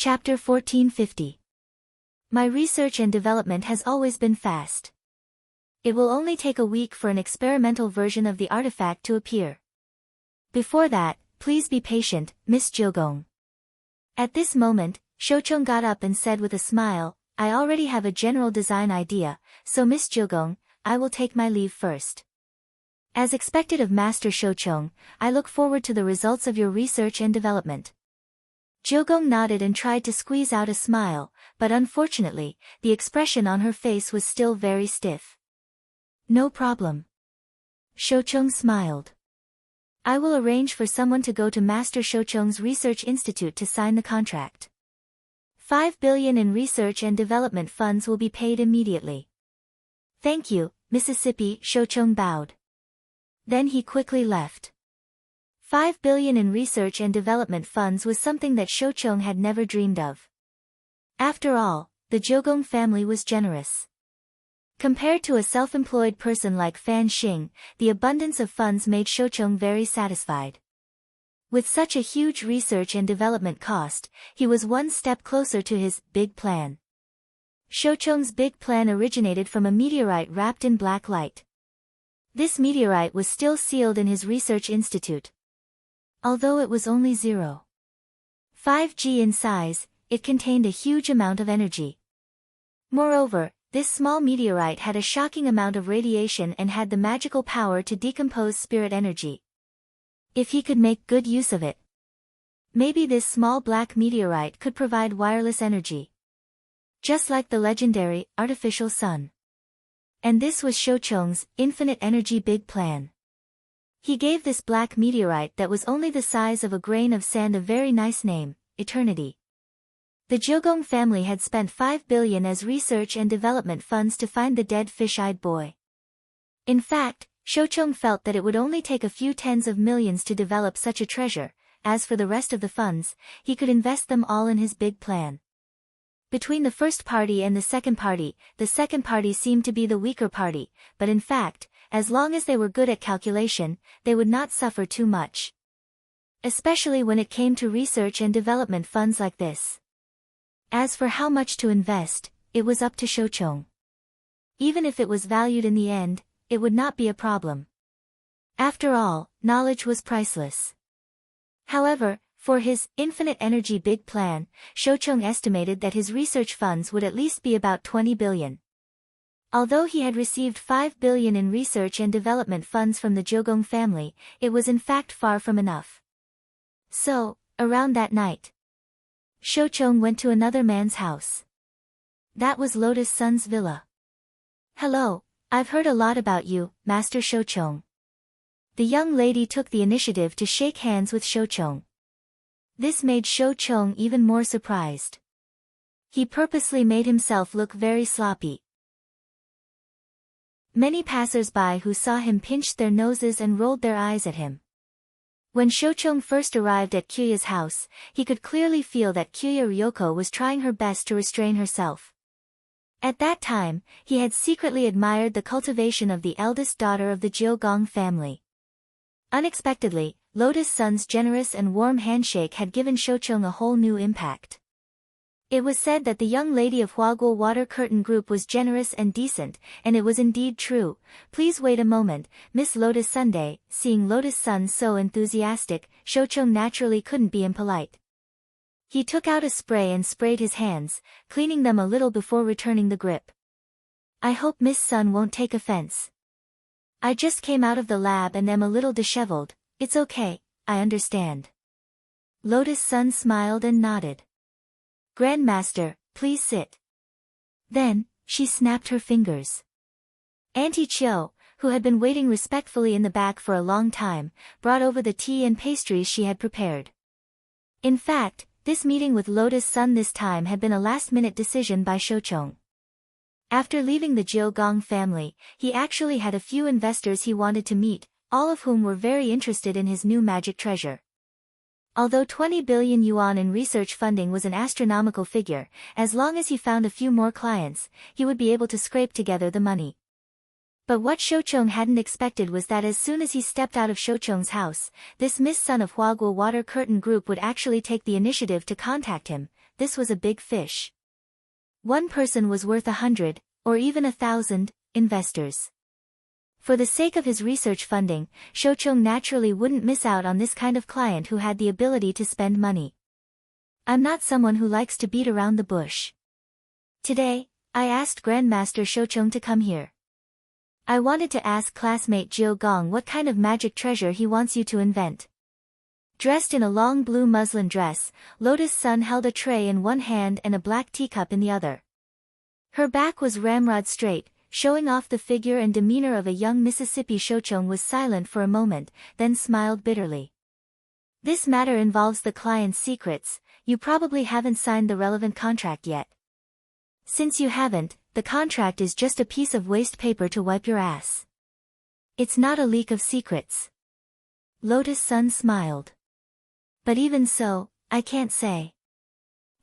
Chapter 1450. My research and development has always been fast. It will only take a week for an experimental version of the artifact to appear. Before that, please be patient, Miss Jiogong. At this moment, Shoucheng got up and said with a smile, I already have a general design idea, so Miss Jiogong, I will take my leave first. As expected of Master Shoucheng, I look forward to the results of your research and development. Jiogong nodded and tried to squeeze out a smile, but unfortunately, the expression on her face was still very stiff. No problem. Shoucheng smiled. I will arrange for someone to go to Master Shoucheng's Research Institute to sign the contract. 5 billion in research and development funds will be paid immediately. Thank you, Mississippi, Shoucheng bowed. Then he quickly left. 5 billion in research and development funds was something that Shoucheng had never dreamed of. After all, the Jiogong family was generous. Compared to a self-employed person like Fan Xing, the abundance of funds made Shoucheng very satisfied. With such a huge research and development cost, he was one step closer to his big plan. Shoucheng's big plan originated from a meteorite wrapped in black light. This meteorite was still sealed in his research institute. Although it was only 0.5 g in size, it contained a huge amount of energy. Moreover, this small meteorite had a shocking amount of radiation and had the magical power to decompose spirit energy. If he could make good use of it, maybe this small black meteorite could provide wireless energy. Just like the legendary, artificial sun. And this was Shoucheng's infinite energy big plan. He gave this black meteorite that was only the size of a grain of sand a very nice name, Eternity. The Jiogong family had spent 5 billion as research and development funds to find the dead fish-eyed boy. In fact, Shoucheng felt that it would only take a few tens of millions to develop such a treasure. As for the rest of the funds, he could invest them all in his big plan. Between the first party and the second party seemed to be the weaker party, but in fact, as long as they were good at calculation, they would not suffer too much. Especially when it came to research and development funds like this. As for how much to invest, it was up to Shoucheng. Even if it was valued in the end, it would not be a problem. After all, knowledge was priceless. However, for his infinite energy big plan, Shoucheng estimated that his research funds would at least be about 20 billion. Although he had received 5 billion in research and development funds from the Jiogong family, it was in fact far from enough. So, around that night, Shoucheng went to another man's house. That was Lotus Sun's villa. Hello, I've heard a lot about you, Master Shoucheng. The young lady took the initiative to shake hands with Shoucheng. This made Shoucheng even more surprised. He purposely made himself look very sloppy. Many passers-by who saw him pinched their noses and rolled their eyes at him. When Shoucheng first arrived at Kyuya's house, he could clearly feel that Kyuya Ryoko was trying her best to restrain herself. At that time, he had secretly admired the cultivation of the eldest daughter of the Jiogong family. Unexpectedly, Lotus Sun's generous and warm handshake had given Shoucheng a whole new impact. It was said that the young lady of Huaguo Water Curtain Group was generous and decent, and it was indeed true. Please wait a moment, Miss Lotus Sunday. Seeing Lotus Sun so enthusiastic, Shoucheng naturally couldn't be impolite. He took out a spray and sprayed his hands, cleaning them a little before returning the grip. I hope Miss Sun won't take offense. I just came out of the lab and am a little disheveled. It's okay, I understand. Lotus Sun smiled and nodded. Grandmaster, please sit. Then, she snapped her fingers. Auntie Chiu, who had been waiting respectfully in the back for a long time, brought over the tea and pastries she had prepared. In fact, this meeting with Lotus Sun this time had been a last-minute decision by Shoucheng. After leaving the Jiogong family, he actually had a few investors he wanted to meet, all of whom were very interested in his new magic treasure. Although 20 billion yuan in research funding was an astronomical figure, as long as he found a few more clients, he would be able to scrape together the money. But what Shoucheng hadn't expected was that as soon as he stepped out of Shoucheng's house, this Miss Sun of Huaguo Water Curtain Group would actually take the initiative to contact him. this was a big fish. One person was worth 100, or even 1,000, investors. For the sake of his research funding, Shochong naturally wouldn't miss out on this kind of client who had the ability to spend money. I'm not someone who likes to beat around the bush. Today, I asked Grandmaster Shochong to come here. I wanted to ask classmate Jiu Gong what kind of magic treasure he wants you to invent. Dressed in a long blue muslin dress, Lotus Sun held a tray in one hand and a black teacup in the other. Her back was ramrod straight, showing off the figure and demeanor of a young Mississippi. Shochong was silent for a moment, then smiled bitterly. This matter involves the client's secrets. You probably haven't signed the relevant contract yet. Since you haven't, the contract is just a piece of waste paper to wipe your ass. It's not a leak of secrets. Lotus Sun smiled. But even so, I can't say.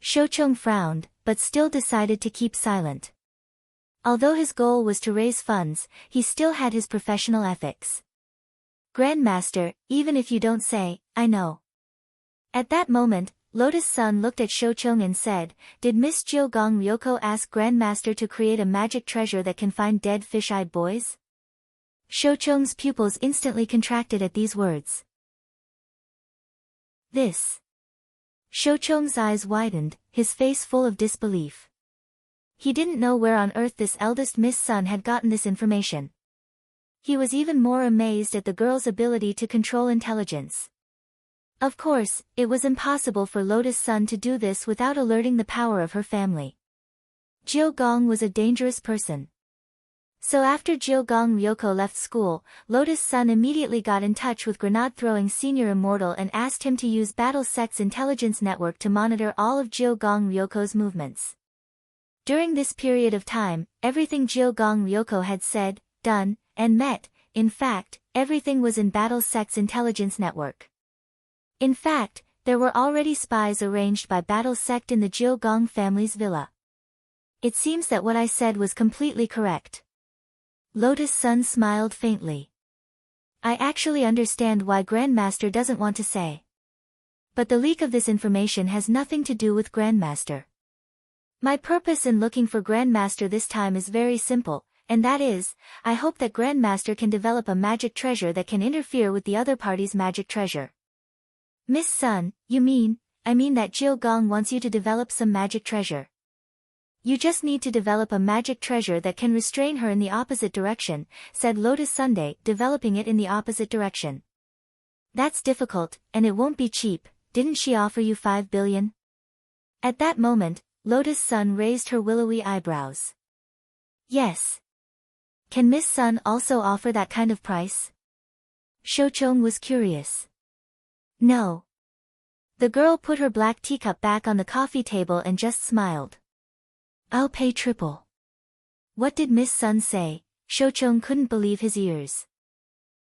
Shochong frowned, but still decided to keep silent. Although his goal was to raise funds, he still had his professional ethics. Grandmaster, even if you don't say, I know. At that moment, Lotus Sun looked at Shochong and said, did Miss Jiu Gong Ryoko ask Grandmaster to create a magic treasure that can find dead fish-eyed boys? Shochong's pupils instantly contracted at these words. This. Shochong's eyes widened, his face full of disbelief. He didn't know where on earth this eldest Miss Sun had gotten this information. He was even more amazed at the girl's ability to control intelligence. Of course, it was impossible for Lotus Sun to do this without alerting the power of her family. Jiu Gong was a dangerous person. So after Jiu Gong Ryoko left school, Lotus Sun immediately got in touch with grenade-throwing Senior Immortal and asked him to use Battle Sect's intelligence network to monitor all of Jiu Gong Ryoko's movements. During this period of time, everything Jiu Gong Ryoko had said, done, and met, in fact, everything was in Battle Sect's intelligence network. In fact, there were already spies arranged by Battle Sect in the Jiu Gong family's villa. It seems that what I said was completely correct. Lotus Sun smiled faintly. I actually understand why Grandmaster doesn't want to say. But the leak of this information has nothing to do with Grandmaster. My purpose in looking for Grandmaster this time is very simple, and that is, I hope that Grandmaster can develop a magic treasure that can interfere with the other party's magic treasure. Miss Sun, I mean that Jiu Gong wants you to develop some magic treasure. You just need to develop a magic treasure that can restrain her in the opposite direction, said Lotus Sunday, developing it in the opposite direction. That's difficult, and it won't be cheap. Didn't she offer you 5 billion? At that moment, Lotus Sun raised her willowy eyebrows. Yes. Can Miss Sun also offer that kind of price? Shochong was curious. No. The girl put her black teacup back on the coffee table and just smiled. I'll pay triple. What did Miss Sun say? Shochong couldn't believe his ears.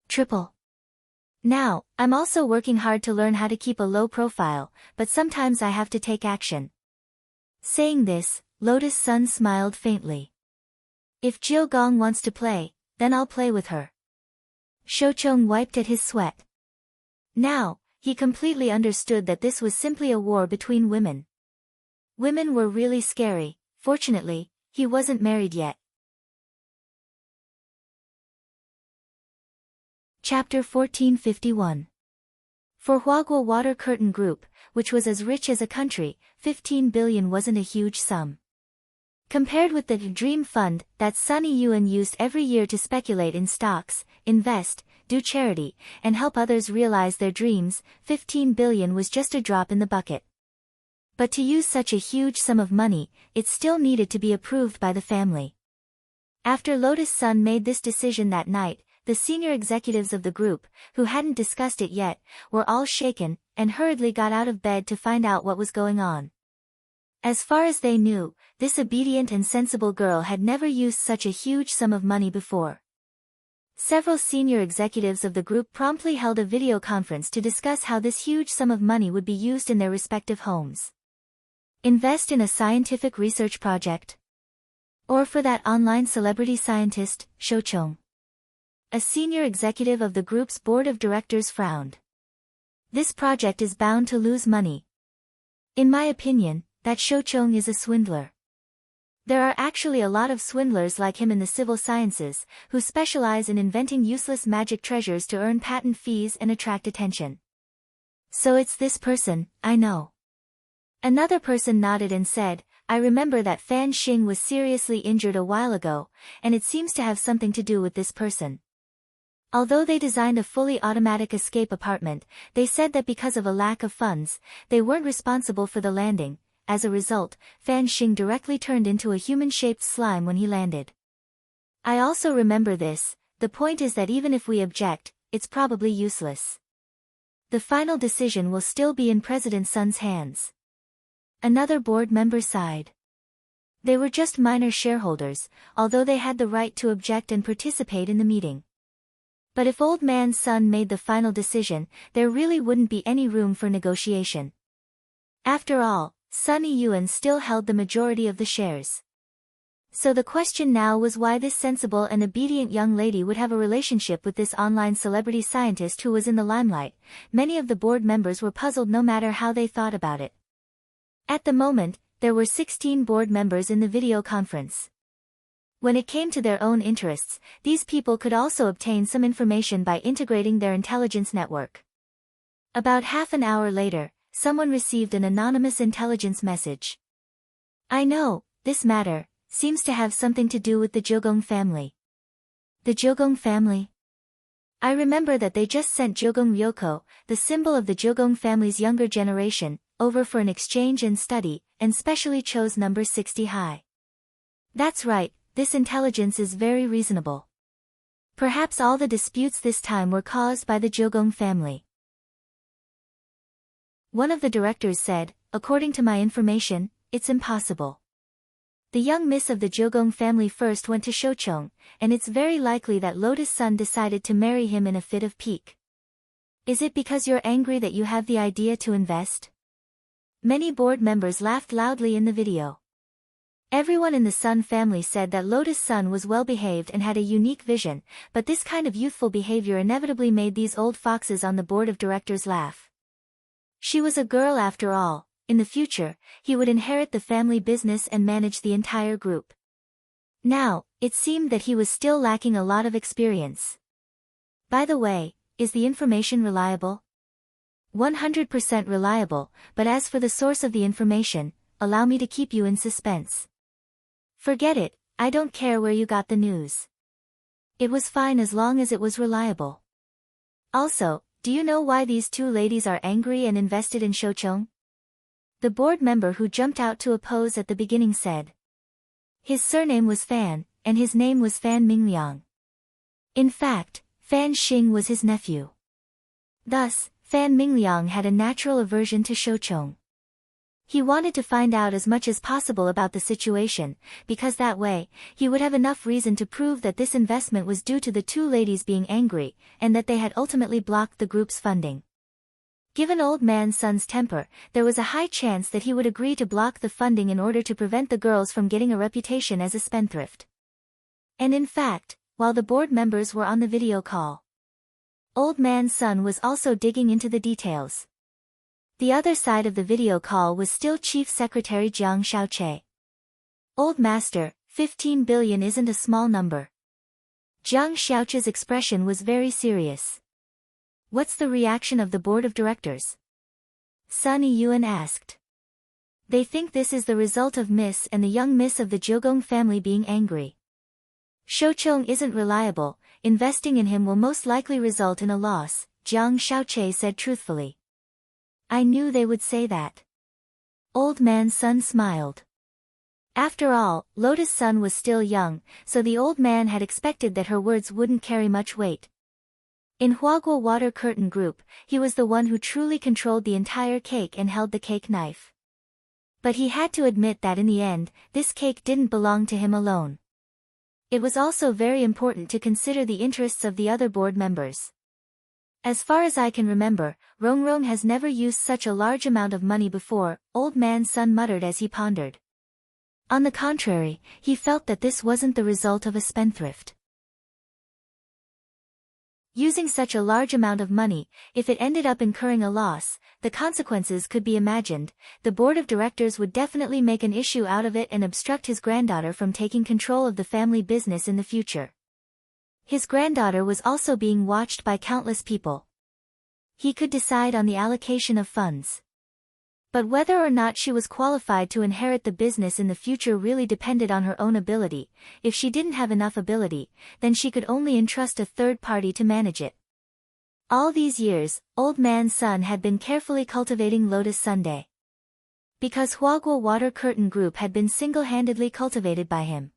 Triple. Now, I'm also working hard to learn how to keep a low profile, but sometimes I have to take action. Saying this, Lotus Sun smiled faintly. If Jiu Gong wants to play, then I'll play with her. Shochong wiped at his sweat. Now, he completely understood that this was simply a war between women. Women were really scary. Fortunately, he wasn't married yet. Chapter 1451. For Huaguo Water Curtain Group, which was as rich as a country, 15 billion wasn't a huge sum. Compared with the Dream Fund that Sunny Yuan used every year to speculate in stocks, invest, do charity, and help others realize their dreams, 15 billion was just a drop in the bucket. But to use such a huge sum of money, it still needed to be approved by the family. After Lotus Sun made this decision that night, the senior executives of the group, who hadn't discussed it yet, were all shaken, and hurriedly got out of bed to find out what was going on. As far as they knew, this obedient and sensible girl had never used such a huge sum of money before. Several senior executives of the group promptly held a video conference to discuss how this huge sum of money would be used in their respective homes. Invest in a scientific research project? Or for that online celebrity scientist, Shochong? A senior executive of the group's board of directors frowned. This project is bound to lose money. In my opinion, that Shoucheng is a swindler. There are actually a lot of swindlers like him in the civil sciences, who specialize in inventing useless magic treasures to earn patent fees and attract attention. So it's this person, I know. Another person nodded and said, I remember that Fan Xing was seriously injured a while ago, and it seems to have something to do with this person. Although they designed a fully automatic escape apartment, they said that because of a lack of funds, they weren't responsible for the landing. As a result, Fan Xing directly turned into a human-shaped slime when he landed. I also remember this. The point is that even if we object, it's probably useless. The final decision will still be in President Sun's hands. Another board member sighed. They were just minor shareholders, although they had the right to object and participate in the meeting. But if Old Man Sun made the final decision, there really wouldn't be any room for negotiation. After all, Sun Yiyuan still held the majority of the shares. So the question now was why this sensible and obedient young lady would have a relationship with this online celebrity scientist who was in the limelight. Many of the board members were puzzled no matter how they thought about it. At the moment, there were 16 board members in the video conference. When it came to their own interests, these people could also obtain some information by integrating their intelligence network. About half an hour later, someone received an anonymous intelligence message. I know, this matter seems to have something to do with the Jiugong family. The Jiugong family? I remember that they just sent Jiugong Ryoko, the symbol of the Jiugong family's younger generation, over for an exchange and study, and specially chose number 60 high. That's right, this intelligence is very reasonable. Perhaps all the disputes this time were caused by the Jiugong family. One of the directors said, according to my information, it's impossible. The young miss of the Jiugong family first went to Shoucheng, and it's very likely that Lotus Sun decided to marry him in a fit of pique. Is it because you're angry that you have the idea to invest? Many board members laughed loudly in the video. Everyone in the Sun family said that Lotus Sun was well-behaved and had a unique vision, but this kind of youthful behavior inevitably made these old foxes on the board of directors laugh. She was a girl after all. In the future, he would inherit the family business and manage the entire group. Now, it seemed that he was still lacking a lot of experience. By the way, is the information reliable? 100% reliable, but as for the source of the information, allow me to keep you in suspense. Forget it, I don't care where you got the news. It was fine as long as it was reliable. Also, do you know why these two ladies are angry and invested in Shoucheng? The board member who jumped out to oppose at the beginning said. His surname was Fan, and his name was Fan Mingliang. In fact, Fan Xing was his nephew. Thus, Fan Mingliang had a natural aversion to Shoucheng. He wanted to find out as much as possible about the situation, because that way, he would have enough reason to prove that this investment was due to the two ladies being angry, and that they had ultimately blocked the group's funding. Given Old Man Sun's temper, there was a high chance that he would agree to block the funding in order to prevent the girls from getting a reputation as a spendthrift. And in fact, while the board members were on the video call, Old Man Sun was also digging into the details. The other side of the video call was still Chief Secretary Jiang Xiaoche. Old Master, 15 billion isn't a small number. Jiang Xiaoche's expression was very serious. What's the reaction of the board of directors? Sun Yiyuan asked. They think this is the result of Miss and the young miss of the Jiugong family being angry. Shoucheng isn't reliable, investing in him will most likely result in a loss, Jiang Xiaoche said truthfully. I knew they would say that. Old Man Sun smiled. After all, Lotus Sun was still young, so the old man had expected that her words wouldn't carry much weight. In Huaguo Water Curtain Group, he was the one who truly controlled the entire cake and held the cake knife. But he had to admit that in the end, this cake didn't belong to him alone. It was also very important to consider the interests of the other board members. As far as I can remember, Rongrong has never used such a large amount of money before, Old Man Sun muttered as he pondered. On the contrary, he felt that this wasn't the result of a spendthrift. Using such a large amount of money, if it ended up incurring a loss, the consequences could be imagined. The board of directors would definitely make an issue out of it and obstruct his granddaughter from taking control of the family business in the future. His granddaughter was also being watched by countless people. He could decide on the allocation of funds. But whether or not she was qualified to inherit the business in the future really depended on her own ability. If she didn't have enough ability, then she could only entrust a third party to manage it. All these years, Old Man Sun had been carefully cultivating Lotus Sundae. Because Huaguo Water Curtain Group had been single-handedly cultivated by him.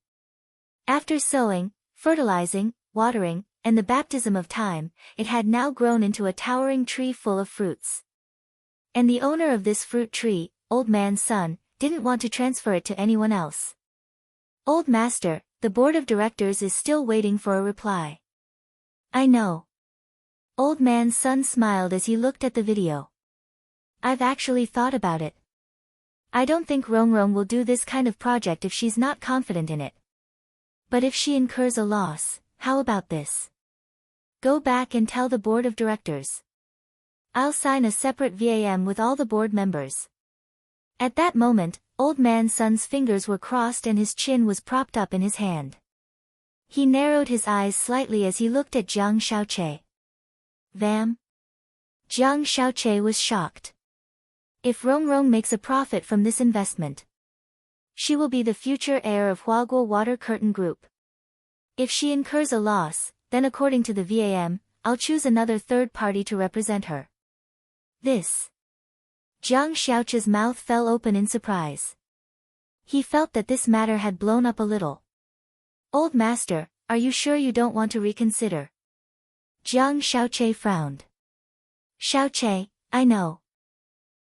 After sowing, fertilizing, watering, and the baptism of time, it had now grown into a towering tree full of fruits. And the owner of this fruit tree, Old Man Sun, didn't want to transfer it to anyone else. Old Master, the board of directors is still waiting for a reply. I know. Old Man Sun smiled as he looked at the video. I've actually thought about it. I don't think Rongrong will do this kind of project if she's not confident in it. But if she incurs a loss, how about this? Go back and tell the board of directors. I'll sign a separate VAM with all the board members. At that moment, Old Man Sun's fingers were crossed and his chin was propped up in his hand. He narrowed his eyes slightly as he looked at Jiang Xiaoche. VAM? Jiang Xiaoche was shocked. If Rongrong makes a profit from this investment, she will be the future heir of Huaguo Water Curtain Group. If she incurs a loss, then according to the VAM, I'll choose another third party to represent her. This. Jiang Xiaoche's mouth fell open in surprise. He felt that this matter had blown up a little. Old Master, are you sure you don't want to reconsider? Jiang Xiaoche frowned. Xiaoche, I know.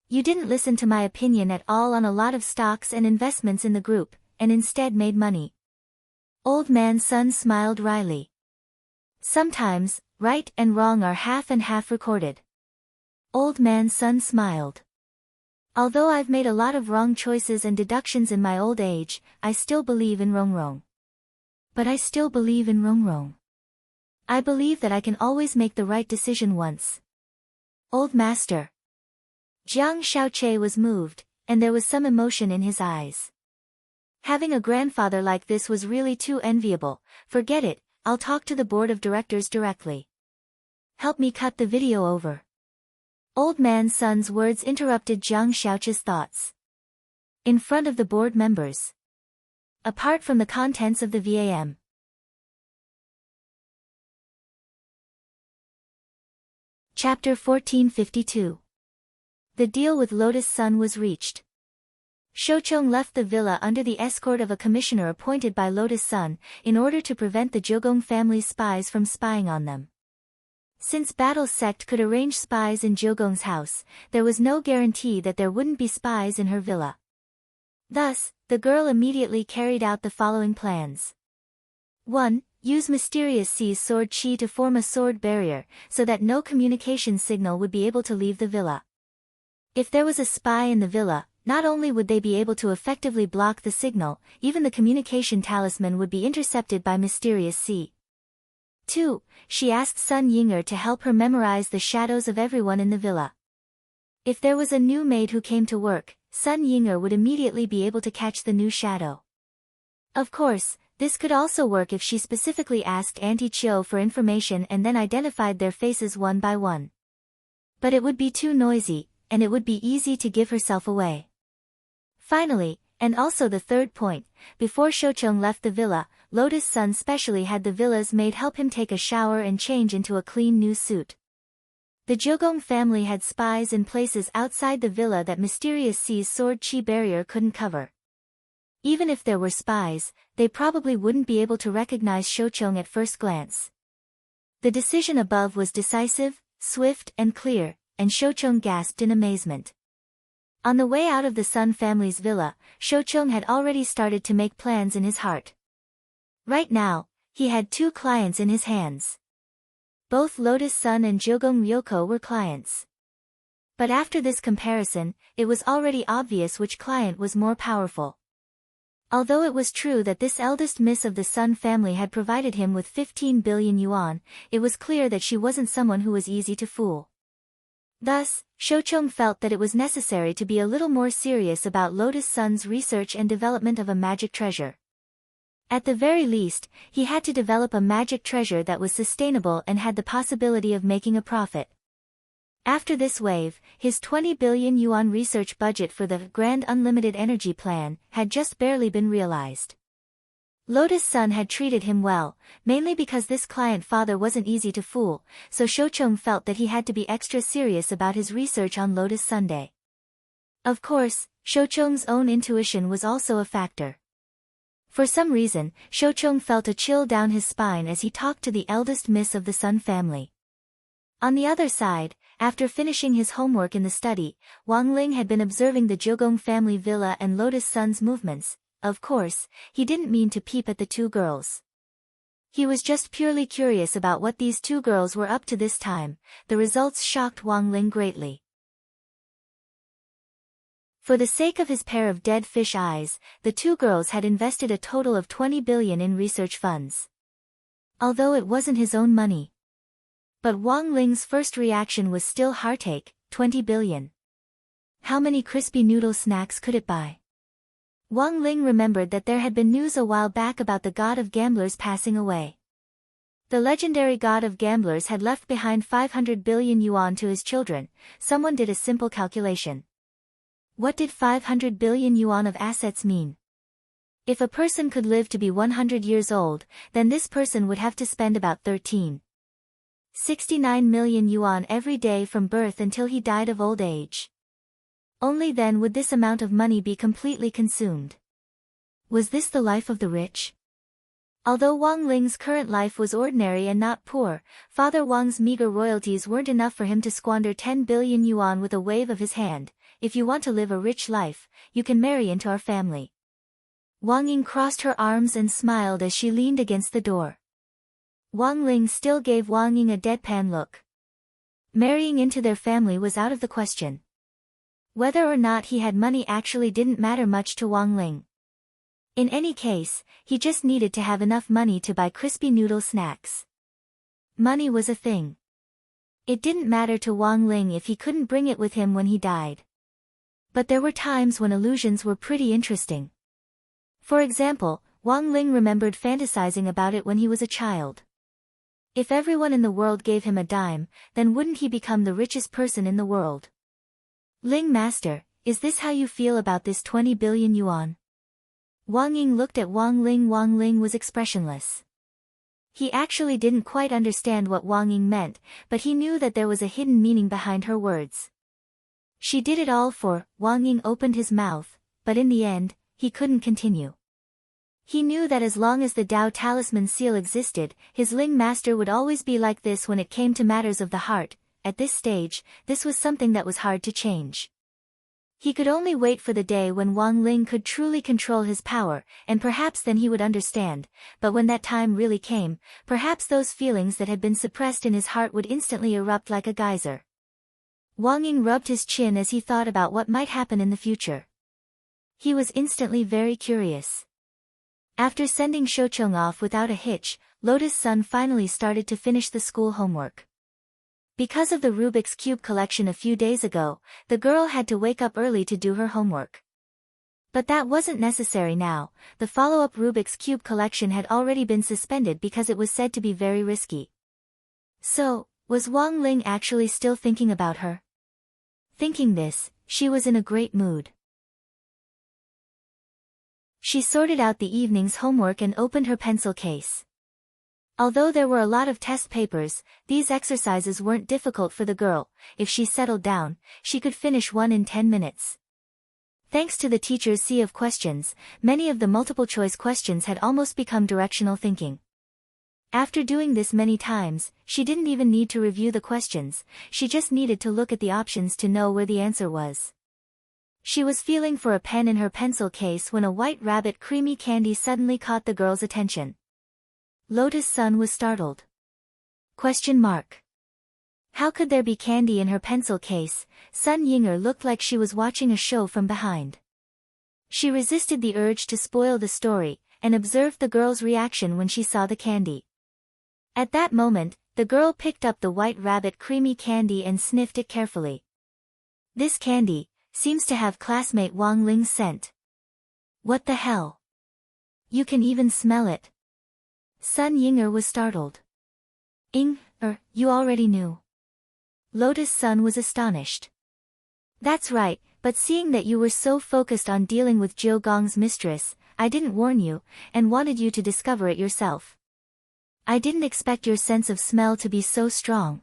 You didn't listen to my opinion at all on a lot of stocks and investments in the group, and instead made money. Old Man Sun smiled wryly. Sometimes, right and wrong are half and half recorded. Old Man Sun smiled. Although I've made a lot of wrong choices and deductions in my old age, I still believe in Rongrong. But I still believe in Rongrong. I believe that I can always make the right decision once. Old Master. Jiang Xiaoche was moved, and there was some emotion in his eyes. Having a grandfather like this was really too enviable. Forget it, I'll talk to the board of directors directly. Help me cut the video over. Old Man Sun's words interrupted Jiang Xiaoche's thoughts. In front of the board members. Apart from the contents of the VAM. Chapter 1452. The deal with Lotus Sun was reached. Shoucheng left the villa under the escort of a commissioner appointed by Lotus Sun, in order to prevent the Jiugong family's spies from spying on them. Since Battle Sect could arrange spies in Jiugong's house, there was no guarantee that there wouldn't be spies in her villa. Thus, the girl immediately carried out the following plans. 1. Use Mysterious Sea's sword chi to form a sword barrier, so that no communication signal would be able to leave the villa. If there was a spy in the villa, not only would they be able to effectively block the signal, even the communication talisman would be intercepted by Mysterious Sea. 2. She asked Sun Yinger to help her memorize the shadows of everyone in the villa. If there was a new maid who came to work, Sun Yinger would immediately be able to catch the new shadow. Of course, this could also work if she specifically asked Auntie Chiu for information and then identified their faces one by one. But it would be too noisy, and it would be easy to give herself away. Finally, and also the third point, before Shoucheng left the villa, Lotus Sun specially had the villa's maid help him take a shower and change into a clean new suit. The Jiugong family had spies in places outside the villa that Mysterious Sea's sword chi barrier couldn't cover. Even if there were spies, they probably wouldn't be able to recognize Shoucheng at first glance. The decision above was decisive, swift and clear, and Shoucheng gasped in amazement. On the way out of the Sun family's villa, Shoucheng had already started to make plans in his heart. Right now, he had 2 clients in his hands. Both Lotus Sun and Jiugong Ryoko were clients. But after this comparison, it was already obvious which client was more powerful. Although it was true that this eldest miss of the Sun family had provided him with 15 billion yuan, it was clear that she wasn't someone who was easy to fool. Thus, Shoucheng felt that it was necessary to be a little more serious about Lotus Sun's research and development of a magic treasure. At the very least, he had to develop a magic treasure that was sustainable and had the possibility of making a profit. After this wave, his 20 billion yuan research budget for the Grand Unlimited Energy Plan had just barely been realized. Lotus Sun had treated him well, mainly because this client father wasn't easy to fool, so Shoucheng felt that he had to be extra serious about his research on Lotus Sunday. Of course, Shoucheng's own intuition was also a factor. For some reason, Shoucheng felt a chill down his spine as he talked to the eldest miss of the Sun family. On the other side, after finishing his homework in the study, Wang Ling had been observing the Zhogong family villa and Lotus Sun's movements. Of course, he didn't mean to peep at the two girls. He was just purely curious about what these two girls were up to this time. The results shocked Wang Ling greatly. For the sake of his pair of dead fish eyes, the two girls had invested a total of 20 billion in research funds. Although it wasn't his own money. But Wang Ling's first reaction was still heartache, 20 billion. How many crispy noodle snacks could it buy? Wang Ling remembered that there had been news a while back about the god of gamblers passing away. The legendary god of gamblers had left behind 500 billion yuan to his children. Someone did a simple calculation. What did 500 billion yuan of assets mean? If a person could live to be 100 years old, then this person would have to spend about 13.69 million yuan every day from birth until he died of old age. Only then would this amount of money be completely consumed. Was this the life of the rich? Although Wang Ling's current life was ordinary and not poor, Father Wang's meager royalties weren't enough for him to squander 10 billion yuan with a wave of his hand. If you want to live a rich life, you can marry into our family. Wang Ying crossed her arms and smiled as she leaned against the door. Wang Ling still gave Wang Ying a deadpan look. Marrying into their family was out of the question. Whether or not he had money actually didn't matter much to Wang Ling. In any case, he just needed to have enough money to buy crispy noodle snacks. Money was a thing. It didn't matter to Wang Ling if he couldn't bring it with him when he died. But there were times when illusions were pretty interesting. For example, Wang Ling remembered fantasizing about it when he was a child. If everyone in the world gave him a dime, then wouldn't he become the richest person in the world? Ling Master, is this how you feel about this 20 billion yuan? Wang Ying looked at Wang Ling. Wang Ling was expressionless. He actually didn't quite understand what Wang Ying meant, but he knew that there was a hidden meaning behind her words. She did it all for. Wang Ying opened his mouth, but in the end, he couldn't continue. He knew that as long as the Tao Talisman seal existed, his Ling Master would always be like this when it came to matters of the heart. At this stage, this was something that was hard to change. He could only wait for the day when Wang Ling could truly control his power, and perhaps then he would understand, but when that time really came, perhaps those feelings that had been suppressed in his heart would instantly erupt like a geyser. Wang Ying rubbed his chin as he thought about what might happen in the future. He was instantly very curious. After sending Shoucheng off without a hitch, Lotus Sun finally started to finish the school homework. Because of the Rubik's Cube collection a few days ago, the girl had to wake up early to do her homework. But that wasn't necessary now. The follow-up Rubik's Cube collection had already been suspended because it was said to be very risky. So, was Wang Ling actually still thinking about her? Thinking this, she was in a great mood. She sorted out the evening's homework and opened her pencil case. Although there were a lot of test papers, these exercises weren't difficult for the girl. If she settled down, she could finish one in 10 minutes. Thanks to the teacher's sea of questions, many of the multiple-choice questions had almost become directional thinking. After doing this many times, she didn't even need to review the questions, she just needed to look at the options to know where the answer was. She was feeling for a pen in her pencil case when a white rabbit creamy candy suddenly caught the girl's attention. Lotus Sun was startled. Question mark. How could there be candy in her pencil case? Sun Yinger looked like she was watching a show from behind. She resisted the urge to spoil the story, and observed the girl's reaction when she saw the candy. At that moment, the girl picked up the White Rabbit creamy candy and sniffed it carefully. This candy seems to have classmate Wang Ling's scent. What the hell? You can even smell it. Sun Ying'er was startled. You already knew. Lotus Sun was astonished. That's right, but seeing that you were so focused on dealing with Zhou Gong's mistress, I didn't warn you, and wanted you to discover it yourself. I didn't expect your sense of smell to be so strong.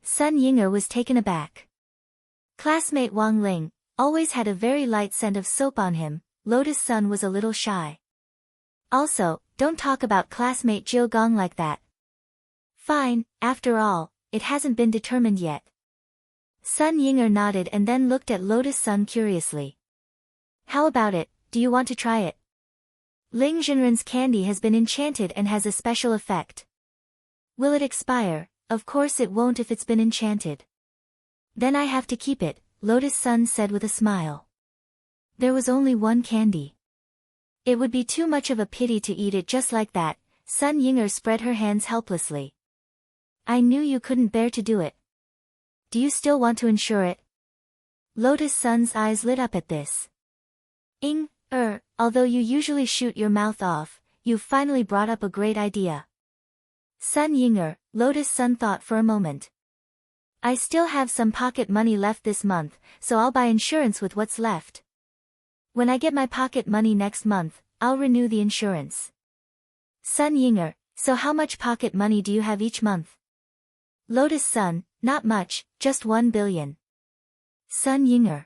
Sun Ying'er was taken aback. Classmate Wang Ling always had a very light scent of soap on him. Lotus Sun was a little shy. Also, don't talk about classmate Zhou Gong like that. Fine, after all, it hasn't been determined yet. Sun Ying'er nodded and then looked at Lotus Sun curiously. How about it, do you want to try it? Ling Zhenren's candy has been enchanted and has a special effect. Will it expire? Of course it won't if it's been enchanted. Then I have to keep it, Lotus Sun said with a smile. There was only one candy. It would be too much of a pity to eat it just like that. Sun Ying'er spread her hands helplessly. I knew you couldn't bear to do it. Do you still want to insure it? Lotus Sun's eyes lit up at this. Although you usually shoot your mouth off, you've finally brought up a great idea. Sun Ying'er, Lotus Sun thought for a moment. I still have some pocket money left this month, so I'll buy insurance with what's left. When I get my pocket money next month, I'll renew the insurance. Sun Ying'er, so how much pocket money do you have each month? Lotus Sun, not much, just 1 billion. Sun Ying'er.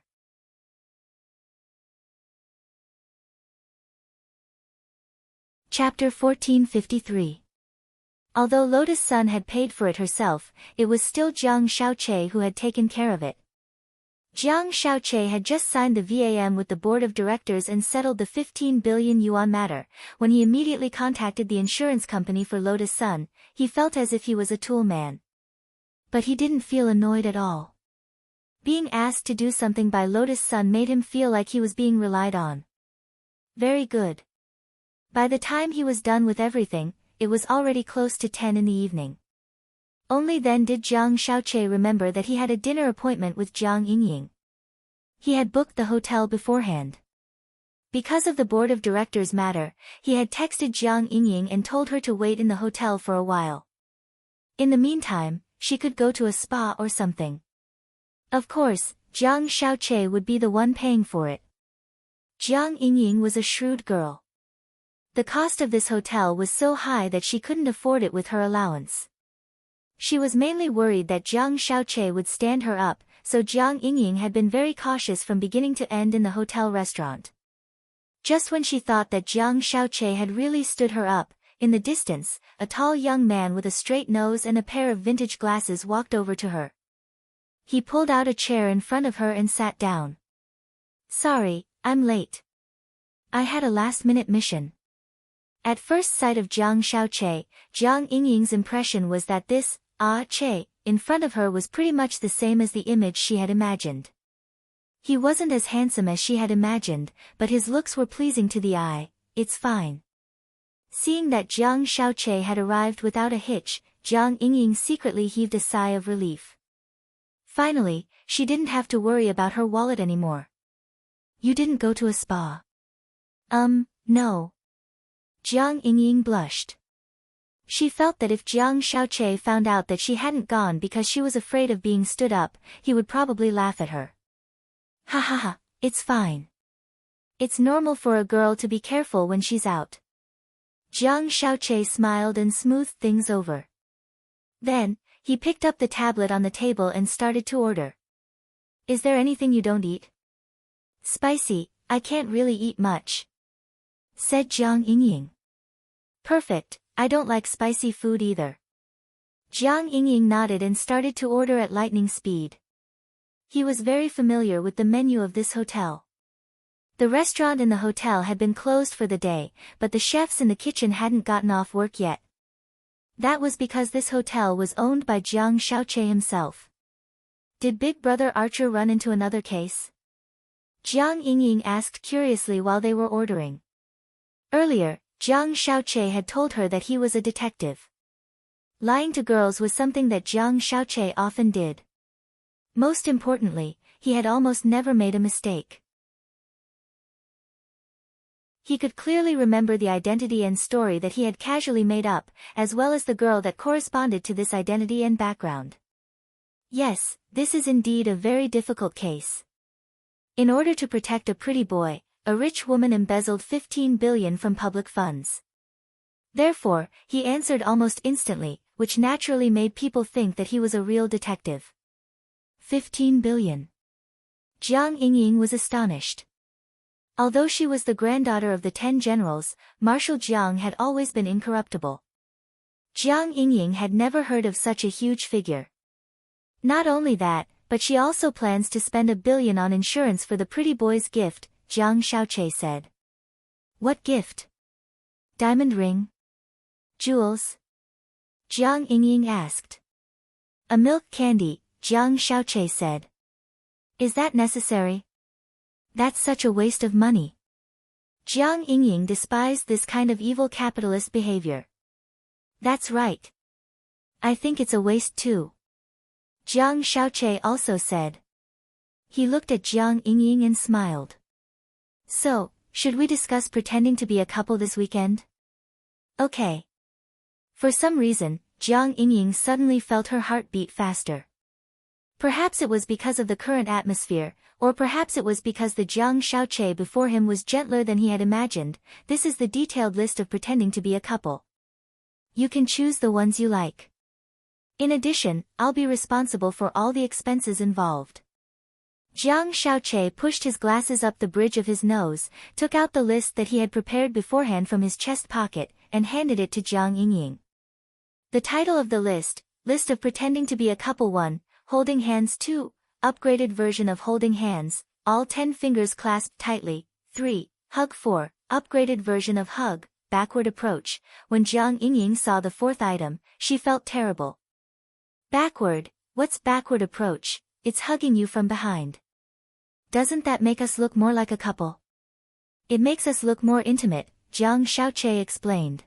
Chapter 1453. Although Lotus Sun had paid for it herself, it was still Jiang Shaoqi who had taken care of it. Jiang Shaoqi had just signed the VAM with the board of directors and settled the 15 billion yuan matter. When he immediately contacted the insurance company for Lotus Sun, he felt as if he was a tool man. But he didn't feel annoyed at all. Being asked to do something by Lotus Sun made him feel like he was being relied on. Very good. By the time he was done with everything, it was already close to 10 in the evening. Only then did Jiang Shaoqi remember that he had a dinner appointment with Jiang Yingying. He had booked the hotel beforehand. Because of the board of directors matter, he had texted Jiang Yingying and told her to wait in the hotel for a while. In the meantime, she could go to a spa or something. Of course, Jiang Shaoqi would be the one paying for it. Jiang Yingying was a shrewd girl. The cost of this hotel was so high that she couldn't afford it with her allowance. She was mainly worried that Jiang Shaoqi would stand her up, so Jiang Yingying had been very cautious from beginning to end in the hotel restaurant. Just when she thought that Jiang Shaoqi had really stood her up, in the distance, a tall young man with a straight nose and a pair of vintage glasses walked over to her. He pulled out a chair in front of her and sat down. Sorry, I'm late. I had a last-minute mission. At first sight of Jiang Shaoqi, Jiang Yingying's impression was that this, Che, in front of her was pretty much the same as the image she had imagined. He wasn't as handsome as she had imagined, but his looks were pleasing to the eye. It's fine. Seeing that Jiang Shaoqi had arrived without a hitch, Jiang Yingying secretly heaved a sigh of relief. Finally, she didn't have to worry about her wallet anymore. You didn't go to a spa? No. Jiang Yingying blushed. She felt that if Jiang Shaoqi found out that she hadn't gone because she was afraid of being stood up, he would probably laugh at her. Ha ha ha, it's fine. It's normal for a girl to be careful when she's out. Jiang Shaoqi smiled and smoothed things over. Then, he picked up the tablet on the table and started to order. Is there anything you don't eat? Spicy, I can't really eat much, said Jiang Yingying. Perfect, I don't like spicy food either. Jiang Yingying nodded and started to order at lightning speed. He was very familiar with the menu of this hotel. The restaurant in the hotel had been closed for the day, but the chefs in the kitchen hadn't gotten off work yet. That was because this hotel was owned by Jiang Shaoqi himself. Did Big Brother Archer run into another case? Jiang Yingying asked curiously while they were ordering. Earlier, Jiang Xiaoche had told her that he was a detective. Lying to girls was something that Jiang Xiaoche often did. Most importantly, he had almost never made a mistake. He could clearly remember the identity and story that he had casually made up, as well as the girl that corresponded to this identity and background. Yes, this is indeed a very difficult case. In order to protect a pretty boy, a rich woman embezzled 15 billion from public funds. Therefore, he answered almost instantly, which naturally made people think that he was a real detective. 15 billion. Jiang Yingying was astonished. Although she was the granddaughter of the 10 generals, Marshal Jiang had always been incorruptible. Jiang Yingying had never heard of such a huge figure. Not only that, but she also plans to spend 1 billion on insurance for the pretty boy's gift, Jiang Xiaoche said. What gift? Diamond ring? Jewels? Jiang Yingying asked. A milk candy, Jiang Xiaoche said. Is that necessary? That's such a waste of money. Jiang Yingying despised this kind of evil capitalist behavior. That's right. I think it's a waste too. Jiang Xiaoche also said. He looked at Jiang Yingying and smiled. So, should we discuss pretending to be a couple this weekend? Okay. For some reason, Jiang Yingying suddenly felt her heart beat faster. Perhaps it was because of the current atmosphere, or perhaps it was because the Jiang Xiaoche before him was gentler than he had imagined. This is the detailed list of pretending to be a couple. You can choose the ones you like. In addition, I'll be responsible for all the expenses involved. Jiang Xiaoche pushed his glasses up the bridge of his nose, took out the list that he had prepared beforehand from his chest pocket, and handed it to Jiang Yingying. The title of the list, List of Pretending to be a Couple 1, Holding Hands 2, Upgraded Version of Holding Hands, All 10 Fingers Clasped Tightly, 3, Hug 4, Upgraded Version of Hug, Backward Approach. When Jiang Yingying saw the fourth item, she felt terrible. Backward? What's backward approach? It's hugging you from behind. Doesn't that make us look more like a couple? It makes us look more intimate, Jiang Xiaoche explained.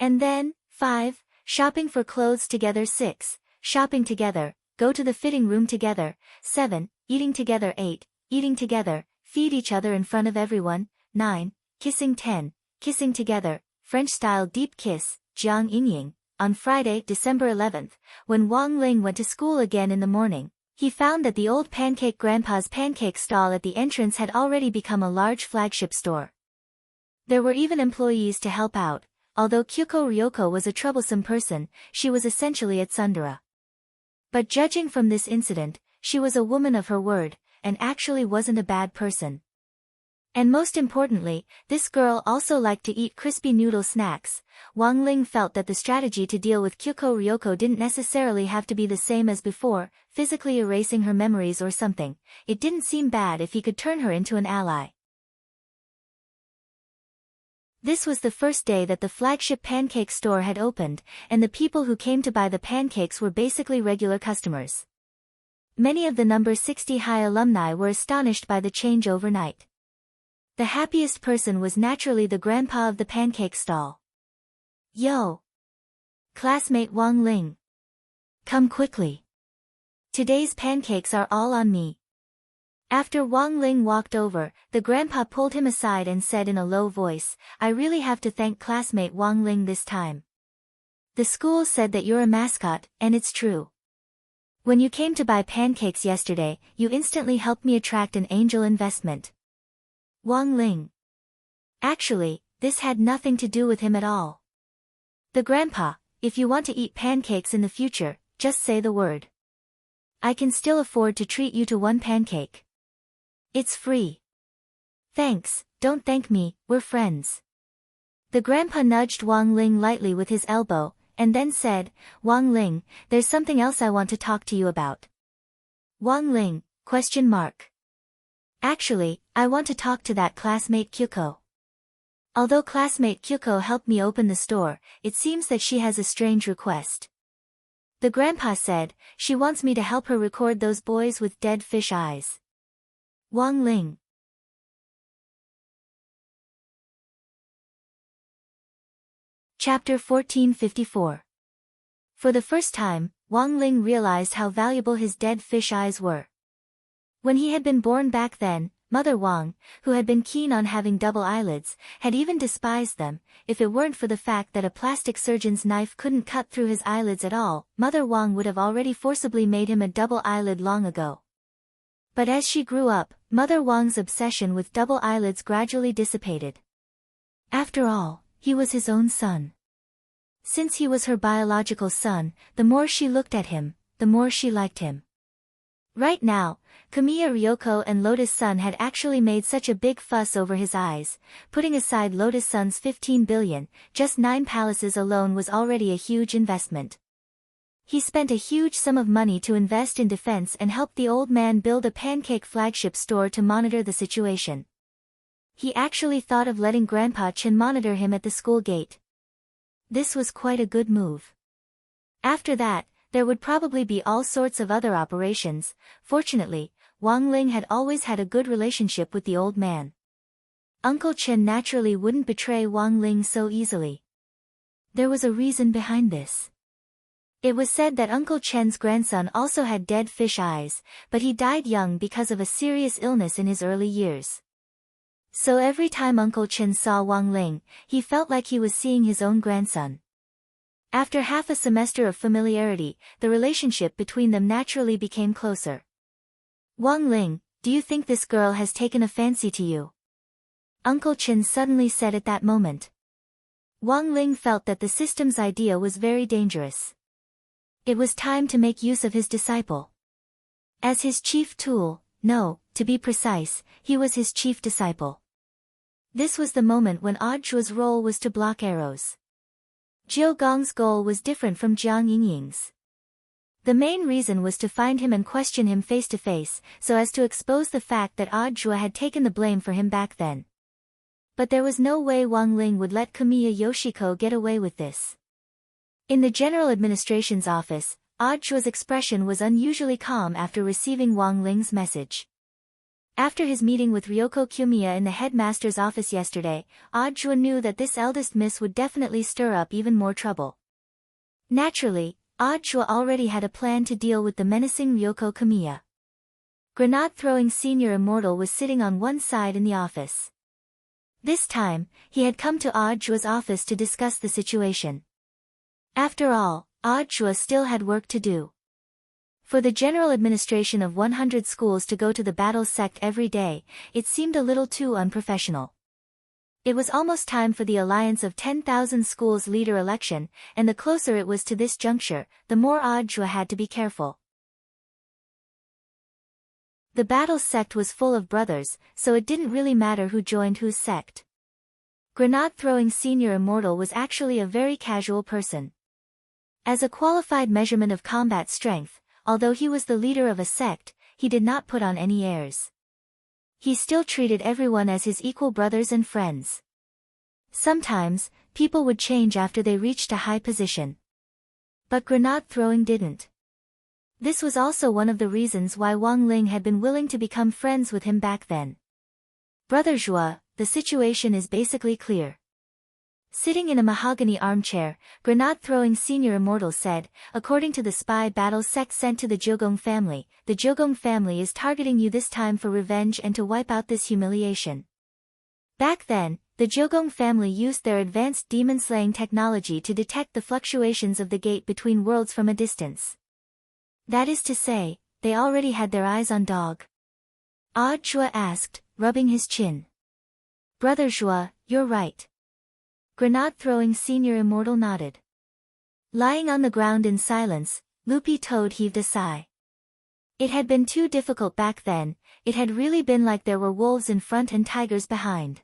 And then, 5, Shopping for clothes together 6, Shopping together, Go to the fitting room together, 7, Eating together 8, Eating together, Feed each other in front of everyone, 9, Kissing 10, Kissing together, French-style deep kiss, Jiang Yingying. On Friday, December 11th, when Wang Ling went to school again in the morning, he found that the old Pancake Grandpa's pancake stall at the entrance had already become a large flagship store. There were even employees to help out. Although Kyuko Ryoko was a troublesome person, she was essentially a tsundere. But judging from this incident, she was a woman of her word, and actually wasn't a bad person. And most importantly, this girl also liked to eat crispy noodle snacks. Wang Ling felt that the strategy to deal with Kyuko Ryoko didn't necessarily have to be the same as before, physically erasing her memories or something. It didn't seem bad if he could turn her into an ally. This was the first day that the flagship pancake store had opened, and the people who came to buy the pancakes were basically regular customers. Many of the number 60 high alumni were astonished by the change overnight. The happiest person was naturally the grandpa of the pancake stall. Yo! Classmate Wang Ling. Come quickly. Today's pancakes are all on me. After Wang Ling walked over, the grandpa pulled him aside and said in a low voice, I really have to thank classmate Wang Ling this time. The school said that you're a mascot, and it's true. When you came to buy pancakes yesterday, you instantly helped me attract an angel investment. Wang Ling. Actually, this had nothing to do with him at all. The grandpa, if you want to eat pancakes in the future, just say the word. I can still afford to treat you to one pancake. It's free. Thanks, don't thank me, we're friends. The grandpa nudged Wang Ling lightly with his elbow, and then said, Wang Ling, there's something else I want to talk to you about. Wang Ling, ? Actually, I want to talk to that classmate Kyuko. Although classmate Kyuko helped me open the store, it seems that she has a strange request. The grandpa said, she wants me to help her record those boys with dead fish eyes. Wang Ling. Chapter 1454. For the first time, Wang Ling realized how valuable his dead fish eyes were. When he had been born back then, Mother Wang, who had been keen on having double eyelids, had even despised them. If it weren't for the fact that a plastic surgeon's knife couldn't cut through his eyelids at all, Mother Wang would have already forcibly made him a double eyelid long ago. But as she grew up, Mother Wang's obsession with double eyelids gradually dissipated. After all, he was his own son. Since he was her biological son, the more she looked at him, the more she liked him. Right now, Kamiya, Ryoko and Lotus Sun had actually made such a big fuss over his eyes. Putting aside Lotus Sun's 15 billion, just 9 palaces alone was already a huge investment. He spent a huge sum of money to invest in defense and helped the old man build a pancake flagship store to monitor the situation. He actually thought of letting Grandpa Chen monitor him at the school gate. This was quite a good move. After that, there would probably be all sorts of other operations. Fortunately, Wang Ling had always had a good relationship with the old man. Uncle Chen naturally wouldn't betray Wang Ling so easily. There was a reason behind this. It was said that Uncle Chen's grandson also had dead fish eyes, but he died young because of a serious illness in his early years. So every time Uncle Chen saw Wang Ling, he felt like he was seeing his own grandson. After half a semester of familiarity, the relationship between them naturally became closer. Wang Ling, do you think this girl has taken a fancy to you? Uncle Chen suddenly said at that moment. Wang Ling felt that the system's idea was very dangerous. It was time to make use of his disciple. As his chief tool, no, to be precise, he was his chief disciple. This was the moment when Odd Zhuo's role was to block arrows. Jiao Gong's goal was different from Jiang Yingying's. The main reason was to find him and question him face to face, so as to expose the fact that Odd Zhuo had taken the blame for him back then. But there was no way Wang Ling would let Kamiya Yoshiko get away with this. In the General Administration's office, Odd Zhuo's expression was unusually calm after receiving Wang Ling's message. After his meeting with Ryoko Kiyomiya in the headmaster's office yesterday, Odd Zhuo knew that this eldest miss would definitely stir up even more trouble. Naturally, Odd Zhuo already had a plan to deal with the menacing Ryoko Kiyomiya. Grenade-throwing senior immortal was sitting on one side in the office. This time, he had come to Odd Zhuo's office to discuss the situation. After all, Odd Zhuo still had work to do. For the general administration of 100 schools to go to the battle sect every day, it seemed a little too unprofessional. It was almost time for the alliance of 10,000 schools leader election, and the closer it was to this juncture, the more Odd Zhuo had to be careful. The battle sect was full of brothers, so it didn't really matter who joined whose sect. Grenade-throwing senior immortal was actually a very casual person. As a qualified measurement of combat strength, although he was the leader of a sect, he did not put on any airs. He still treated everyone as his equal brothers and friends. Sometimes, people would change after they reached a high position. But grenade throwing didn't. This was also one of the reasons why Wang Ling had been willing to become friends with him back then. Brother Zhuo, the situation is basically clear. Sitting in a mahogany armchair, grenade-throwing senior immortal said, according to the spy battle sect sent to the Jiogong family, the Jiogong family is targeting you this time for revenge and to wipe out this humiliation. Back then, the Jiogong family used their advanced demon-slaying technology to detect the fluctuations of the gate between worlds from a distance. That is to say, they already had their eyes on Dog. Odd Zhuo asked, rubbing his chin. Brother Zhuo, you're right. Grenade-throwing senior immortal nodded. Lying on the ground in silence, Loopy Toad heaved a sigh. It had been too difficult back then, it had really been like there were wolves in front and tigers behind.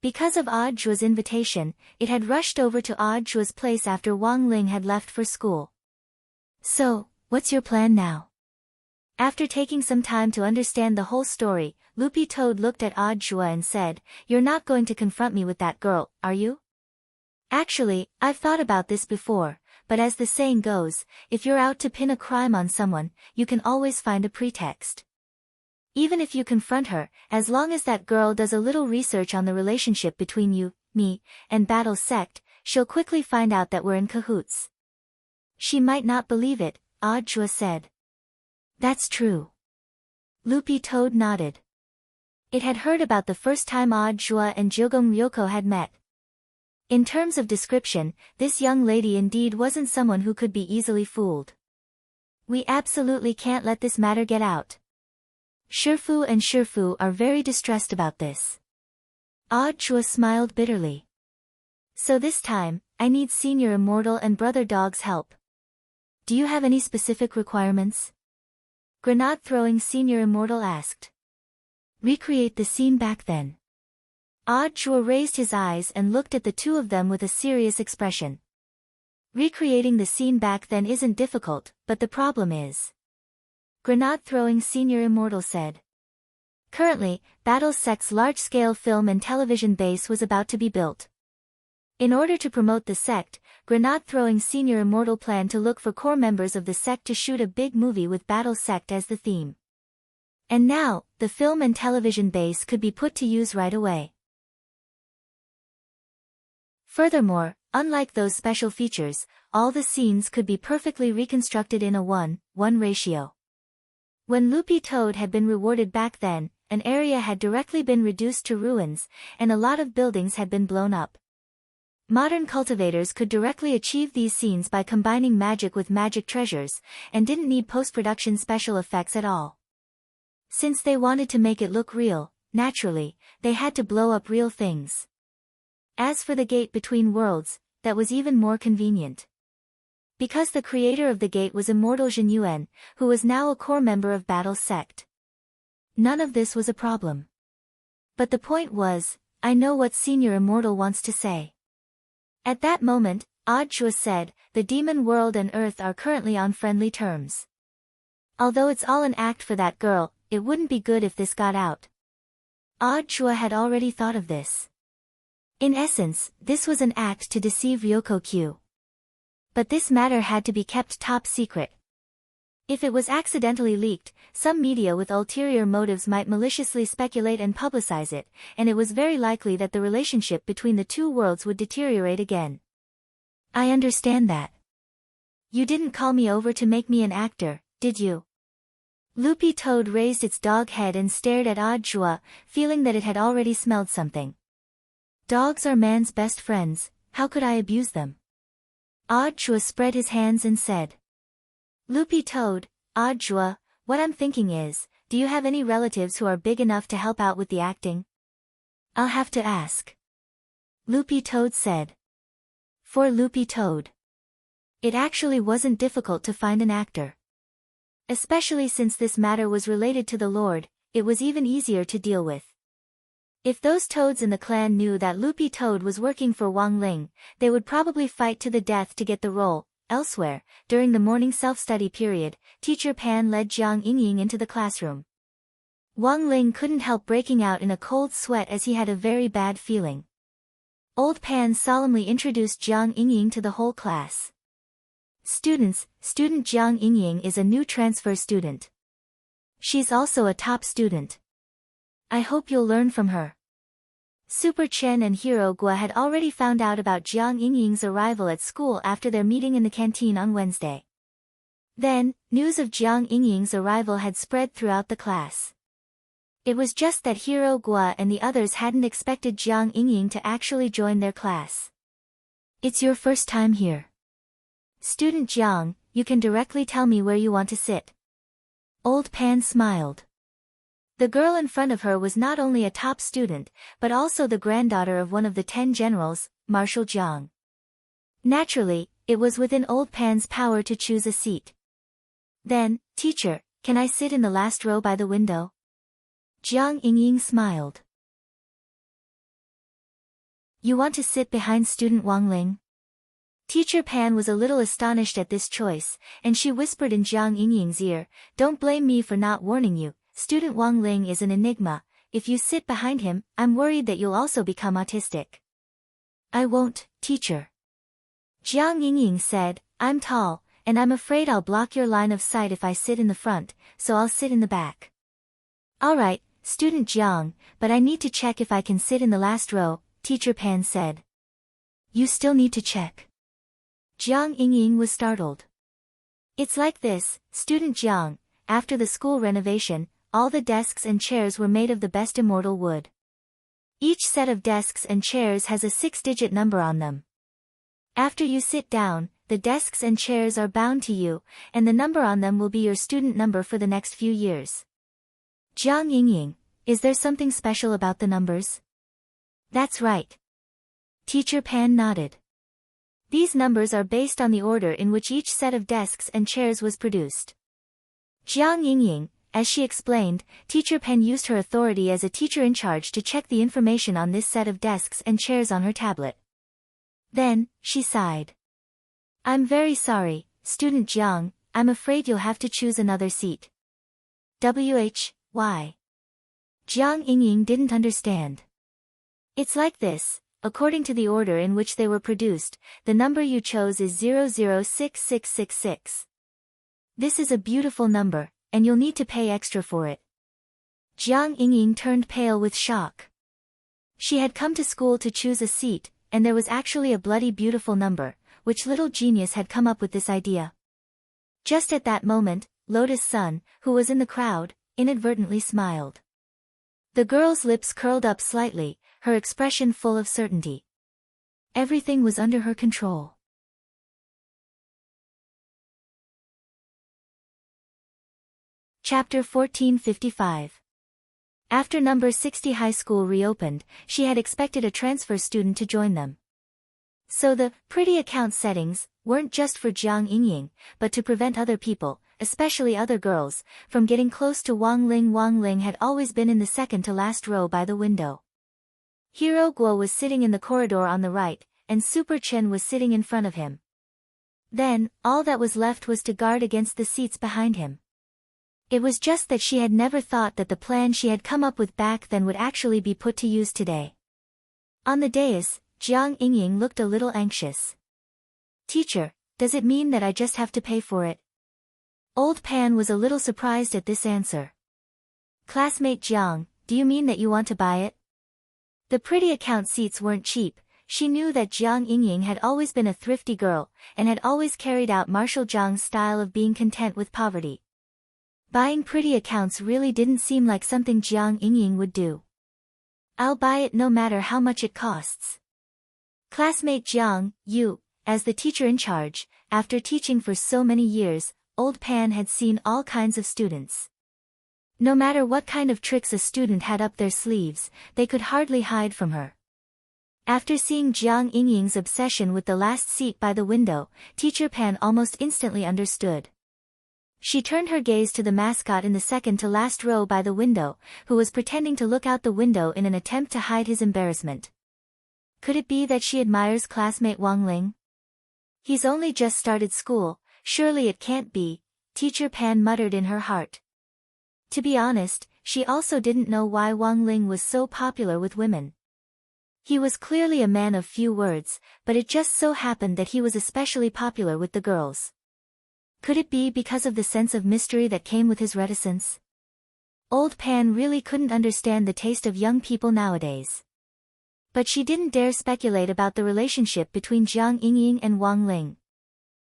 Because of Odd Zhuo's invitation, it had rushed over to Odd Zhuo's place after Wang Ling had left for school. So, what's your plan now? After taking some time to understand the whole story, Loopy Toad looked at Odd Zhuo and said, "You're not going to confront me with that girl, are you?" Actually, I've thought about this before, but as the saying goes, if you're out to pin a crime on someone, you can always find a pretext. Even if you confront her, as long as that girl does a little research on the relationship between you, me, and Battle Sect, she'll quickly find out that we're in cahoots. She might not believe it, Audra said. That's true. Loopy Toad nodded. It had heard about the first time Audra and Jogong Ryoko had met. In terms of description, this young lady indeed wasn't someone who could be easily fooled. We absolutely can't let this matter get out. Shifu and Shifu are very distressed about this. Audra smiled bitterly. So this time, I need Senior Immortal and Brother Dog's help. Do you have any specific requirements? Grenade-throwing Senior Immortal asked. Recreate the scene back then. Audra raised his eyes and looked at the two of them with a serious expression. Recreating the scene back then isn't difficult, but the problem is. Grenade-throwing Senior Immortal said. Currently, Battle Sect's large-scale film and television base was about to be built. In order to promote the sect, Grenade-throwing Senior Immortal planned to look for core members of the sect to shoot a big movie with Battle Sect as the theme. And now, the film and television base could be put to use right away. Furthermore, unlike those special features, all the scenes could be perfectly reconstructed in a 1:1 ratio. When Loopy Toad had been rewarded back then, an area had directly been reduced to ruins, and a lot of buildings had been blown up. Modern cultivators could directly achieve these scenes by combining magic with magic treasures, and didn't need post-production special effects at all. Since they wanted to make it look real, naturally, they had to blow up real things. As for the gate between worlds, that was even more convenient. Because the creator of the gate was Immortal Jin Yuan, who was now a core member of Battle Sect. None of this was a problem. But the point was, I know what Senior Immortal wants to say. At that moment, Audra said, the demon world and Earth are currently on friendly terms. Although it's all an act for that girl, it wouldn't be good if this got out. Audra had already thought of this. In essence, this was an act to deceive Ryoko Q. But this matter had to be kept top secret. If it was accidentally leaked, some media with ulterior motives might maliciously speculate and publicize it, and it was very likely that the relationship between the two worlds would deteriorate again. I understand that. You didn't call me over to make me an actor, did you? Loopy Toad raised its dog head and stared at Audra, feeling that it had already smelled something. Dogs are man's best friends, how could I abuse them? Audra spread his hands and said. Loopy Toad, Audra, what I'm thinking is, do you have any relatives who are big enough to help out with the acting? I'll have to ask. Loopy Toad said. For Loopy Toad. It actually wasn't difficult to find an actor. Especially since this matter was related to the Lord, it was even easier to deal with. If those toads in the clan knew that Loopy Toad was working for Wang Ling, they would probably fight to the death to get the role. Elsewhere, during the morning self-study period, Teacher Pan led Jiang Yingying into the classroom. Wang Ling couldn't help breaking out in a cold sweat as he had a very bad feeling. Old Pan solemnly introduced Jiang Yingying to the whole class. Students, Student Jiang Yingying is a new transfer student. She's also a top student. I hope you'll learn from her. Super Chen and Hero Gua had already found out about Jiang Yingying's arrival at school after their meeting in the canteen on Wednesday. Then, news of Jiang Yingying's arrival had spread throughout the class. It was just that Hero Gua and the others hadn't expected Jiang Yingying to actually join their class. It's your first time here. Student Jiang, you can directly tell me where you want to sit. Old Pan smiled. The girl in front of her was not only a top student, but also the granddaughter of one of the 10 generals, Marshal Jiang. Naturally, it was within Old Pan's power to choose a seat. Then, teacher, can I sit in the last row by the window? Jiang Yingying smiled. You want to sit behind student Wang Ling? Teacher Pan was a little astonished at this choice, and she whispered in Jiang Yingying's ear, don't blame me for not warning you. Student Wang Ling is an enigma. If you sit behind him, I'm worried that you'll also become autistic. I won't, teacher. Jiang Yingying said, I'm tall, and I'm afraid I'll block your line of sight if I sit in the front, so I'll sit in the back. Alright, student Jiang, but I need to check if I can sit in the last row, Teacher Pan said. You still need to check. Jiang Yingying was startled. It's like this, student Jiang, after the school renovation, all the desks and chairs were made of the best immortal wood. Each set of desks and chairs has a 6-digit number on them. After you sit down, the desks and chairs are bound to you, and the number on them will be your student number for the next few years. Jiang Yingying, is there something special about the numbers? That's right. Teacher Pan nodded. These numbers are based on the order in which each set of desks and chairs was produced. Jiang Yingying, as she explained, Teacher Pan used her authority as a teacher in charge to check the information on this set of desks and chairs on her tablet. Then, she sighed. I'm very sorry, student Jiang, I'm afraid you'll have to choose another seat. Why? Jiang Yingying didn't understand. It's like this, according to the order in which they were produced, the number you chose is 006666. This is a beautiful number, and you'll need to pay extra for it. Jiang Yingying turned pale with shock. She had come to school to choose a seat, and there was actually a bloody beautiful number, which little genius had come up with this idea. Just at that moment, Lotus Sun, who was in the crowd, inadvertently smiled. The girl's lips curled up slightly, her expression full of certainty. Everything was under her control. Chapter 1455. After number 60 high school reopened, she had expected a transfer student to join them. So the pretty account settings weren't just for Jiang Yingying, but to prevent other people, especially other girls, from getting close to Wang Ling. Wang Ling had always been in the second to last row by the window. Hero Guo was sitting in the corridor on the right, and Super Chen was sitting in front of him. Then, all that was left was to guard against the seats behind him. It was just that she had never thought that the plan she had come up with back then would actually be put to use today. On the dais, Jiang Yingying looked a little anxious. Teacher, does it mean that I just have to pay for it? Old Pan was a little surprised at this answer. Classmate Jiang, do you mean that you want to buy it? The pretty account seats weren't cheap. She knew that Jiang Yingying had always been a thrifty girl, and had always carried out Marshal Zhang's style of being content with poverty. Buying pretty accounts really didn't seem like something Jiang Yingying would do. I'll buy it no matter how much it costs. Classmate Jiang, you, as the teacher in charge, after teaching for so many years, Old Pan had seen all kinds of students. No matter what kind of tricks a student had up their sleeves, they could hardly hide from her. After seeing Jiang Yingying's obsession with the last seat by the window, Teacher Pan almost instantly understood. She turned her gaze to the mascot in the second to last row by the window, who was pretending to look out the window in an attempt to hide his embarrassment. Could it be that she admires classmate Wang Ling? He's only just started school, surely it can't be, Teacher Pan muttered in her heart. To be honest, she also didn't know why Wang Ling was so popular with women. He was clearly a man of few words, but it just so happened that he was especially popular with the girls. Could it be because of the sense of mystery that came with his reticence? Old Pan really couldn't understand the taste of young people nowadays. But she didn't dare speculate about the relationship between Jiang Yingying and Wang Ling.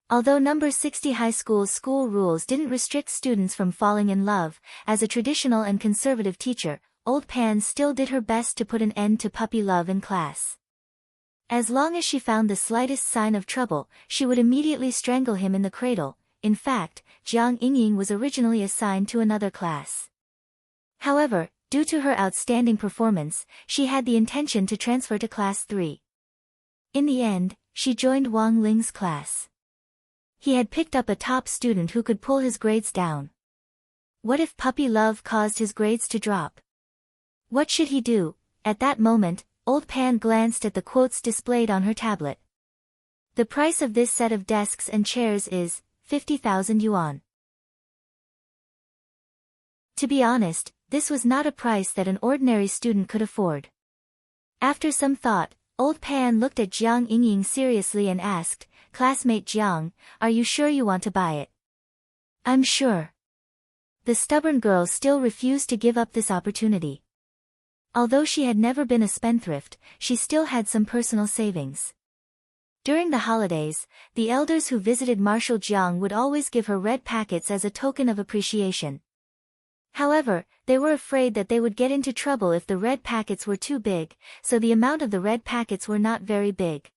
Although number 60 high school's school rules didn't restrict students from falling in love, as a traditional and conservative teacher, Old Pan still did her best to put an end to puppy love in class. As long as she found the slightest sign of trouble, she would immediately strangle him in the cradle. In fact, Jiang Yingying was originally assigned to another class. However, due to her outstanding performance, she had the intention to transfer to class 3. In the end, she joined Wang Ling's class. He had picked up a top student who could pull his grades down. What if puppy love caused his grades to drop? What should he do? At that moment, Old Pan glanced at the quotes displayed on her tablet. The price of this set of desks and chairs is 50,000 yuan. To be honest, this was not a price that an ordinary student could afford. After some thought, Old Pan looked at Jiang Yingying seriously and asked, Classmate Jiang, are you sure you want to buy it? I'm sure. The stubborn girl still refused to give up this opportunity. Although she had never been a spendthrift, she still had some personal savings. During the holidays, the elders who visited Marshal Jiang would always give her red packets as a token of appreciation. However, they were afraid that they would get into trouble if the red packets were too big, so the amount of the red packets were not very big.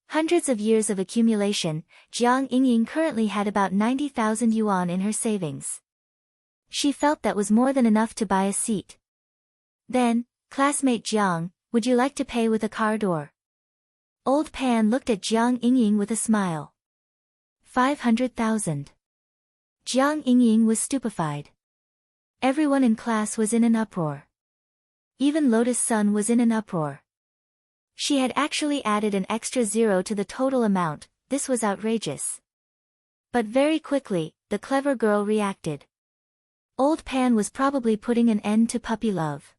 Hundreds of years of accumulation, Jiang Yingying currently had about 90,000 yuan in her savings. She felt that was more than enough to buy a seat. Then, classmate Jiang, would you like to pay with a card or? Old Pan looked at Jiang Yingying with a smile. 500,000. Jiang Yingying was stupefied. Everyone in class was in an uproar. Even Lotus Sun was in an uproar. She had actually added an extra zero to the total amount. This was outrageous. But very quickly, the clever girl reacted. Old Pan was probably putting an end to puppy love.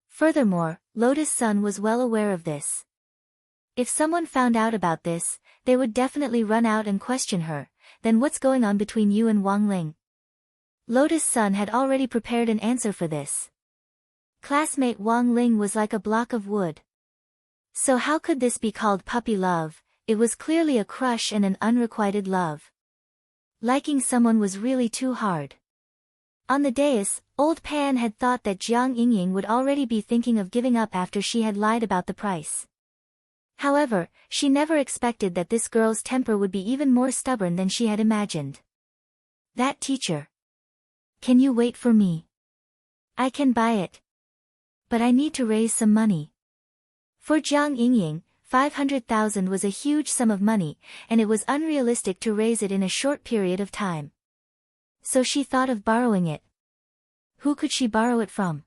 Furthermore, Lotus Sun was well aware of this. If someone found out about this, they would definitely run out and question her. Then what's going on between you and Wang Ling? Lotus Sun had already prepared an answer for this. Classmate Wang Ling was like a block of wood. So how could this be called puppy love? It was clearly a crush and an unrequited love. Liking someone was really too hard. On the dais, Old Pan had thought that Jiang Yingying would already be thinking of giving up after she had lied about the price. However, she never expected that this girl's temper would be even more stubborn than she had imagined. That teacher. Can you wait for me? I can buy it. But I need to raise some money. For Jiang Yingying, 500,000 was a huge sum of money, and it was unrealistic to raise it in a short period of time. So she thought of borrowing it. Who could she borrow it from?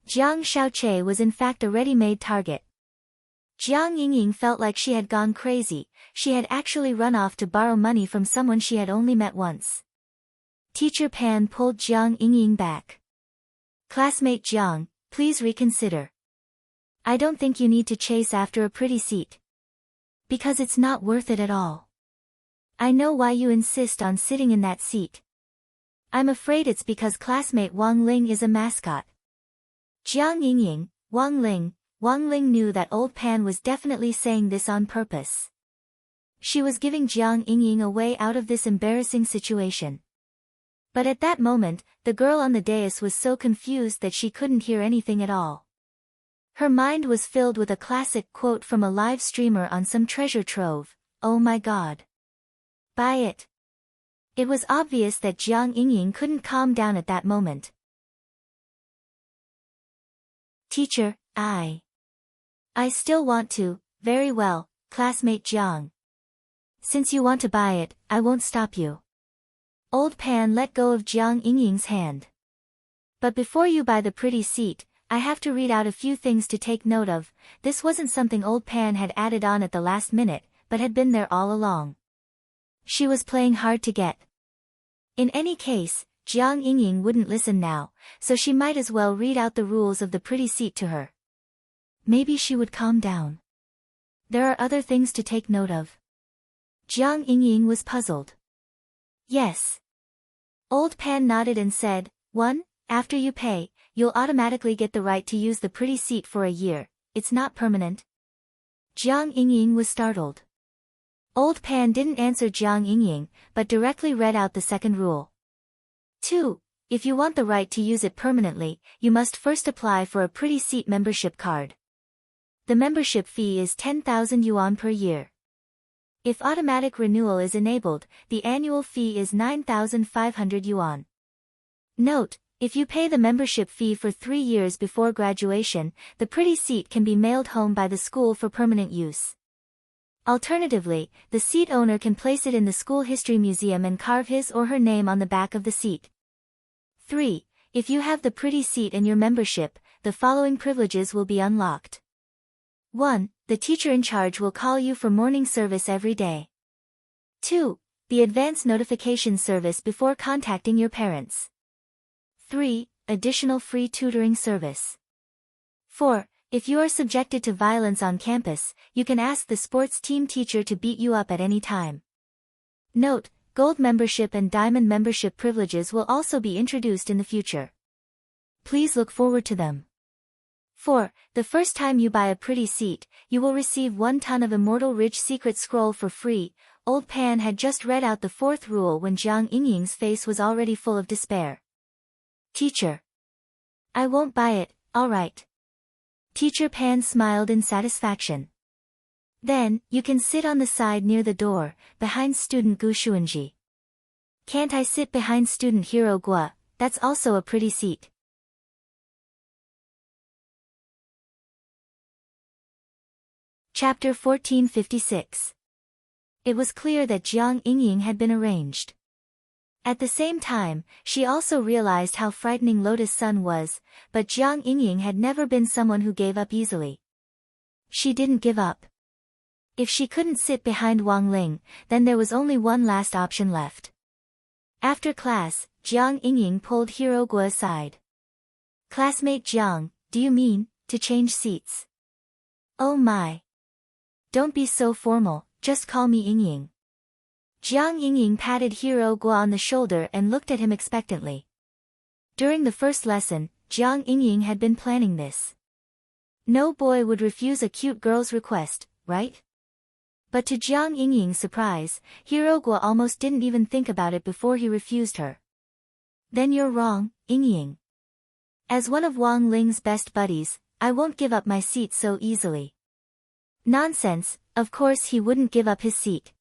Jiang Xiaoche was in fact a ready-made target. Jiang Yingying felt like she had gone crazy. She had actually run off to borrow money from someone she had only met once. Teacher Pan pulled Jiang Yingying back. Classmate Jiang, please reconsider. I don't think you need to chase after a pretty seat. Because it's not worth it at all. I know why you insist on sitting in that seat. I'm afraid it's because classmate Wang Ling is a mascot. Jiang Yingying, Wang Ling knew that Old Pan was definitely saying this on purpose. She was giving Jiang Yingying a way out of this embarrassing situation. But at that moment, the girl on the dais was so confused that she couldn't hear anything at all. Her mind was filled with a classic quote from a live streamer on some treasure trove. Oh my god. Buy it. It was obvious that Jiang Yingying couldn't calm down at that moment. Teacher, I still want to. Very well, classmate Jiang. Since you want to buy it, I won't stop you. Old Pan let go of Jiang Yingying's hand. But before you buy the pretty seat, I have to read out a few things to take note of. This wasn't something Old Pan had added on at the last minute, but had been there all along. She was playing hard to get. In any case, Jiang Yingying wouldn't listen now, so she might as well read out the rules of the pretty seat to her. Maybe she would calm down. There are other things to take note of. Jiang Yingying was puzzled. Yes. Old Pan nodded and said, 1. After you pay, you'll automatically get the right to use the pretty seat for a year. It's not permanent. Jiang Yingying was startled. Old Pan didn't answer Jiang Yingying, but directly read out the second rule. 2. If you want the right to use it permanently, you must first apply for a pretty seat membership card. The membership fee is 10,000 yuan per year. If automatic renewal is enabled, the annual fee is 9,500 yuan. Note, if you pay the membership fee for 3 years before graduation, the pretty seat can be mailed home by the school for permanent use. Alternatively, the seat owner can place it in the school history museum and carve his or her name on the back of the seat. 3. If you have the pretty seat and your membership, the following privileges will be unlocked. 1. The teacher in charge will call you for morning service every day. 2. The advance notification service before contacting your parents. 3. Additional free tutoring service. 4. If you are subjected to violence on campus, you can ask the sports team teacher to beat you up at any time. Note, Gold membership and diamond membership privileges will also be introduced in the future. Please look forward to them. 4. The first time you buy a pretty seat, you will receive 1 ton of Immortal Ridge Secret Scroll for free. Old Pan had just read out the 4th rule when Jiang Yingying's face was already full of despair. Teacher. I won't buy it, alright. Teacher Pan smiled in satisfaction. Then, you can sit on the side near the door, behind student Gu Xuanji. Can't I sit behind student Hero Gua? That's also a pretty seat. Chapter 1456. It was clear that Jiang Yingying had been arranged. At the same time, she also realized how frightening Lotus Sun was, but Jiang Yingying had never been someone who gave up easily. She didn't give up. If she couldn't sit behind Wang Ling, then there was only one last option left. After class, Jiang Yingying pulled Hero Gua aside. Classmate Jiang, do you mean, to change seats? Oh my. Don't be so formal, just call me Yingying. Jiang Yingying patted Hero Gua on the shoulder and looked at him expectantly. During the first lesson, Jiang Yingying had been planning this. No boy would refuse a cute girl's request, right? But to Jiang Yingying's surprise, Hero Gua almost didn't even think about it before he refused her. Then you're wrong, Yingying. As one of Wang Ling's best buddies, I won't give up my seat so easily. Nonsense, of course he wouldn't give up his seat.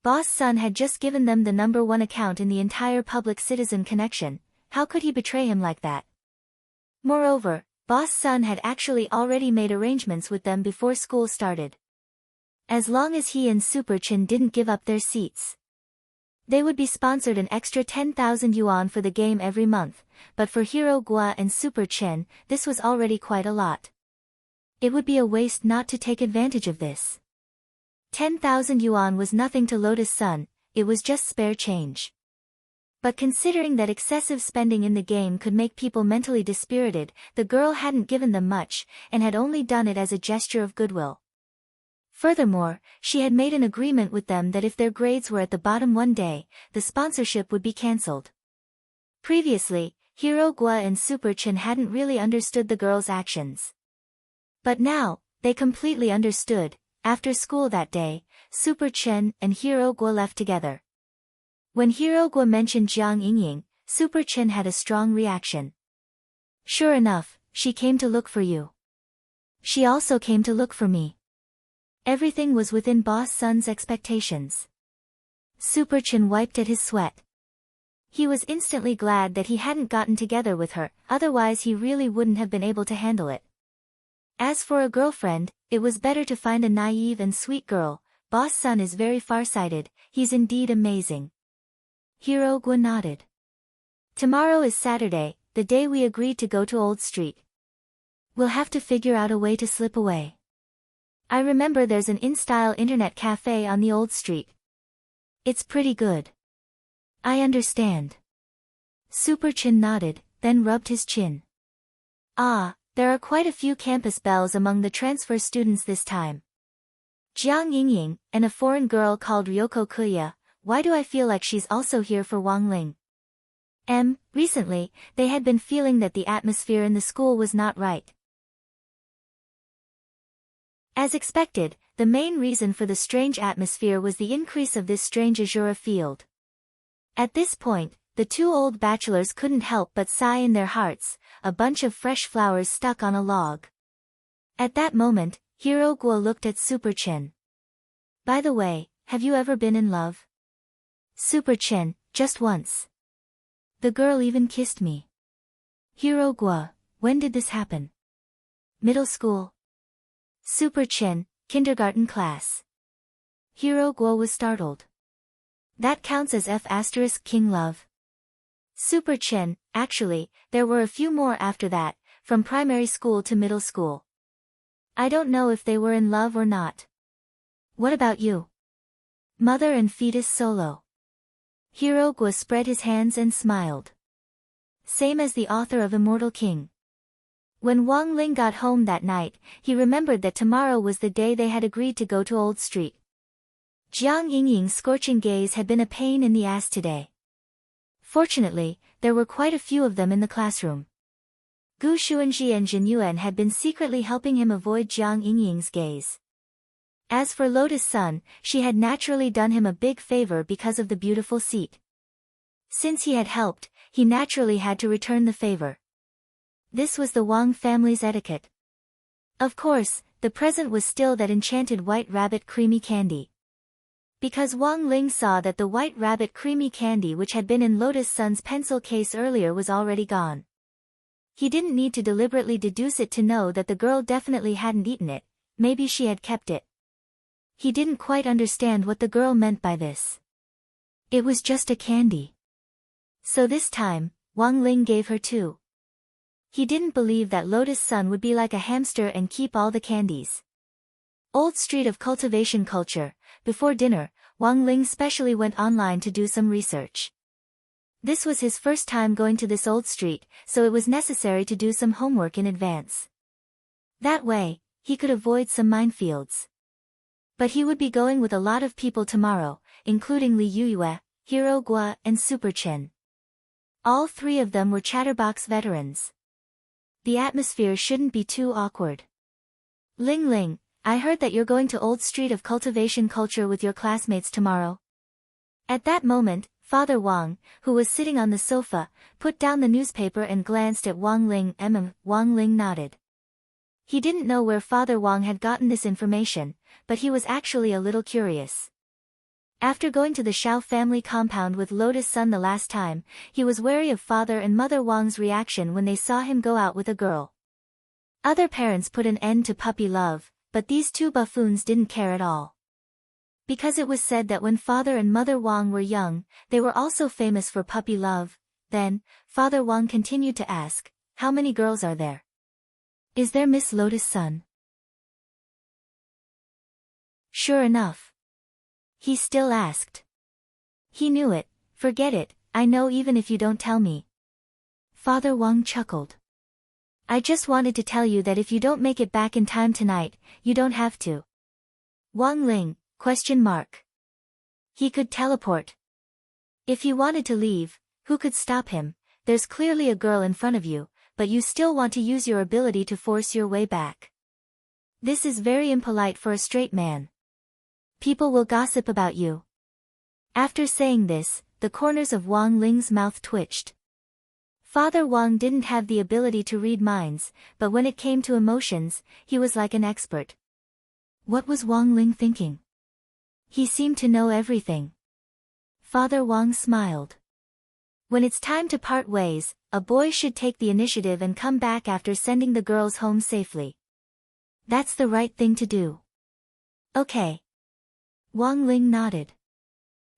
Boss Sun had just given them the #1 account in the entire public citizen connection, how could he betray him like that? Moreover, Boss Sun had actually already made arrangements with them before school started. As long as he and Super Chin didn't give up their seats, they would be sponsored an extra 10,000 yuan for the game every month, but for Hero Gua and Super Chin, this was already quite a lot. It would be a waste not to take advantage of this. 10,000 yuan was nothing to Lotus Sun, it was just spare change. But considering that excessive spending in the game could make people mentally dispirited, the girl hadn't given them much, and had only done it as a gesture of goodwill. Furthermore, she had made an agreement with them that if their grades were at the bottom one day, the sponsorship would be cancelled. Previously, Hero Gua and Super Chin hadn't really understood the girl's actions. But now, they completely understood. After school that day, Super Chin and Hero Gua left together. When Hero Gua mentioned Jiang Yingying, Super Chin had a strong reaction. Sure enough, she came to look for you. She also came to look for me. Everything was within Boss Sun's expectations. Super Chin wiped at his sweat. He was instantly glad that he hadn't gotten together with her, otherwise he really wouldn't have been able to handle it. As for a girlfriend, it was better to find a naive and sweet girl. Boss Sun is very far-sighted, he's indeed amazing. Hero Gua nodded. Tomorrow is Saturday, the day we agreed to go to Old Street. We'll have to figure out a way to slip away. I remember there's an in-style internet cafe on the Old Street. It's pretty good. I understand. Super Chin nodded, then rubbed his chin. Ah, there are quite a few campus belles among the transfer students this time. Jiang Yingying, and a foreign girl called Ryoko Kuya, why do I feel like she's also here for Wang Ling? Recently, they had been feeling that the atmosphere in the school was not right. As expected, the main reason for the strange atmosphere was the increase of this strange Azura field. At this point, the two old bachelors couldn't help but sigh in their hearts, a bunch of fresh flowers stuck on a log. At that moment, Hero Gua looked at Super Chin. By the way, have you ever been in love? Super Chin, just once. The girl even kissed me. Hero Gua, when did this happen? Middle school. Super Chin, kindergarten class. Hero Gua was startled. That counts as F***king love. Super Chin, actually, there were a few more after that, from primary school to middle school. I don't know if they were in love or not. What about you? Mother and fetus solo. Hero Gua spread his hands and smiled. Same as the author of Immortal King. When Wang Ling got home that night, he remembered that tomorrow was the day they had agreed to go to Old Street. Jiang Yingying's scorching gaze had been a pain in the ass today. Fortunately, there were quite a few of them in the classroom. Gu Xuanji and Jin Yuan had been secretly helping him avoid Jiang Yingying's gaze. As for Lotus Sun, she had naturally done him a big favor because of the beautiful seat. Since he had helped, he naturally had to return the favor. This was the Wang family's etiquette. Of course, the present was still that enchanted white rabbit creamy candy. Because Wang Ling saw that the white rabbit creamy candy which had been in Lotus Sun's pencil case earlier was already gone. He didn't need to deliberately deduce it to know that the girl definitely hadn't eaten it, maybe she had kept it. He didn't quite understand what the girl meant by this. It was just a candy. So this time, Wang Ling gave her two. He didn't believe that Lotus Sun would be like a hamster and keep all the candies. Old Street of Cultivation Culture. Before dinner, Wang Ling specially went online to do some research. This was his first time going to this old street, so it was necessary to do some homework in advance. That way, he could avoid some minefields. But he would be going with a lot of people tomorrow, including Li Yuyue, Hero Gua and Super Chen. All three of them were chatterbox veterans. The atmosphere shouldn't be too awkward. Ling Ling, I heard that you're going to Old Street of Cultivation Culture with your classmates tomorrow. At that moment, Father Wang, who was sitting on the sofa, put down the newspaper and glanced at Wang Ling. Wang Ling nodded. He didn't know where Father Wang had gotten this information, but he was actually a little curious. After going to the Xiao family compound with Lotus Sun the last time, he was wary of Father and Mother Wang's reaction when they saw him go out with a girl. Other parents put an end to puppy love, but these two buffoons didn't care at all. Because it was said that when Father and Mother Wang were young, they were also famous for puppy love. Then, Father Wang continued to ask, "How many girls are there? Is there Miss Lotus Sun?" Sure enough. He still asked. He knew it. "Forget it, I know even if you don't tell me." Father Wang chuckled. "I just wanted to tell you that if you don't make it back in time tonight, you don't have to." Wang Ling, ? He could teleport. If he wanted to leave, who could stop him? There's clearly a girl in front of you, but you still want to use your ability to force your way back. This is very impolite for a straight man. People will gossip about you. After saying this, the corners of Wang Ling's mouth twitched. Father Wang didn't have the ability to read minds, but when it came to emotions, he was like an expert. What was Wang Ling thinking? He seemed to know everything. Father Wang smiled. When it's time to part ways, a boy should take the initiative and come back after sending the girls home safely. That's the right thing to do. Okay. Wang Ling nodded.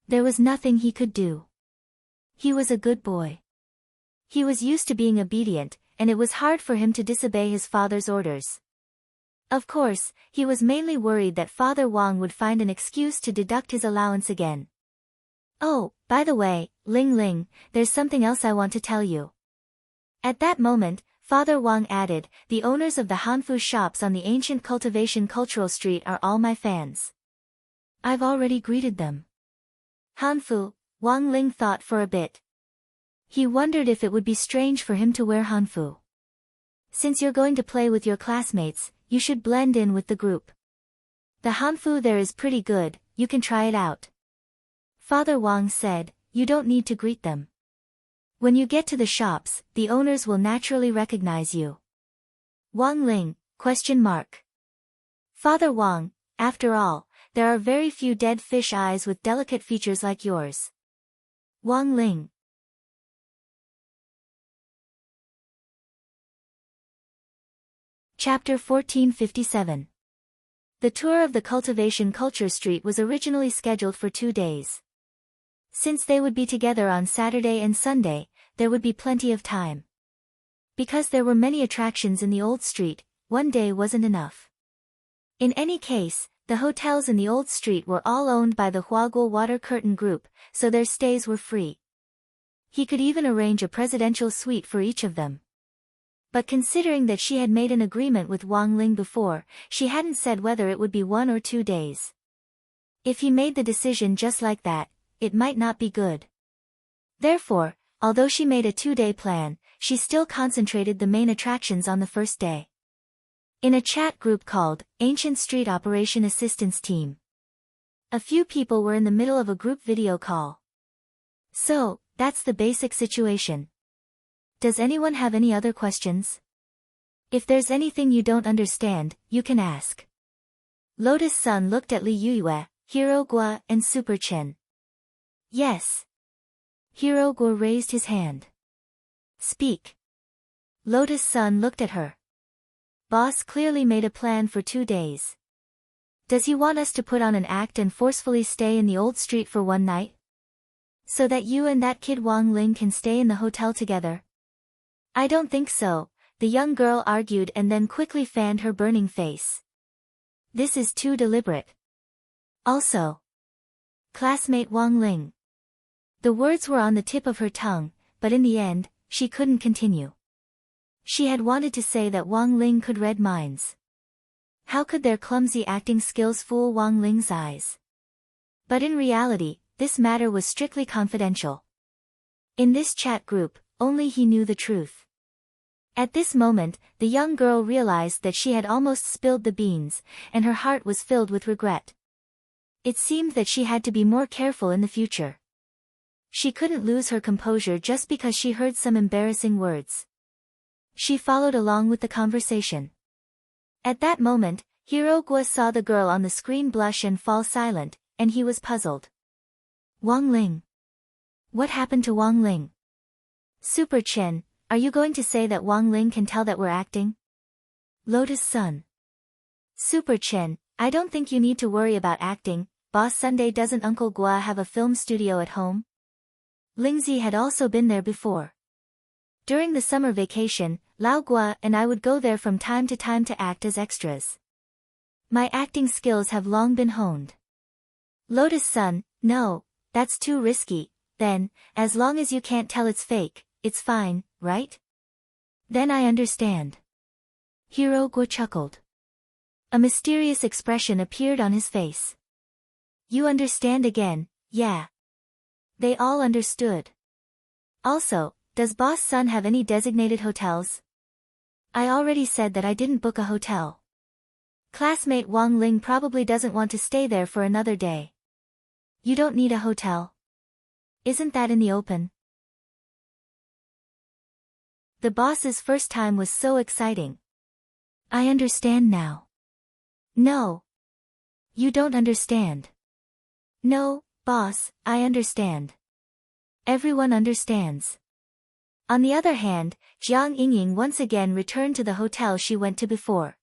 There was nothing he could do. He was a good boy. He was used to being obedient, and it was hard for him to disobey his father's orders. Of course, he was mainly worried that Father Wang would find an excuse to deduct his allowance again. "Oh, by the way, Ling Ling, there's something else I want to tell you." At that moment, Father Wang added, "The owners of the Hanfu shops on the ancient Cultivation Cultural Street are all my fans. I've already greeted them." Hanfu, Wang Ling thought for a bit. He wondered if it would be strange for him to wear Hanfu. Since you're going to play with your classmates, you should blend in with the group. The Hanfu there is pretty good, you can try it out. Father Wang said, "You don't need to greet them. When you get to the shops, the owners will naturally recognize you." Wang Ling, ? Father Wang, after all, there are very few dead fish eyes with delicate features like yours. Wang Ling. Chapter 1457. The tour of the Cultivation Culture Street was originally scheduled for 2 days. Since they would be together on Saturday and Sunday, there would be plenty of time. Because there were many attractions in the old street, 1 day wasn't enough. In any case, the hotels in the old street were all owned by the Huaguo Water Curtain Group, so their stays were free. He could even arrange a presidential suite for each of them. But considering that she had made an agreement with Wang Ling before, she hadn't said whether it would be 1 or 2 days. If he made the decision just like that, it might not be good. Therefore, although she made a 2-day plan, she still concentrated the main attractions on the first day. In a chat group called Ancient Street Operation Assistance Team, a few people were in the middle of a group video call. So, that's the basic situation. Does anyone have any other questions? If there's anything you don't understand, you can ask. Lotus Sun looked at Li Yue, Hiro Gua and Super Chen. Yes. Hiro Gua raised his hand. Speak. Lotus Sun looked at her. Boss clearly made a plan for 2 days. Does he want us to put on an act and forcefully stay in the old street for 1 night? So that you and that kid Wang Ling can stay in the hotel together? I don't think so, the young girl argued and then quickly fanned her burning face. This is too deliberate. Also, classmate Wang Ling. The words were on the tip of her tongue, but in the end, she couldn't continue. She had wanted to say that Wang Ling could read minds. How could their clumsy acting skills fool Wang Ling's eyes? But in reality, this matter was strictly confidential. In this chat group, only he knew the truth. At this moment, the young girl realized that she had almost spilled the beans, and her heart was filled with regret. It seemed that she had to be more careful in the future. She couldn't lose her composure just because she heard some embarrassing words. She followed along with the conversation. At that moment, Hiro Gua saw the girl on the screen blush and fall silent, and he was puzzled. Wang Ling. What happened to Wang Ling? Super Chen, are you going to say that Wang Ling can tell that we're acting? Lotus Sun. Super Chen, I don't think you need to worry about acting, Boss Sunday. Doesn't Uncle Gua have a film studio at home? Lingzi had also been there before. During the summer vacation, Lao Gua and I would go there from time to act as extras. My acting skills have long been honed. Lotus Sun, no, that's too risky. Then, as long as you can't tell it's fake, it's fine, right? Then I understand. Hiro Gua chuckled. A mysterious expression appeared on his face. You understand again, yeah. They all understood. Also, does Boss Sun have any designated hotels? I already said that I didn't book a hotel. Classmate Wang Ling probably doesn't want to stay there for another day. You don't need a hotel. Isn't that in the open? The boss's first time was so exciting. I understand now. No. You don't understand. No, boss, I understand. Everyone understands. On the other hand, Jiang Yingying once again returned to the hotel she went to before.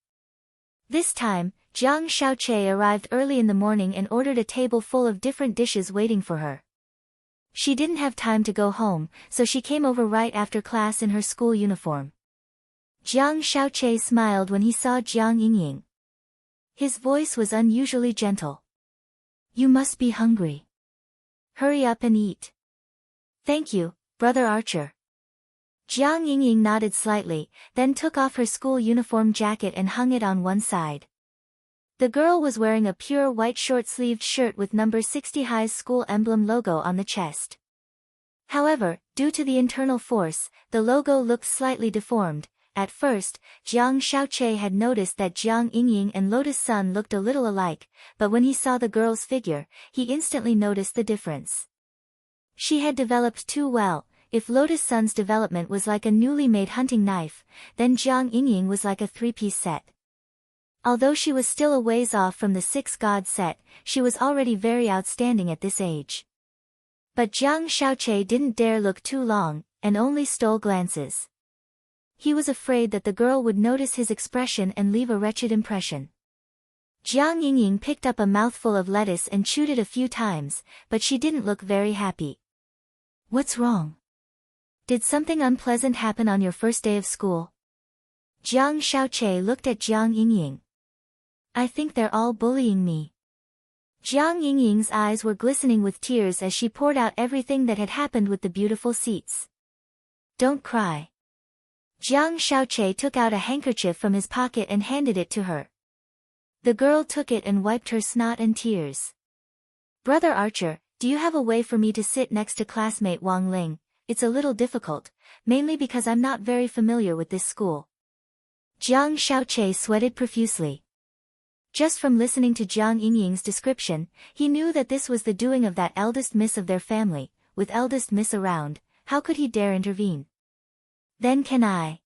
This time, Jiang Xiaoqi arrived early in the morning and ordered a table full of different dishes waiting for her. She didn't have time to go home, so she came over right after class in her school uniform. Jiang Xiaoqi smiled when he saw Jiang Yingying. His voice was unusually gentle. You must be hungry. Hurry up and eat. Thank you, Brother Archer. Jiang Yingying nodded slightly, then took off her school uniform jacket and hung it on one side. The girl was wearing a pure white short-sleeved shirt with number 60 High's school emblem logo on the chest. However, due to the internal force, the logo looked slightly deformed. At first, Jiang Xiaoqi had noticed that Jiang Yingying and Lotus Sun looked a little alike, but when he saw the girl's figure, he instantly noticed the difference. She had developed too well. If Lotus Sun's development was like a newly made hunting knife, then Jiang Yingying was like a 3-piece set. Although she was still a ways off from the 6-god set, she was already very outstanding at this age. But Jiang Xiaoqi didn't dare look too long, and only stole glances. He was afraid that the girl would notice his expression and leave a wretched impression. Jiang Yingying picked up a mouthful of lettuce and chewed it a few times, but she didn't look very happy. What's wrong? Did something unpleasant happen on your first day of school? Jiang Xiaoqi looked at Jiang Yingying. I think they're all bullying me. Jiang Yingying's eyes were glistening with tears as she poured out everything that had happened with the beautiful seats. Don't cry. Jiang Xiaoqi took out a handkerchief from his pocket and handed it to her. The girl took it and wiped her snot and tears. Brother Archer, do you have a way for me to sit next to classmate Wang Ling? It's a little difficult, mainly because I'm not very familiar with this school. Jiang Xiaoche sweated profusely. Just from listening to Jiang Yingying's description, he knew that this was the doing of that eldest miss of their family. With eldest miss around, how could he dare intervene? Then can I?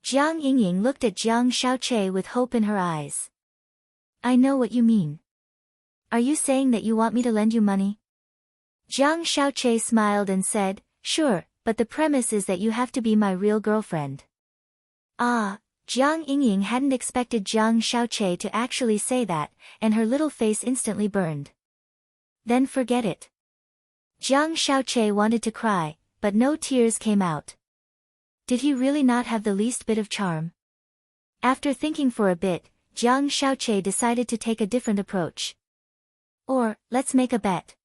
Jiang Yingying looked at Jiang Xiaoche with hope in her eyes. I know what you mean. Are you saying that you want me to lend you money? Jiang Xiaoche smiled and said, sure, but the premise is that you have to be my real girlfriend. Ah, Jiang Yingying hadn't expected Jiang Xiaoche to actually say that, and her little face instantly burned. Then forget it. Jiang Xiaoche wanted to cry, but no tears came out. Did he really not have the least bit of charm? After thinking for a bit, Jiang Xiaoche decided to take a different approach. Or, let's make a bet.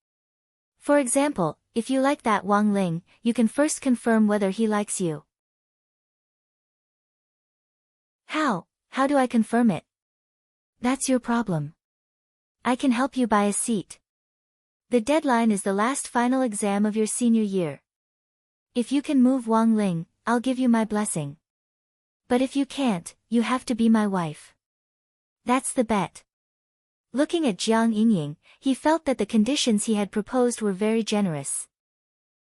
For example, if you like that Wang Ling, you can first confirm whether he likes you. How? How do I confirm it? That's your problem. I can help you buy a seat. The deadline is the last final exam of your senior year. If you can move Wang Ling, I'll give you my blessing. But if you can't, you have to be my wife. That's the bet. Looking at Jiang Yingying, he felt that the conditions he had proposed were very generous.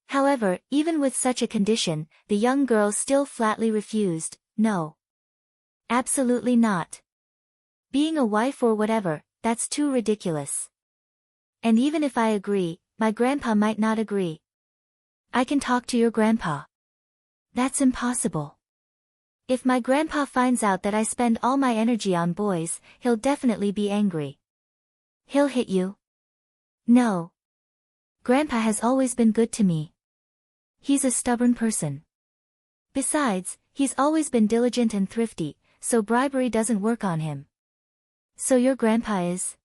However, even with such a condition, the young girl still flatly refused. No. Absolutely not. Being a wife or whatever, that's too ridiculous. And even if I agree, my grandpa might not agree. I can talk to your grandpa. That's impossible. If my grandpa finds out that I spend all my energy on boys, he'll definitely be angry. He'll hit you? No. Grandpa has always been good to me. He's a stubborn person. Besides, he's always been diligent and thrifty, so bribery doesn't work on him. So your grandpa is?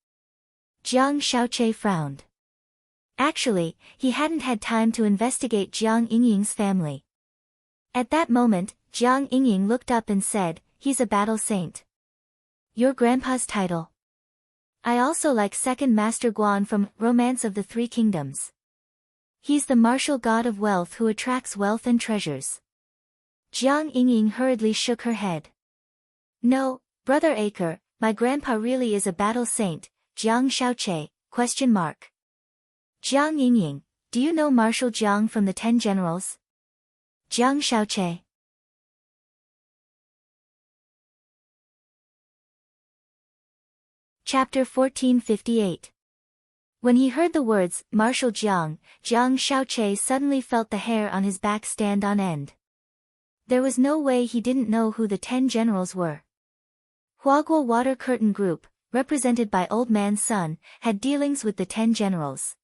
Jiang Xiaoche frowned. Actually, he hadn't had time to investigate Jiang Yingying's family. At that moment, Jiang Yingying looked up and said, he's a battle saint. Your grandpa's title. I also like Second Master Guan from Romance of the Three Kingdoms. He's the martial god of wealth who attracts wealth and treasures. Jiang Yingying hurriedly shook her head. No, Brother Acre, my grandpa really is a battle saint. Jiang Xiaoche, ? Jiang Yingying, do you know Marshal Jiang from the 10 Generals? Jiang Xiaoche. Chapter 1458. When he heard the words, Marshal Jiang, Jiang Xiaoche suddenly felt the hair on his back stand on end. There was no way he didn't know who the 10 generals were. Huaguo Water Curtain Group, represented by Old Man Sun, had dealings with the 10 generals.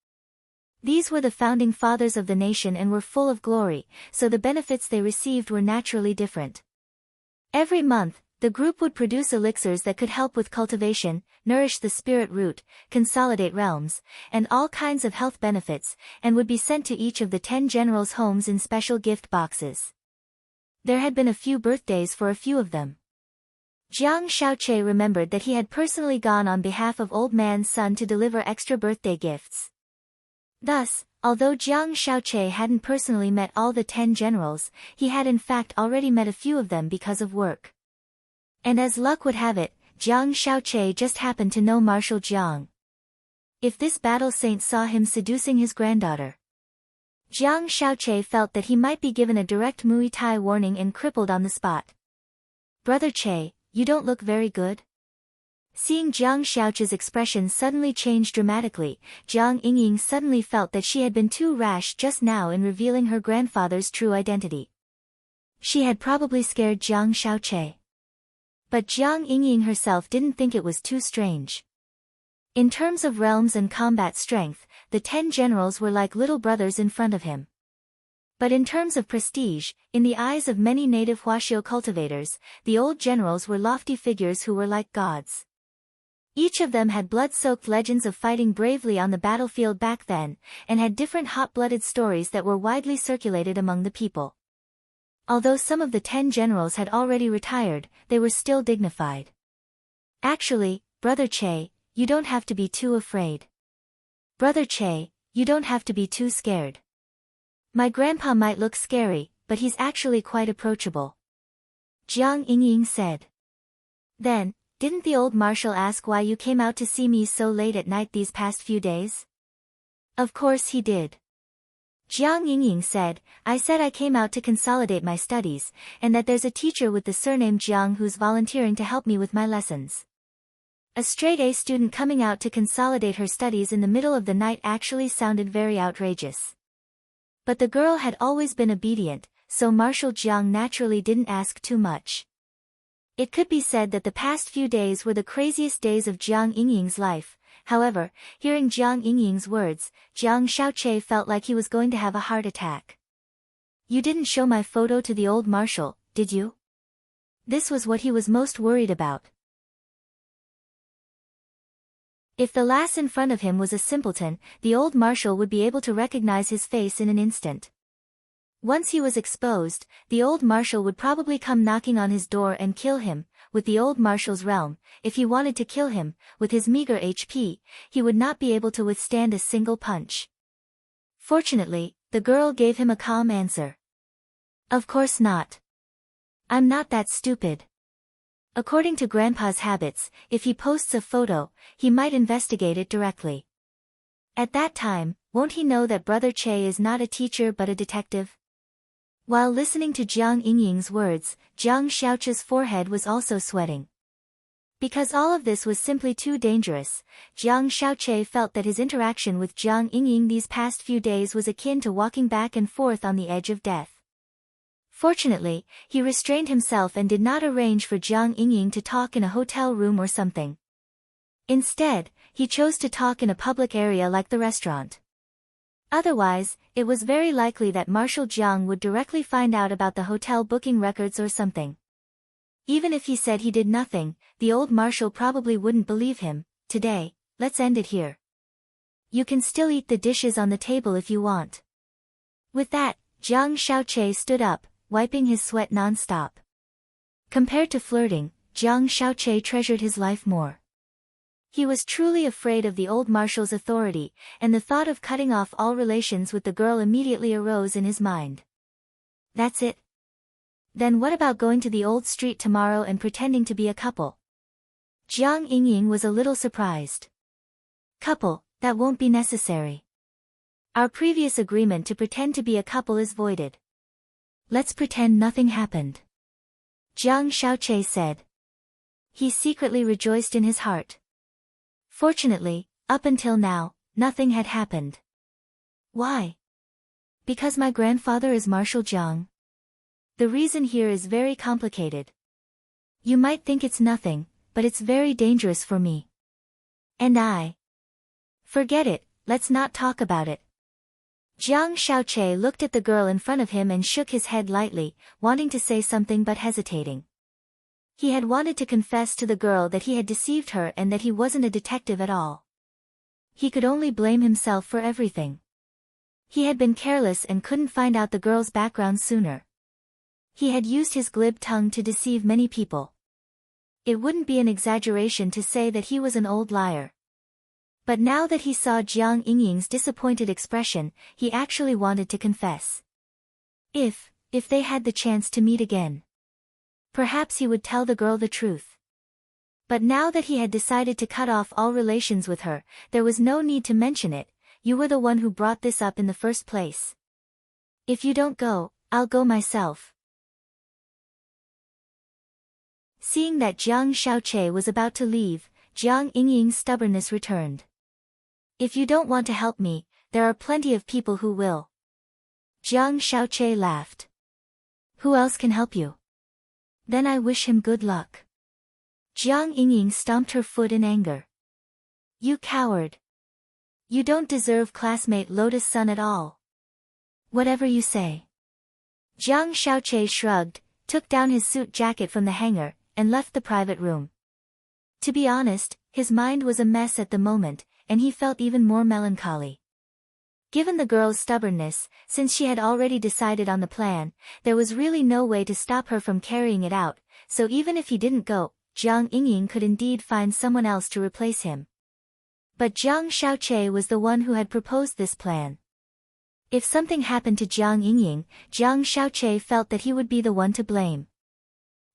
These were the founding fathers of the nation and were full of glory, so the benefits they received were naturally different. Every month, the group would produce elixirs that could help with cultivation, nourish the spirit root, consolidate realms, and all kinds of health benefits, and would be sent to each of the 10 generals' homes in special gift boxes. There had been a few birthdays for a few of them. Jiang Xiaoche remembered that he had personally gone on behalf of Old Man Sun to deliver extra birthday gifts. Thus, although Jiang Xiaoche hadn't personally met all the 10 generals, he had in fact already met a few of them because of work. And as luck would have it, Jiang Xiaoche just happened to know Marshal Jiang. If this battle saint saw him seducing his granddaughter, Jiang Xiaoche felt that he might be given a direct Muay Thai warning and crippled on the spot. Brother Che, you don't look very good. Seeing Jiang Xiaoche's expression suddenly change dramatically, Jiang Yingying suddenly felt that she had been too rash just now in revealing her grandfather's true identity. She had probably scared Jiang Xiaoche. But Jiang Yingying herself didn't think it was too strange. In terms of realms and combat strength, the 10 generals were like little brothers in front of him. But in terms of prestige, in the eyes of many native Huaxiao cultivators, the old generals were lofty figures who were like gods. Each of them had blood-soaked legends of fighting bravely on the battlefield back then, and had different hot-blooded stories that were widely circulated among the people. Although some of the 10 generals had already retired, they were still dignified. Actually, Brother Che, you don't have to be too afraid. Brother Che, you don't have to be too scared. My grandpa might look scary, but he's actually quite approachable. Jiang Yingying said. Then, didn't the old marshal ask why you came out to see me so late at night these past few days? Of course he did. Jiang Yingying said, I said I came out to consolidate my studies, and that there's a teacher with the surname Jiang who's volunteering to help me with my lessons. A straight-A student coming out to consolidate her studies in the middle of the night actually sounded very outrageous. But the girl had always been obedient, so Marshal Jiang naturally didn't ask too much. It could be said that the past few days were the craziest days of Jiang Yingying's life. However, hearing Jiang Yingying's words, Jiang Xiaoqi felt like he was going to have a heart attack. You didn't show my photo to the old marshal, did you? This was what he was most worried about. If the lass in front of him was a simpleton, the old marshal would be able to recognize his face in an instant. Once he was exposed, the old marshal would probably come knocking on his door and kill him. With the old marshal's realm, if he wanted to kill him, with his meager HP, he would not be able to withstand a single punch. Fortunately, the girl gave him a calm answer. Of course not. I'm not that stupid. According to Grandpa's habits, if he posts a photo, he might investigate it directly. At that time, won't he know that Brother Che is not a teacher but a detective? While listening to Jiang Yingying's words, Jiang Xiaoqi's forehead was also sweating. Because all of this was simply too dangerous, Jiang Xiaoqi felt that his interaction with Jiang Yingying these past few days was akin to walking back and forth on the edge of death. Fortunately, he restrained himself and did not arrange for Jiang Yingying to talk in a hotel room or something. Instead, he chose to talk in a public area like the restaurant. Otherwise, it was very likely that Marshal Jiang would directly find out about the hotel booking records or something. Even if he said he did nothing, the old marshal probably wouldn't believe him. Today, let's end it here. You can still eat the dishes on the table if you want. With that, Jiang Xiaoqi stood up, wiping his sweat non-stop. Compared to flirting, Jiang Xiaoqi treasured his life more. He was truly afraid of the old marshal's authority, and the thought of cutting off all relations with the girl immediately arose in his mind. That's it. Then what about going to the old street tomorrow and pretending to be a couple? Jiang Yingying was a little surprised. Couple, that won't be necessary. Our previous agreement to pretend to be a couple is voided. Let's pretend nothing happened. Jiang Xiaoqi said. He secretly rejoiced in his heart. Fortunately, up until now, nothing had happened. Why? Because my grandfather is Marshal Jiang. The reason here is very complicated. You might think it's nothing, but it's very dangerous for me. And I. Forget it, let's not talk about it. Jiang Xiaoqi looked at the girl in front of him and shook his head lightly, wanting to say something but hesitating. He had wanted to confess to the girl that he had deceived her and that he wasn't a detective at all. He could only blame himself for everything. He had been careless and couldn't find out the girl's background sooner. He had used his glib tongue to deceive many people. It wouldn't be an exaggeration to say that he was an old liar. But now that he saw Jiang Yingying's disappointed expression, he actually wanted to confess. If they had the chance to meet again. Perhaps he would tell the girl the truth. But now that he had decided to cut off all relations with her, there was no need to mention it. You were the one who brought this up in the first place. If you don't go, I'll go myself. Seeing that Jiang Xiaoqi was about to leave, Jiang Yingying's stubbornness returned. If you don't want to help me, there are plenty of people who will. Jiang Xiaoqi laughed. Who else can help you? Then I wish him good luck. Jiang Yingying stomped her foot in anger. You coward. You don't deserve classmate Lotus Sun at all. Whatever you say. Jiang Xiaoqi shrugged, took down his suit jacket from the hanger, and left the private room. To be honest, his mind was a mess at the moment, and he felt even more melancholy. Given the girl's stubbornness, since she had already decided on the plan, there was really no way to stop her from carrying it out, so even if he didn't go, Jiang Yingying could indeed find someone else to replace him. But Jiang Shaoqi was the one who had proposed this plan. If something happened to Jiang Yingying, Jiang Shaoqi felt that he would be the one to blame,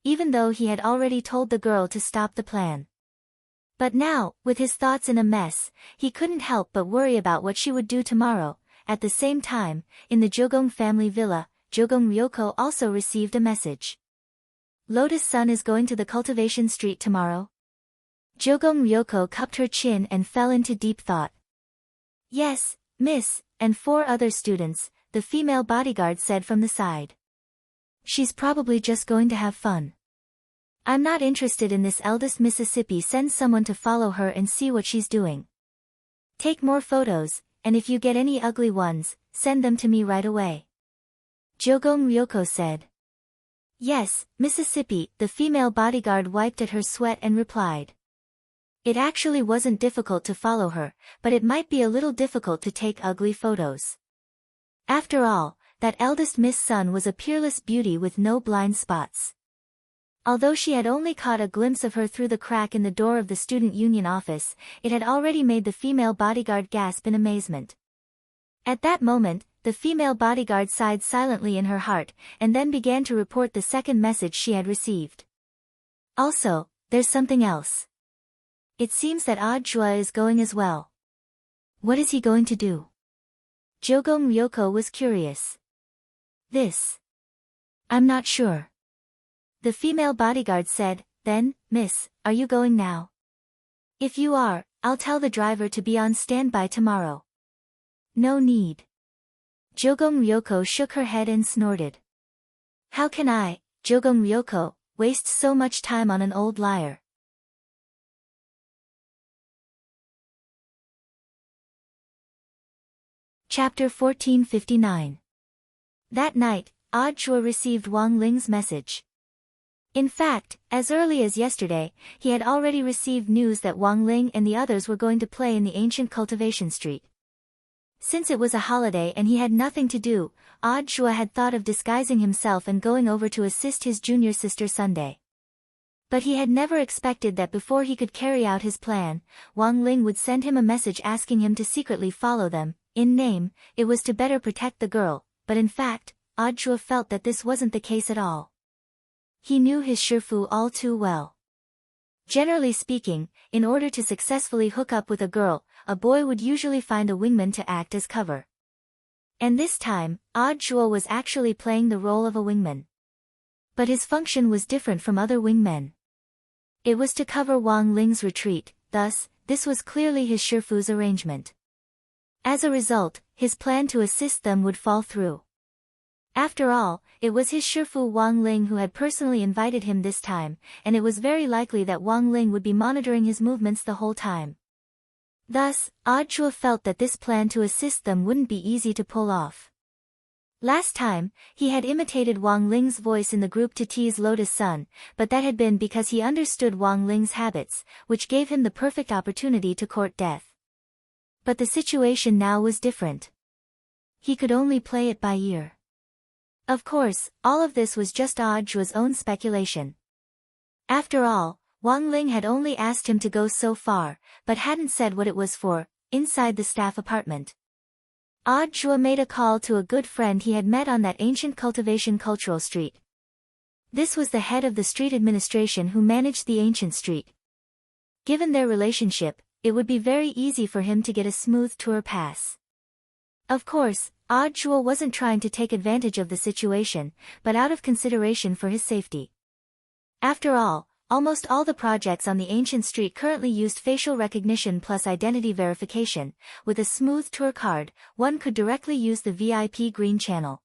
even though he had already told the girl to stop the plan. But now, with his thoughts in a mess, he couldn't help but worry about what she would do tomorrow. At the same time, in the Jogong family villa, Jogong Ryoko also received a message. Lotus-san is going to the cultivation street tomorrow. Jogong Ryoko cupped her chin and fell into deep thought. Yes, miss, and 4 other students, the female bodyguard said from the side. She's probably just going to have fun. I'm not interested in this. Eldest Mississippi sends someone to follow her and see what she's doing. Take more photos, and if you get any ugly ones, send them to me right away. Jogong Ryoko said. Yes, Mississippi, the female bodyguard wiped at her sweat and replied. It actually wasn't difficult to follow her, but it might be a little difficult to take ugly photos. After all, that eldest Miss Sun was a peerless beauty with no blind spots. Although she had only caught a glimpse of her through the crack in the door of the student union office, it had already made the female bodyguard gasp in amazement. At that moment, the female bodyguard sighed silently in her heart, and then began to report the second message she had received. Also, there's something else. It seems that Jua is going as well. What is he going to do? Jogong Ryoko was curious. I'm not sure. The female bodyguard said. Then, miss, are you going now? If you are, I'll tell the driver to be on standby tomorrow. No need. Jogong Ryoko shook her head and snorted. How can I, Jogong Ryoko, waste so much time on an old liar? Chapter 1459. That night, Jua received Wang Ling's message. In fact, as early as yesterday, he had already received news that Wang Ling and the others were going to play in the ancient cultivation street. Since it was a holiday and he had nothing to do, Jua had thought of disguising himself and going over to assist his junior sister Sunday. But he had never expected that before he could carry out his plan, Wang Ling would send him a message asking him to secretly follow them. In name, it was to better protect the girl, but in fact, Jua felt that this wasn't the case at all. He knew his Shifu all too well. Generally speaking, in order to successfully hook up with a girl, a boy would usually find a wingman to act as cover. And this time, Jua was actually playing the role of a wingman. But his function was different from other wingmen. It was to cover Wang Ling's retreat, thus, this was clearly his Shifu's arrangement. As a result, his plan to assist them would fall through. After all, it was his Shifu Wang Ling who had personally invited him this time, and it was very likely that Wang Ling would be monitoring his movements the whole time. Thus, Jua felt that this plan to assist them wouldn't be easy to pull off. Last time, he had imitated Wang Ling's voice in the group to tease Lotus-san, but that had been because he understood Wang Ling's habits, which gave him the perfect opportunity to court death. But the situation now was different. He could only play it by ear. Of course, all of this was just Jua's own speculation. After all, Wang Ling had only asked him to go so far, but hadn't said what it was for, inside the staff apartment. Jua made a call to a good friend he had met on that ancient cultivation cultural street. This was the head of the street administration who managed the ancient street. Given their relationship, it would be very easy for him to get a smooth tour pass. Of course, Jua wasn't trying to take advantage of the situation, but out of consideration for his safety. After all, almost all the projects on the ancient street currently used facial recognition plus identity verification. With a smooth tour card, one could directly use the VIP green channel.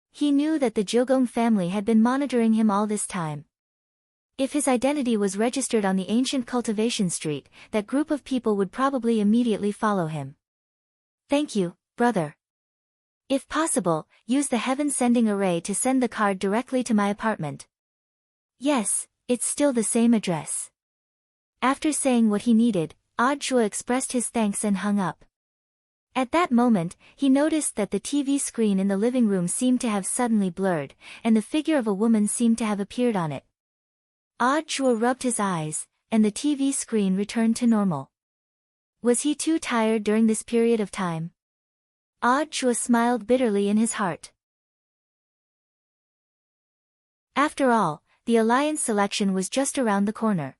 He knew that the Jogong family had been monitoring him all this time. If his identity was registered on the ancient cultivation street, that group of people would probably immediately follow him. Thank you, brother. If possible, use the heaven-sending array to send the card directly to my apartment. Yes, it's still the same address. After saying what he needed, Jua expressed his thanks and hung up. At that moment, he noticed that the TV screen in the living room seemed to have suddenly blurred, and the figure of a woman seemed to have appeared on it. Jua rubbed his eyes, and the TV screen returned to normal. Was he too tired during this period of time? Chua smiled bitterly in his heart. After all, the alliance selection was just around the corner.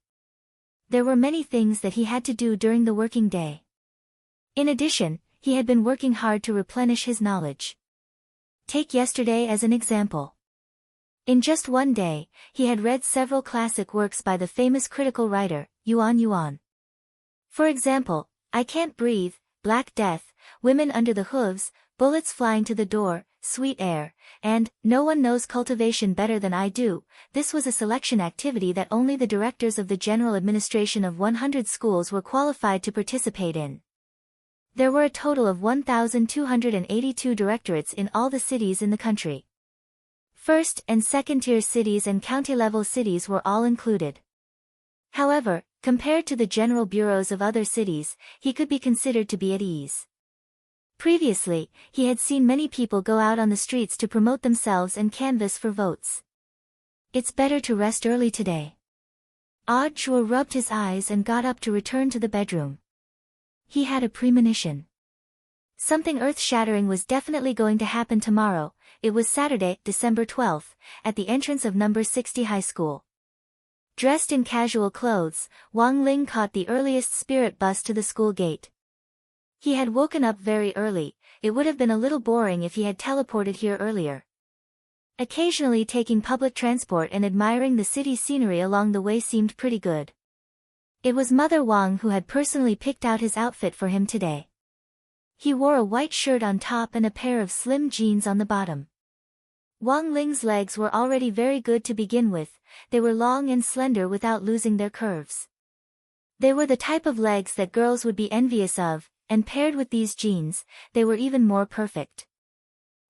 There were many things that he had to do during the working day. In addition, he had been working hard to replenish his knowledge. Take yesterday as an example. In just one day, he had read several classic works by the famous critical writer, Yuan Yuan. For example, I Can't Breathe, Black Death, Women Under the Hooves, Bullets Flying to the Door, Sweet Air, and No One Knows Cultivation Better Than I Do. This was a selection activity that only the directors of the general administration of 100 schools were qualified to participate in. There were a total of 1,282 directorates in all the cities in the country. First- and second-tier cities and county-level cities were all included. However, compared to the general bureaus of other cities, he could be considered to be at ease. Previously, he had seen many people go out on the streets to promote themselves and canvass for votes. It's better to rest early today. Chua rubbed his eyes and got up to return to the bedroom. He had a premonition. Something earth-shattering was definitely going to happen tomorrow. It was Saturday, December 12th, at the entrance of number 60 high school. Dressed in casual clothes, Wang Ling caught the earliest spirit bus to the school gate. He had woken up very early. It would have been a little boring if he had teleported here earlier. Occasionally taking public transport and admiring the city scenery along the way seemed pretty good. It was Mother Wang who had personally picked out his outfit for him today. He wore a white shirt on top and a pair of slim jeans on the bottom. Wang Ling's legs were already very good to begin with. They were long and slender without losing their curves. They were the type of legs that girls would be envious of, and paired with these jeans, they were even more perfect.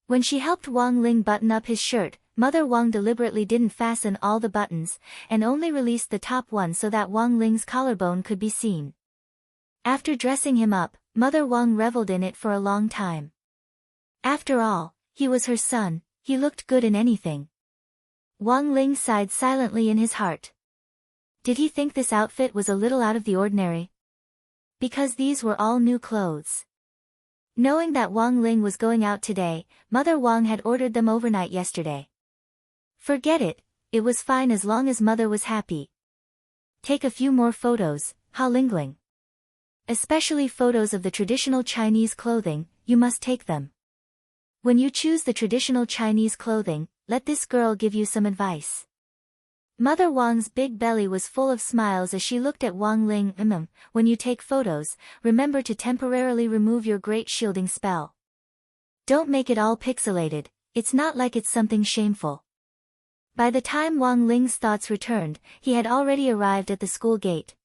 When she helped Wang Ling button up his shirt, Mother Wang deliberately didn't fasten all the buttons, and only released the top one so that Wang Ling's collarbone could be seen. After dressing him up, Mother Wang reveled in it for a long time. After all, he was her son, he looked good in anything. Wang Ling sighed silently in his heart. Did he think this outfit was a little out of the ordinary? Because these were all new clothes. Knowing that Wang Ling was going out today, Mother Wang had ordered them overnight yesterday. Forget it, it was fine as long as Mother was happy. Take a few more photos, Ha Lingling. Especially photos of the traditional Chinese clothing, you must take them. When you choose the traditional Chinese clothing, let this girl give you some advice. Mother Wang's big belly was full of smiles as she looked at Wang Ling. When you take photos, remember to temporarily remove your great shielding spell. Don't make it all pixelated, it's not like it's something shameful. By the time Wang Ling's thoughts returned, he had already arrived at the school gate.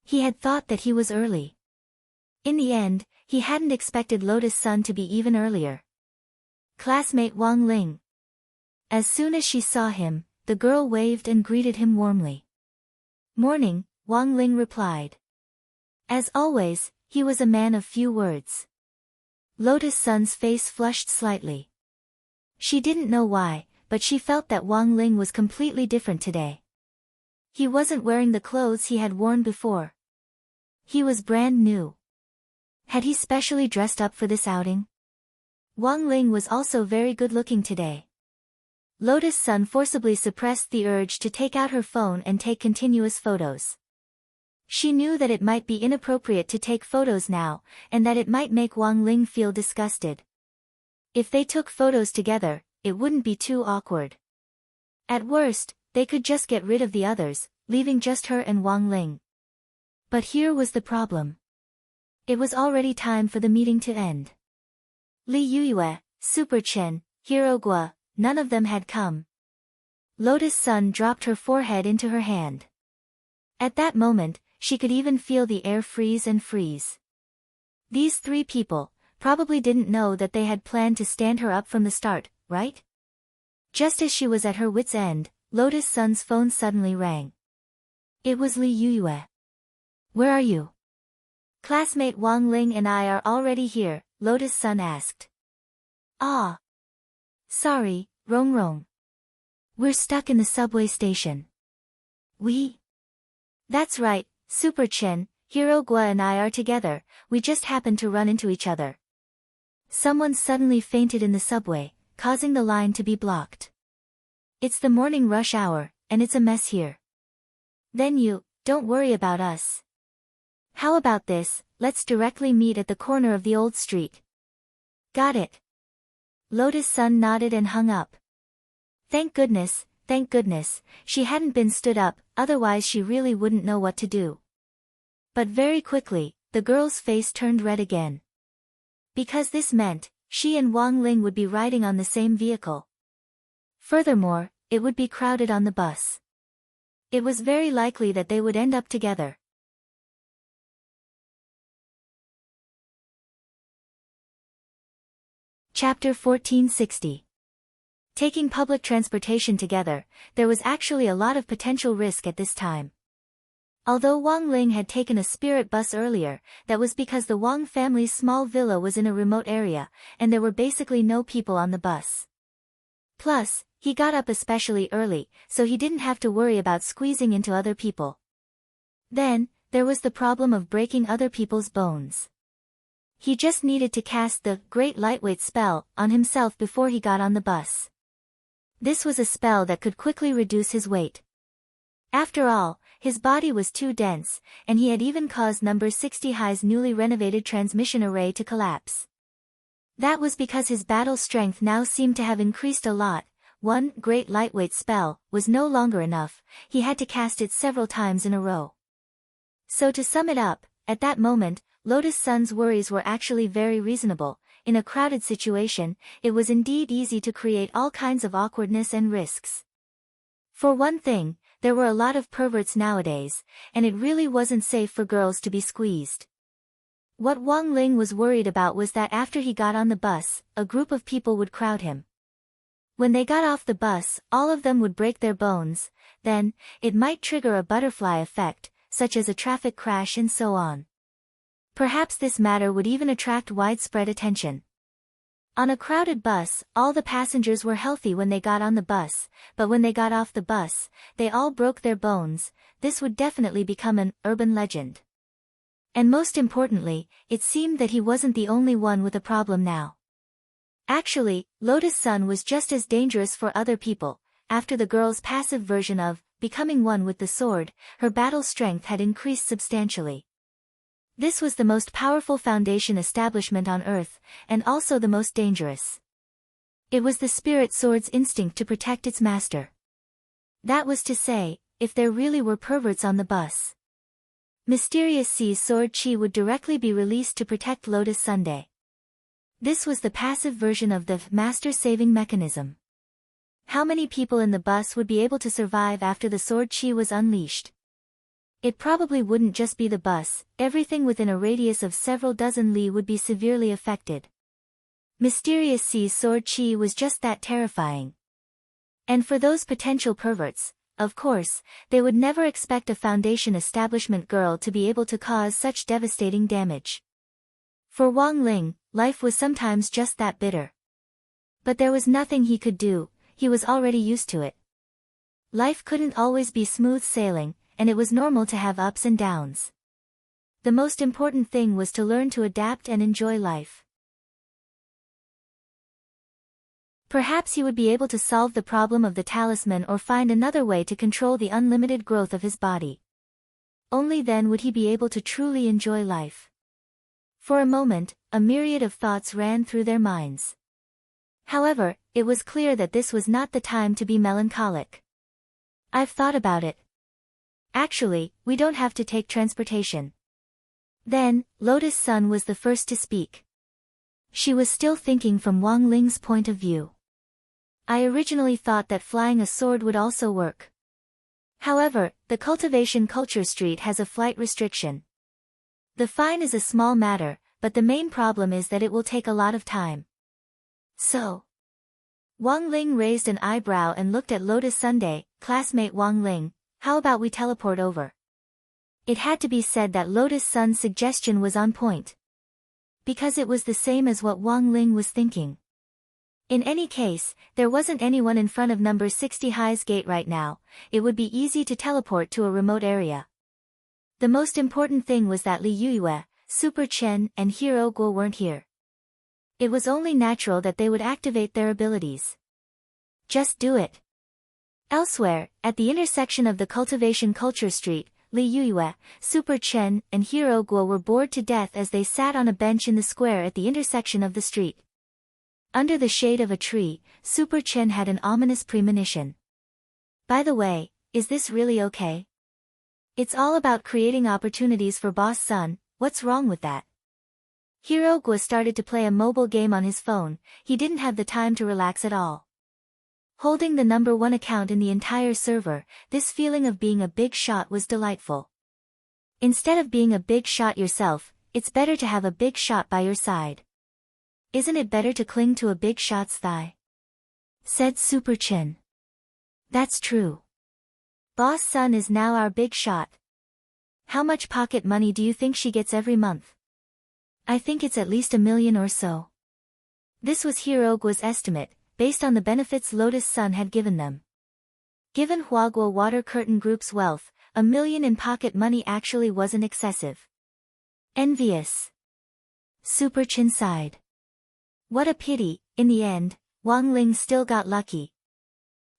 He had thought that he was early. In the end, he hadn't expected Lotus Sun to be even earlier. Classmate Wang Ling. As soon as she saw him, the girl waved and greeted him warmly. Morning, Wang Ling replied. As always, he was a man of few words. Lotus Sun's face flushed slightly. She didn't know why, but she felt that Wang Ling was completely different today. He wasn't wearing the clothes he had worn before. He was brand new. Had he specially dressed up for this outing? Wang Ling was also very good-looking today. Lotus Sun forcibly suppressed the urge to take out her phone and take continuous photos. She knew that it might be inappropriate to take photos now, and that it might make Wang Ling feel disgusted. If they took photos together, it wouldn't be too awkward. At worst, they could just get rid of the others, leaving just her and Wang Ling. But here was the problem. It was already time for the meeting to end. Li Yuyue, Super Chen, Hero Gua, none of them had come. Lotus Sun dropped her forehead into her hand. At that moment, she could even feel the air freeze and freeze. These three people probably didn't know that they had planned to stand her up from the start, right? Just as she was at her wit's end, Lotus Sun's phone suddenly rang. It was Li Yuyue. Where are you? Classmate Wang Ling and I are already here, Lotus Sun asked. Ah. Sorry, Rong Rong. We're stuck in the subway station. We? That's right, Super Chin, Hero Gua and I are together, we just happened to run into each other. Someone suddenly fainted in the subway, causing the line to be blocked. It's the morning rush hour, and it's a mess here. Then don't worry about us. How about this, let's directly meet at the corner of the old street. Got it. Lotus Sun nodded and hung up. Thank goodness, she hadn't been stood up, otherwise she really wouldn't know what to do. But very quickly, the girl's face turned red again. Because this meant, she and Wang Ling would be riding on the same vehicle. Furthermore, it would be crowded on the bus. It was very likely that they would end up together. Chapter 1460. Taking public transportation together, there was actually a lot of potential risk at this time. Although Wang Ling had taken a spirit bus earlier, that was because the Wang family's small villa was in a remote area, and there were basically no people on the bus. Plus, he got up especially early, so he didn't have to worry about squeezing into other people. Then, there was the problem of breaking other people's bones. He just needed to cast the Great Lightweight spell on himself before he got on the bus. This was a spell that could quickly reduce his weight. After all, his body was too dense, and he had even caused number 60 High's newly renovated transmission array to collapse. That was because his battle strength now seemed to have increased a lot. One Great Lightweight spell was no longer enough, he had to cast it several times in a row. So to sum it up, at that moment, Lotus Sun's worries were actually very reasonable. In a crowded situation, it was indeed easy to create all kinds of awkwardness and risks. For one thing, there were a lot of perverts nowadays, and it really wasn't safe for girls to be squeezed. What Wang Ling was worried about was that after he got on the bus, a group of people would crowd him. When they got off the bus, all of them would break their bones, then, it might trigger a butterfly effect, such as a traffic crash and so on. Perhaps this matter would even attract widespread attention. On a crowded bus, all the passengers were healthy when they got on the bus, but when they got off the bus, they all broke their bones. This would definitely become an urban legend. And most importantly, it seemed that he wasn't the only one with a problem now. Actually, Lotus Sun was just as dangerous for other people. After the girl's passive version of becoming one with the sword, her battle strength had increased substantially. This was the most powerful foundation establishment on Earth, and also the most dangerous. It was the spirit sword's instinct to protect its master. That was to say, if there really were perverts on the bus. Mysterious C's sword chi would directly be released to protect Lotus Sunday. This was the passive version of the master saving mechanism. How many people in the bus would be able to survive after the sword chi was unleashed? It probably wouldn't just be the bus, everything within a radius of several dozen li would be severely affected. Mysterious C's sword chi was just that terrifying. And for those potential perverts, of course, they would never expect a foundation establishment girl to be able to cause such devastating damage. For Wang Ling, life was sometimes just that bitter. But there was nothing he could do, he was already used to it. Life couldn't always be smooth sailing, and it was normal to have ups and downs. The most important thing was to learn to adapt and enjoy life. Perhaps he would be able to solve the problem of the talisman or find another way to control the unlimited growth of his body. Only then would he be able to truly enjoy life. For a moment, a myriad of thoughts ran through their minds. However, it was clear that this was not the time to be melancholic. I've thought about it. Actually, we don't have to take transportation. Then, Lotus Sun was the first to speak. She was still thinking from Wang Ling's point of view. I originally thought that flying a sword would also work. However, the Cultivation Culture Street has a flight restriction. The fine is a small matter, but the main problem is that it will take a lot of time. So, Wang Ling raised an eyebrow and looked at Lotus Sunday. Classmate Wang Ling, how about we teleport over? It had to be said that Lotus Sun's suggestion was on point. Because it was the same as what Wang Ling was thinking. In any case, there wasn't anyone in front of number 60 High's gate right now, it would be easy to teleport to a remote area. The most important thing was that Li Yuyue, Super Chen, and Hero Guo weren't here. It was only natural that they would activate their abilities. Just do it. Elsewhere, at the intersection of the Cultivation Culture Street, Li Yuyue, Super Chen, and Hero Guo were bored to death as they sat on a bench in the square at the intersection of the street. Under the shade of a tree, Super Chen had an ominous premonition. By the way, is this really okay? It's all about creating opportunities for Boss Sun, what's wrong with that? Hero Guo started to play a mobile game on his phone, he didn't have the time to relax at all. Holding the #1 account in the entire server, this feeling of being a big shot was delightful. Instead of being a big shot yourself, it's better to have a big shot by your side. Isn't it better to cling to a big shot's thigh? Said Super Chen. That's true. Boss Sun is now our big shot. How much pocket money do you think she gets every month? I think it's at least 1 million or so. This was Hero Guo's estimate, based on the benefits Lotus Sun had given them. Given Huaguo Water Curtain Group's wealth, 1 million in pocket money actually wasn't excessive. Envious. Super Chen sighed. What a pity, in the end, Wang Ling still got lucky.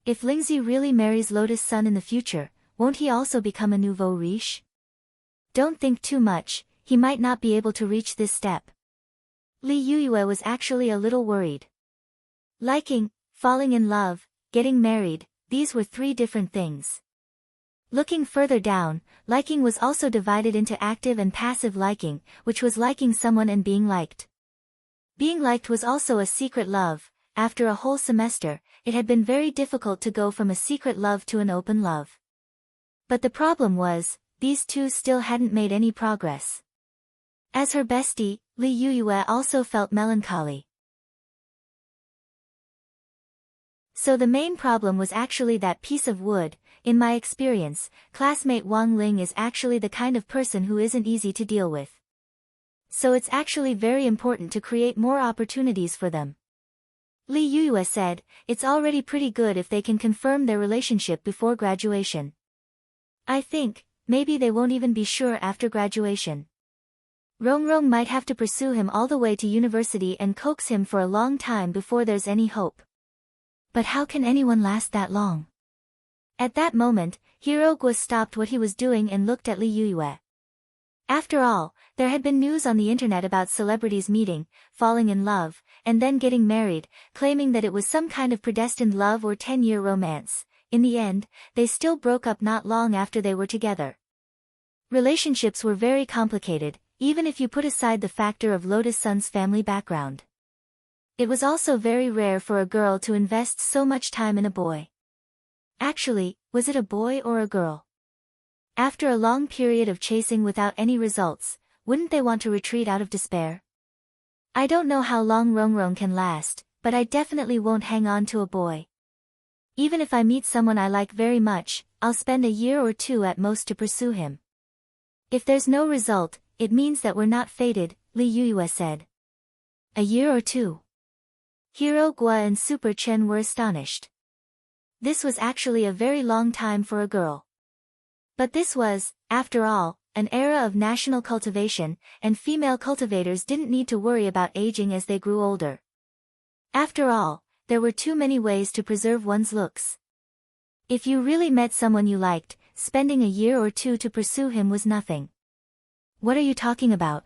If Lingzi really marries Lotus Sun in the future, won't he also become a nouveau riche? Don't think too much, he might not be able to reach this step. Li Yuyue was actually a little worried. Liking, falling in love, getting married, these were 3 different things. Looking further down, liking was also divided into active and passive liking, which was liking someone and being liked. Being liked was also a secret love. After a whole semester, it had been very difficult to go from a secret love to an open love. But the problem was, these two still hadn't made any progress. As her bestie, Li Yuyue also felt melancholy. So the main problem was actually that piece of wood. In my experience, classmate Wang Ling is actually the kind of person who isn't easy to deal with. So it's actually very important to create more opportunities for them. Li Yuyue said, it's already pretty good if they can confirm their relationship before graduation. I think, maybe they won't even be sure after graduation. Rongrong might have to pursue him all the way to university and coax him for a long time before there's any hope. But how can anyone last that long? At that moment, Hero Guo stopped what he was doing and looked at Li Yuyue. After all, there had been news on the internet about celebrities meeting, falling in love, and then getting married, claiming that it was some kind of predestined love or 10-year romance. In the end, they still broke up not long after they were together. Relationships were very complicated, even if you put aside the factor of Lotus Sun's family background. It was also very rare for a girl to invest so much time in a boy. Actually, was it a boy or a girl? After a long period of chasing without any results, wouldn't they want to retreat out of despair? I don't know how long Rongrong can last, but I definitely won't hang on to a boy. Even if I meet someone I like very much, I'll spend a year or 2 at most to pursue him. If there's no result, it means that we're not fated, Li Yuyue said. A year or 2? Hero Guo and Super Chen were astonished. This was actually a very long time for a girl. But this was, after all, an era of national cultivation, and female cultivators didn't need to worry about aging as they grew older. After all, there were too many ways to preserve one's looks. If you really met someone you liked, spending a year or 2 to pursue him was nothing. What are you talking about?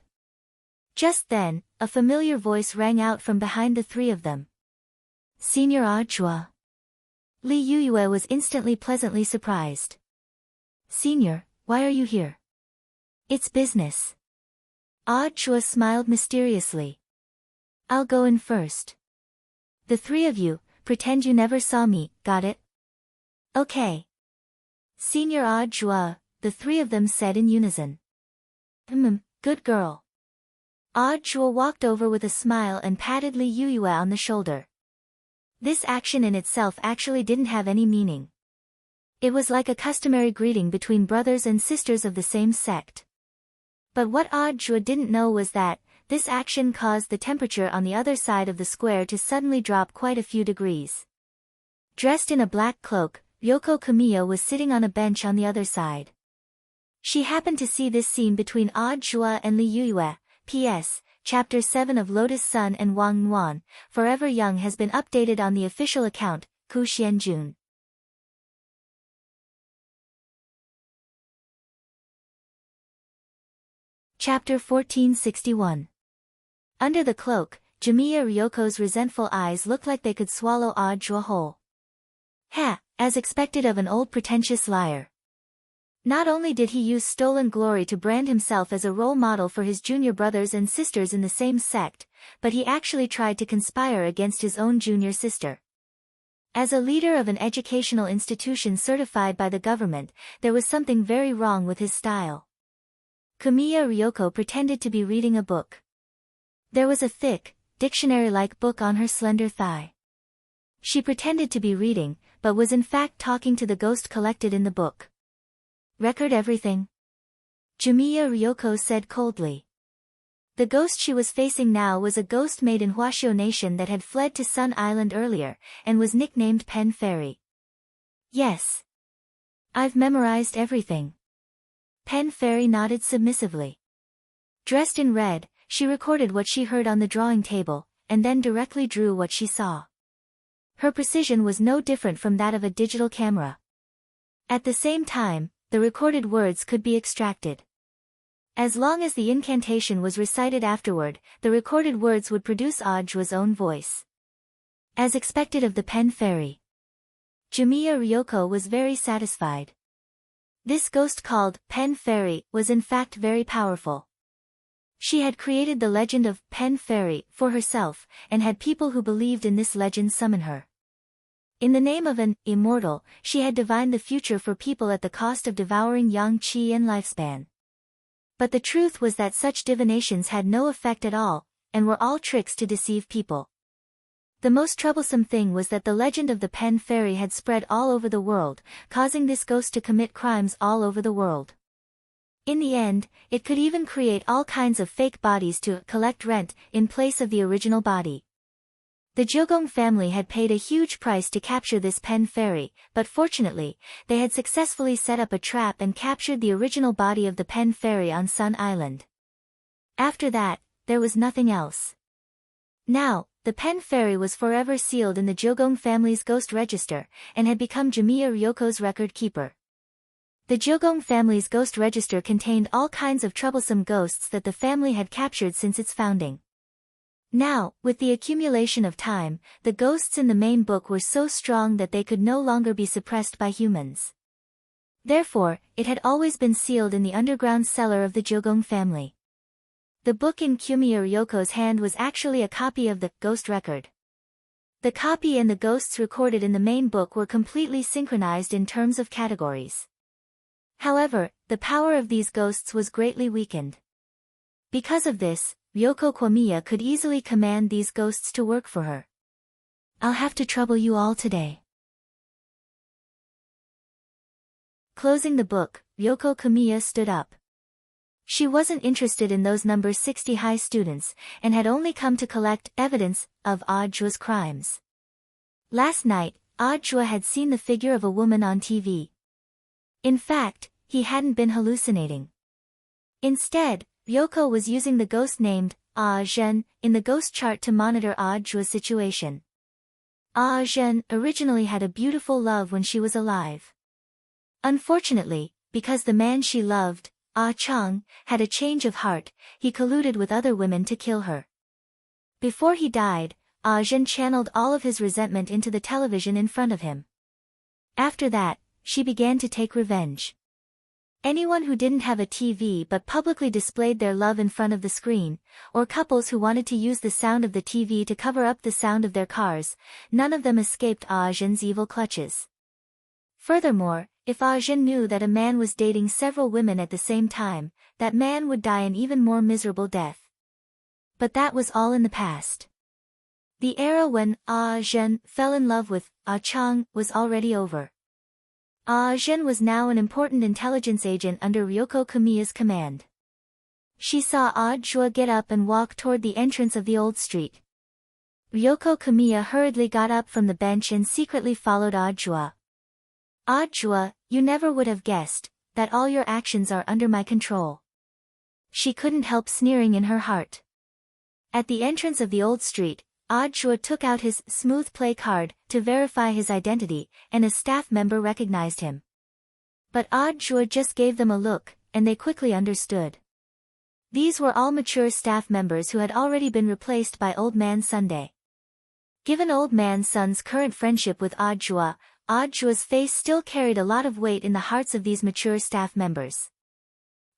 Just then, a familiar voice rang out from behind the 3 of them. Senior Ajua. Li Yuyue was instantly pleasantly surprised. Senior, why are you here? It's business. Ajua smiled mysteriously. I'll go in first. The 3 of you, pretend you never saw me, got it? Okay. Senior Ajua, the 3 of them said in unison. Good girl. Ajua walked over with a smile and patted Li Yuyue on the shoulder. This action in itself actually didn't have any meaning. It was like a customary greeting between brothers and sisters of the same sect. But what Ajua didn't know was that, this action caused the temperature on the other side of the square to suddenly drop quite a few degrees. Dressed in a black cloak, Ryoko Kamiya was sitting on a bench on the other side. She happened to see this scene between Ah Jua and Li Yuyue. P.S. Chapter 7 of Lotus Sun and Wang Nuan, Forever Young has been updated on the official account, Ku Xianjun. Chapter 1461. Under the cloak, Jamiya Ryoko's resentful eyes looked like they could swallow Ah Jua whole. Ha! As expected of an old pretentious liar. Not only did he use stolen glory to brand himself as a role model for his junior brothers and sisters in the same sect, but he actually tried to conspire against his own junior sister. As a leader of an educational institution certified by the government, there was something very wrong with his style. Kamiya Ryoko pretended to be reading a book. There was a thick, dictionary-like book on her slender thigh. She pretended to be reading, but was in fact talking to the ghost collected in the book. Record everything? Jamiya Ryoko said coldly. The ghost she was facing now was a ghost made in Huaxiao Nation that had fled to Sun Island earlier, and was nicknamed Pen Fairy. Yes. I've memorized everything. Pen Fairy nodded submissively. Dressed in red, she recorded what she heard on the drawing table, and then directly drew what she saw. Her precision was no different from that of a digital camera. At the same time, the recorded words could be extracted. As long as the incantation was recited afterward, the recorded words would produce Ah Jua's own voice. As expected of the Pen Fairy, Jamiya Ryoko was very satisfied. This ghost called Pen Fairy was in fact very powerful. She had created the legend of Pen Fairy for herself, and had people who believed in this legend summon her. In the name of an immortal, she had divined the future for people at the cost of devouring yang qi and lifespan. But the truth was that such divinations had no effect at all, and were all tricks to deceive people. The most troublesome thing was that the legend of the Pen Fairy had spread all over the world, causing this ghost to commit crimes all over the world. In the end, it could even create all kinds of fake bodies to collect rent in place of the original body. The Jiugong family had paid a huge price to capture this Pen Fairy, but fortunately, they had successfully set up a trap and captured the original body of the Pen Fairy on Sun Island. After that, there was nothing else. Now, the Pen Fairy was forever sealed in the Jiugong family's ghost register, and had become Jamiya Ryoko's record keeper. The Jiugong family's ghost register contained all kinds of troublesome ghosts that the family had captured since its founding. Now, with the accumulation of time, the ghosts in the main book were so strong that they could no longer be suppressed by humans. Therefore, it had always been sealed in the underground cellar of the Jiugong family. The book in Kamiya Ryoko's hand was actually a copy of the ghost record. The copy and the ghosts recorded in the main book were completely synchronized in terms of categories. However, the power of these ghosts was greatly weakened. Because of this, Ryoko Kwamiya could easily command these ghosts to work for her. I'll have to trouble you all today. Closing the book, Ryoko Kwamiya stood up. She wasn't interested in those number 60 high students, and had only come to collect evidence of Ah Jua's crimes. Last night, Ah Jua had seen the figure of a woman on TV. In fact, he hadn't been hallucinating. Instead, Ryoko was using the ghost named Ah Zhen in the ghost chart to monitor Ah Jua's situation. Ah Zhen originally had a beautiful love when she was alive. Unfortunately, because the man she loved, Ah Chang, had a change of heart, he colluded with other women to kill her. Before he died, Ah Zhen channeled all of his resentment into the television in front of him. After that, she began to take revenge. Anyone who didn't have a TV but publicly displayed their love in front of the screen, or couples who wanted to use the sound of the TV to cover up the sound of their cars, none of them escaped Ah Zhen's evil clutches. Furthermore, if Ah Zhen knew that a man was dating several women at the same time, that man would die an even more miserable death. But that was all in the past. The era when Ah Zhen fell in love with Ah Chang was already over. Ah Zhen was now an important intelligence agent under Ryoko Kwamiya's command. She saw Ah Jua get up and walk toward the entrance of the old street. Ryoko Kwamiya hurriedly got up from the bench and secretly followed Ah Jua. Ah Jua, you never would have guessed, that all your actions are under my control." She couldn't help sneering in her heart. At the entrance of the old street, Audjua took out his smooth play card to verify his identity, and a staff member recognized him. But Audjua just gave them a look, and they quickly understood. These were all mature staff members who had already been replaced by Old Man Sunday. Given Old Man Sun's current friendship with Audjua's face still carried a lot of weight in the hearts of these mature staff members.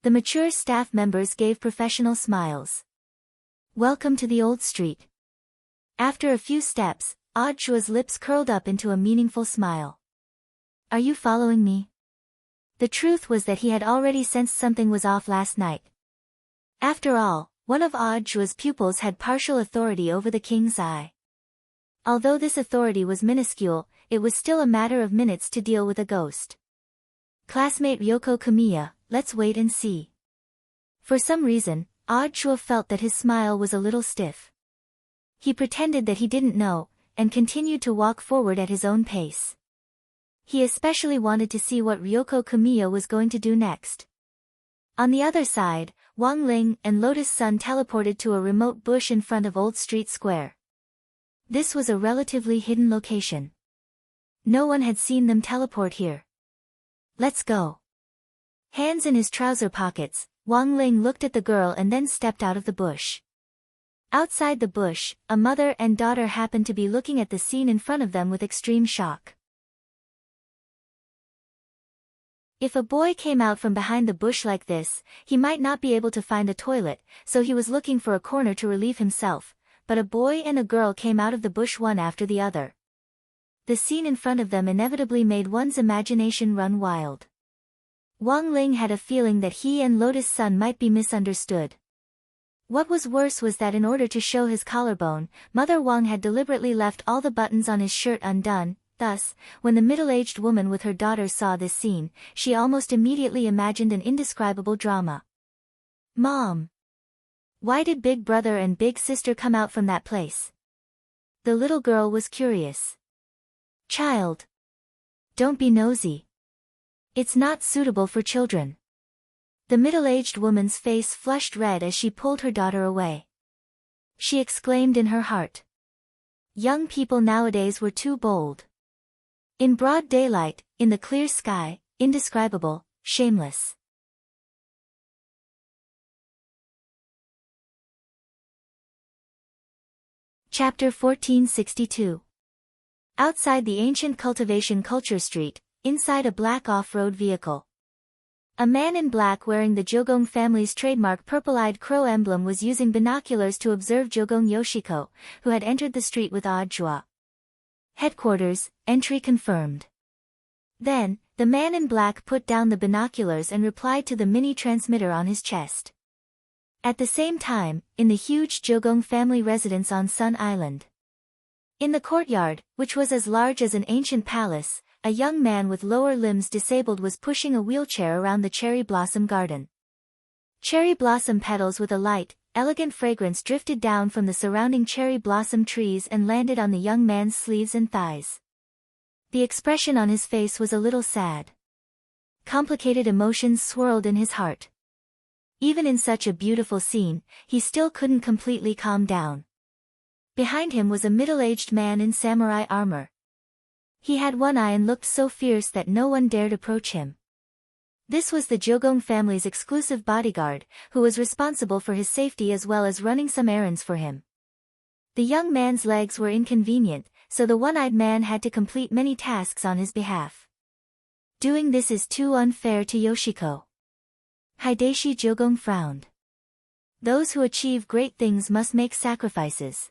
The mature staff members gave professional smiles. "Welcome to the old street." After a few steps, Audjua's lips curled up into a meaningful smile. "Are you following me?" The truth was that he had already sensed something was off last night. After all, one of Audjua's pupils had partial authority over the king's eye. Although this authority was minuscule, it was still a matter of minutes to deal with a ghost. "Classmate Ryoko Kamiya, let's wait and see." For some reason, Audjua felt that his smile was a little stiff. He pretended that he didn't know, and continued to walk forward at his own pace. He especially wanted to see what Ryoko Kamiya was going to do next. On the other side, Wang Ling and Lotus Sun teleported to a remote bush in front of Old Street Square. This was a relatively hidden location. No one had seen them teleport here. "Let's go." Hands in his trouser pockets, Wang Ling looked at the girl and then stepped out of the bush. Outside the bush, a mother and daughter happened to be looking at the scene in front of them with extreme shock. If a boy came out from behind the bush like this, he might not be able to find a toilet, so he was looking for a corner to relieve himself, but a boy and a girl came out of the bush one after the other. The scene in front of them inevitably made one's imagination run wild. Wang Ling had a feeling that he and Lotus Sun might be misunderstood. What was worse was that in order to show his collarbone, Mother Wang had deliberately left all the buttons on his shirt undone. Thus, when the middle-aged woman with her daughter saw this scene, she almost immediately imagined an indescribable drama. "Mom! Why did Big Brother and Big Sister come out from that place?" The little girl was curious. "Child! Don't be nosy. It's not suitable for children." The middle-aged woman's face flushed red as she pulled her daughter away. She exclaimed in her heart. Young people nowadays were too bold. In broad daylight, in the clear sky, indescribable, shameless. Chapter 1462. Outside the ancient cultivation culture street, inside a black off-road vehicle. A man in black wearing the Jogong family's trademark purple-eyed crow emblem was using binoculars to observe Jogong Yoshiko, who had entered the street with Audjua. Headquarters, entry confirmed. Then, the man in black put down the binoculars and replied to the mini transmitter on his chest. At the same time, in the huge Jogong family residence on Sun Island. In the courtyard, which was as large as an ancient palace, a young man with lower limbs disabled was pushing a wheelchair around the cherry blossom garden. Cherry blossom petals with a light, elegant fragrance drifted down from the surrounding cherry blossom trees and landed on the young man's sleeves and thighs. The expression on his face was a little sad. Complicated emotions swirled in his heart. Even in such a beautiful scene, he still couldn't completely calm down. Behind him was a middle-aged man in samurai armor. He had one eye and looked so fierce that no one dared approach him. This was the Jogong family's exclusive bodyguard, who was responsible for his safety as well as running some errands for him. The young man's legs were inconvenient, so the one-eyed man had to complete many tasks on his behalf. Doing this is too unfair to Yoshiko. Hideshi Jogong frowned. Those who achieve great things must make sacrifices.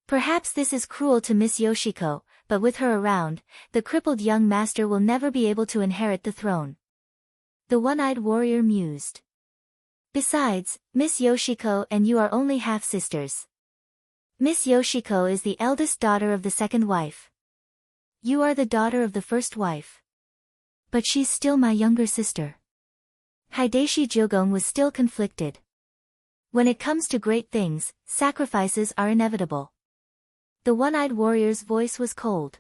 Perhaps this is cruel to Miss Yoshiko, but with her around, the crippled young master will never be able to inherit the throne. The one-eyed warrior mused. Besides, Miss Yoshiko and you are only half-sisters. Miss Yoshiko is the eldest daughter of the second wife. You are the daughter of the first wife. But she's still my younger sister. Hideshi Jogong was still conflicted. When it comes to great things, sacrifices are inevitable. The one-eyed warrior's voice was cold.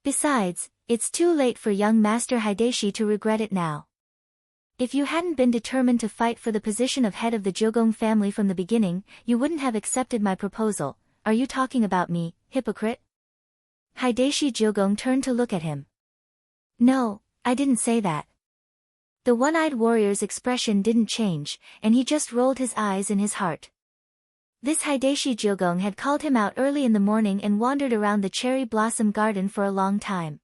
Besides, it's too late for young Master Hideshi to regret it now. If you hadn't been determined to fight for the position of head of the Jogong family from the beginning, you wouldn't have accepted my proposal. Are you talking about me, hypocrite? Hideshi Jogong turned to look at him. No, I didn't say that. The one-eyed warrior's expression didn't change, and he just rolled his eyes in his heart. This Hideshi Jogong had called him out early in the morning and wandered around the cherry blossom garden for a long time.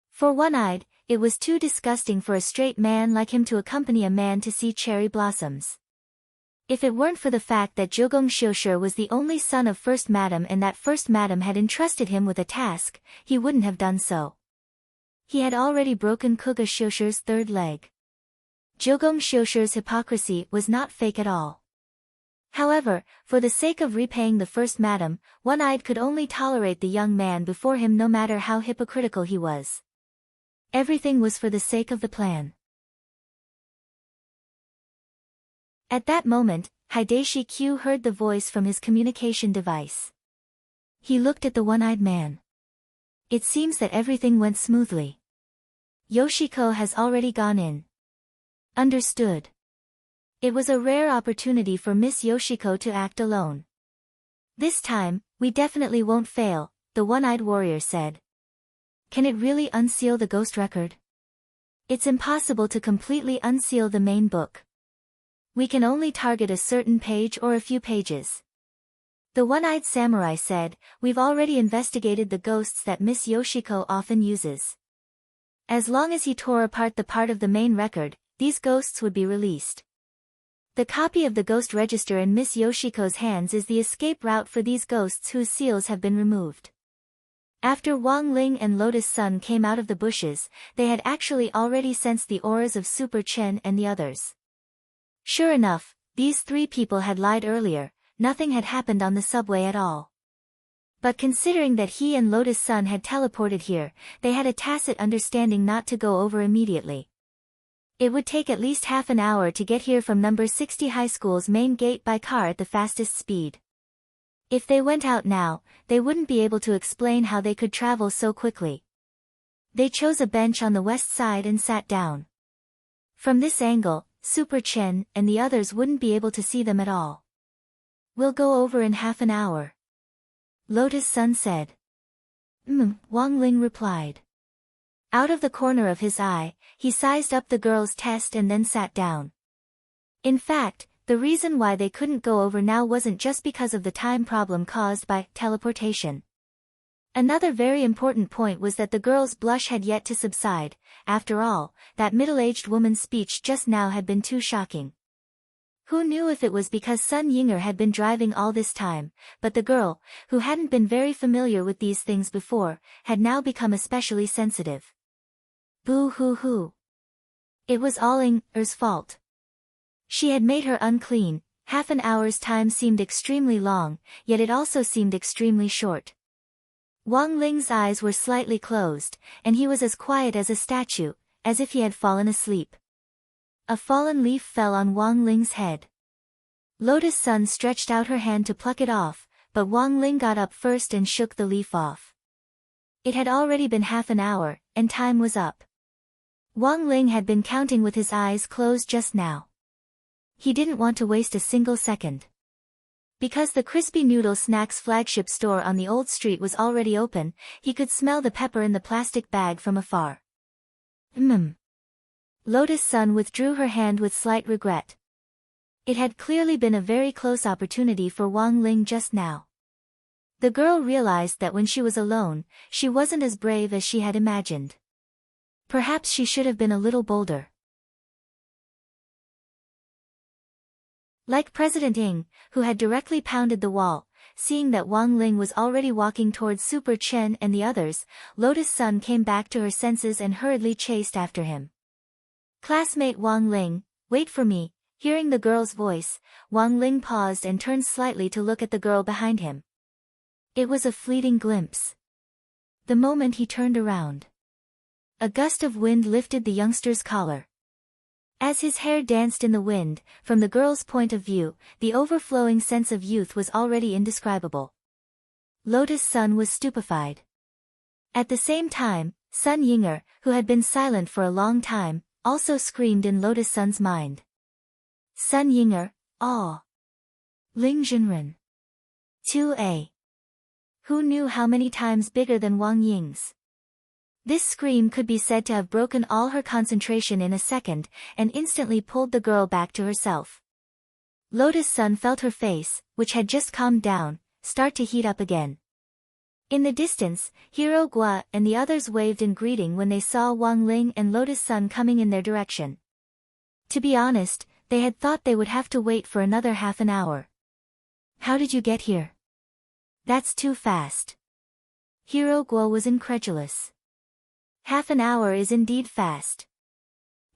For one-eyed, it was too disgusting for a straight man like him to accompany a man to see cherry blossoms. If it weren't for the fact that Jogong Xiushi was the only son of First Madam and that First Madam had entrusted him with a task, he wouldn't have done so. He had already broken Kuga Xiushi's third leg. Jogong Xiushi's hypocrisy was not fake at all. However, for the sake of repaying the First Madam, one-eyed could only tolerate the young man before him no matter how hypocritical he was. Everything was for the sake of the plan. At that moment, Hideshi Q heard the voice from his communication device. He looked at the one-eyed man. It seems that everything went smoothly. Yoshiko has already gone in. Understood. It was a rare opportunity for Miss Yoshiko to act alone. This time, we definitely won't fail, the one-eyed warrior said. Can it really unseal the ghost record? It's impossible to completely unseal the main book. We can only target a certain page or a few pages. The one-eyed samurai said, we've already investigated the ghosts that Miss Yoshiko often uses. As long as he tore apart the part of the main record, these ghosts would be released. The copy of the ghost register in Miss Yoshiko's hands is the escape route for these ghosts whose seals have been removed. After Wang Ling and Lotus Sun came out of the bushes, they had actually already sensed the auras of Super Chen and the others. Sure enough, these three people had lied earlier, nothing had happened on the subway at all. But considering that he and Lotus Sun had teleported here, they had a tacit understanding not to go over immediately. It would take at least half an hour to get here from number 60 High School's main gate by car at the fastest speed. If they went out now, they wouldn't be able to explain how they could travel so quickly. They chose a bench on the west side and sat down. From this angle, Super Chen and the others wouldn't be able to see them at all. We'll go over in half an hour. Lotus Sun said. Wang Ling replied. Out of the corner of his eye, he sized up the girl's test and then sat down. In fact, the reason why they couldn't go over now wasn't just because of the time problem caused by teleportation. Another very important point was that the girl's blush had yet to subside. After all, that middle-aged woman's speech just now had been too shocking. Who knew if it was because Sun Yinger had been driving all this time, but the girl, who hadn't been very familiar with these things before, had now become especially sensitive. Boo-hoo-hoo. It was all Yinger's fault. She had made her unclean. Half an hour's time seemed extremely long, yet it also seemed extremely short. Wang Ling's eyes were slightly closed, and he was as quiet as a statue, as if he had fallen asleep. A fallen leaf fell on Wang Ling's head. Lotus Sun stretched out her hand to pluck it off, but Wang Ling got up first and shook the leaf off. It had already been half an hour, and time was up. Wang Ling had been counting with his eyes closed just now. He didn't want to waste a single second. Because the Crispy Noodle Snacks flagship store on the old street was already open, he could smell the pepper in the plastic bag from afar. Lotus Sun withdrew her hand with slight regret. It had clearly been a very close opportunity for Wang Ling just now. The girl realized that when she was alone, she wasn't as brave as she had imagined. Perhaps she should have been a little bolder. Like President Ying, who had directly pounded the wall, seeing that Wang Ling was already walking towards Super Chen and the others, Lotus Sun came back to her senses and hurriedly chased after him. Classmate Wang Ling, wait for me. Hearing the girl's voice, Wang Ling paused and turned slightly to look at the girl behind him. It was a fleeting glimpse. The moment he turned around, a gust of wind lifted the youngster's collar. As his hair danced in the wind, from the girl's point of view, the overflowing sense of youth was already indescribable. Lotus Sun was stupefied. At the same time, Sun Yinger, who had been silent for a long time, also screamed in Lotus Sun's mind. Sun Yinger, aw. Ling Zhenren. 2a. Who knew how many times bigger than Wang Ying's? This scream could be said to have broken all her concentration in a second, and instantly pulled the girl back to herself. Lotus Sun felt her face, which had just calmed down, start to heat up again. In the distance, Hero Gua and the others waved in greeting when they saw Wang Ling and Lotus Sun coming in their direction. To be honest, they had thought they would have to wait for another half an hour. How did you get here? That's too fast. Hero Guo was incredulous. Half an hour is indeed fast.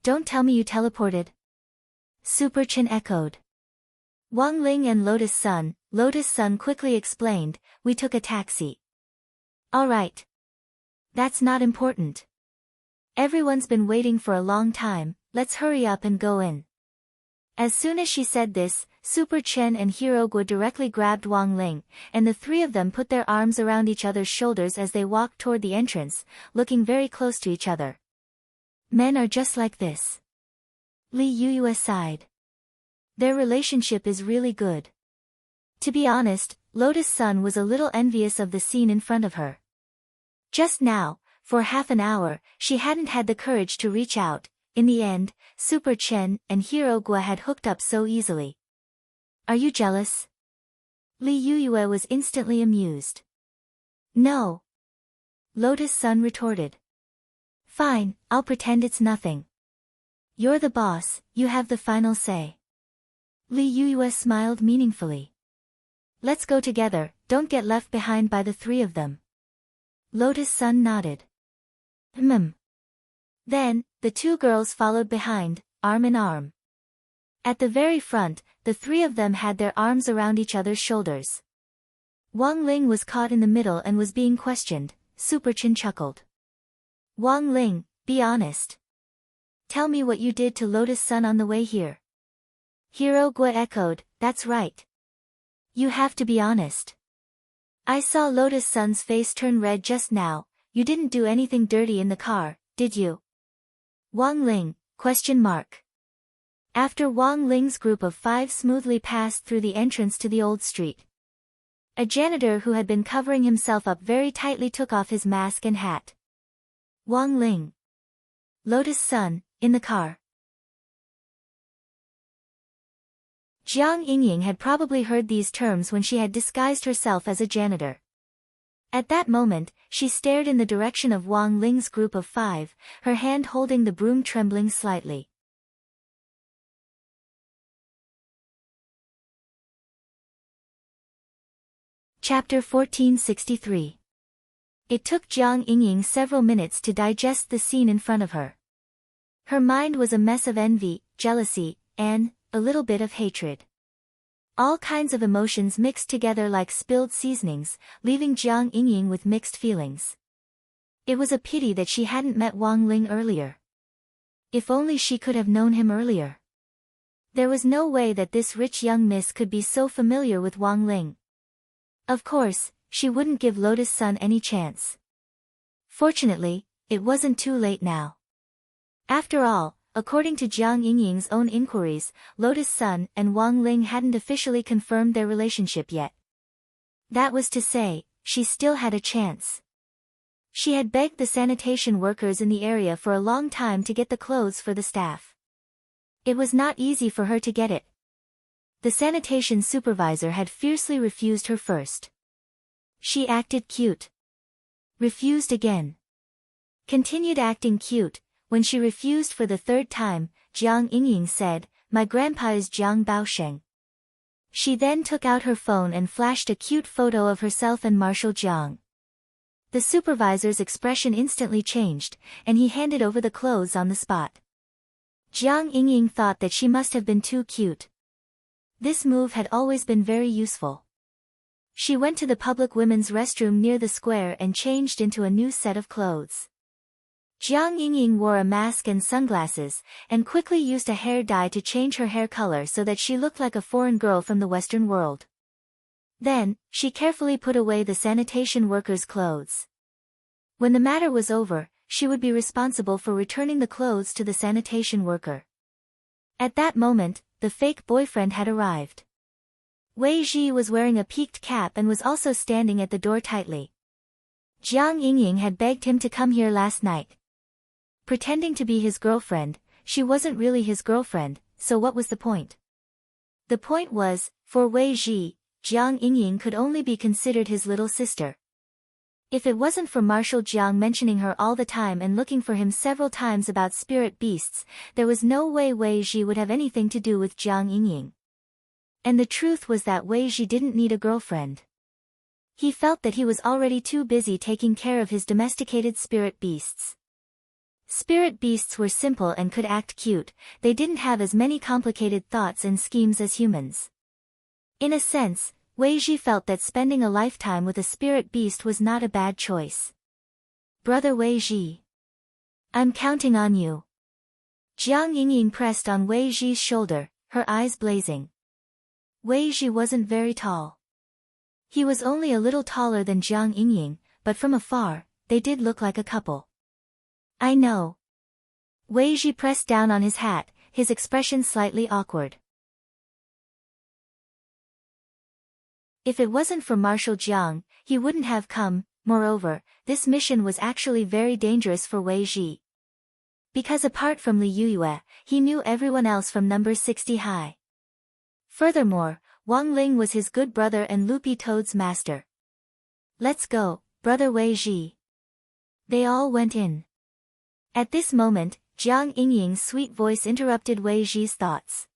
Don't tell me you teleported. Super Chen echoed. Wang Ling and Lotus Sun quickly explained, we took a taxi. Alright. That's not important. Everyone's been waiting for a long time, let's hurry up and go in. As soon as she said this, Super Chen and Hero Guo directly grabbed Wang Ling, and the three of them put their arms around each other's shoulders as they walked toward the entrance, looking very close to each other. Men are just like this. Li Yuyu sighed. Their relationship is really good. To be honest, Lotus Sun was a little envious of the scene in front of her. Just now, for half an hour, she hadn't had the courage to reach out. In the end, Super Chen and Hero Guo had hooked up so easily. Are you jealous? Li Yuyue was instantly amused. No. Lotus Sun retorted. Fine, I'll pretend it's nothing. You're the boss, you have the final say. Li Yuyue smiled meaningfully. Let's go together, don't get left behind by the three of them. Lotus Sun nodded. Then, the two girls followed behind, arm in arm. At the very front, the three of them had their arms around each other's shoulders. Wang Ling was caught in the middle and was being questioned. Super Chen chuckled. Wang Ling, be honest. Tell me what you did to Lotus Sun on the way here. Hero Guo echoed, that's right. You have to be honest. I saw Lotus Sun's face turn red just now. You didn't do anything dirty in the car, did you? Wang Ling, ? After Wang Ling's group of 5 smoothly passed through the entrance to the old street, a janitor who had been covering himself up very tightly took off his mask and hat. Wang Ling. Lotus Sun, in the car. Jiang Yingying had probably heard these terms when she had disguised herself as a janitor. At that moment, she stared in the direction of Wang Ling's group of 5, her hand holding the broom trembling slightly. Chapter 1463. It took Jiang Yingying several minutes to digest the scene in front of her. Her mind was a mess of envy, jealousy, and a little bit of hatred. All kinds of emotions mixed together like spilled seasonings, leaving Jiang Yingying with mixed feelings. It was a pity that she hadn't met Wang Ling earlier. If only she could have known him earlier. There was no way that this rich young miss could be so familiar with Wang Ling. Of course, she wouldn't give Lotus Sun any chance. Fortunately, it wasn't too late now. After all, according to Jiang Yingying's own inquiries, Lotus Sun and Wang Ling hadn't officially confirmed their relationship yet. That was to say, she still had a chance. She had begged the sanitation workers in the area for a long time to get the clothes for the staff. It was not easy for her to get it. The sanitation supervisor had fiercely refused her first. She acted cute. Refused again. Continued acting cute. When she refused for the 3rd time, Jiang Yingying said, "My grandpa is Jiang Baosheng." She then took out her phone and flashed a cute photo of herself and Marshal Jiang. The supervisor's expression instantly changed, and he handed over the clothes on the spot. Jiang Yingying thought that she must have been too cute. This move had always been very useful. She went to the public women's restroom near the square and changed into a new set of clothes. Jiang Yingying wore a mask and sunglasses, and quickly used a hair dye to change her hair color so that she looked like a foreign girl from the Western world. Then, she carefully put away the sanitation workers' clothes. When the matter was over, she would be responsible for returning the clothes to the sanitation worker. At that moment, the fake boyfriend had arrived. Wei Ji was wearing a peaked cap and was also standing at the door tightly. Jiang Yingying had begged him to come here last night. Pretending to be his girlfriend, she wasn't really his girlfriend, so what was the point? The point was, for Wei Ji, Jiang Yingying could only be considered his little sister. If it wasn't for Marshal Jiang mentioning her all the time and looking for him several times about spirit beasts, there was no way Wei Ji would have anything to do with Jiang Yingying. And the truth was that Wei Ji didn't need a girlfriend. He felt that he was already too busy taking care of his domesticated spirit beasts. Spirit beasts were simple and could act cute, they didn't have as many complicated thoughts and schemes as humans. In a sense, Wei Ji felt that spending a lifetime with a spirit beast was not a bad choice. Brother Wei Ji. I'm counting on you. Jiang Yingying pressed on Wei Ji's shoulder, her eyes blazing. Wei Ji wasn't very tall. He was only a little taller than Jiang Yingying, but from afar, they did look like a couple. I know. Wei Ji pressed down on his hat, his expression slightly awkward. If it wasn't for Marshal Jiang, he wouldn't have come. Moreover, this mission was actually very dangerous for Wei Ji. Because apart from Li Yuyue, he knew everyone else from number 60 high. Furthermore, Wang Ling was his good brother and Lupi Toad's master. Let's go, brother Wei Ji. They all went in. At this moment, Jiang Yingying's sweet voice interrupted Wei Ji's thoughts.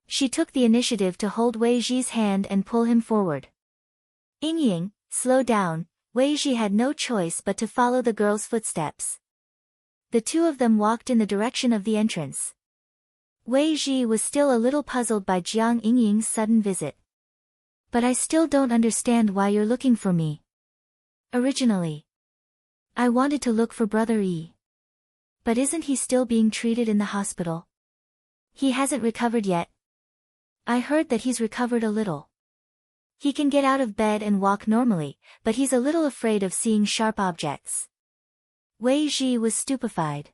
She took the initiative to hold Wei Ji's hand and pull him forward. Yingying, slow down. Wei Ji had no choice but to follow the girl's footsteps. The two of them walked in the direction of the entrance. Wei Ji was still a little puzzled by Jiang Yingying's sudden visit. But I still don't understand why you're looking for me. Originally, I wanted to look for Brother Yi. But isn't he still being treated in the hospital? He hasn't recovered yet. I heard that he's recovered a little. He can get out of bed and walk normally, but he's a little afraid of seeing sharp objects. Wei Ji was stupefied.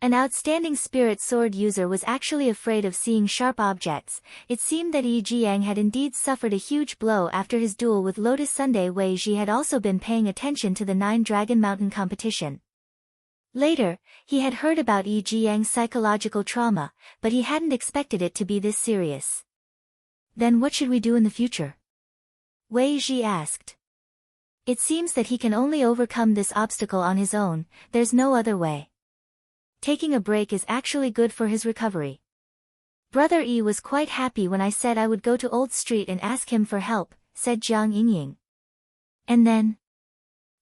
An outstanding spirit sword user was actually afraid of seeing sharp objects. It seemed that Yi Jiang had indeed suffered a huge blow after his duel with Lotus Sunday. Wei Ji had also been paying attention to the 9 Dragon Mountain competition. Later, he had heard about Yi Jiang's psychological trauma, but he hadn't expected it to be this serious. Then what should we do in the future? Wei Ji asked. It seems that he can only overcome this obstacle on his own, there's no other way. Taking a break is actually good for his recovery. Brother Yi was quite happy when I said I would go to Old Street and ask him for help, said Jiang Yingying. And then?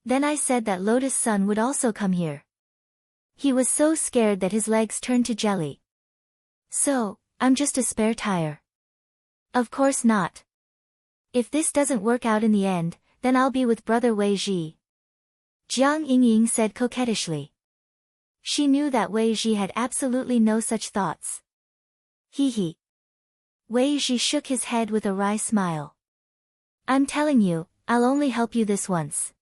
Then I said that Lotus Sun would also come here. He was so scared that his legs turned to jelly. So, I'm just a spare tire. Of course not. If this doesn't work out in the end, then I'll be with Brother Wei Ji. Jiang Yingying said coquettishly. She knew that Wei Ji had absolutely no such thoughts. Hee hee. Wei Ji shook his head with a wry smile. I'm telling you, I'll only help you this once.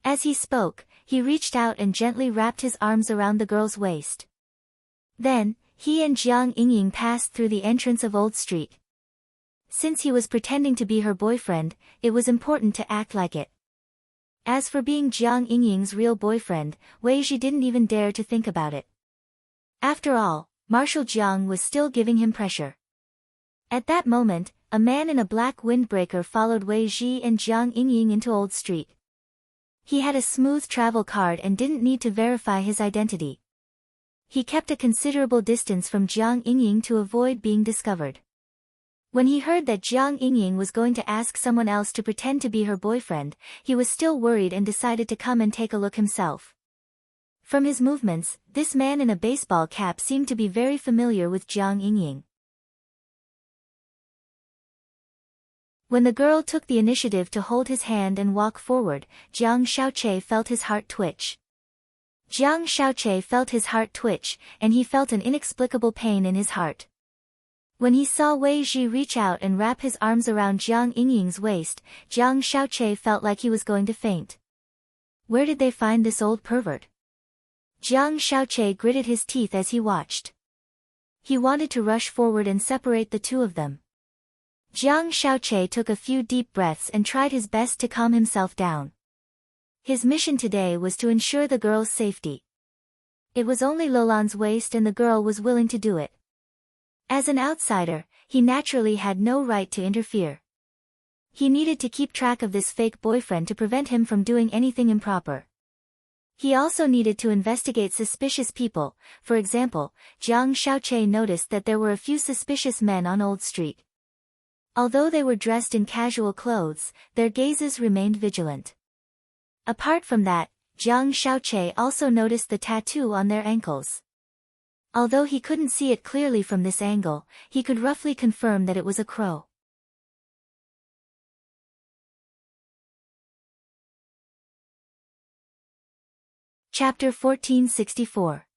As he spoke, he reached out and gently wrapped his arms around the girl's waist. Then, he and Jiang Yingying passed through the entrance of Old Street. Since he was pretending to be her boyfriend, it was important to act like it. As for being Jiang Yingying's real boyfriend, Wei Ji didn't even dare to think about it. After all, Marshal Jiang was still giving him pressure. At that moment, a man in a black windbreaker followed Wei Ji and Jiang Yingying into Old Street. He had a smooth travel card and didn't need to verify his identity. He kept a considerable distance from Jiang Yingying to avoid being discovered. When he heard that Jiang Yingying was going to ask someone else to pretend to be her boyfriend, he was still worried and decided to come and take a look himself. From his movements, this man in a baseball cap seemed to be very familiar with Jiang Yingying. When the girl took the initiative to hold his hand and walk forward, Jiang Shaoqi felt his heart twitch. Jiang Shaoqi felt his heart twitch, and he felt an inexplicable pain in his heart. When he saw Wei Ji reach out and wrap his arms around Jiang Yingying's waist, Jiang Shaoqi felt like he was going to faint. Where did they find this old pervert? Jiang Shaoqi gritted his teeth as he watched. He wanted to rush forward and separate the two of them. Jiang Shaoqi took a few deep breaths and tried his best to calm himself down. His mission today was to ensure the girl's safety. It was only Lolan's waist and the girl was willing to do it. As an outsider, he naturally had no right to interfere. He needed to keep track of this fake boyfriend to prevent him from doing anything improper. He also needed to investigate suspicious people. For example, Jiang Shaoqi noticed that there were a few suspicious men on Old Street. Although they were dressed in casual clothes, their gazes remained vigilant. Apart from that, Jiang Shaoqi also noticed the tattoo on their ankles. Although he couldn't see it clearly from this angle, he could roughly confirm that it was a crow. Chapter 1464.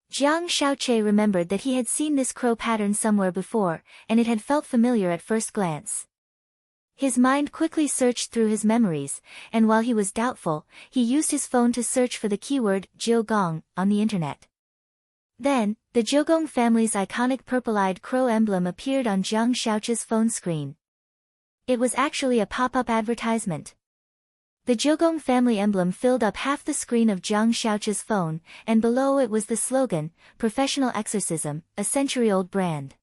Jiang Shaoqi remembered that he had seen this crow pattern somewhere before, and it had felt familiar at first glance. His mind quickly searched through his memories, and while he was doubtful, he used his phone to search for the keyword Jiugong on the internet. Then, the Jiugong family's iconic purple-eyed crow emblem appeared on Jiang Shaoqi's phone screen. It was actually a pop-up advertisement. The Jiugong family emblem filled up half the screen of Jiang Shaoqi's phone, and below it was the slogan, "Professional Exorcism, a century-old brand."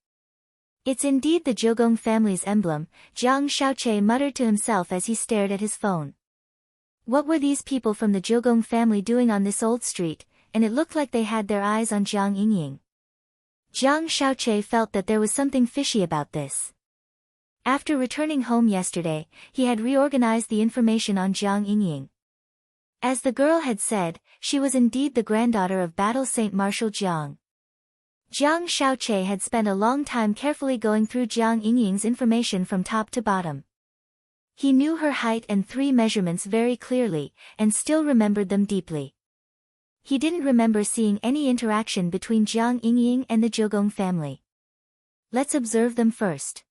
"It's indeed the Jiugong family's emblem," Jiang Shaoqi muttered to himself as he stared at his phone. What were these people from the Jiugong family doing on this old street, and it looked like they had their eyes on Jiang Yingying. Jiang Shaoqi felt that there was something fishy about this. After returning home yesterday, he had reorganized the information on Jiang Yingying. As the girl had said, she was indeed the granddaughter of Battle Saint Marshal Jiang. Jiang Shaoqi had spent a long time carefully going through Jiang Yingying's information from top to bottom. He knew her height and 3 measurements very clearly, and still remembered them deeply. He didn't remember seeing any interaction between Jiang Yingying and the Jiugong family. Let's observe them first.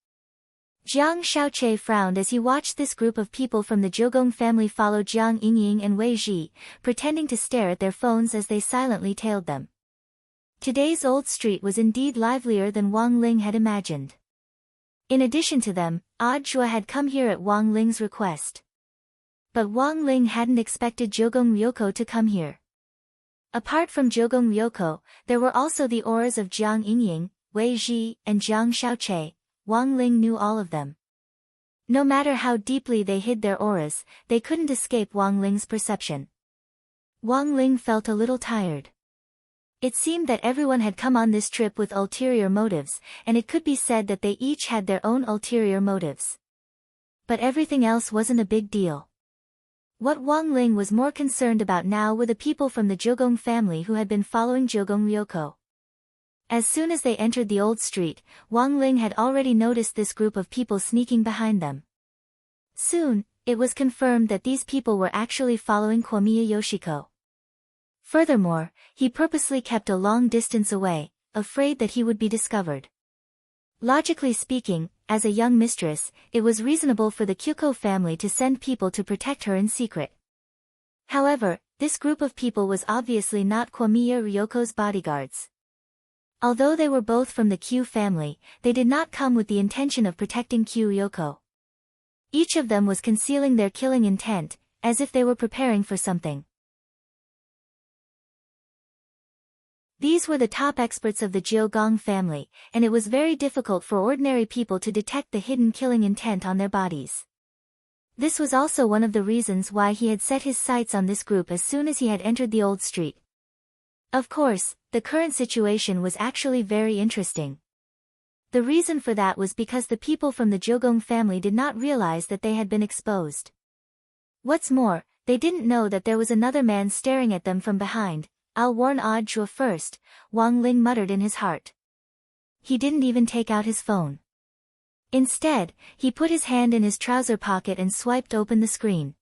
Jiang Shaoqi frowned as he watched this group of people from the Jiugong family follow Jiang Yingying and Wei Ji, pretending to stare at their phones as they silently tailed them. Today's old street was indeed livelier than Wang Ling had imagined. In addition to them, Audiobook had come here at Wang Ling's request. But Wang Ling hadn't expected Jiugong Ryoko to come here. Apart from Jiugong Ryoko, there were also the auras of Jiang Yingying, Wei Ji, and Jiang Shaoqi. Wang Ling knew all of them. No matter how deeply they hid their auras, they couldn't escape Wang Ling's perception. Wang Ling felt a little tired. It seemed that everyone had come on this trip with ulterior motives, and it could be said that they each had their own ulterior motives. But everything else wasn't a big deal. What Wang Ling was more concerned about now were the people from the Jiugong family who had been following Jiugong Ryoko. As soon as they entered the old street, Wang Ling had already noticed this group of people sneaking behind them. Soon, it was confirmed that these people were actually following Komiya Yoshiko. Furthermore, he purposely kept a long distance away, afraid that he would be discovered. Logically speaking, as a young mistress, it was reasonable for the Kyuko family to send people to protect her in secret. However, this group of people was obviously not Komiya Ryoko's bodyguards. Although they were both from the Q family, they did not come with the intention of protecting Q Ryoko. Each of them was concealing their killing intent, as if they were preparing for something. These were the top experts of the Jiugong family, and it was very difficult for ordinary people to detect the hidden killing intent on their bodies. This was also one of the reasons why he had set his sights on this group as soon as he had entered the old street. Of course, the current situation was actually very interesting. The reason for that was because the people from the Jiugong family did not realize that they had been exposed. What's more, they didn't know that there was another man staring at them from behind. "I'll warn Audiobook first," Wang Ling muttered in his heart. He didn't even take out his phone. Instead, he put his hand in his trouser pocket and swiped open the screen.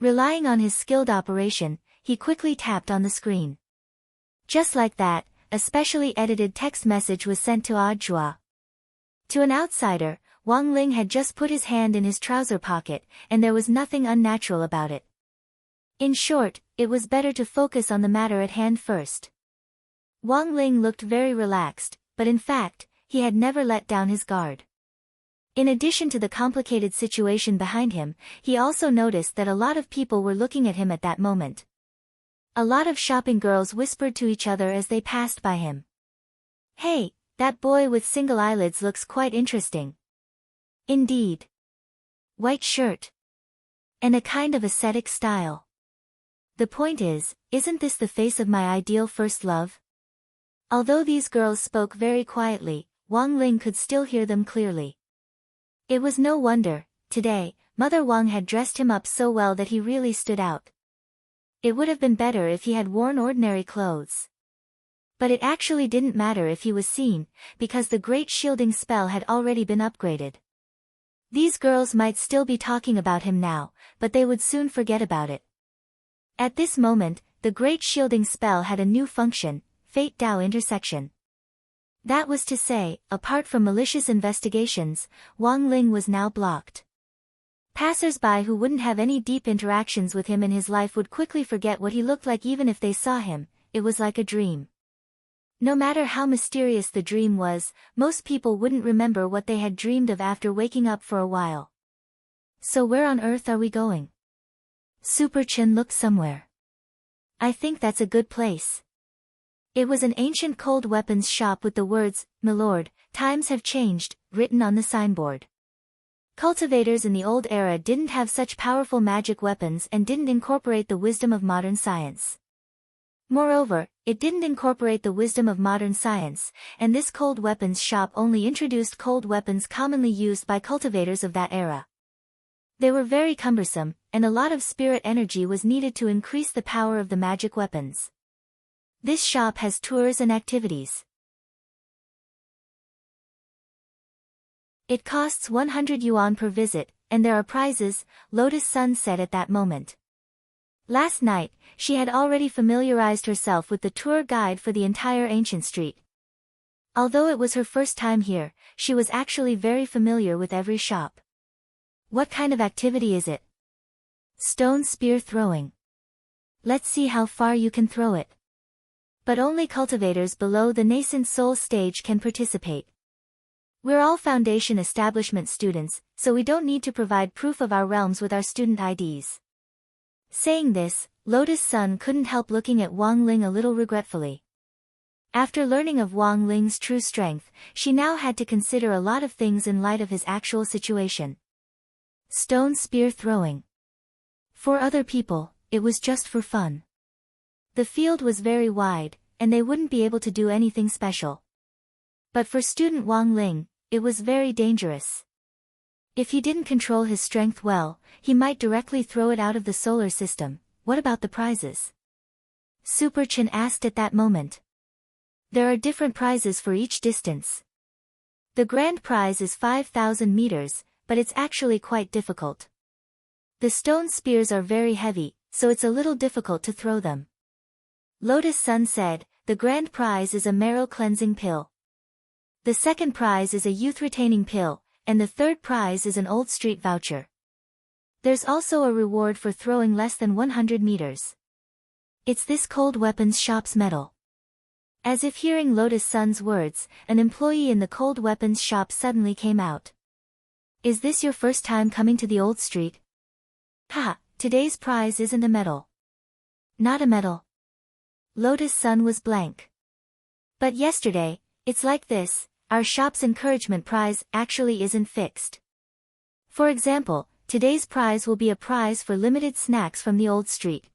Relying on his skilled operation, he quickly tapped on the screen. Just like that, a specially edited text message was sent to Audiobook. To an outsider, Wang Ling had just put his hand in his trouser pocket, and there was nothing unnatural about it. In short, it was better to focus on the matter at hand first. Wang Ling looked very relaxed, but in fact, he had never let down his guard. In addition to the complicated situation behind him, he also noticed that a lot of people were looking at him at that moment. A lot of shopping girls whispered to each other as they passed by him. "Hey, that boy with single eyelids looks quite interesting." Indeed. White shirt. And a kind of ascetic style. The point is, isn't this the face of my ideal first love? Although these girls spoke very quietly, Wang Ling could still hear them clearly. It was no wonder, today, Mother Wang had dressed him up so well that he really stood out. It would have been better if he had worn ordinary clothes. But it actually didn't matter if he was seen, because the great shielding spell had already been upgraded. These girls might still be talking about him now, but they would soon forget about it. At this moment, the great shielding spell had a new function, Fate Dao intersection. That was to say, apart from malicious investigations, Wang Ling was now blocked. Passers-by who wouldn't have any deep interactions with him in his life would quickly forget what he looked like even if they saw him. It was like a dream. No matter how mysterious the dream was, most people wouldn't remember what they had dreamed of after waking up for a while. So where on earth are we going? Super Chen looked somewhere. I think that's a good place. It was an ancient cold weapons shop with the words, "Milord, times have changed," written on the signboard. Cultivators in the old era didn't have such powerful magic weapons and didn't incorporate the wisdom of modern science. Moreover, it didn't incorporate the wisdom of modern science, and this cold weapons shop only introduced cold weapons commonly used by cultivators of that era. They were very cumbersome, and a lot of spirit energy was needed to increase the power of the magic weapons. This shop has tours and activities. It costs 100 yuan per visit, and there are prizes, Lotus Sun said at that moment. Last night, she had already familiarized herself with the tour guide for the entire ancient street. Although it was her first time here, she was actually very familiar with every shop. What kind of activity is it? Stone spear throwing. Let's see how far you can throw it. But only cultivators below the nascent soul stage can participate. We're all foundation establishment students, so we don't need to provide proof of our realms with our student IDs. Saying this, Lotus Sun couldn't help looking at Wang Ling a little regretfully. After learning of Wang Ling's true strength, she now had to consider a lot of things in light of his actual situation. Stone spear throwing. For other people, it was just for fun. The field was very wide, and they wouldn't be able to do anything special. But for student Wang Ling, it was very dangerous. If he didn't control his strength well, he might directly throw it out of the solar system. What about the prizes? Super Chen asked at that moment. There are different prizes for each distance. The grand prize is 5,000 meters, but it's actually quite difficult. The stone spears are very heavy, so it's a little difficult to throw them. Lotus Sun said, the grand prize is a marrow cleansing pill. The second prize is a youth retaining pill, and the third prize is an old street voucher. There's also a reward for throwing less than 100 meters. It's this cold weapons shop's medal. As if hearing Lotus Sun's words, an employee in the cold weapons shop suddenly came out. Is this your first time coming to the old street? Ha, today's prize isn't a medal. Not a medal. Lotus Sun was blank. But yesterday, it's like this, our shop's encouragement prize actually isn't fixed. For example, today's prize will be a prize for limited snacks from the old street.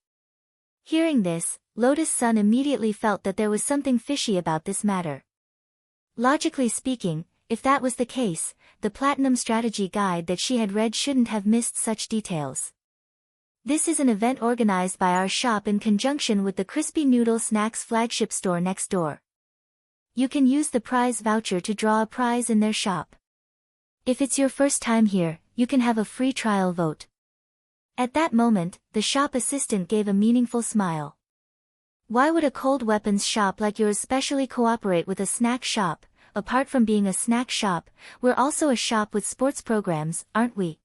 Hearing this, Lotus Sun immediately felt that there was something fishy about this matter. Logically speaking, if that was the case, the Platinum Strategy Guide that she had read shouldn't have missed such details. This is an event organized by our shop in conjunction with the Crispy Noodle Snacks flagship store next door. You can use the prize voucher to draw a prize in their shop. If it's your first time here, you can have a free trial vote. At that moment, the shop assistant gave a meaningful smile. Why would a cold weapons shop like yours specially cooperate with a snack shop? Apart from being a snack shop, we're also a shop with sports programs, aren't we?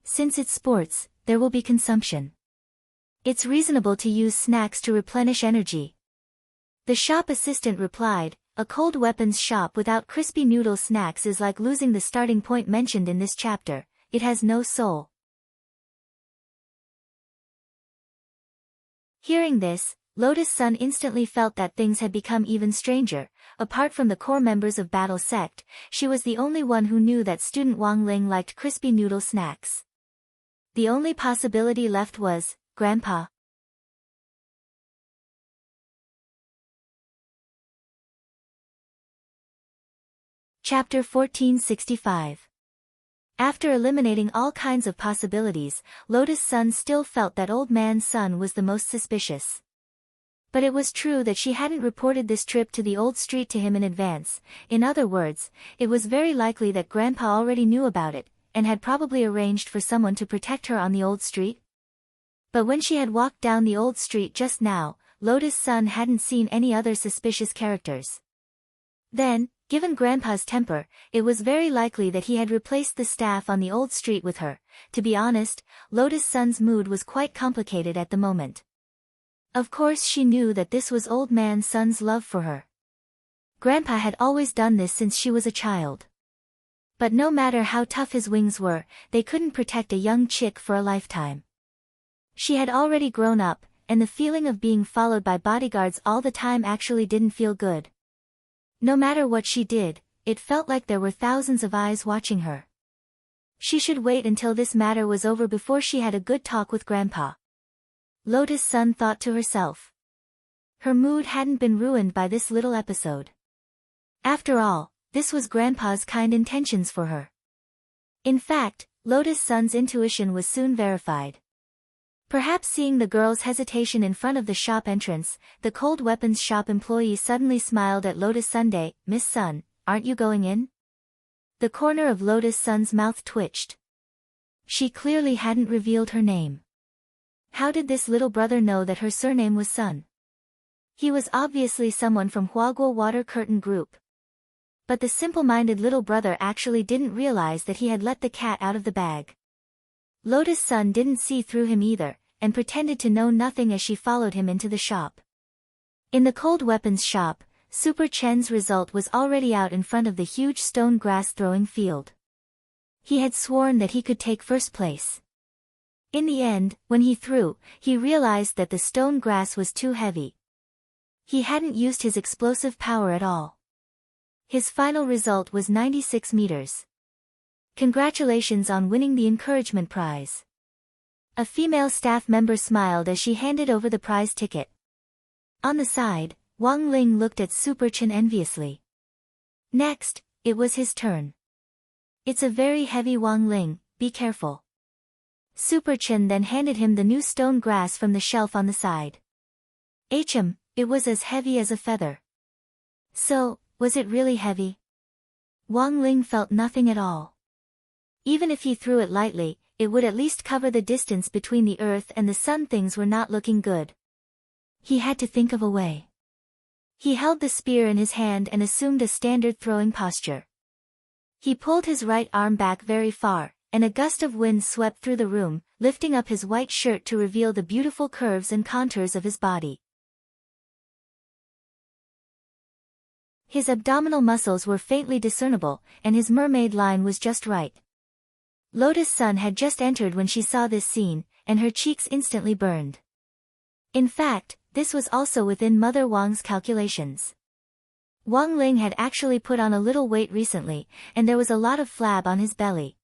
Since it's sports, there will be consumption. It's reasonable to use snacks to replenish energy. The shop assistant replied, a cold weapons shop without crispy noodle snacks is like losing the starting point mentioned in this chapter. It has no soul. Hearing this, Lotus Sun instantly felt that things had become even stranger. Apart from the core members of Battle Sect, she was the only one who knew that student Wang Ling liked crispy noodle snacks. The only possibility left was, Grandpa. Chapter 1465. After eliminating all kinds of possibilities, Lotus Sun still felt that Old Man Sun was the most suspicious. But it was true that she hadn't reported this trip to the old street to him in advance. In other words, it was very likely that Grandpa already knew about it, and had probably arranged for someone to protect her on the old street. But when she had walked down the old street just now, Lotus Sun hadn't seen any other suspicious characters. Then, given Grandpa's temper, it was very likely that he had replaced the staff on the old street with her. To be honest, Lotus Sun's mood was quite complicated at the moment. Of course she knew that this was Old Man Sun's love for her. Grandpa had always done this since she was a child. But no matter how tough his wings were, they couldn't protect a young chick for a lifetime. She had already grown up, and the feeling of being followed by bodyguards all the time actually didn't feel good. No matter what she did, it felt like there were thousands of eyes watching her. She should wait until this matter was over before she had a good talk with Grandpa. Lotus Sun thought to herself. Her mood hadn't been ruined by this little episode. After all, this was Grandpa's kind intentions for her. In fact, Lotus Sun's intuition was soon verified. Perhaps seeing the girl's hesitation in front of the shop entrance, the cold weapons shop employee suddenly smiled at Lotus Sunday. Miss Sun, aren't you going in? The corner of Lotus Sun's mouth twitched. She clearly hadn't revealed her name. How did this little brother know that her surname was Sun? He was obviously someone from Huaguo Water Curtain Group. But the simple-minded little brother actually didn't realize that he had let the cat out of the bag. Lotus Sun didn't see through him either, and pretended to know nothing as she followed him into the shop. In the cold weapons shop, Super Chen's result was already out in front of the huge stone grass throwing field. He had sworn that he could take first place. In the end, when he threw, he realized that the stone grass was too heavy. He hadn't used his explosive power at all. His final result was 96 meters. Congratulations on winning the encouragement prize. A female staff member smiled as she handed over the prize ticket. On the side, Wang Ling looked at Super Chen enviously. Next, it was his turn. It's a very heavy, Wang Ling, be careful. Super Chen then handed him the new stone grass from the shelf on the side. It was as heavy as a feather. So, was it really heavy? Wang Ling felt nothing at all. Even if he threw it lightly, it would at least cover the distance between the earth and the sun. Things were not looking good. He had to think of a way. He held the spear in his hand and assumed a standard throwing posture. He pulled his right arm back very far, and a gust of wind swept through the room, lifting up his white shirt to reveal the beautiful curves and contours of his body. His abdominal muscles were faintly discernible, and his mermaid line was just right. Lotus Sun had just entered when she saw this scene, and her cheeks instantly burned. In fact, this was also within Mother Wang's calculations. Wang Ling had actually put on a little weight recently, and there was a lot of flab on his belly.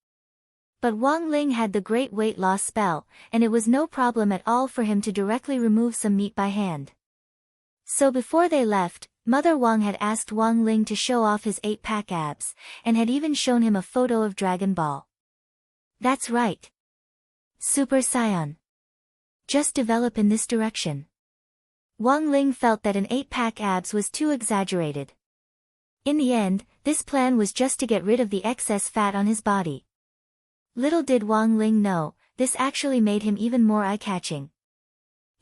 But Wang Ling had the great weight loss spell, and it was no problem at all for him to directly remove some meat by hand. So before they left, Mother Wang had asked Wang Ling to show off his 8-pack abs, and had even shown him a photo of Dragon Ball. That's right. Super Saiyan. Just develop in this direction. Wang Ling felt that an 8-pack abs was too exaggerated. In the end, this plan was just to get rid of the excess fat on his body. Little did Wang Ling know, this actually made him even more eye-catching.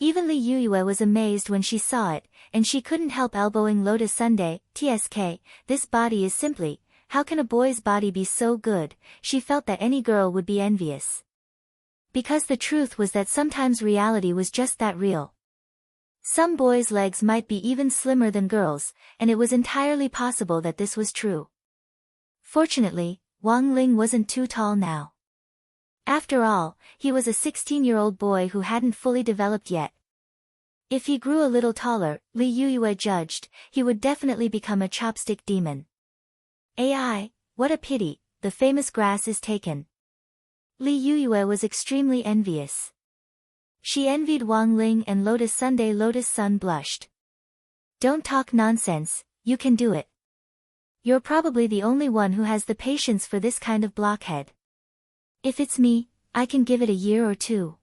Even Li Yuyue was amazed when she saw it, and she couldn't help elbowing Lotus Sunday. TSK, this body is simply, how can a boy's body be so good? She felt that any girl would be envious. Because the truth was that sometimes reality was just that real. Some boys' legs might be even slimmer than girls', and it was entirely possible that this was true. Fortunately, Wang Ling wasn't too tall now. After all, he was a 16-year-old boy who hadn't fully developed yet. If he grew a little taller, Li Yuyue judged, he would definitely become a chopstick demon. Ai, what a pity, the famous grass is taken. Li Yuyue was extremely envious. She envied Wang Ling and Lotus Sunday. Lotus Sun blushed. Don't talk nonsense, you can do it. You're probably the only one who has the patience for this kind of blockhead. If it's me, I can give it a year or two.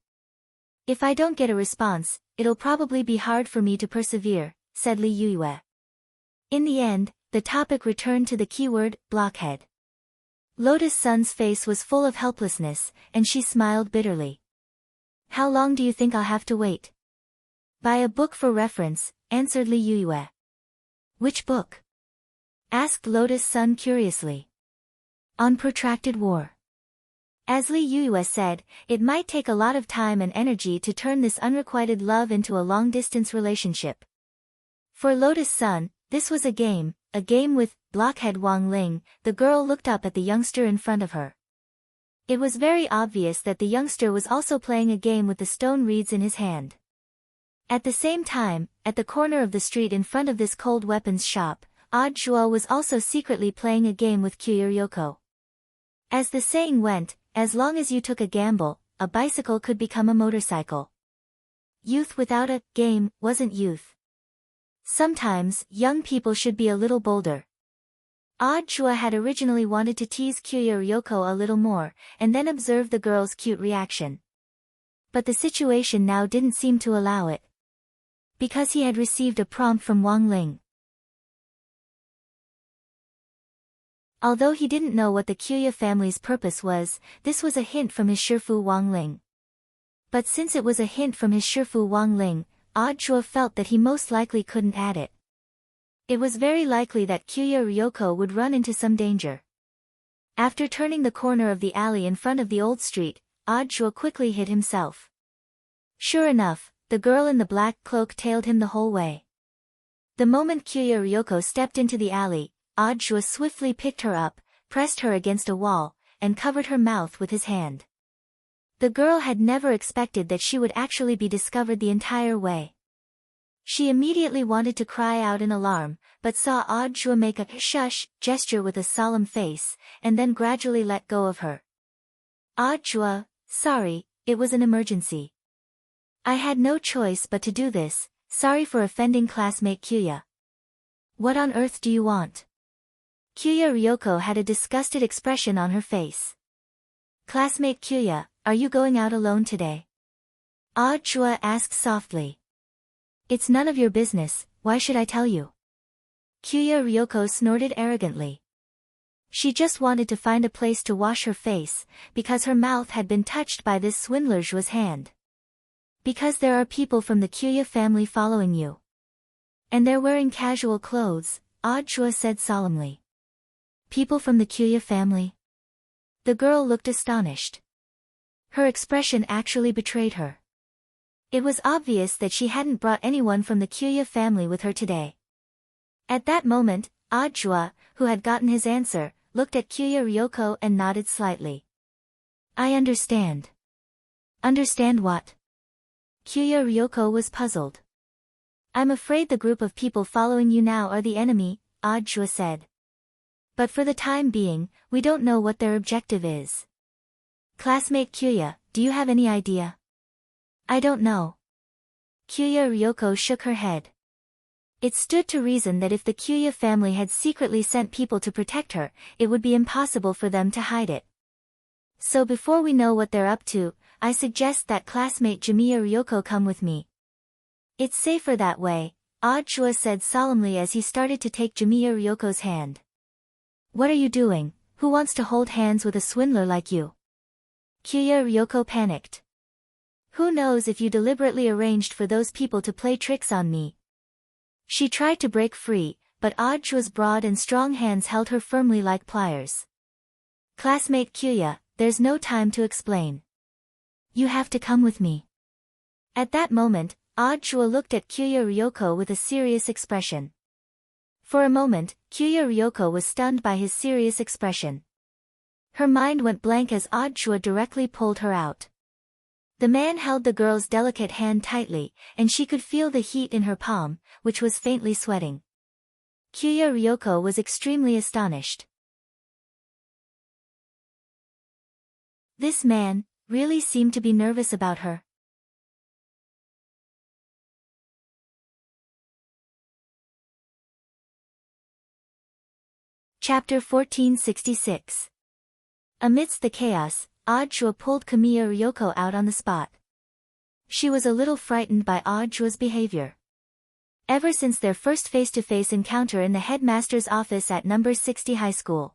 If I don't get a response, it'll probably be hard for me to persevere, said Li Yuyue. In the end, the topic returned to the keyword, blockhead. Lotus Sun's face was full of helplessness, and she smiled bitterly. How long do you think I'll have to wait? Buy a book for reference, answered Li Yuyue. Which book? Asked Lotus Sun curiously. On protracted war. As Li Yuyue said, it might take a lot of time and energy to turn this unrequited love into a long-distance relationship. For Lotus Sun, this was a game with blockhead Wang Ling. The girl looked up at the youngster in front of her. It was very obvious that the youngster was also playing a game with the stone reeds in his hand. At the same time, at the corner of the street in front of this cold weapons shop, Odd Zhuo was also secretly playing a game with Kyu Ryoko. As the saying went, as long as you took a gamble, a bicycle could become a motorcycle. Youth without a game wasn't youth. Sometimes, young people should be a little bolder. Odd Zhuo had originally wanted to tease Kyu Ryoko a little more, and then observe the girl's cute reaction. But the situation now didn't seem to allow it. Because he had received a prompt from Wang Ling. Although he didn't know what the Kyu family's purpose was, this was a hint from his Shifu Wang Ling. But since it was a hint from his Shifu Wang Ling, Odd Zhuo felt that he most likely couldn't add it. It was very likely that Kyu Ryoko would run into some danger. After turning the corner of the alley in front of the old street, Odd Zhuo quickly hid himself. Sure enough, the girl in the black cloak tailed him the whole way. The moment Kyu Ryoko stepped into the alley, Odd Zhuo swiftly picked her up, pressed her against a wall, and covered her mouth with his hand. The girl had never expected that she would actually be discovered the entire way. She immediately wanted to cry out in alarm, but saw Odd Zhuo make a shush gesture with a solemn face, and then gradually let go of her. Odd Zhuo, sorry, it was an emergency. I had no choice but to do this, sorry for offending classmate Kyu. What on earth do you want? Kyu Ryoko had a disgusted expression on her face. Classmate Kyu, are you going out alone today? Odd Zhuo asked softly. It's none of your business, why should I tell you? Kyu Ryoko snorted arrogantly. She just wanted to find a place to wash her face, because her mouth had been touched by this swindler Zhuo's hand. Because there are people from the Kyu family following you. And they're wearing casual clothes, Odd Zhuo said solemnly. People from the Kyu family? The girl looked astonished. Her expression actually betrayed her. It was obvious that she hadn't brought anyone from the Kyu family with her today. At that moment, Odd Zhuo, who had gotten his answer, looked at Kyu Ryoko and nodded slightly. I understand. Understand what? Kyu Ryoko was puzzled. I'm afraid the group of people following you now are the enemy, Odd Zhuo said. But for the time being, we don't know what their objective is. Classmate Kyu, do you have any idea? I don't know. Kyu Ryoko shook her head. It stood to reason that if the Kyu family had secretly sent people to protect her, it would be impossible for them to hide it. So before we know what they're up to, I suggest that classmate Jimiya Ryoko come with me. It's safer that way, Odd Zhuo said solemnly as he started to take Jimiya Ryoko's hand. What are you doing? Who wants to hold hands with a swindler like you? Kyu Ryoko panicked. Who knows if you deliberately arranged for those people to play tricks on me? She tried to break free, but Odd Zhuo's broad and strong hands held her firmly like pliers. Classmate Kyu, there's no time to explain. You have to come with me. At that moment, Audra looked at Kyuya Ryoko with a serious expression. For a moment, Kyuya Ryoko was stunned by his serious expression. Her mind went blank as Audra directly pulled her out. The man held the girl's delicate hand tightly, and she could feel the heat in her palm, which was faintly sweating. Kyuya Ryoko was extremely astonished. This man really seemed to be nervous about her. Chapter 1466. Amidst the chaos, Audra pulled Kamiya Ryoko out on the spot. She was a little frightened by Audra's behavior. Ever since their first face-to-face encounter in the headmaster's office at No. 60 High School,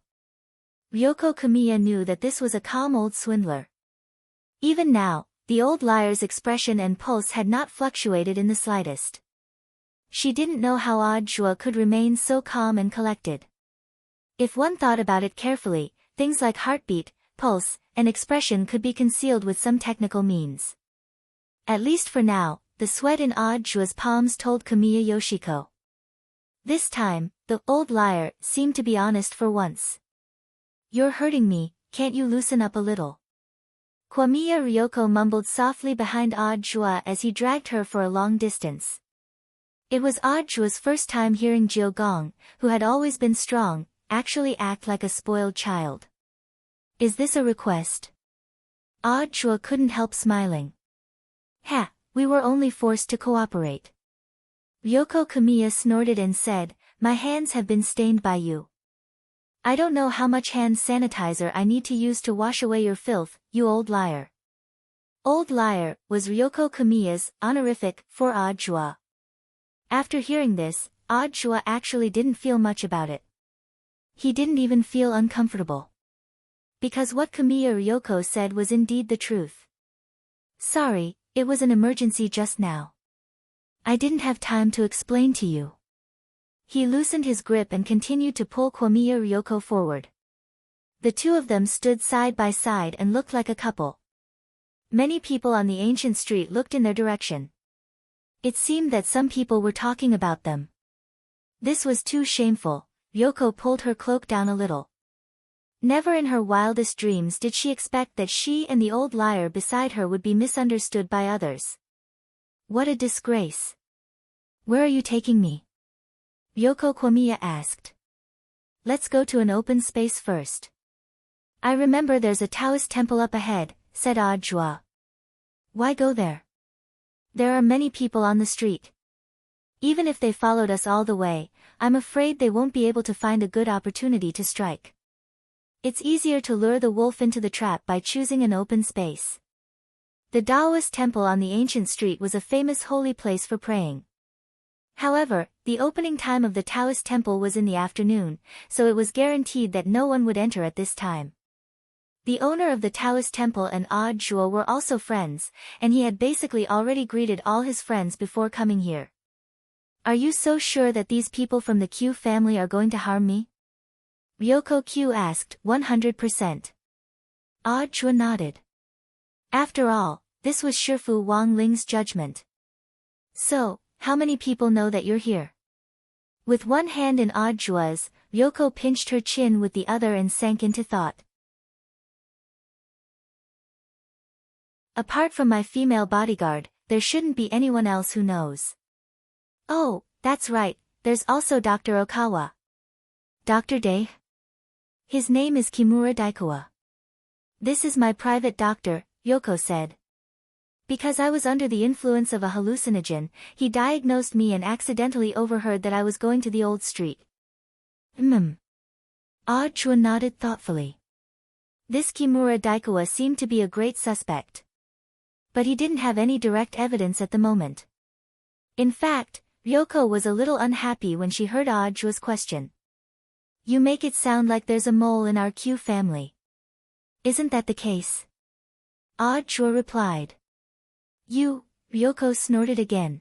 Ryoko Kamiya knew that this was a calm old swindler. Even now, the old liar's expression and pulse had not fluctuated in the slightest. She didn't know how Audra could remain so calm and collected. If one thought about it carefully, things like heartbeat, pulse, and expression could be concealed with some technical means. At least for now, the sweat in Audra's palms told Kamiya Yoshiko. This time, the old liar seemed to be honest for once. You're hurting me, can't you loosen up a little? Kamiya Ryoko mumbled softly behind Audra as he dragged her for a long distance. It was Audra's first time hearing Jiogong, who had always been strong, actually act like a spoiled child. Is this a request? Audra couldn't help smiling. Ha, we were only forced to cooperate. Ryoko Kamiya snorted and said, my hands have been stained by you. I don't know how much hand sanitizer I need to use to wash away your filth, you old liar. Old liar was Ryoko Kamiya's honorific for Audra. After hearing this, Audra actually didn't feel much about it. He didn't even feel uncomfortable. Because what Kamiya Ryoko said was indeed the truth. Sorry, it was an emergency just now. I didn't have time to explain to you. He loosened his grip and continued to pull Kamiya Ryoko forward. The two of them stood side by side and looked like a couple. Many people on the ancient street looked in their direction. It seemed that some people were talking about them. This was too shameful. Ryoko pulled her cloak down a little. Never in her wildest dreams did she expect that she and the old liar beside her would be misunderstood by others. What a disgrace. Where are you taking me? Ryoko Kamiya asked. Let's go to an open space first. I remember there's a Taoist temple up ahead, said Audra. Why go there? There are many people on the street. Even if they followed us all the way, I'm afraid they won't be able to find a good opportunity to strike. It's easier to lure the wolf into the trap by choosing an open space. The Taoist temple on the ancient street was a famous holy place for praying. However, the opening time of the Taoist temple was in the afternoon, so it was guaranteed that no one would enter at this time. The owner of the Taoist temple and Audra were also friends, and he had basically already greeted all his friends before coming here. Are you so sure that these people from the Q family are going to harm me? Ryoko Q asked, 100%. Audra nodded. After all, this was Shifu Wang Ling's judgment. So, how many people know that you're here? With one hand in Audra's, Ryoko pinched her chin with the other and sank into thought. Apart from my female bodyguard, there shouldn't be anyone else who knows. Oh, that's right, there's also Dr. Okawa. Dr. Day? His name is Kimura Daikawa. This is my private doctor, Ryoko said. Because I was under the influence of a hallucinogen, he diagnosed me and accidentally overheard that I was going to the old street. Audra nodded thoughtfully. This Kimura Daikawa seemed to be a great suspect. But he didn't have any direct evidence at the moment. In fact, Ryoko was a little unhappy when she heard Audra's question. You make it sound like there's a mole in our Q family. Isn't that the case? Audra replied. Ryoko snorted again.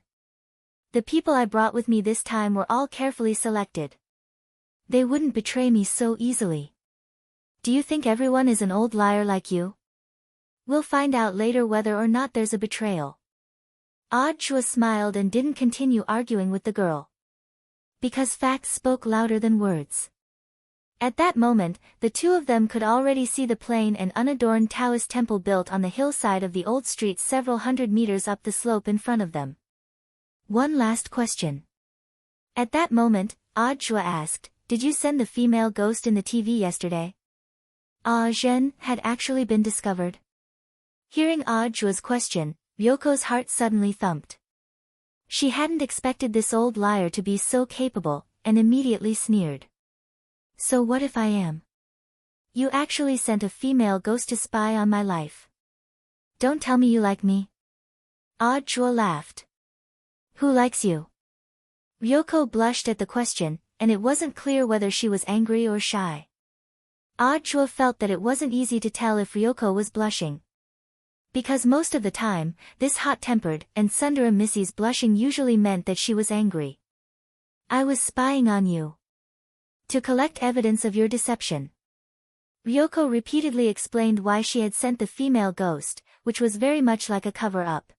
The people I brought with me this time were all carefully selected. They wouldn't betray me so easily. Do you think everyone is an old liar like you? We'll find out later whether or not there's a betrayal. Audra smiled and didn't continue arguing with the girl. Because facts spoke louder than words. At that moment, the two of them could already see the plain and unadorned Taoist temple built on the hillside of the old street several hundred meters up the slope in front of them. One last question. At that moment, Audra asked, "Did you send the female ghost in the TV yesterday?" Zhen had actually been discovered. Hearing Audra's question, Ryoko's heart suddenly thumped. She hadn't expected this old liar to be so capable, and immediately sneered. "So what if I am? You actually sent a female ghost to spy on my life. Don't tell me you like me." Audra laughed. "Who likes you?" Ryoko blushed at the question, and it wasn't clear whether she was angry or shy. Audra felt that it wasn't easy to tell if Ryoko was blushing. Because most of the time, this hot-tempered and Sundara Missy's blushing usually meant that she was angry. "I was spying on you. To collect evidence of your deception." Ryoko repeatedly explained why she had sent the female ghost, which was very much like a cover-up.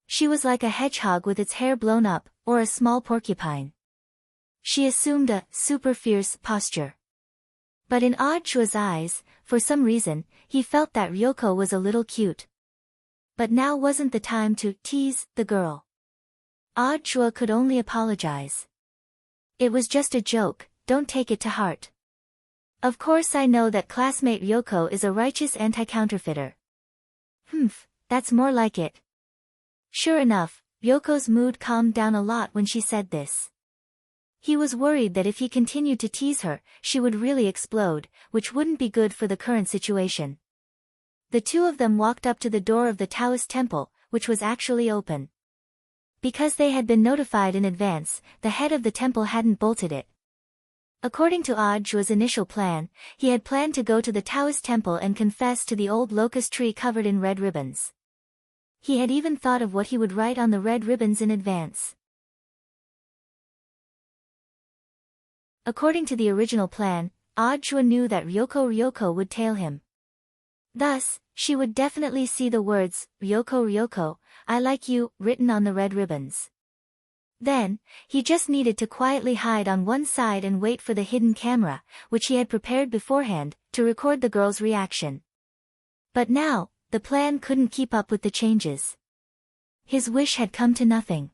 She was like a hedgehog with its hair blown up, or a small porcupine. She assumed a super fierce posture. But in Audra's eyes, for some reason, he felt that Ryoko was a little cute. But now wasn't the time to tease the girl. Audra could only apologize. "It was just a joke, don't take it to heart. Of course I know that classmate Ryoko is a righteous anti-counterfeiter." "Humph, that's more like it." Sure enough, Ryoko's mood calmed down a lot when she said this. He was worried that if he continued to tease her, she would really explode, which wouldn't be good for the current situation. The two of them walked up to the door of the Taoist temple, which was actually open. Because they had been notified in advance, the head of the temple hadn't bolted it. According to Audra's initial plan, he had planned to go to the Taoist temple and confess to the old locust tree covered in red ribbons. He had even thought of what he would write on the red ribbons in advance. According to the original plan, Audra knew that Ryoko would tail him. Thus, she would definitely see the words, "Ryoko, I like you," written on the red ribbons. Then, he just needed to quietly hide on one side and wait for the hidden camera, which he had prepared beforehand, to record the girl's reaction. But now, the plan couldn't keep up with the changes. His wish had come to nothing.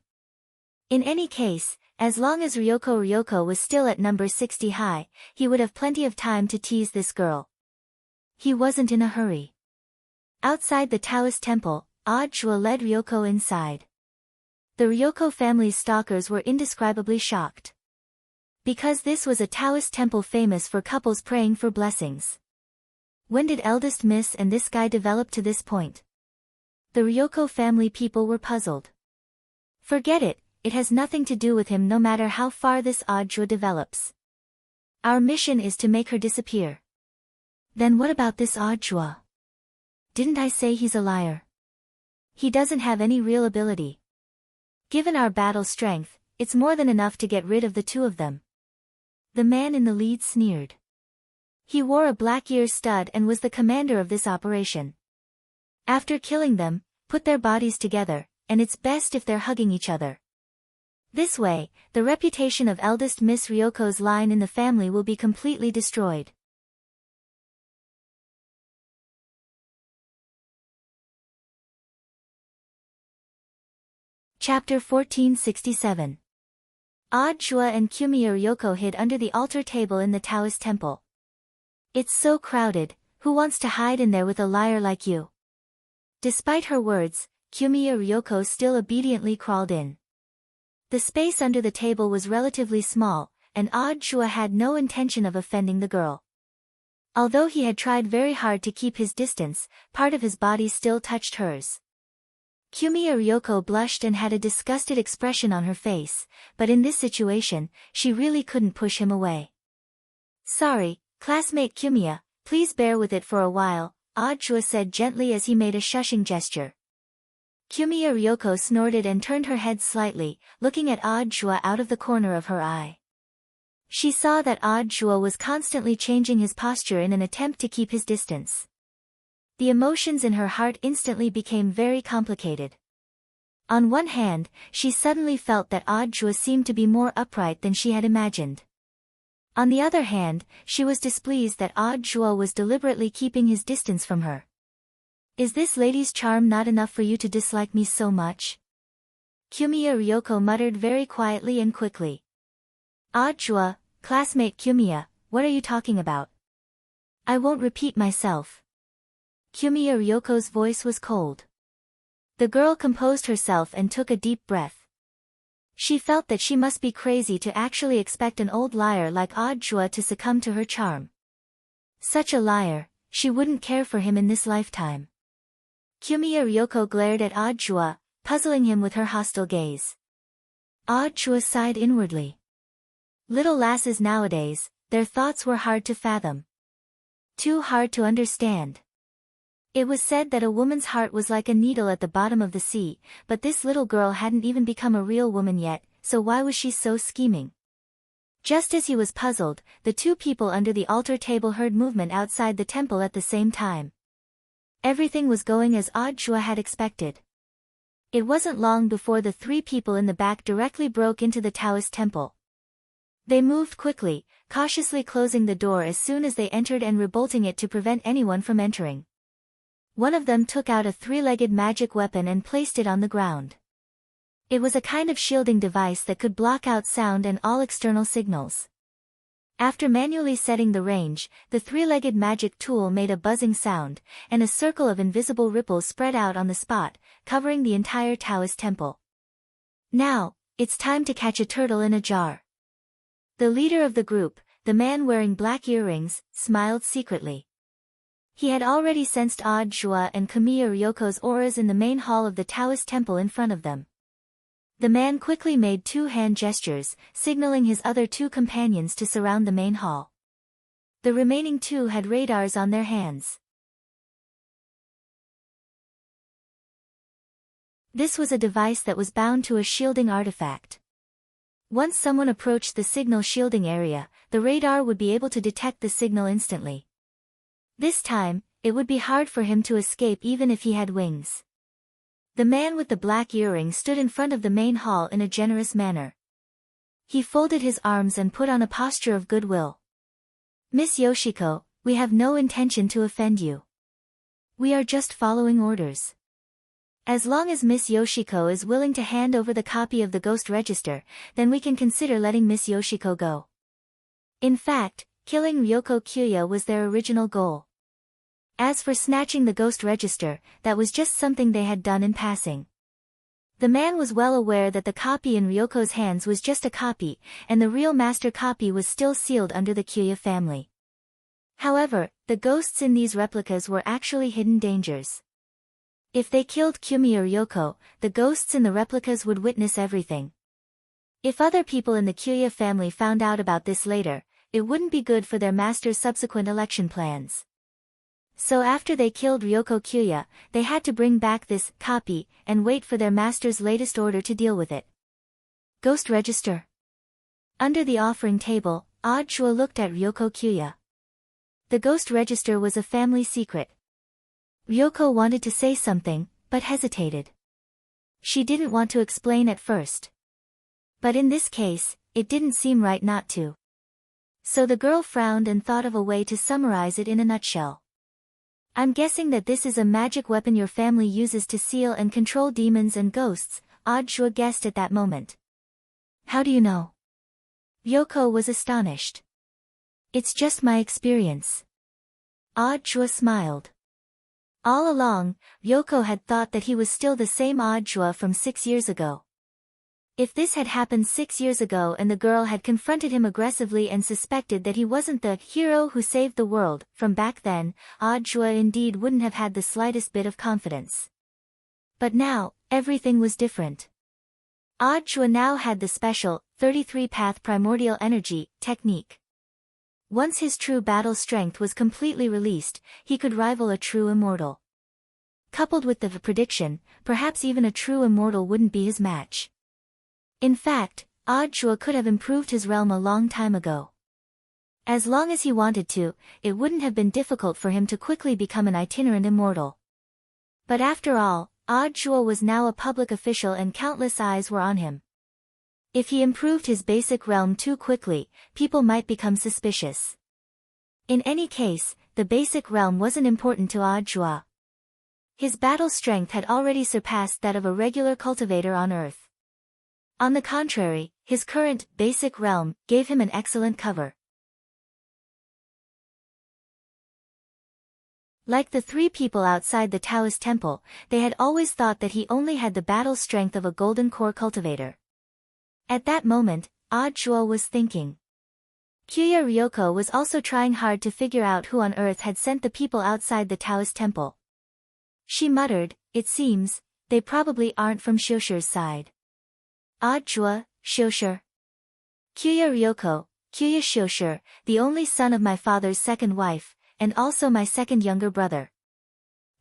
In any case, as long as Ryoko was still at number 60 high, he would have plenty of time to tease this girl. He wasn't in a hurry. Outside the Taoist temple, Audra led Ryoko inside. The Ryoko family's stalkers were indescribably shocked. Because this was a Taoist temple famous for couples praying for blessings. When did eldest miss and this guy develop to this point? The Ryoko family people were puzzled. Forget it. It has nothing to do with him no matter how far this Audra develops. Our mission is to make her disappear. Then what about this Audra? Didn't I say he's a liar? He doesn't have any real ability. Given our battle strength, it's more than enough to get rid of the two of them. The man in the lead sneered. He wore a black ear stud and was the commander of this operation. After killing them, put their bodies together, and it's best if they're hugging each other. This way, the reputation of eldest Miss Ryoko's line in the family will be completely destroyed. Chapter 1467. Audra and Kumiya Ryoko hid under the altar table in the Taoist temple. "It's so crowded, who wants to hide in there with a liar like you?" Despite her words, Kumiya Ryoko still obediently crawled in. The space under the table was relatively small, and Audra had no intention of offending the girl. Although he had tried very hard to keep his distance, part of his body still touched hers. Kumiya Ryoko blushed and had a disgusted expression on her face, but in this situation, she really couldn't push him away. "Sorry, classmate Kumiya, please bear with it for a while," Audra said gently as he made a shushing gesture. Kumiya Ryoko snorted and turned her head slightly, looking at Audra out of the corner of her eye. She saw that Audra was constantly changing his posture in an attempt to keep his distance. The emotions in her heart instantly became very complicated. On one hand, she suddenly felt that Audra seemed to be more upright than she had imagined. On the other hand, she was displeased that Audra was deliberately keeping his distance from her. Is this lady's charm not enough for you to dislike me so much? Kumiya Ryoko muttered very quietly and quickly. Audra, classmate Kumiya, what are you talking about? I won't repeat myself. Kumiya Ryoko's voice was cold. The girl composed herself and took a deep breath. She felt that she must be crazy to actually expect an old liar like Audra to succumb to her charm. Such a liar, she wouldn't care for him in this lifetime. Kumiya Ryoko glared at Audra, puzzling him with her hostile gaze. Audra sighed inwardly. Little lasses nowadays, their thoughts were hard to fathom. Too hard to understand. It was said that a woman's heart was like a needle at the bottom of the sea, but this little girl hadn't even become a real woman yet, so why was she so scheming? Just as he was puzzled, the two people under the altar table heard movement outside the temple at the same time. Everything was going as Audra had expected. It wasn't long before the three people in the back directly broke into the Taoist temple. They moved quickly, cautiously closing the door as soon as they entered and rebolting it to prevent anyone from entering. One of them took out a three-legged magic weapon and placed it on the ground. It was a kind of shielding device that could block out sound and all external signals. After manually setting the range, the three-legged magic tool made a buzzing sound, and a circle of invisible ripples spread out on the spot, covering the entire Taoist temple. Now, it's time to catch a turtle in a jar. The leader of the group, the man wearing black earrings, smiled secretly. He had already sensed Audra and Kumiya Ryoko's auras in the main hall of the Taoist temple in front of them. The man quickly made two hand gestures, signaling his other two companions to surround the main hall. The remaining two had radars on their hands. This was a device that was bound to a shielding artifact. Once someone approached the signal shielding area, the radar would be able to detect the signal instantly. This time, it would be hard for him to escape even if he had wings. The man with the black earring stood in front of the main hall in a generous manner. He folded his arms and put on a posture of goodwill. Miss Yoshiko, we have no intention to offend you. We are just following orders. As long as Miss Yoshiko is willing to hand over the copy of the ghost register, then we can consider letting Miss Yoshiko go. In fact, killing Ryoko Kyuya was their original goal. As for snatching the ghost register, that was just something they had done in passing. The man was well aware that the copy in Ryoko's hands was just a copy, and the real master copy was still sealed under the Kyuya family. However, the ghosts in these replicas were actually hidden dangers. If they killed Kumiya Ryoko, the ghosts in the replicas would witness everything. If other people in the Kyuya family found out about this later, it wouldn't be good for their master's subsequent election plans. So after they killed Ryoko Kyuya, they had to bring back this copy and wait for their master's latest order to deal with it. Ghost register. Under the offering table, Audra looked at Ryoko Kyuya. The ghost register was a family secret. Ryoko wanted to say something, but hesitated. She didn't want to explain at first. But in this case, it didn't seem right not to. So the girl frowned and thought of a way to summarize it in a nutshell. I'm guessing that this is a magic weapon your family uses to seal and control demons and ghosts, Audra guessed at that moment. How do you know? Ryoko was astonished. It's just my experience. Audra smiled. All along, Ryoko had thought that he was still the same Audra from 6 years ago. If this had happened 6 years ago and the girl had confronted him aggressively and suspected that he wasn't the hero who saved the world from back then, Audra indeed wouldn't have had the slightest bit of confidence. But now, everything was different. Audra now had the special, 33-path primordial energy technique. Once his true battle strength was completely released, he could rival a true immortal. Coupled with the prediction, perhaps even a true immortal wouldn't be his match. In fact, Audra could have improved his realm a long time ago. As long as he wanted to, it wouldn't have been difficult for him to quickly become an itinerant immortal. But after all, Audjua was now a public official and countless eyes were on him. If he improved his basic realm too quickly, people might become suspicious. In any case, the basic realm wasn't important to Audjua. His battle strength had already surpassed that of a regular cultivator on Earth. On the contrary, his current, basic realm, gave him an excellent cover. Like the three people outside the Taoist temple, they had always thought that he only had the battle strength of a golden core cultivator. At that moment, Audjua was thinking. Kyuya Ryoko was also trying hard to figure out who on earth had sent the people outside the Taoist temple. She muttered, "It seems, they probably aren't from Shoshure's side." Audjua, Shoshur. Kyuya Ryoko, Kyuya Shoshure, the only son of my father's second wife, and also my second younger brother.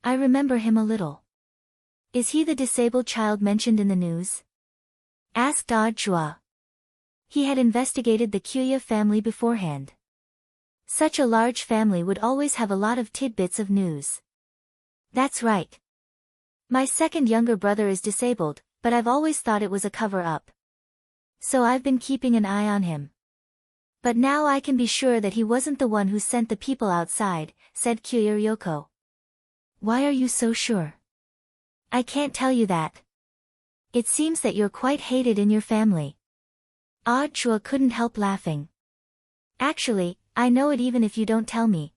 I remember him a little. Is he the disabled child mentioned in the news? Asked Audjua. He had investigated the Kyuya family beforehand. Such a large family would always have a lot of tidbits of news. That's right. My second younger brother is disabled, but I've always thought it was a cover-up. So I've been keeping an eye on him. But now I can be sure that he wasn't the one who sent the people outside, said Kyuya Ryoko. Why are you so sure? I can't tell you that. It seems that you're quite hated in your family. Audjua couldn't help laughing. Actually, I know it even if you don't tell me.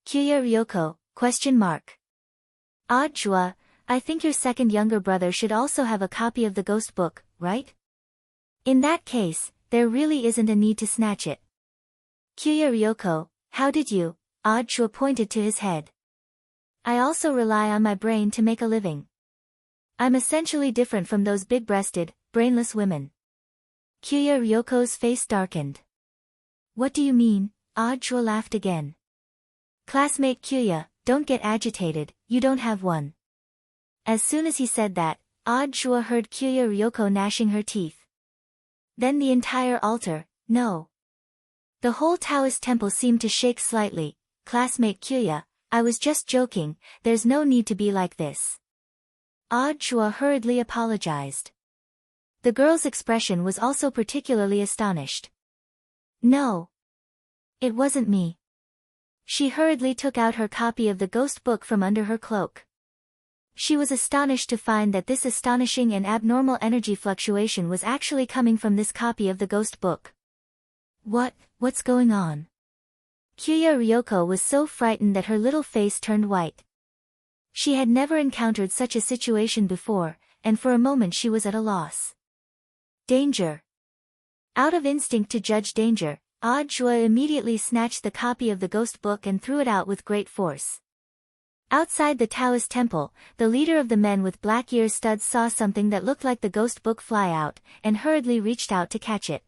Kyuya Ryoko, ? Audjua, I think your second younger brother should also have a copy of the ghost book, right? In that case, there really isn't a need to snatch it. Kyuya Ryoko, how did you? Audjua pointed to his head. I also rely on my brain to make a living. I'm essentially different from those big-breasted, brainless women. Kyuya Ryoko's face darkened. What do you mean? Audjua laughed again. Classmate Kyuya, don't get agitated, you don't have one. As soon as he said that, Audjua heard Kyuya Ryoko gnashing her teeth. Then the entire altar, no. The whole Taoist temple seemed to shake slightly. Classmate Kyuya, I was just joking, there's no need to be like this. Audjua hurriedly apologized. The girl's expression was also particularly astonished. No. It wasn't me. She hurriedly took out her copy of the ghost book from under her cloak. She was astonished to find that this astonishing and abnormal energy fluctuation was actually coming from this copy of the ghost book. What's going on? Kyuya Ryoko was so frightened that her little face turned white. She had never encountered such a situation before, and for a moment she was at a loss. Danger. Out of instinct to judge danger, Audjua immediately snatched the copy of the ghost book and threw it out with great force. Outside the Taoist temple, the leader of the men with black ear studs saw something that looked like the ghost book fly out, and hurriedly reached out to catch it.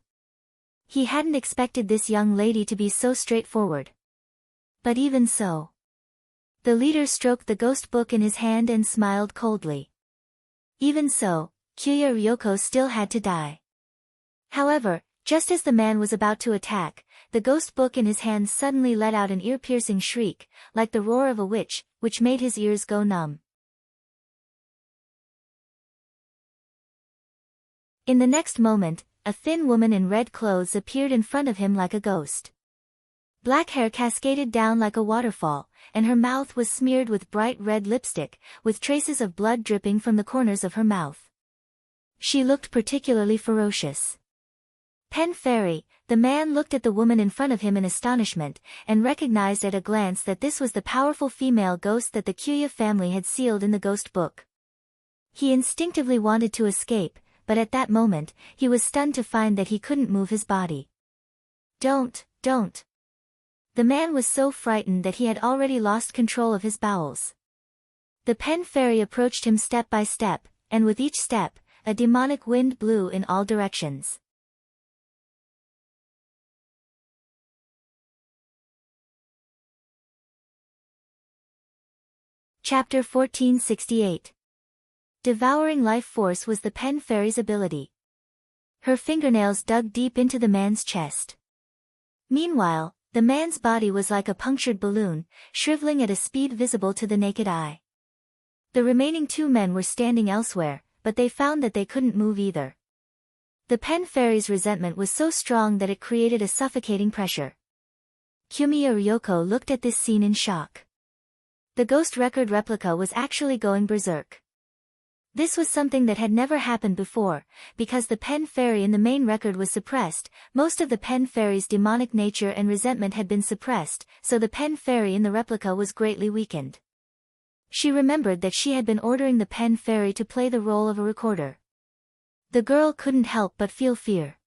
He hadn't expected this young lady to be so straightforward. But even so. The leader stroked the ghost book in his hand and smiled coldly. Even so, Kyuya Ryoko still had to die. However, just as the man was about to attack, the ghost book in his hand suddenly let out an ear-piercing shriek, like the roar of a witch, which made his ears go numb. In the next moment, a thin woman in red clothes appeared in front of him like a ghost. Black hair cascaded down like a waterfall, and her mouth was smeared with bright red lipstick, with traces of blood dripping from the corners of her mouth. She looked particularly ferocious. Pen Fairy, the man looked at the woman in front of him in astonishment, and recognized at a glance that this was the powerful female ghost that the Kyuya family had sealed in the ghost book. He instinctively wanted to escape, but at that moment, he was stunned to find that he couldn't move his body. Don't. The man was so frightened that he had already lost control of his bowels. The Pen Fairy approached him step by step, and with each step, a demonic wind blew in all directions. Chapter 1468. Devouring life force was the Pen Fairy's ability. Her fingernails dug deep into the man's chest. Meanwhile, the man's body was like a punctured balloon, shriveling at a speed visible to the naked eye. The remaining 2 men were standing elsewhere, but they found that they couldn't move either. The pen fairy's resentment was so strong that it created a suffocating pressure. Kiyomiya Ryoko looked at this scene in shock. The ghost record replica was actually going berserk. This was something that had never happened before, because the pen fairy in the main record was suppressed. Most of the pen fairy's demonic nature and resentment had been suppressed, so the pen fairy in the replica was greatly weakened. She remembered that she had been ordering the pen fairy to play the role of a recorder. The girl couldn't help but feel fear.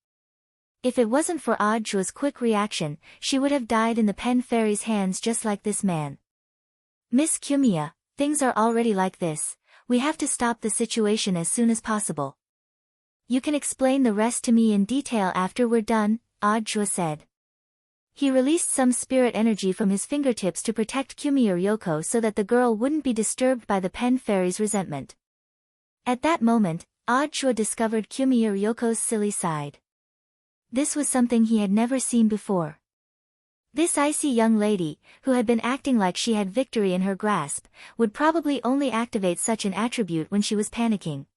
If it wasn't for Ajua's quick reaction, she would have died in the pen fairy's hands just like this man. Miss Kiyomiya, things are already like this. We have to stop the situation as soon as possible. You can explain the rest to me in detail after we're done, Ajua said. He released some spirit energy from his fingertips to protect Kiyomiya Ryoko so that the girl wouldn't be disturbed by the pen fairy's resentment. At that moment, Ajua discovered Kiyomiya Ryoko's silly side. This was something he had never seen before. This icy young lady, who had been acting like she had victory in her grasp, would probably only activate such an attribute when she was panicking.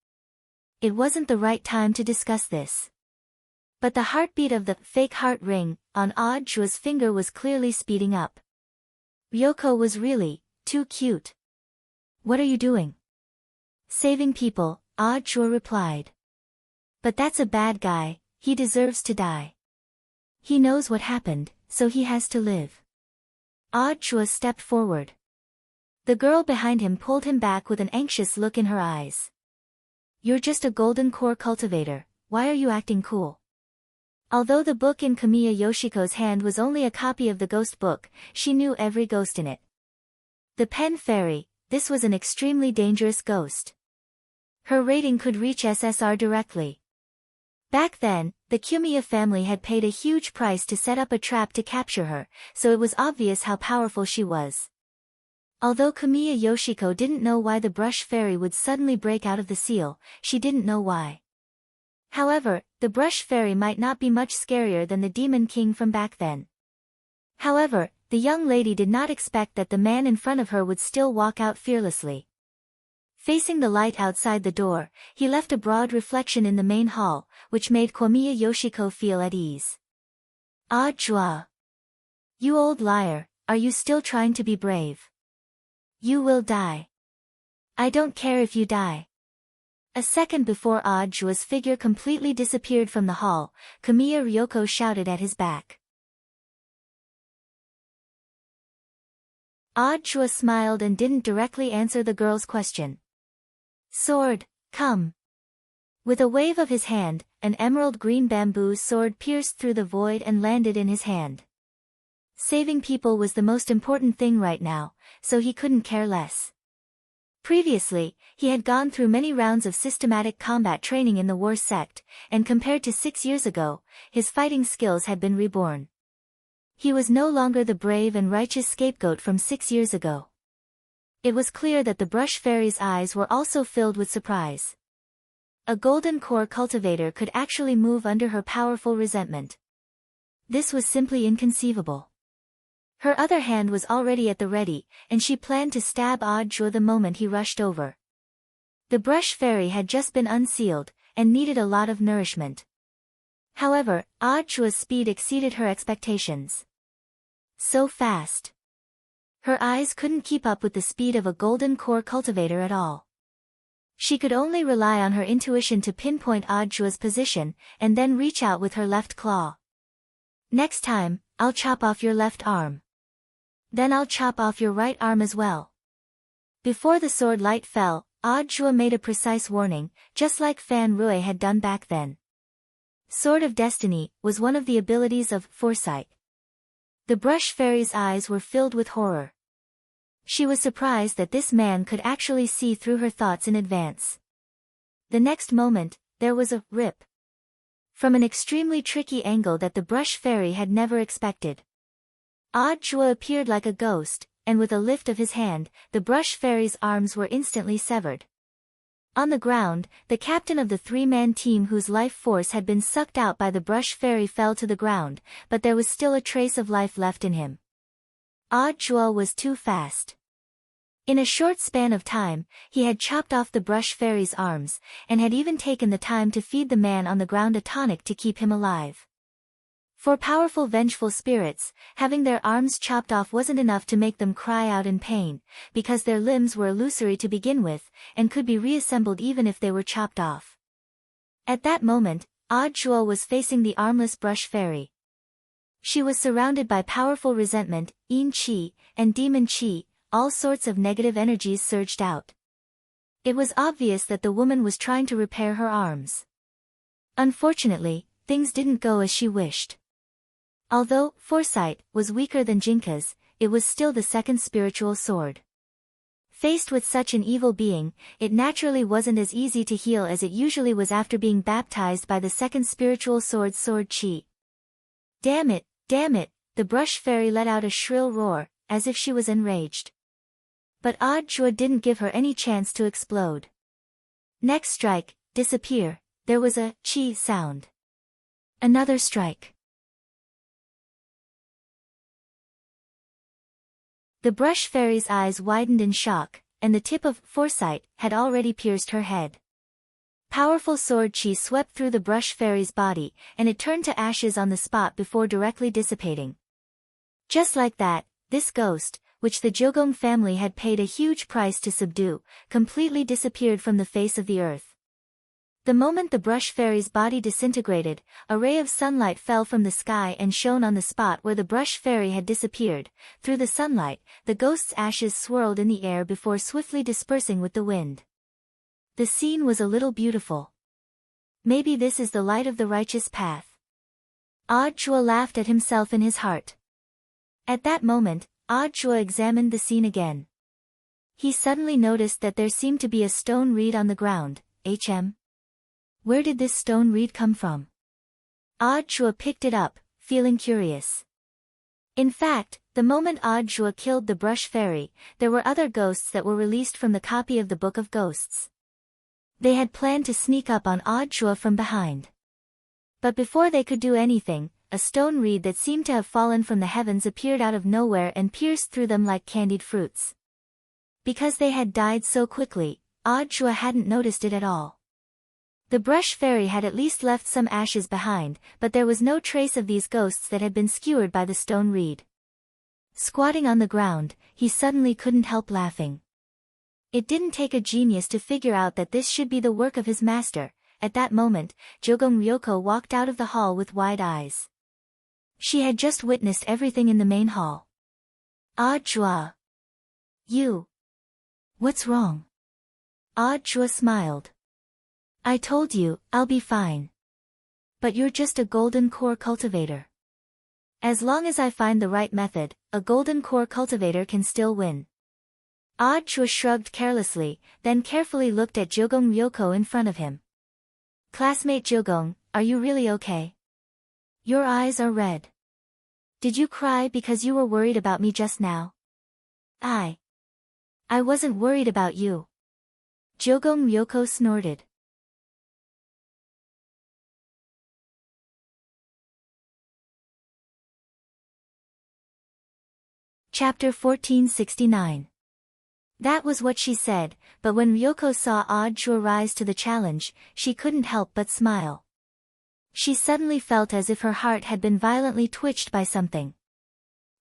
It wasn't the right time to discuss this. But the heartbeat of the fake heart ring on Ajua's finger was clearly speeding up. Ryoko was really too cute. What are you doing? Saving people, Ajua replied. But that's a bad guy, he deserves to die. He knows what happened, so he has to live. Ajua stepped forward. The girl behind him pulled him back with an anxious look in her eyes. You're just a golden core cultivator, why are you acting cool? Although the book in Kamiya Yoshiko's hand was only a copy of the ghost book, she knew every ghost in it. The pen fairy, this was an extremely dangerous ghost. Her rating could reach SSR directly. Back then, the Kiyomiya family had paid a huge price to set up a trap to capture her, so it was obvious how powerful she was. Although Kamiya Yoshiko didn't know why the brush fairy would suddenly break out of the seal, she didn't know why. However, the brush fairy might not be much scarier than the demon king from back then. However, the young lady did not expect that the man in front of her would still walk out fearlessly. Facing the light outside the door, he left a broad reflection in the main hall, which made Kiyomiya Yoshiko feel at ease. Ajua! You old liar, are you still trying to be brave? You will die. I don't care if you die. A second before Ajua's figure completely disappeared from the hall, Kiyomiya Ryoko shouted at his back. Ajua smiled and didn't directly answer the girl's question. Sword, come. With a wave of his hand, an emerald green bamboo sword pierced through the void and landed in his hand. Saving people was the most important thing right now, so he couldn't care less. Previously, he had gone through many rounds of systematic combat training in the war sect, and compared to 6 years ago, his fighting skills had been reborn. He was no longer the brave and righteous scapegoat from 6 years ago. It was clear that the brush fairy's eyes were also filled with surprise. A golden core cultivator could actually move under her powerful resentment. This was simply inconceivable. Her other hand was already at the ready, and she planned to stab Ajua the moment he rushed over. The brush fairy had just been unsealed, and needed a lot of nourishment. However, Ajua's speed exceeded her expectations. So fast. Her eyes couldn't keep up with the speed of a golden core cultivator at all. She could only rely on her intuition to pinpoint Ajua's position, and then reach out with her left claw. Next time, I'll chop off your left arm. Then I'll chop off your right arm as well. Before the sword light fell, Ajua made a precise warning, just like Fan Rui had done back then. Sword of Destiny was one of the abilities of foresight. The brush fairy's eyes were filled with horror. She was surprised that this man could actually see through her thoughts in advance. The next moment, there was a rip. From an extremely tricky angle that the brush fairy had never expected. Ajua appeared like a ghost, and with a lift of his hand, the brush fairy's arms were instantly severed. On the ground, the captain of the three-man team whose life force had been sucked out by the brush fairy fell to the ground, but there was still a trace of life left in him. Jua was too fast. In a short span of time, he had chopped off the brush fairy's arms, and had even taken the time to feed the man on the ground a tonic to keep him alive. For powerful vengeful spirits, having their arms chopped off wasn't enough to make them cry out in pain, because their limbs were illusory to begin with, and could be reassembled even if they were chopped off. At that moment, Jua was facing the armless brush fairy. She was surrounded by powerful resentment, yin qi, and demon qi. All sorts of negative energies surged out. It was obvious that the woman was trying to repair her arms. Unfortunately, things didn't go as she wished. Although foresight was weaker than Jinka's, it was still the second spiritual sword. Faced with such an evil being, it naturally wasn't as easy to heal as it usually was after being baptized by the second spiritual sword's sword chi. Damn it, the brush fairy let out a shrill roar, as if she was enraged. But Jua didn't give her any chance to explode. Next strike, disappear, there was a chi sound. Another strike. The brush fairy's eyes widened in shock, and the tip of foresight had already pierced her head. Powerful sword chi swept through the brush fairy's body, and it turned to ashes on the spot before directly dissipating. Just like that, this ghost, which the Jogong family had paid a huge price to subdue, completely disappeared from the face of the earth. The moment the brush fairy's body disintegrated, a ray of sunlight fell from the sky and shone on the spot where the brush fairy had disappeared. Through the sunlight, the ghost's ashes swirled in the air before swiftly dispersing with the wind. The scene was a little beautiful. Maybe this is the light of the righteous path. Jua laughed at himself in his heart. At that moment, Jua examined the scene again. He suddenly noticed that there seemed to be a stone reed on the ground. Where did this stone reed come from? Jua picked it up, feeling curious. In fact, the moment Jua killed the brush fairy, there were other ghosts that were released from the copy of the Book of Ghosts. They had planned to sneak up on Jua from behind. But before they could do anything, a stone reed that seemed to have fallen from the heavens appeared out of nowhere and pierced through them like candied fruits. Because they had died so quickly, Jua hadn't noticed it at all. The brush fairy had at least left some ashes behind, but there was no trace of these ghosts that had been skewered by the stone reed. Squatting on the ground, he suddenly couldn't help laughing. It didn't take a genius to figure out that this should be the work of his master. At that moment, Jogong Ryoko walked out of the hall with wide eyes. She had just witnessed everything in the main hall. Jua. You. What's wrong? Jua smiled. I told you, I'll be fine. But you're just a golden core cultivator. As long as I find the right method, a golden core cultivator can still win. Jua shrugged carelessly, then carefully looked at Jogong Ryoko in front of him. Classmate Jogong, are you really okay? Your eyes are red. Did you cry because you were worried about me just now? I wasn't worried about you. Jogong Ryoko snorted. Chapter 1469. That was what she said, but when Ryoko saw Jua rise to the challenge, she couldn't help but smile. She suddenly felt as if her heart had been violently twitched by something.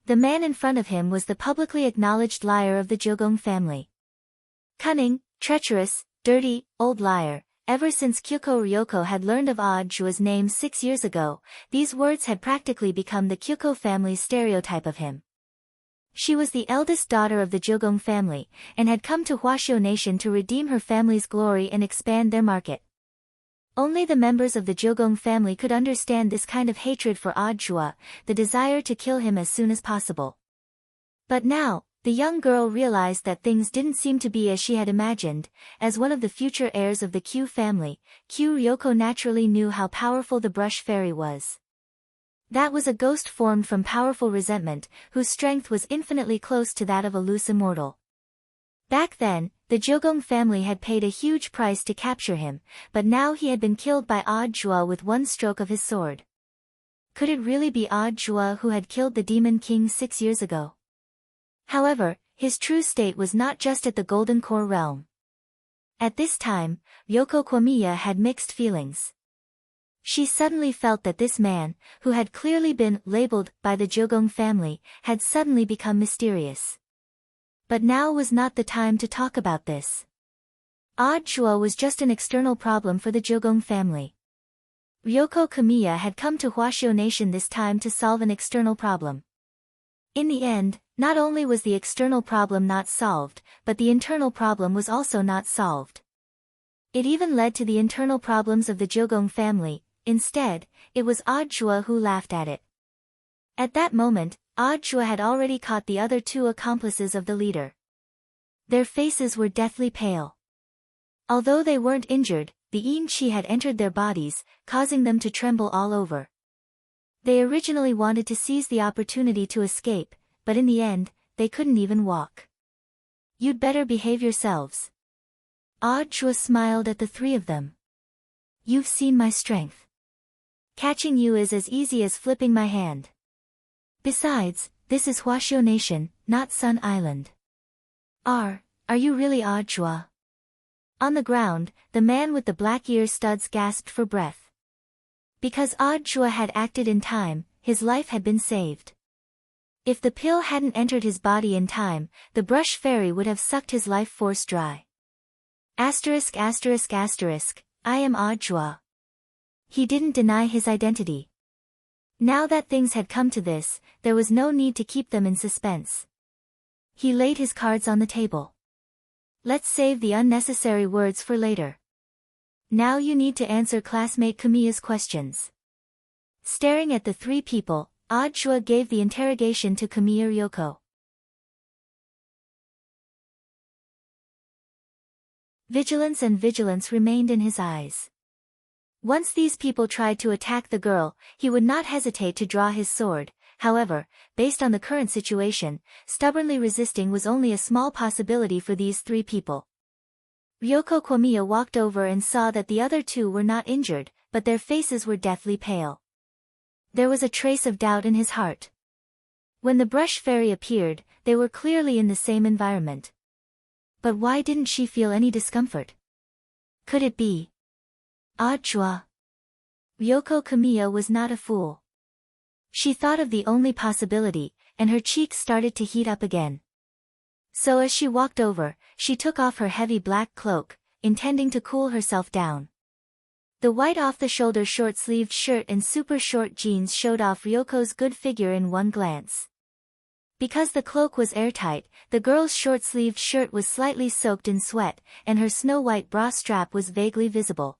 The man in front of him was the publicly acknowledged liar of the Jogong family. Cunning, treacherous, dirty, old liar. Ever since Kyuko Ryoko had learned of Jua's name 6 years ago, these words had practically become the Kyuko family's stereotype of him. She was the eldest daughter of the Jogong family, and had come to Huashio Nation to redeem her family's glory and expand their market. Only the members of the Jogong family could understand this kind of hatred for Jua, the desire to kill him as soon as possible. But now, the young girl realized that things didn't seem to be as she had imagined. As one of the future heirs of the Q family, Q Ryoko naturally knew how powerful the brush fairy was. That was a ghost formed from powerful resentment, whose strength was infinitely close to that of a loose immortal. Back then, The Jogong family had paid a huge price to capture him, but now he had been killed by Odd Jua with one stroke of his sword. Could it really be Odd Jua who had killed the Demon King 6 years ago? However, his true state was not just at the Golden Core realm. At this time, Ryoko Kwamiya had mixed feelings. She suddenly felt that this man, who had clearly been labeled by the Jogong family, had suddenly become mysterious. But now was not the time to talk about this. Odd Jua was just an external problem for the Jogong family. Ryoko Kamiya had come to Huashio Nation this time to solve an external problem. In the end, not only was the external problem not solved, but the internal problem was also not solved. It even led to the internal problems of the Jogong family. Instead, it was Odd Jua who laughed at it. At that moment, Odd Jua had already caught the other two accomplices of the leader. Their faces were deathly pale. Although they weren't injured, the Yin Qi had entered their bodies, causing them to tremble all over. They originally wanted to seize the opportunity to escape, but in the end, they couldn't even walk. "You'd better behave yourselves." Odd Jua smiled at the three of them. "You've seen my strength. Catching you is as easy as flipping my hand. Besides, this is Huashio Nation, not Sun Island." Are you really Odd Jua?" On the ground, the man with the black ear studs gasped for breath. Because Odd Jua had acted in time, his life had been saved. If the pill hadn't entered his body in time, the brush fairy would have sucked his life force dry. ******, I am Odd Jua. He didn't deny his identity. Now that things had come to this, there was no need to keep them in suspense. He laid his cards on the table. "Let's save the unnecessary words for later. Now you need to answer classmate Kamiya's questions." Staring at the three people, Odd Jua gave the interrogation to Kamiya Ryoko. Vigilance remained in his eyes. Once these people tried to attack the girl, he would not hesitate to draw his sword. However, based on the current situation, stubbornly resisting was only a small possibility for these three people. Ryoko Kwamiya walked over and saw that the other two were not injured, but their faces were deathly pale. There was a trace of doubt in his heart. When the brush fairy appeared, they were clearly in the same environment. But why didn't she feel any discomfort? Could it be Odd Jua? Ryoko Kamiya was not a fool. She thought of the only possibility, and her cheeks started to heat up again. So as she walked over, she took off her heavy black cloak, intending to cool herself down. The white off-the-shoulder short-sleeved shirt and super short jeans showed off Ryoko's good figure in one glance. Because the cloak was airtight, the girl's short-sleeved shirt was slightly soaked in sweat, and her snow-white bra strap was vaguely visible.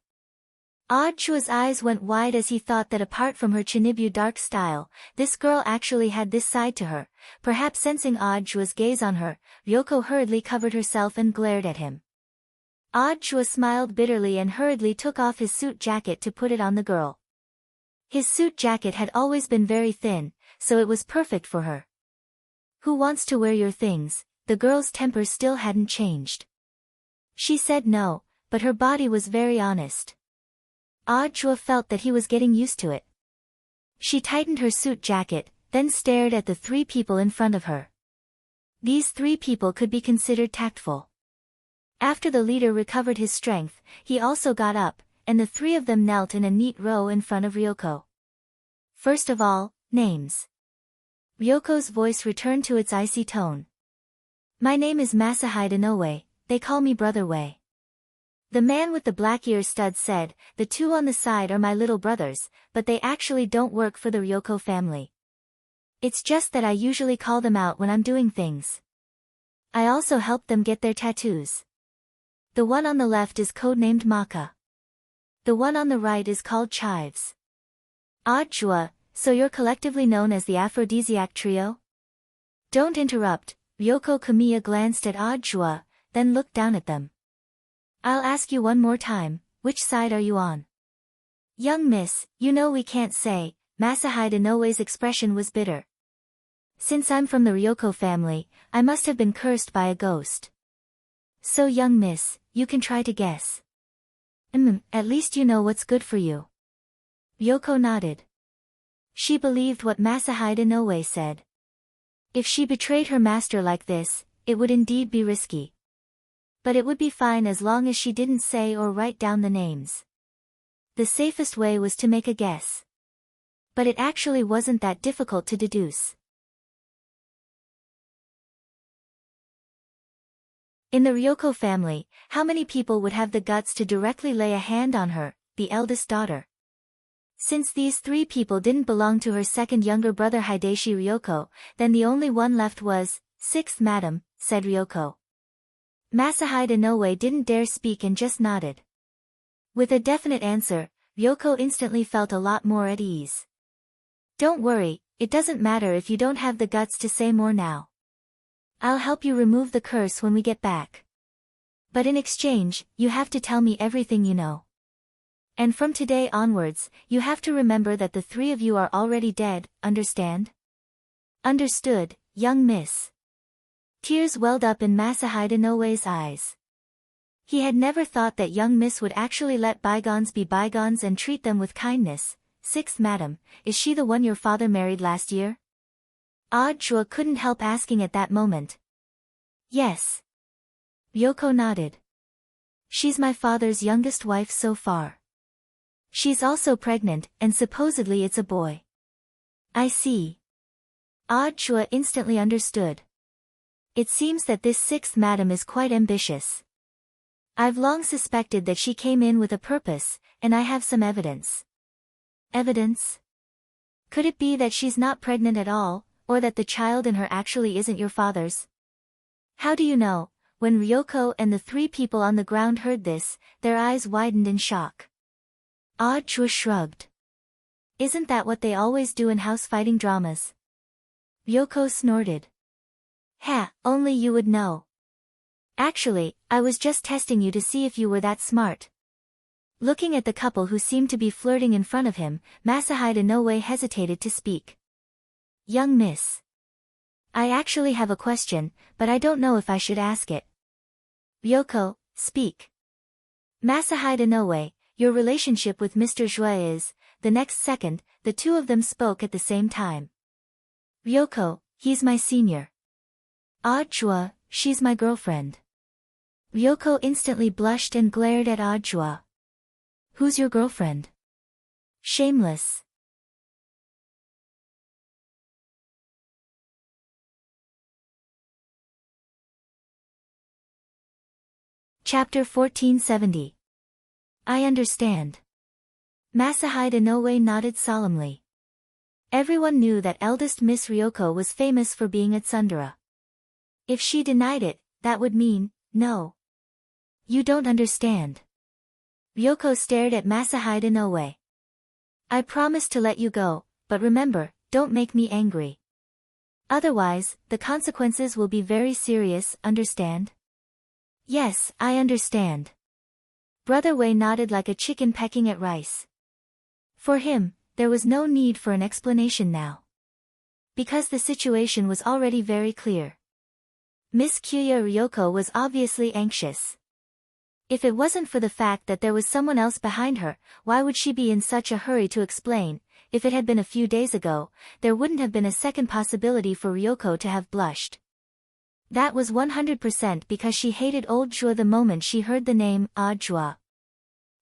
Odd Jua's eyes went wide as he thought that apart from her Chinibyu dark style, this girl actually had this side to her. Perhaps sensing Odd Jua's gaze on her, Ryoko hurriedly covered herself and glared at him. Odd Jua smiled bitterly and hurriedly took off his suit jacket to put it on the girl. His suit jacket had always been very thin, so it was perfect for her. "Who wants to wear your things?" The girl's temper still hadn't changed. She said no, but her body was very honest. Odd Jua felt that he was getting used to it. She tightened her suit jacket, then stared at the three people in front of her. These three people could be considered tactful. After the leader recovered his strength, he also got up, and the three of them knelt in a neat row in front of Ryoko. First of all, names. Ryoko's voice returned to its icy tone. "My name is Masahide Inoue, they call me Brother Wei." The man with the black ear studs said, "The two on the side are my little brothers, but they actually don't work for the Ryoko family. It's just that I usually call them out when I'm doing things. I also help them get their tattoos. The one on the left is codenamed Maka. The one on the right is called Chives." "Odd Jua, so you're collectively known as the Aphrodisiac Trio?" "Don't interrupt." Ryoko Kamiya glanced at Odd Jua, then looked down at them. "I'll ask you one more time, which side are you on?" "Young miss, you know we can't say." Masahide Inoue's expression was bitter. "Since I'm from the Ryoko family, I must have been cursed by a ghost." So young miss, you can try to guess. At least you know what's good for you. Ryoko nodded. She believed what Masahide Inoue said. If she betrayed her master like this, it would indeed be risky. But it would be fine as long as she didn't say or write down the names. The safest way was to make a guess. But it actually wasn't that difficult to deduce. In the Ryoko family, how many people would have the guts to directly lay a hand on her, the eldest daughter? Since these three people didn't belong to her second younger brother Hideshi Ryoko, then the only one left was, "Sixth madam," said Ryoko. Masahide Inoue didn't dare speak and just nodded. With a definite answer, Ryoko instantly felt a lot more at ease. Don't worry, it doesn't matter if you don't have the guts to say more now. I'll help you remove the curse when we get back. But in exchange, you have to tell me everything you know. And from today onwards, you have to remember that the three of you are already dead, understand? Understood, young miss. Tears welled up in Masahide Inoue's eyes. He had never thought that young miss would actually let bygones be bygones and treat them with kindness. "Sixth madam, is she the one your father married last year?" Jua couldn't help asking at that moment. Yes. Ryoko nodded. She's my father's youngest wife so far. She's also pregnant, and supposedly it's a boy. I see. Jua instantly understood. It seems that this sixth madam is quite ambitious. I've long suspected that she came in with a purpose, and I have some evidence. Evidence? Could it be that she's not pregnant at all, or that the child in her actually isn't your father's? How do you know? When Ryoko and the three people on the ground heard this, their eyes widened in shock. Chua shrugged. Isn't that what they always do in house-fighting dramas? Ryoko snorted. Ha, only you would know. Actually, I was just testing you to see if you were that smart. Looking at the couple who seemed to be flirting in front of him, Masahide Inoue hesitated to speak. Young miss. I actually have a question, but I don't know if I should ask it. Ryoko, speak. Masahide Inoue, your relationship with Mr. Jue is. The next second, the two of them spoke at the same time. Ryoko, he's my senior. Jua, she's my girlfriend. Ryoko instantly blushed and glared at Jua. Who's your girlfriend? Shameless. Chapter 1470. I understand. Masahide Inoue nodded solemnly. Everyone knew that eldest Miss Ryoko was famous for being a tsundere. If she denied it, that would mean, no. You don't understand. Ryoko stared at Masahide Inoue. I promise to let you go, but remember, don't make me angry. Otherwise, the consequences will be very serious, understand? Yes, I understand. Brother Wei nodded like a chicken pecking at rice. For him, there was no need for an explanation now. Because the situation was already very clear. Miss Kyuya Ryoko was obviously anxious. If it wasn't for the fact that there was someone else behind her, why would she be in such a hurry to explain? If it had been a few days ago, there wouldn't have been a second possibility for Ryoko to have blushed. That was 100% because she hated old Jua the moment she heard the name, Jua.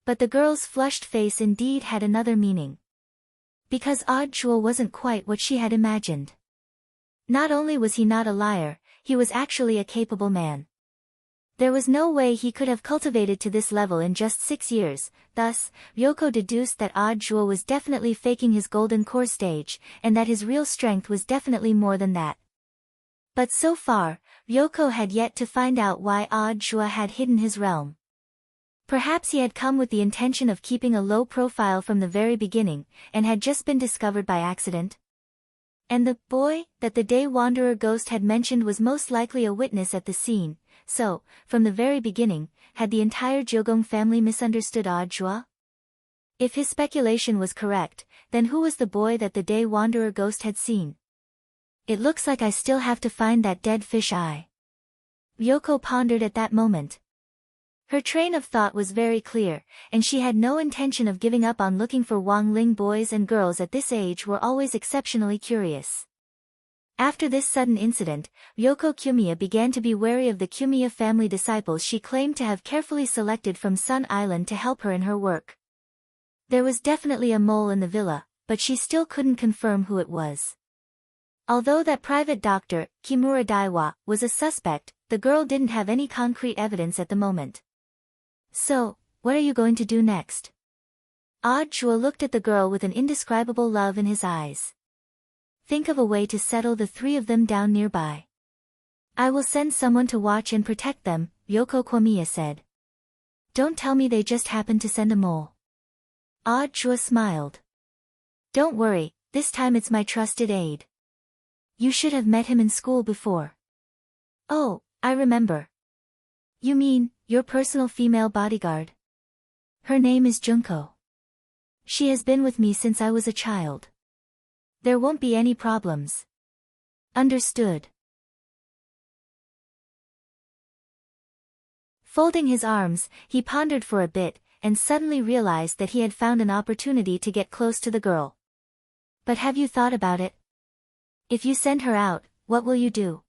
But the girl's flushed face indeed had another meaning. Because Jua wasn't quite what she had imagined. Not only was he not a liar, he was actually a capable man. There was no way he could have cultivated to this level in just 6 years, thus, Ryoko deduced that Jua was definitely faking his golden core stage, and that his real strength was definitely more than that. But so far, Ryoko had yet to find out why Jua had hidden his realm. Perhaps he had come with the intention of keeping a low profile from the very beginning, and had just been discovered by accident. And the boy that the day wanderer ghost had mentioned was most likely a witness at the scene, so, from the very beginning, had the entire Jogong family misunderstood Jua? If his speculation was correct, then who was the boy that the day wanderer ghost had seen? It looks like I still have to find that dead fish eye. Ryoko pondered at that moment. Her train of thought was very clear, and she had no intention of giving up on looking for Wangling. Boys and girls at this age were always exceptionally curious. After this sudden incident, Ryoko Kumiya began to be wary of the Kumiya family disciples she claimed to have carefully selected from Sun Island to help her in her work. There was definitely a mole in the villa, but she still couldn't confirm who it was. Although that private doctor, Kimura Daiwa, was a suspect, the girl didn't have any concrete evidence at the moment. So, what are you going to do next? Jua looked at the girl with an indescribable love in his eyes. Think of a way to settle the three of them down nearby. I will send someone to watch and protect them, Ryoko Kumiya said. Don't tell me they just happened to send a mole. Jua smiled. Don't worry, this time it's my trusted aide. You should have met him in school before. Oh, I remember. You mean, your personal female bodyguard? Her name is Junko. She has been with me since I was a child. There won't be any problems. Understood. Folding his arms, he pondered for a bit, and suddenly realized that he had found an opportunity to get close to the girl. But have you thought about it? If you send her out, what will you do?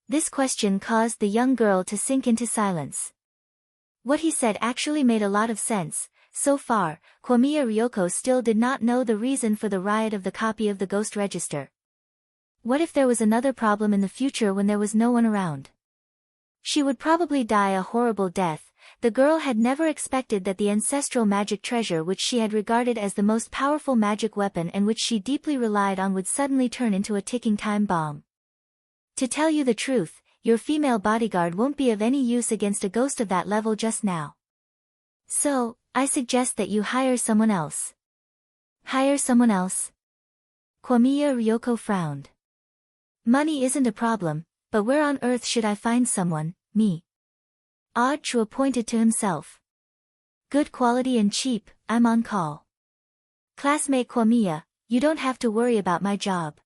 This question caused the young girl to sink into silence. What he said actually made a lot of sense. So far, Kumiya Ryoko still did not know the reason for the riot of the copy of the ghost register. What if there was another problem in the future when there was no one around? She would probably die a horrible death. The girl had never expected that the ancestral magic treasure which she had regarded as the most powerful magic weapon and which she deeply relied on would suddenly turn into a ticking time bomb. To tell you the truth, your female bodyguard won't be of any use against a ghost of that level just now. So, I suggest that you hire someone else. Hire someone else? Kumiya Ryoko frowned. Money isn't a problem, but where on earth should I find someone, me? Chua pointed to himself. Good quality and cheap, I'm on call. Classmate Kumiya, you don't have to worry about my job.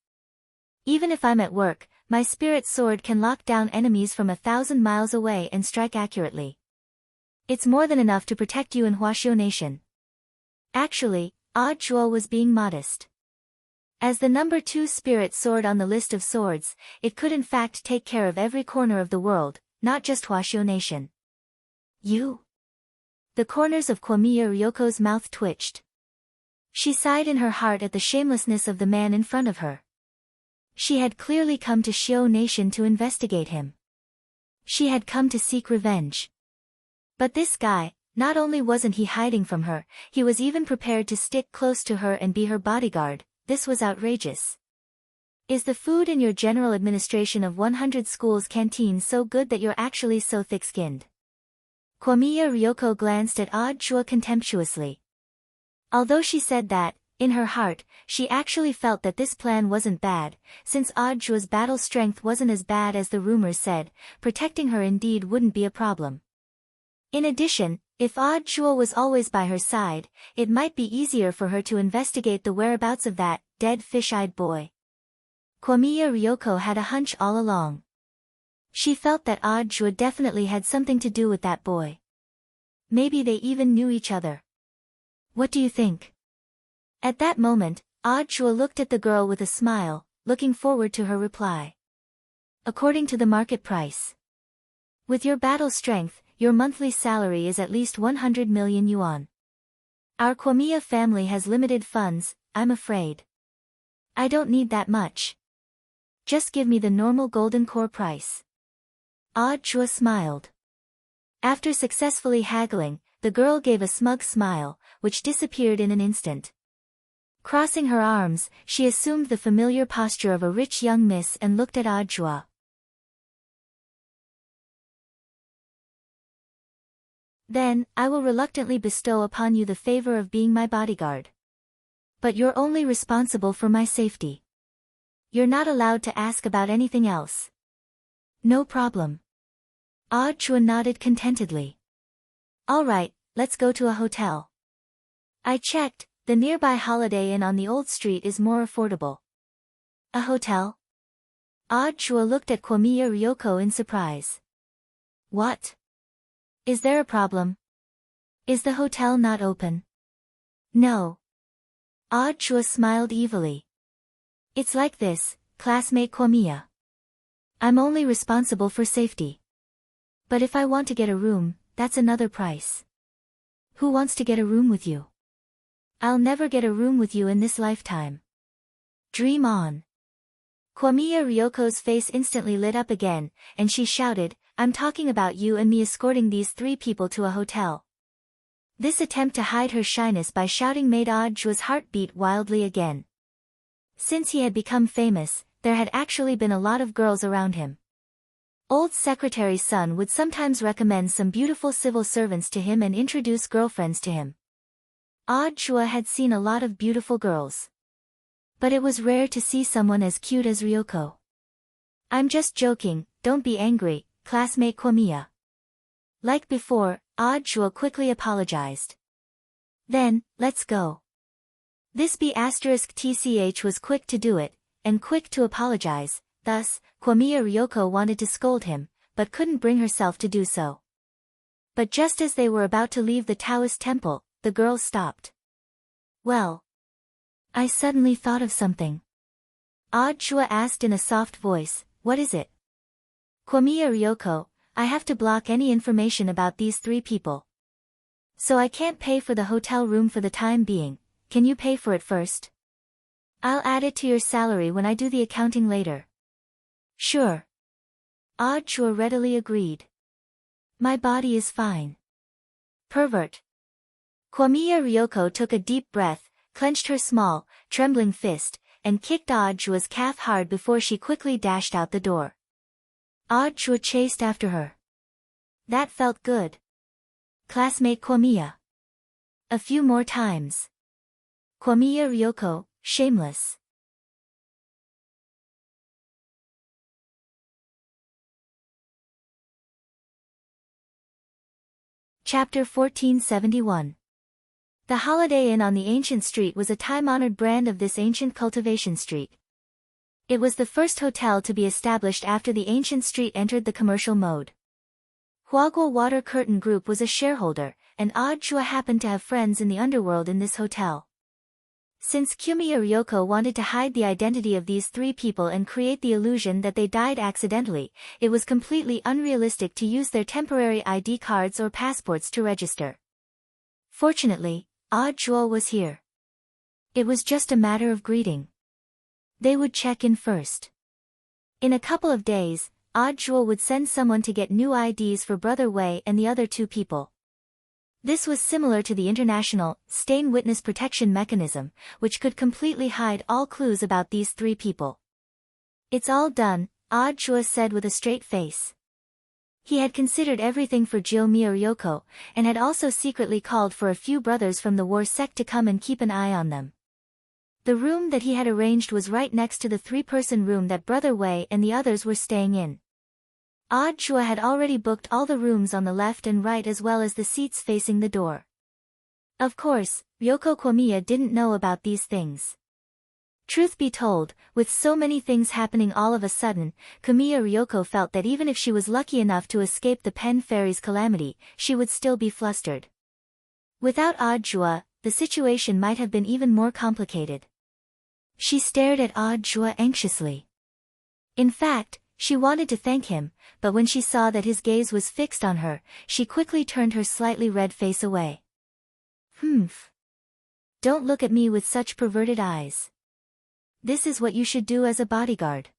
Even if I'm at work, my spirit sword can lock down enemies from 1,000 miles away and strike accurately. It's more than enough to protect you in Huashio Nation. Actually, Chua was being modest. As the number 2 spirit sword on the list of swords, it could in fact take care of every corner of the world, not just Huashio Nation. You? The corners of Kumiya Ryoko's mouth twitched. She sighed in her heart at the shamelessness of the man in front of her. She had clearly come to Shio Nation to investigate him. She had come to seek revenge. But this guy, not only wasn't he hiding from her, he was even prepared to stick close to her and be her bodyguard. This was outrageous. Is the food in your general administration of 100 schools canteen so good that you're actually so thick-skinned? Kumiya Ryoko glanced at Chua contemptuously. Although she said that, in her heart, she actually felt that this plan wasn't bad, since Chua's battle strength wasn't as bad as the rumors said, protecting her indeed wouldn't be a problem. In addition, if Chua was always by her side, it might be easier for her to investigate the whereabouts of that dead fish-eyed boy. Kumiya Ryoko had a hunch all along. She felt that Chua definitely had something to do with that boy. Maybe they even knew each other. What do you think? At that moment, Chua looked at the girl with a smile, looking forward to her reply. According to the market price. With your battle strength, your monthly salary is at least 100 million yuan. Our Kumiya family has limited funds, I'm afraid. I don't need that much. Just give me the normal golden core price. Chua smiled. After successfully haggling, the girl gave a smug smile, which disappeared in an instant. Crossing her arms, she assumed the familiar posture of a rich young miss and looked at Chua. Then, I will reluctantly bestow upon you the favor of being my bodyguard. But you're only responsible for my safety. You're not allowed to ask about anything else. No problem. Chua nodded contentedly. All right, let's go to a hotel. I checked, the nearby Holiday Inn on the old street is more affordable. A hotel? Chua looked at Kumiya Ryoko in surprise. What? Is there a problem? Is the hotel not open? No. Audra smiled evilly. It's like this, classmate Komiya. I'm only responsible for safety. But if I want to get a room, that's another price. Who wants to get a room with you? I'll never get a room with you in this lifetime. Dream on. Komiya Ryoko's face instantly lit up again, and she shouted, I'm talking about you and me escorting these 3 people to a hotel. This attempt to hide her shyness by shouting made Audra's heart beat wildly again. Since he had become famous, there had actually been a lot of girls around him. Old secretary's son would sometimes recommend some beautiful civil servants to him and introduce girlfriends to him. Audra had seen a lot of beautiful girls. But it was rare to see someone as cute as Ryoko. I'm just joking, don't be angry, classmate Komiya. Like before, Audra quickly apologized. Then, let's go. This B*TCH was quick to do it, and quick to apologize, thus, Komiya Ryoko wanted to scold him, but couldn't bring herself to do so. But just as they were about to leave the Taoist temple, the girls stopped. Well, I suddenly thought of something. Audra asked in a soft voice, what is it? Komiya Ryoko, I have to block any information about these 3 people. So I can't pay for the hotel room for the time being, can you pay for it first? I'll add it to your salary when I do the accounting later. Sure. Audra readily agreed. My body is fine. Pervert. Komiya Ryoko took a deep breath, clenched her small, trembling fist, and kicked Audra's calf hard before she quickly dashed out the door. Audra chased after her. That felt good. Classmate Komiya. A few more times. Komiya Ryoko, shameless. Chapter 1471. The Holiday Inn on the ancient street was a time-honored brand of this ancient cultivation street. It was the first hotel to be established after the ancient street entered the commercial mode. Huagua Water Curtain Group was a shareholder, and Audra happened to have friends in the underworld in this hotel. Since Komiya Ryoko wanted to hide the identity of these 3 people and create the illusion that they died accidentally, it was completely unrealistic to use their temporary ID cards or passports to register. Fortunately, Audra was here. It was just a matter of greeting. They would check in first. In a couple of days, Audra would send someone to get new IDs for Brother Wei and the other 2 people. This was similar to the international stain witness protection mechanism, which could completely hide all clues about these 3 people. It's all done, Audra said with a straight face. He had considered everything for Komiya Ryoko, and had also secretly called for a few brothers from the war sect to come and keep an eye on them. The room that he had arranged was right next to the 3-person room that Brother Wei and the others were staying in. Audra had already booked all the rooms on the left and right as well as the seats facing the door. Of course, Ryoko Komiya didn't know about these things. Truth be told, with so many things happening all of a sudden, Komiya Ryoko felt that even if she was lucky enough to escape the Pen Fairy's calamity, she would still be flustered. Without Audra, the situation might have been even more complicated. She stared at Audra anxiously. In fact, she wanted to thank him, but when she saw that his gaze was fixed on her, she quickly turned her slightly red face away. Humph. Don't look at me with such perverted eyes. This is what you should do as a bodyguard.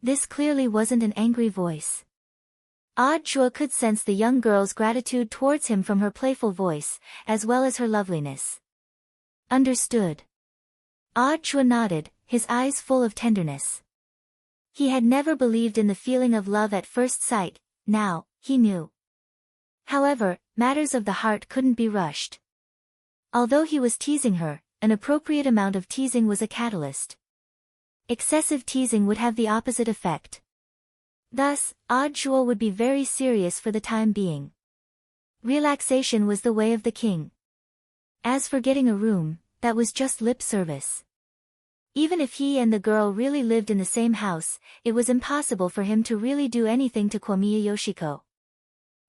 This clearly wasn't an angry voice. Audra could sense the young girl's gratitude towards him from her playful voice, as well as her loveliness. Understood. Audra nodded, his eyes full of tenderness. He had never believed in the feeling of love at first sight, now, he knew. However, matters of the heart couldn't be rushed. Although he was teasing her, an appropriate amount of teasing was a catalyst. Excessive teasing would have the opposite effect. Thus, Audra would be very serious for the time being. Relaxation was the way of the king. As for getting a room, that was just lip service. Even if he and the girl really lived in the same house, it was impossible for him to really do anything to Komiya Yoshiko.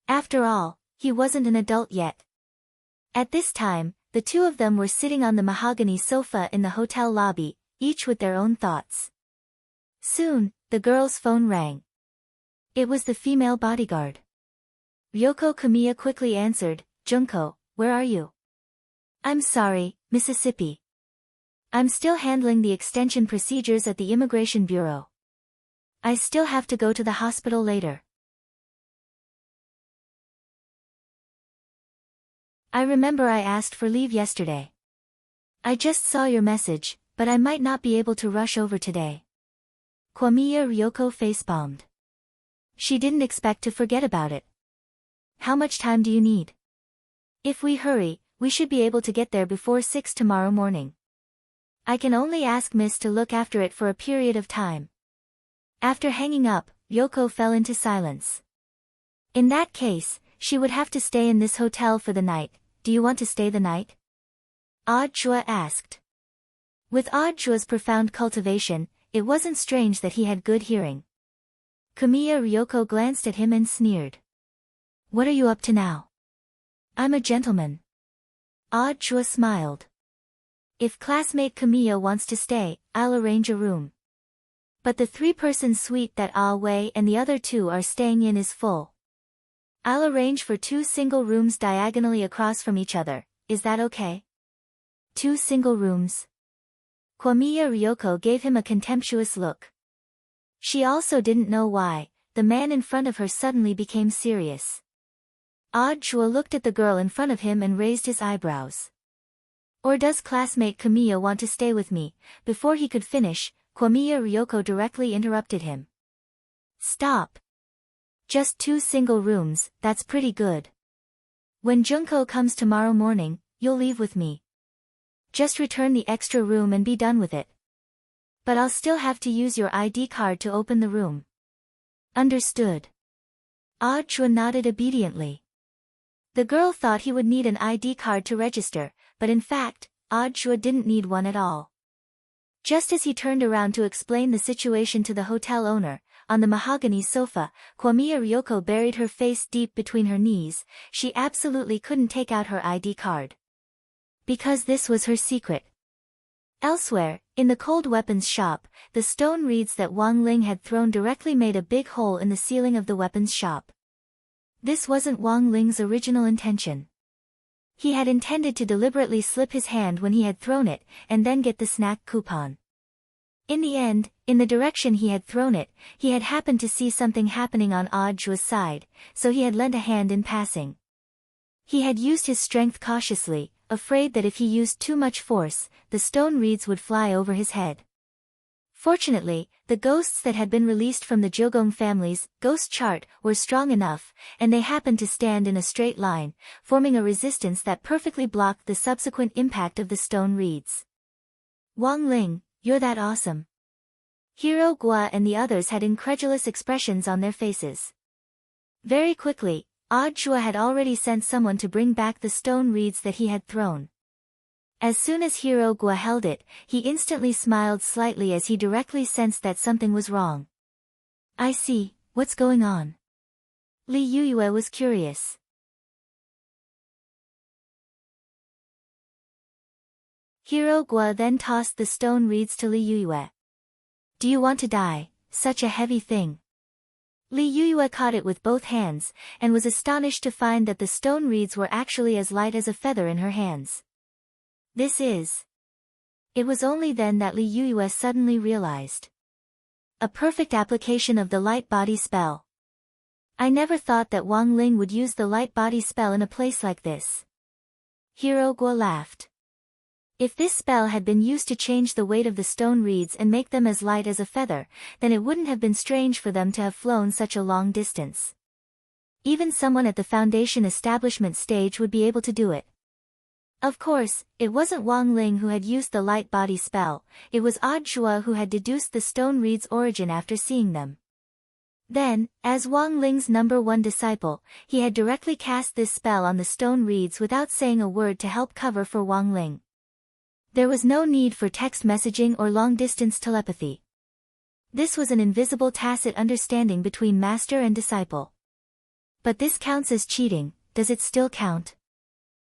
After all, he wasn't an adult yet. At this time, the two of them were sitting on the mahogany sofa in the hotel lobby, each with their own thoughts. Soon, the girl's phone rang. It was the female bodyguard. Ryoko Kamiya quickly answered, "Junko, where are you?" "I'm sorry, Mississippi. I'm still handling the extension procedures at the Immigration Bureau. I still have to go to the hospital later." "I remember I asked for leave yesterday. I just saw your message, but I might not be able to rush over today." Kwamiya Ryoko facepalmed. She didn't expect to forget about it. "How much time do you need?" "If we hurry, we should be able to get there before 6 tomorrow morning. I can only ask Miss to look after it for a period of time." After hanging up, Ryoko fell into silence. In that case, she would have to stay in this hotel for the night. "Do you want to stay the night?" Chua asked. With Chua's profound cultivation, it wasn't strange that he had good hearing. Kamiya Ryoko glanced at him and sneered. "What are you up to now?" "I'm a gentleman." Chua smiled. "If classmate Kamiya wants to stay, I'll arrange a room. But the 3-person suite that Wei and the other 2 are staying in is full. I'll arrange for 2 single rooms diagonally across from each other, is that okay?" 2 single rooms? Kwamiya Ryoko gave him a contemptuous look. She also didn't know why, the man in front of her suddenly became serious. Chua looked at the girl in front of him and raised his eyebrows. "Or does classmate Kamiya want to stay with me?" Before he could finish, Kwamiya Ryoko directly interrupted him. "Stop. Just 2 single rooms, that's pretty good. When Junko comes tomorrow morning, you'll leave with me. Just return the extra room and be done with it. But I'll still have to use your ID card to open the room." "Understood." Chua nodded obediently. The girl thought he would need an ID card to register, but in fact, Chua didn't need one at all. Just as he turned around to explain the situation to the hotel owner, on the mahogany sofa, Kwamiya Ryoko buried her face deep between her knees. She absolutely couldn't take out her ID card. Because this was her secret. Elsewhere, in the cold weapons shop, the stone reeds that Wang Ling had thrown directly made a big hole in the ceiling of the weapons shop. This wasn't Wang Ling's original intention. He had intended to deliberately slip his hand when he had thrown it, and then get the snack coupon. In the end, in the direction he had thrown it, he had happened to see something happening on Chua's side, so he had lent a hand in passing. He had used his strength cautiously, afraid that if he used too much force, the stone reeds would fly over his head. Fortunately, the ghosts that had been released from the Jogong family's ghost chart were strong enough, and they happened to stand in a straight line, forming a resistance that perfectly blocked the subsequent impact of the stone reeds. "Wang Ling, you're that awesome." Hiro Gua and the others had incredulous expressions on their faces. Very quickly, Chua had already sent someone to bring back the stone reeds that he had thrown. As soon as Hiro Gua held it, he instantly smiled slightly as he directly sensed that something was wrong. "I see, what's going on?" Li Yuyue was curious. Hiro Gua then tossed the stone reeds to Li Yuyue. "Do you want to die, such a heavy thing?" Li Yuyue caught it with both hands, and was astonished to find that the stone reeds were actually as light as a feather in her hands. This is... It was only then that Li Yuyue suddenly realized. A perfect application of the light body spell. "I never thought that Wang Ling would use the light body spell in a place like this." Hiro Gua laughed. If this spell had been used to change the weight of the stone reeds and make them as light as a feather, then it wouldn't have been strange for them to have flown such a long distance. Even someone at the Foundation establishment stage would be able to do it. Of course, it wasn't Wang Ling who had used the light body spell, it was Chua who had deduced the stone reeds' origin after seeing them. Then, as Wang Ling's #1 disciple, he had directly cast this spell on the stone reeds without saying a word to help cover for Wang Ling. There was no need for text messaging or long-distance telepathy. This was an invisible tacit understanding between master and disciple. But this counts as cheating, does it still count?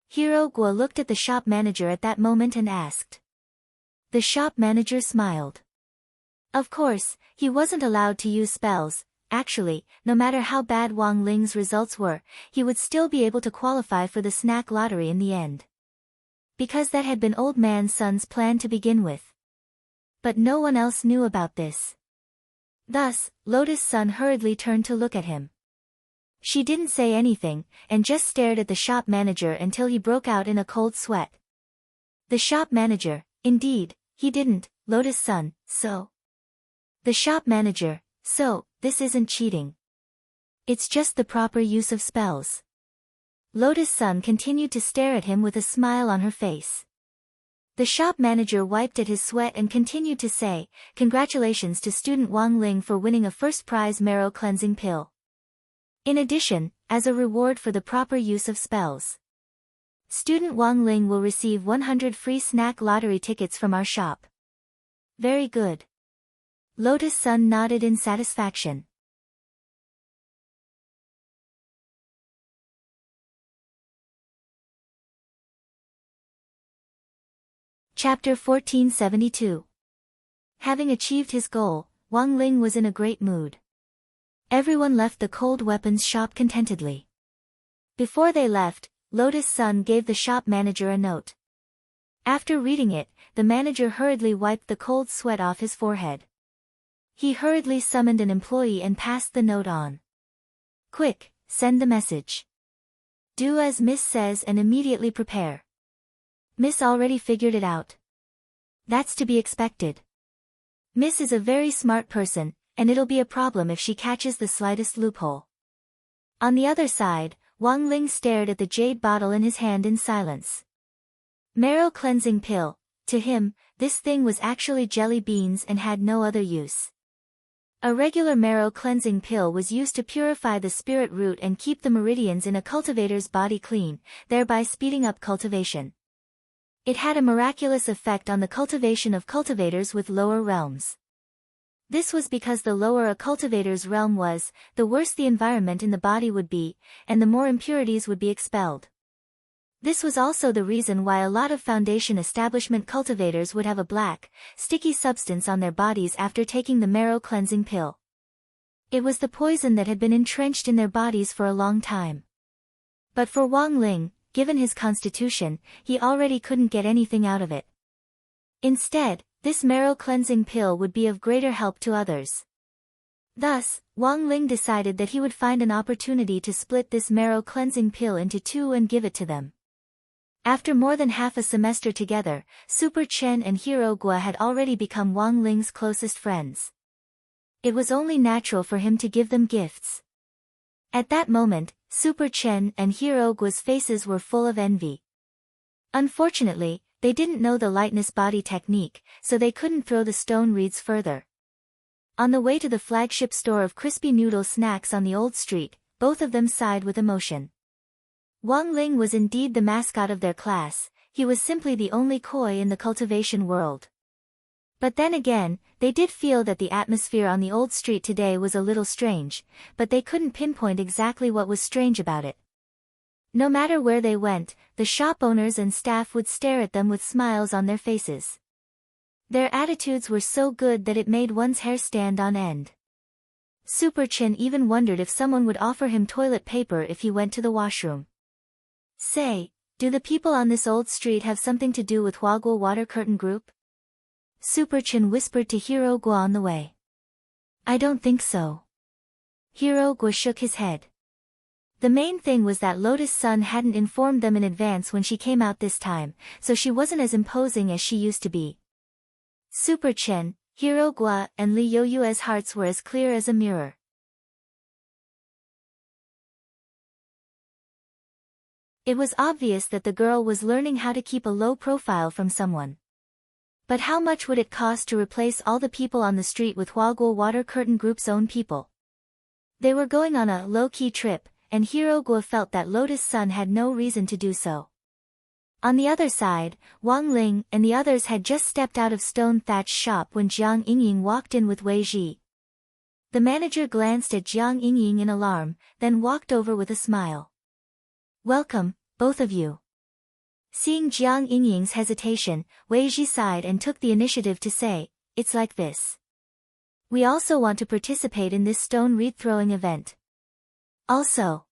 Hiro Guo looked at the shop manager at that moment and asked. The shop manager smiled. Of course, he wasn't allowed to use spells. Actually, no matter how bad Wang Ling's results were, he would still be able to qualify for the snack lottery in the end. Because that had been Old Man Sun's plan to begin with. But no one else knew about this. Thus, Lotus Sun hurriedly turned to look at him. She didn't say anything, and just stared at the shop manager until he broke out in a cold sweat. The shop manager, indeed, he didn't, Lotus Sun, so. The shop manager, so, this isn't cheating. It's just the proper use of spells. Lotus Sun continued to stare at him with a smile on her face. The shop manager wiped at his sweat and continued to say, "Congratulations to student Wang Ling for winning a first prize marrow cleansing pill. In addition, as a reward for the proper use of spells, student Wang Ling will receive 100 free snack lottery tickets from our shop." Very good. Lotus Sun nodded in satisfaction. Chapter 1472. Having achieved his goal, Wang Ling was in a great mood. Everyone left the cold weapons shop contentedly. Before they left, Lotus Sun gave the shop manager a note. After reading it, the manager hurriedly wiped the cold sweat off his forehead. He hurriedly summoned an employee and passed the note on. "Quick, send the message. Do as Miss says and immediately prepare. Miss already figured it out. That's to be expected. Miss is a very smart person, and it'll be a problem if she catches the slightest loophole." On the other side, Wang Ling stared at the jade bottle in his hand in silence. Marrow cleansing pill. To him, this thing was actually jelly beans and had no other use. A regular marrow cleansing pill was used to purify the spirit root and keep the meridians in a cultivator's body clean, thereby speeding up cultivation. It had a miraculous effect on the cultivation of cultivators with lower realms. This was because the lower a cultivator's realm was, the worse the environment in the body would be, and the more impurities would be expelled. This was also the reason why a lot of foundation establishment cultivators would have a black, sticky substance on their bodies after taking the marrow cleansing pill. It was the poison that had been entrenched in their bodies for a long time. But for Wang Ling, given his constitution, he already couldn't get anything out of it. Instead, this marrow cleansing pill would be of greater help to others. Thus, Wang Ling decided that he would find an opportunity to split this marrow cleansing pill into two and give it to them. After more than half a semester together, Super Chen and Hiro Guo had already become Wang Ling's closest friends. It was only natural for him to give them gifts. At that moment, Super Chen and Hiro Guo's faces were full of envy. Unfortunately, they didn't know the lightness body technique, so they couldn't throw the stone reeds further. On the way to the flagship store of crispy noodle snacks on the old street, both of them sighed with emotion. Wang Ling was indeed the mascot of their class, he was simply the only koi in the cultivation world. But then again, they did feel that the atmosphere on the old street today was a little strange, but they couldn't pinpoint exactly what was strange about it. No matter where they went, the shop owners and staff would stare at them with smiles on their faces. Their attitudes were so good that it made one's hair stand on end. Super Chen even wondered if someone would offer him toilet paper if he went to the washroom. "Say, do the people on this old street have something to do with Huaguo Water Curtain Group?" Super Chen whispered to Hiro Guo on the way. "I don't think so." Hiro Guo shook his head. The main thing was that Lotus Sun hadn't informed them in advance when she came out this time, so she wasn't as imposing as she used to be. Super Chen, Hiro Guo, and Li Youyue's hearts were as clear as a mirror. It was obvious that the girl was learning how to keep a low profile from someone. But how much would it cost to replace all the people on the street with Huaguo Water Curtain Group's own people? They were going on a low-key trip, and Hiro Guo felt that Lotus Sun had no reason to do so. On the other side, Wang Ling and the others had just stepped out of Stone Thatch's shop when Jiang Yingying walked in with Wei Ji. The manager glanced at Jiang Yingying in alarm, then walked over with a smile. Welcome, both of you. Seeing Jiang Yingying's hesitation, Wei Ji sighed and took the initiative to say, it's like this. We also want to participate in this stone wreath throwing event. Also,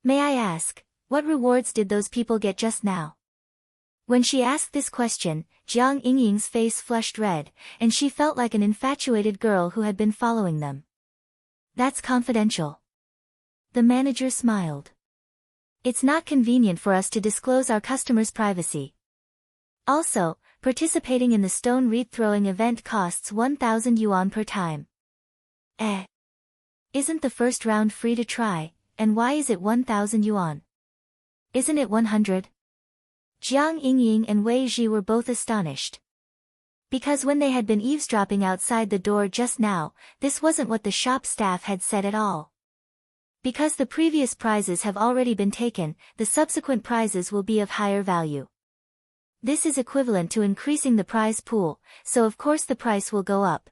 may I ask, what rewards did those people get just now? When she asked this question, Jiang Yingying's face flushed red, and she felt like an infatuated girl who had been following them. That's confidential. The manager smiled. It's not convenient for us to disclose our customers' privacy. Also, participating in the stone wreath throwing event costs 1,000 yuan per time. Isn't the first round free to try, and why is it 1,000 yuan? Isn't it 100? Jiang Yingying and Wei Ji were both astonished. Because when they had been eavesdropping outside the door just now, this wasn't what the shop staff had said at all. Because the previous prizes have already been taken, the subsequent prizes will be of higher value. This is equivalent to increasing the prize pool, so of course the price will go up.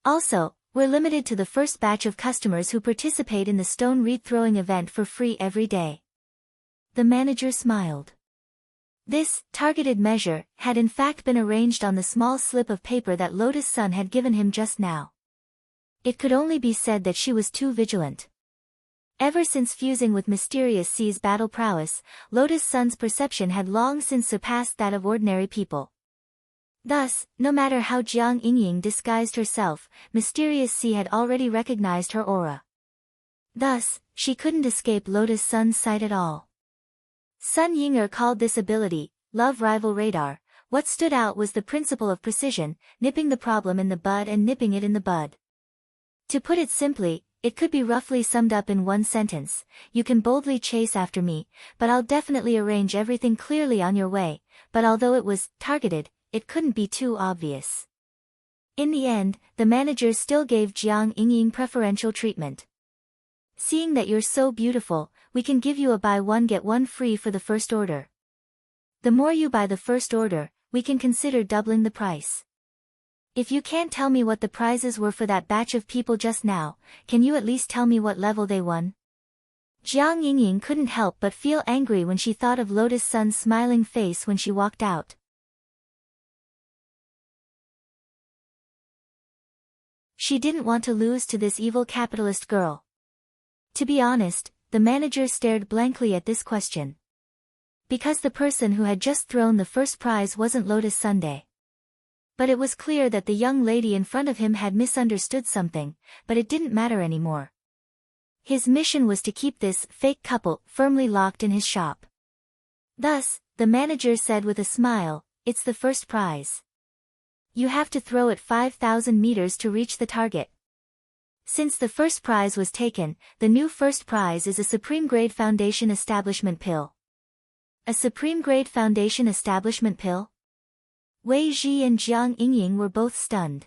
Also, we're limited to the first batch of customers who participate in the stone wreath throwing event for free every day. The manager smiled. This targeted measure had in fact been arranged on the small slip of paper that Lotus Sun had given him just now. It could only be said that she was too vigilant. Ever since fusing with Mysterious Sea's battle prowess, Lotus Sun's perception had long since surpassed that of ordinary people. Thus, no matter how Jiang Yingying disguised herself, Mysterious Sea had already recognized her aura. Thus, she couldn't escape Lotus Sun's sight at all. Sun Yinger called this ability, Love Rival Radar. What stood out was the principle of precision, nipping the problem in the bud and nipping it in the bud. To put it simply, it could be roughly summed up in one sentence: you can boldly chase after me, but I'll definitely arrange everything clearly on your way. But although it was targeted, it couldn't be too obvious. In the end, the manager still gave Jiang Yingying preferential treatment. Seeing that you're so beautiful, we can give you a buy one get one free for the first order. The more you buy the first order, we can consider doubling the price. If you can't tell me what the prizes were for that batch of people just now, can you at least tell me what level they won? Jiang Yingying couldn't help but feel angry when she thought of Lotus Sun's smiling face when she walked out. She didn't want to lose to this evil capitalist girl. To be honest, the manager stared blankly at this question. Because the person who had just thrown the first prize wasn't Lotus Sunday. But it was clear that the young lady in front of him had misunderstood something, but it didn't matter anymore. His mission was to keep this fake couple firmly locked in his shop. Thus, the manager said with a smile, it's the first prize. You have to throw it 5,000 meters to reach the target. Since the first prize was taken, the new first prize is a Supreme Grade Foundation Establishment Pill. A Supreme Grade Foundation Establishment Pill? Wei Ji and Jiang Yingying were both stunned.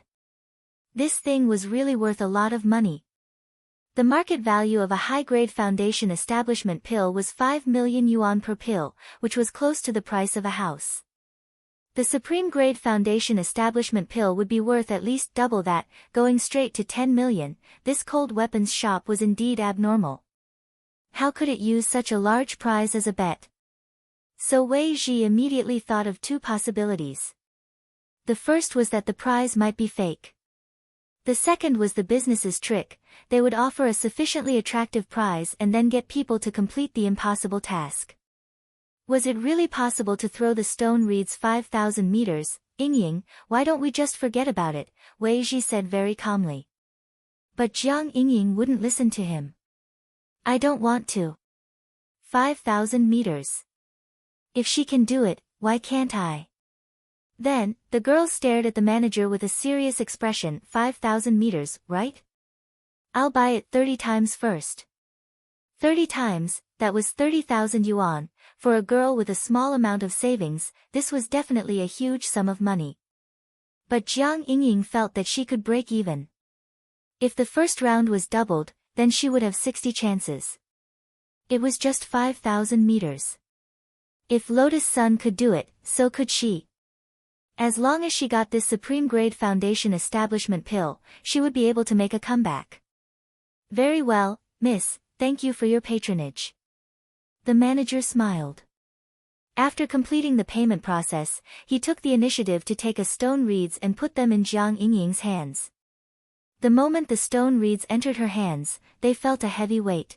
This thing was really worth a lot of money. The market value of a high-grade foundation establishment pill was 5 million yuan per pill, which was close to the price of a house. The Supreme Grade Foundation Establishment Pill would be worth at least double that, going straight to 10 million. This cold weapons shop was indeed abnormal. How could it use such a large prize as a bet? So Wei Ji immediately thought of two possibilities. The first was that the prize might be fake. The second was the business's trick: they would offer a sufficiently attractive prize and then get people to complete the impossible task. Was it really possible to throw the stone reeds 5,000 meters? Yingying, why don't we just forget about it? Wei Ji said very calmly. But Jiang Yingying wouldn't listen to him. I don't want to. 5,000 meters. If she can do it, why can't I? Then, the girl stared at the manager with a serious expression. 5,000 meters, right? I'll buy it 30 times first. 30 times, that was 30,000 yuan. For a girl with a small amount of savings, this was definitely a huge sum of money. But Jiang Yingying felt that she could break even. If the first round was doubled, then she would have 60 chances. It was just 5,000 meters. If Lotus Sun could do it, so could she. As long as she got this supreme-grade foundation establishment pill, she would be able to make a comeback. Very well, miss, thank you for your patronage. The manager smiled. After completing the payment process, he took the initiative to take a stone reeds and put them in Jiang Yingying's hands. The moment the stone reeds entered her hands, they felt a heavy weight.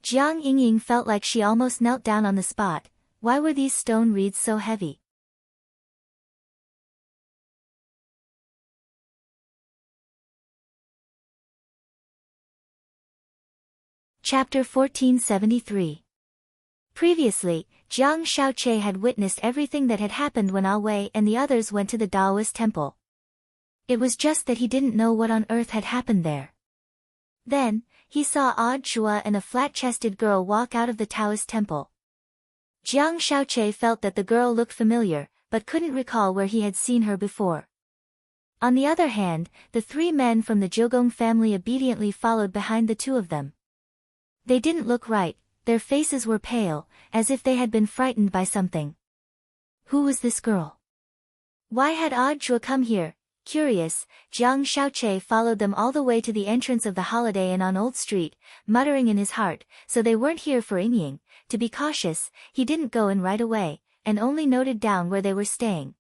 Jiang Yingying felt like she almost knelt down on the spot. Why were these stone reeds so heavy? Chapter 1473. Previously, Jiang Shaoqi had witnessed everything that had happened when Ah Wei and the others went to the Taoist temple. It was just that he didn't know what on earth had happened there. Then, he saw Odd Chua and a flat-chested girl walk out of the Taoist temple. Jiang Shaoqi felt that the girl looked familiar, but couldn't recall where he had seen her before. On the other hand, the three men from the Jiugong family obediently followed behind the two of them. They didn't look right, their faces were pale, as if they had been frightened by something. Who was this girl? Why had Odd Chua come here? Curious, Jiang Shaoqi followed them all the way to the entrance of the Holiday Inn on Old Street, muttering in his heart, so they weren't here for Yingying. To be cautious, he didn't go in right away, and only noted down where they were staying.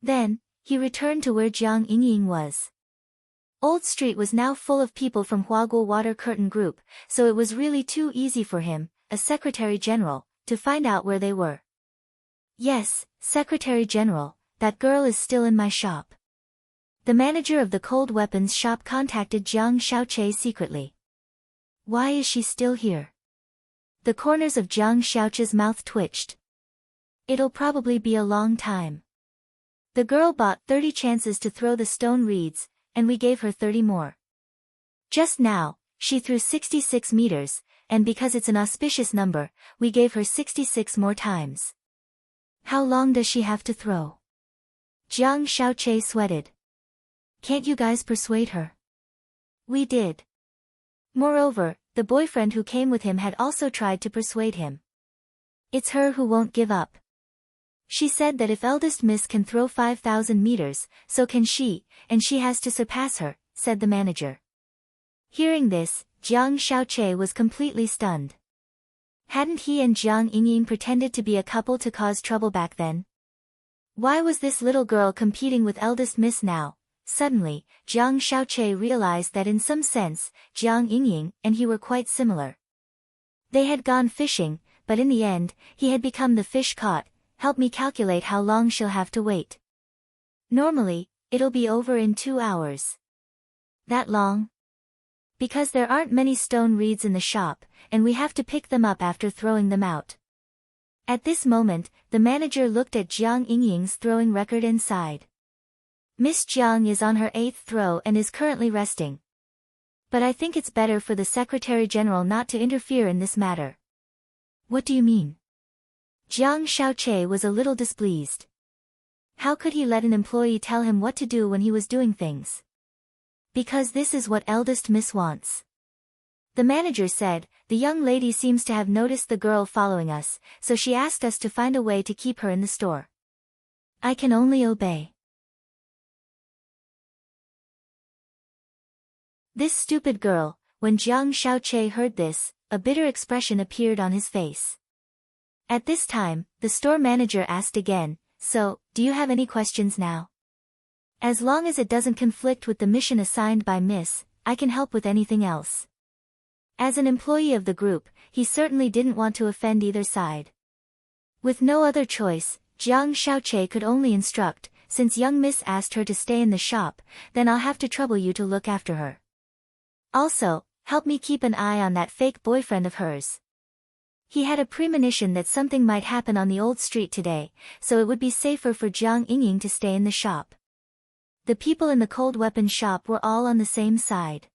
Then, he returned to where Jiang Yingying was. Old Street was now full of people from Huaguo Water Curtain Group, so it was really too easy for him, a Secretary General, to find out where they were. Yes, Secretary General, that girl is still in my shop. The manager of the cold weapons shop contacted Jiang Shaoqi secretly. Why is she still here? The corners of Jiang Shaoqi's mouth twitched. It'll probably be a long time. The girl bought 30 chances to throw the stone reeds, and we gave her 30 more. Just now, she threw 66 meters, and because it's an auspicious number, we gave her 66 more times. How long does she have to throw? Jiang Shaoqi sweated. Can't you guys persuade her? We did. Moreover, the boyfriend who came with him had also tried to persuade him. It's her who won't give up. She said that if eldest miss can throw 5,000 meters, so can she, and she has to surpass her, said the manager. Hearing this, Jiang Shaoqi was completely stunned. Hadn't he and Jiang Yingying pretended to be a couple to cause trouble back then? Why was this little girl competing with eldest miss now? Suddenly, Jiang Shaoqi realized that in some sense, Jiang Yingying and he were quite similar. They had gone fishing, but in the end, he had become the fish caught. Help me calculate how long she'll have to wait. Normally, it'll be over in 2 hours. That long? Because there aren't many stone reeds in the shop, and we have to pick them up after throwing them out. At this moment, the manager looked at Jiang Yingying's throwing record and sighed. Miss Jiang is on her 8th throw and is currently resting. But I think it's better for the Secretary General not to interfere in this matter. What do you mean? Jiang Shaoqi was a little displeased. How could he let an employee tell him what to do when he was doing things? Because this is what eldest miss wants. The manager said, the young lady seems to have noticed the girl following us, so she asked us to find a way to keep her in the store. I can only obey. This stupid girl. When Jiang Shaoqi heard this, a bitter expression appeared on his face. At this time, the store manager asked again, so, do you have any questions now? As long as it doesn't conflict with the mission assigned by Miss, I can help with anything else. As an employee of the group, he certainly didn't want to offend either side. With no other choice, Jiang Shaoqi could only instruct, since young Miss asked her to stay in the shop, then I'll have to trouble you to look after her. Also, help me keep an eye on that fake boyfriend of hers. He had a premonition that something might happen on the old street today, so it would be safer for Jiang Yingying to stay in the shop. The people in the cold weapon shop were all on the same side.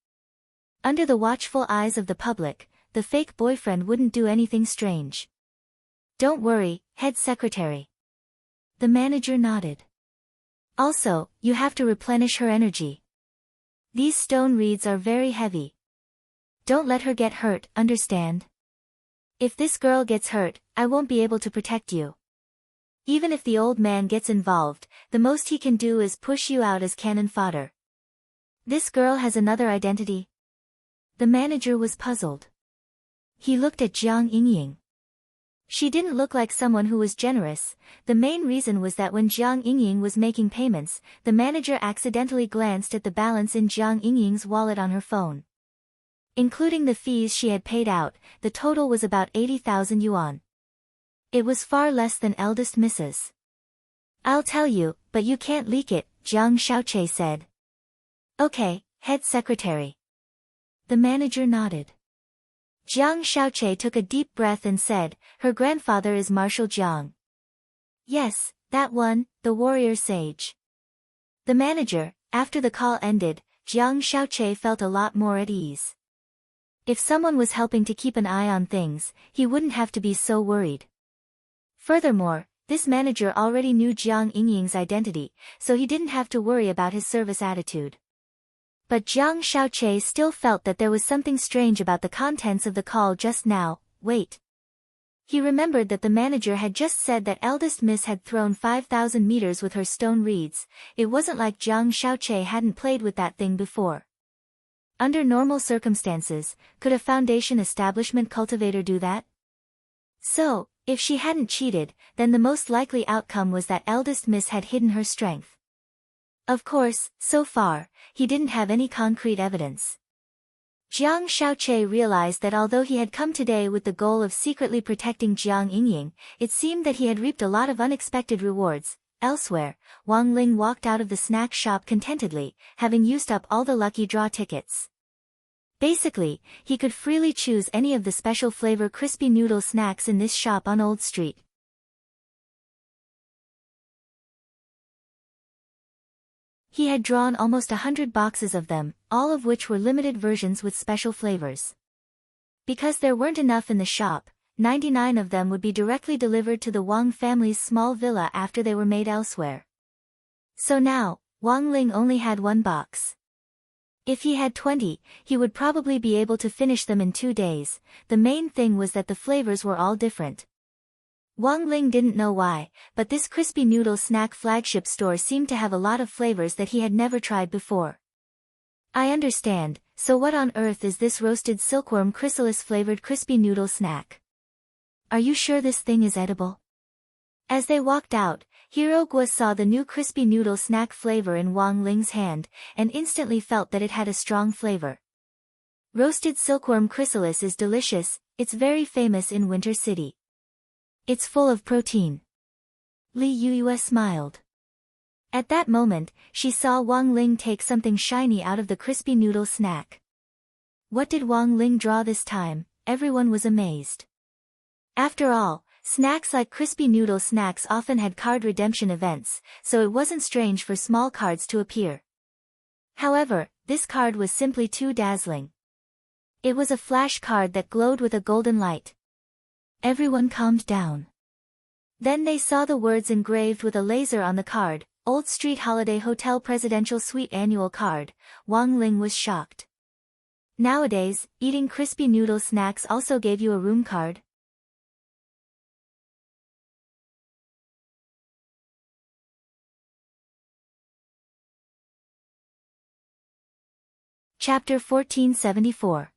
Under the watchful eyes of the public, the fake boyfriend wouldn't do anything strange. Don't worry, head secretary. The manager nodded. Also, you have to replenish her energy. These stone reeds are very heavy. Don't let her get hurt, understand? If this girl gets hurt, I won't be able to protect you. Even if the old man gets involved, the most he can do is push you out as cannon fodder. This girl has another identity? The manager was puzzled. He looked at Jiang Yingying. She didn't look like someone who was generous. The main reason was that when Jiang Yingying was making payments, the manager accidentally glanced at the balance in Jiang Yingying's wallet on her phone. Including the fees she had paid out, the total was about 80,000 yuan. It was far less than eldest Mrs. I'll tell you, but you can't leak it, Jiang Xiaoche said. Okay, head secretary. The manager nodded. Jiang Xiaoche took a deep breath and said, her grandfather is Marshal Jiang. Yes, that one, the warrior sage. The manager, after the call ended, Jiang Xiaoche felt a lot more at ease. If someone was helping to keep an eye on things, he wouldn't have to be so worried. Furthermore, this manager already knew Jiang Yingying's identity, so he didn't have to worry about his service attitude. But Jiang Xiaoche still felt that there was something strange about the contents of the call just now. Wait. He remembered that the manager had just said that eldest miss had thrown 5,000 meters with her stone reeds. It wasn't like Jiang Xiaoche hadn't played with that thing before. Under normal circumstances, could a foundation establishment cultivator do that? So, if she hadn't cheated, then the most likely outcome was that eldest miss had hidden her strength. Of course, so far, he didn't have any concrete evidence. Jiang Xiaoche realized that although he had come today with the goal of secretly protecting Jiang Yingying, it seemed that he had reaped a lot of unexpected rewards. Elsewhere, Wang Ling walked out of the snack shop contentedly, having used up all the lucky draw tickets. Basically, he could freely choose any of the special flavor crispy noodle snacks in this shop on Old Street. He had drawn almost 100 boxes of them, all of which were limited versions with special flavors. Because there weren't enough in the shop, 99 of them would be directly delivered to the Wang family's small villa after they were made elsewhere. So now, Wang Ling only had one box. If he had 20, he would probably be able to finish them in 2 days. The main thing was that the flavors were all different. Wang Ling didn't know why, but this crispy noodle snack flagship store seemed to have a lot of flavors that he had never tried before. I understand, so what on earth is this roasted silkworm chrysalis flavored crispy noodle snack? Are you sure this thing is edible? As they walked out, Hero Gua saw the new crispy noodle snack flavor in Wang Ling's hand, and instantly felt that it had a strong flavor. Roasted silkworm chrysalis is delicious, it's very famous in Winter City. It's full of protein. Li Yuyue smiled. At that moment, she saw Wang Ling take something shiny out of the crispy noodle snack. What did Wang Ling draw this time? Everyone was amazed. After all, snacks like crispy noodle snacks often had card redemption events, so it wasn't strange for small cards to appear. However, this card was simply too dazzling. It was a flash card that glowed with a golden light. Everyone calmed down. Then they saw the words engraved with a laser on the card, Old Street Holiday Hotel Presidential Suite Annual Card. Wang Ling was shocked. Nowadays, eating crispy noodle snacks also gave you a room card? Chapter 1474.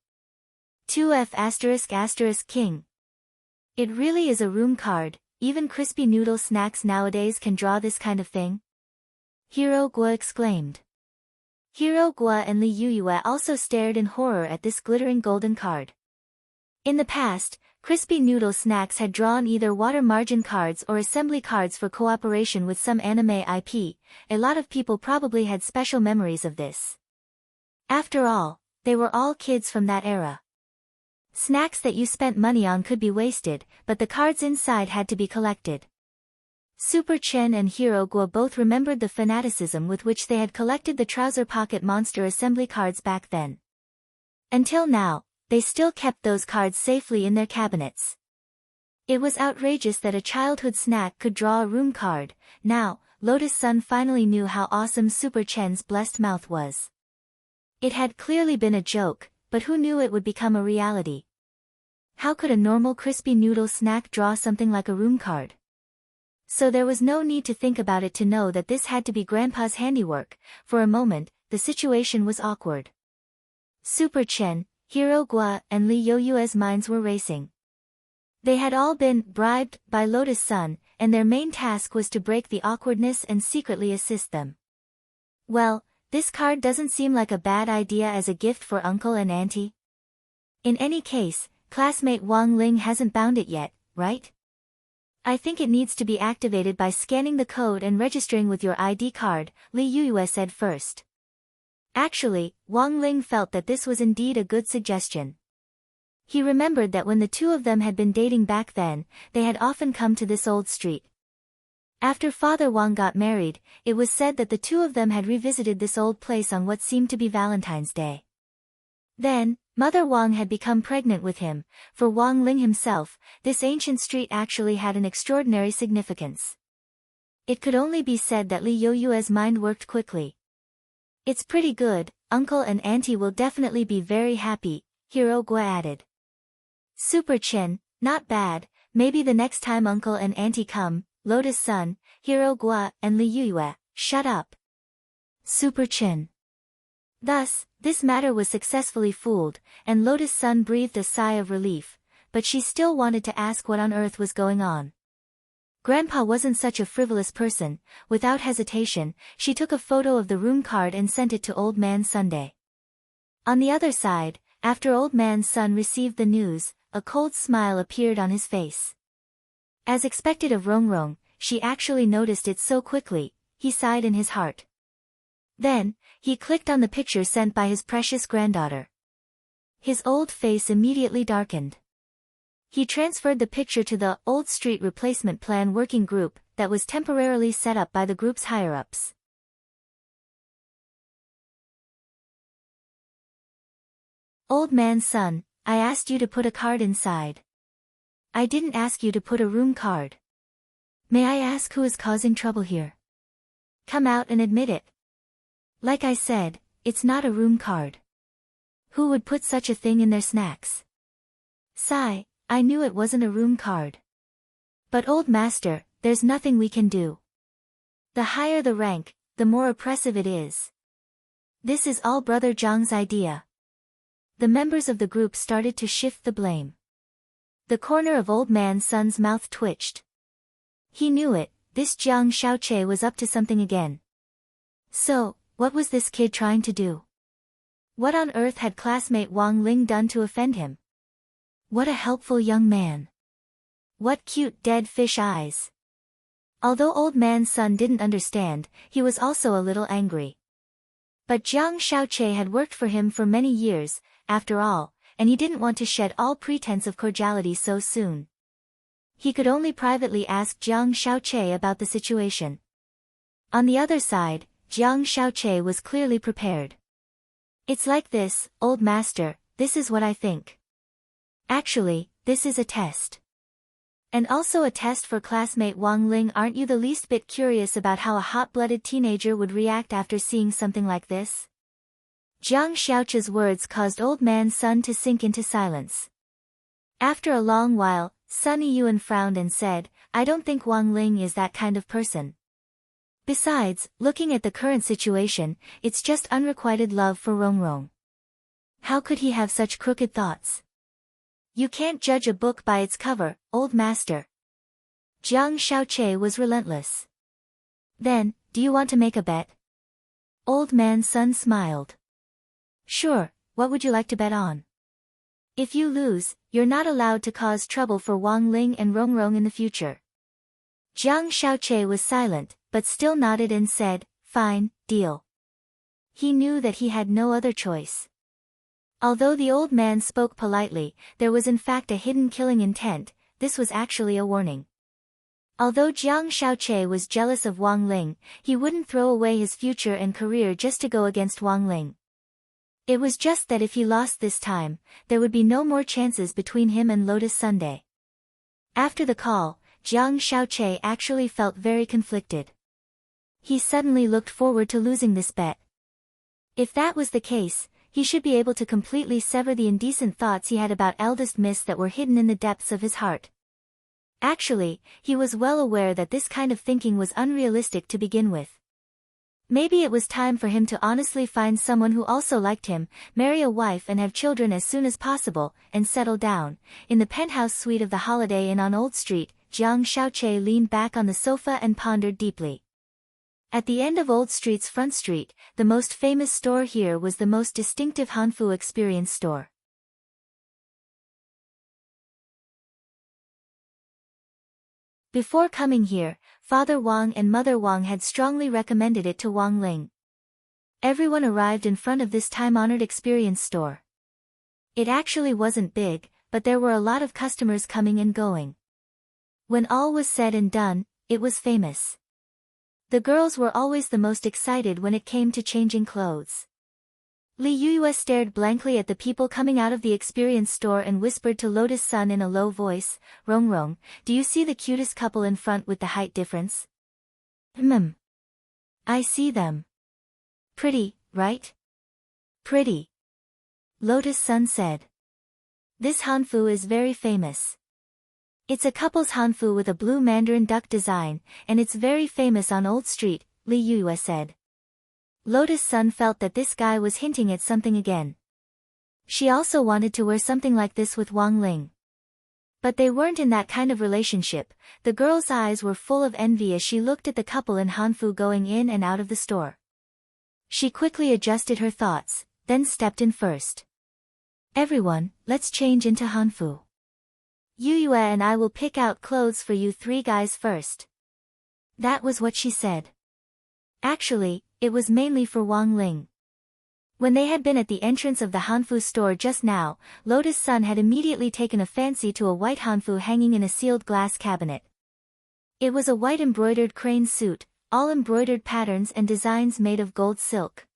2F*** King. It really is a room card, even crispy noodle snacks nowadays can draw this kind of thing? Hero Gua exclaimed. Hero Gua and Li Yuyue also stared in horror at this glittering golden card. In the past, crispy noodle snacks had drawn either water margin cards or assembly cards for cooperation with some anime IP. A lot of people probably had special memories of this. After all, they were all kids from that era. Snacks that you spent money on could be wasted, but the cards inside had to be collected. Super Chen and Hero Gua both remembered the fanaticism with which they had collected the Trouser Pocket Monster assembly cards back then. Until now, they still kept those cards safely in their cabinets. It was outrageous that a childhood snack could draw a room card. Now, Lotus Sun finally knew how awesome Super Chen's blessed mouth was. It had clearly been a joke, but who knew it would become a reality? How could a normal crispy noodle snack draw something like a room card? So there was no need to think about it to know that this had to be Grandpa's handiwork. For a moment, the situation was awkward. Super Chen, Hero Gua, and Li Youyue's minds were racing. They had all been bribed by Lotus Sun, and their main task was to break the awkwardness and secretly assist them. Well, this card doesn't seem like a bad idea as a gift for Uncle and Auntie. In any case, classmate Wang Ling hasn't bound it yet, right? I think it needs to be activated by scanning the code and registering with your ID card, Li Youyue said first. Actually, Wang Ling felt that this was indeed a good suggestion. He remembered that when the two of them had been dating back then, they had often come to this old street. After Father Wang got married, it was said that the two of them had revisited this old place on what seemed to be Valentine's Day. Then, Mother Wang had become pregnant with him. For Wang Ling himself, this ancient street actually had an extraordinary significance. It could only be said that Li Youyue's mind worked quickly. It's pretty good, Uncle and Auntie will definitely be very happy, Hero Gua added. Super Chen, not bad, maybe the next time Uncle and Auntie come, Lotus Sun, Hero Gua, and Li Youyue, shut up. Super Chen. Thus, this matter was successfully fooled, and Lotus Sun breathed a sigh of relief, but she still wanted to ask what on earth was going on. Grandpa wasn't such a frivolous person. Without hesitation, she took a photo of the room card and sent it to Old Man Sunday. On the other side, after Old Man Sun received the news, a cold smile appeared on his face. As expected of Rongrong, she actually noticed it so quickly, he sighed in his heart. Then, he clicked on the picture sent by his precious granddaughter. His old face immediately darkened. He transferred the picture to the Old Street Replacement Plan Working Group that was temporarily set up by the group's higher-ups. Old Man Sun, I asked you to put a card inside. I didn't ask you to put a room card. May I ask who is causing trouble here? Come out and admit it. Like I said, it's not a room card. Who would put such a thing in their snacks? Sigh, I knew it wasn't a room card. But old master, there's nothing we can do. The higher the rank, the more oppressive it is. This is all Brother Zhang's idea. The members of the group started to shift the blame. The corner of Old Man Sun's mouth twitched. He knew it, this Jiang Xiaoche was up to something again. So, what was this kid trying to do? What on earth had classmate Wang Ling done to offend him? What a helpful young man. What cute dead fish eyes. Although Old Man Sun didn't understand, he was also a little angry. But Jiang Xiaoche had worked for him for many years, after all, and he didn't want to shed all pretense of cordiality so soon. He could only privately ask Jiang Xiaoche about the situation. On the other side, Jiang Xiaoche was clearly prepared. It's like this, old master, this is what I think. Actually, this is a test. And also a test for classmate Wang Ling. Aren't you the least bit curious about how a hot-blooded teenager would react after seeing something like this? Jiang Xiaoche's words caused Old Man Sun to sink into silence. After a long while, Sun Yiyuan frowned and said, I don't think Wang Ling is that kind of person. Besides, looking at the current situation, it's just unrequited love for Rongrong. How could he have such crooked thoughts? You can't judge a book by its cover, old master. Jiang Xiaoche was relentless. Then, do you want to make a bet? Old Man Sun smiled. Sure, what would you like to bet on? If you lose, you're not allowed to cause trouble for Wang Ling and Rongrong in the future. Jiang Xiaoche was silent, but still nodded and said, fine, deal. He knew that he had no other choice. Although the old man spoke politely, there was in fact a hidden killing intent. This was actually a warning. Although Jiang Xiaoche was jealous of Wang Ling, he wouldn't throw away his future and career just to go against Wang Ling. It was just that if he lost this time, there would be no more chances between him and Lotus Sunday. After the call, Jiang Xiaoche actually felt very conflicted. He suddenly looked forward to losing this bet. If that was the case, he should be able to completely sever the indecent thoughts he had about eldest miss that were hidden in the depths of his heart. Actually, he was well aware that this kind of thinking was unrealistic to begin with. Maybe it was time for him to honestly find someone who also liked him, marry a wife and have children as soon as possible, and settle down. In the penthouse suite of the Holiday Inn on Old Street, Jiang Shaoqi leaned back on the sofa and pondered deeply. At the end of Old Street's front street, the most famous store here was the most distinctive Hanfu Experience store. Before coming here, Father Wang and Mother Wang had strongly recommended it to Wang Ling. Everyone arrived in front of this time-honored experience store. It actually wasn't big, but there were a lot of customers coming and going. When all was said and done, it was famous. The girls were always the most excited when it came to changing clothes. Li Yuyue stared blankly at the people coming out of the experience store and whispered to Lotus Sun in a low voice, "Rong Rong, do you see the cutest couple in front with the height difference?" I see them. Pretty, right? Pretty. Lotus Sun said. This Hanfu is very famous. It's a couple's Hanfu with a blue mandarin duck design, and it's very famous on Old Street, Li Yuyue said. Lotus Sun felt that this guy was hinting at something again. She also wanted to wear something like this with Wang Ling. But they weren't in that kind of relationship. The girl's eyes were full of envy as she looked at the couple in Hanfu going in and out of the store. She quickly adjusted her thoughts, then stepped in first. "Everyone, let's change into Hanfu. Yuyue and I will pick out clothes for you three guys first." That was what she said. Actually, it was mainly for Wang Ling. When they had been at the entrance of the Hanfu store just now, Lotus Sun had immediately taken a fancy to a white Hanfu hanging in a sealed glass cabinet. It was a white embroidered crane suit, all embroidered patterns and designs made of gold silk.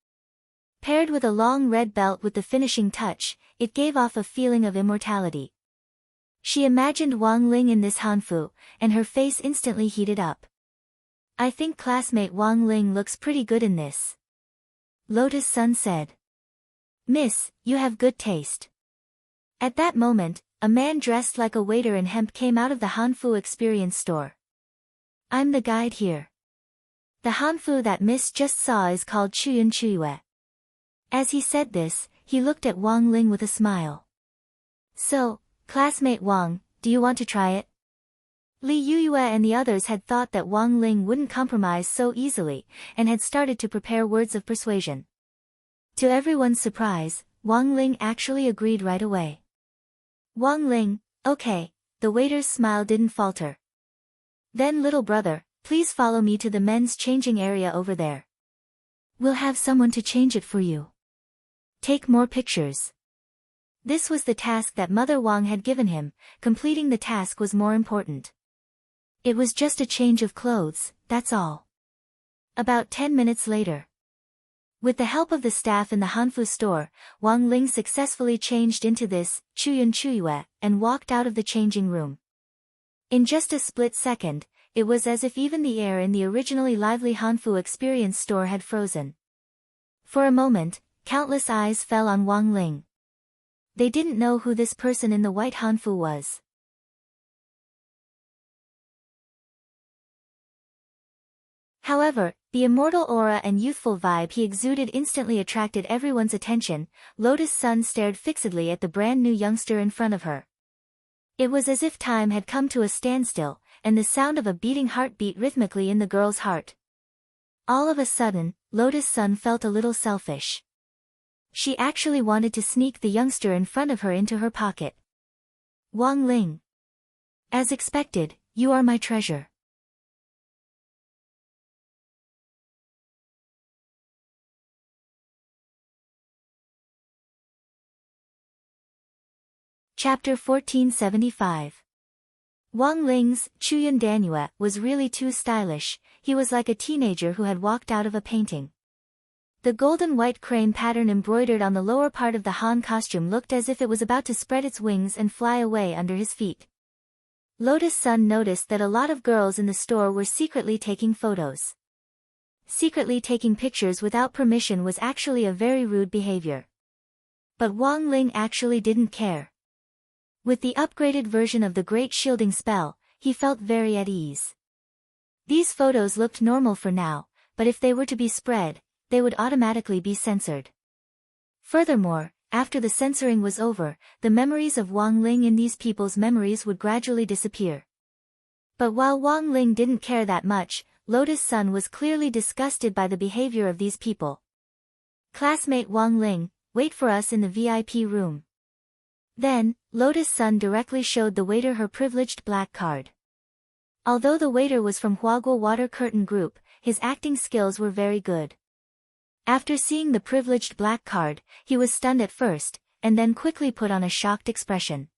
Paired with a long red belt with the finishing touch, it gave off a feeling of immortality. She imagined Wang Ling in this Hanfu, and her face instantly heated up. "I think classmate Wang Ling looks pretty good in this," Lotus Sun said. "Miss, you have good taste." At that moment, a man dressed like a waiter in hemp came out of the Hanfu Experience store. "I'm the guide here. The Hanfu that Miss just saw is called Chuyun Chuyue." As he said this, he looked at Wang Ling with a smile. "So, classmate Wang, do you want to try it?" Li Yuyue and the others had thought that Wang Ling wouldn't compromise so easily, and had started to prepare words of persuasion. To everyone's surprise, Wang Ling actually agreed right away. "Wang Ling, okay," the waiter's smile didn't falter. "Then little brother, please follow me to the men's changing area over there. We'll have someone to change it for you. Take more pictures." This was the task that Mother Wang had given him. Completing the task was more important. It was just a change of clothes, that's all. About 10 minutes later. With the help of the staff in the Hanfu store, Wang Ling successfully changed into this, Chuyun Chuyue, and walked out of the changing room. In just a split second, it was as if even the air in the originally lively Hanfu Experience store had frozen. For a moment, countless eyes fell on Wang Ling. They didn't know who this person in the white Hanfu was. However, the immortal aura and youthful vibe he exuded instantly attracted everyone's attention. Lotus Sun stared fixedly at the brand new youngster in front of her. It was as if time had come to a standstill, and the sound of a beating heart beat rhythmically in the girl's heart. All of a sudden, Lotus Sun felt a little selfish. She actually wanted to sneak the youngster in front of her into her pocket. "Wang Ling. As expected, you are my treasure." Chapter 1475. Wang Ling's Chuyun Danyue was really too stylish. He was like a teenager who had walked out of a painting. The golden white crane pattern embroidered on the lower part of the Han costume looked as if it was about to spread its wings and fly away under his feet. Lotus Sun noticed that a lot of girls in the store were secretly taking photos. Secretly taking pictures without permission was actually a very rude behavior. But Wang Ling actually didn't care. With the upgraded version of the Great Shielding Spell, he felt very at ease. These photos looked normal for now, but if they were to be spread, they would automatically be censored. Furthermore, after the censoring was over, the memories of Wang Ling in these people's memories would gradually disappear. But while Wang Ling didn't care that much, Lotus Sun was clearly disgusted by the behavior of these people. "Classmate Wang Ling, wait for us in the VIP room." Then, Lotus Sun directly showed the waiter her privileged black card. Although the waiter was from Huaguo Water Curtain Group, his acting skills were very good. After seeing the privileged black card, he was stunned at first, and then quickly put on a shocked expression.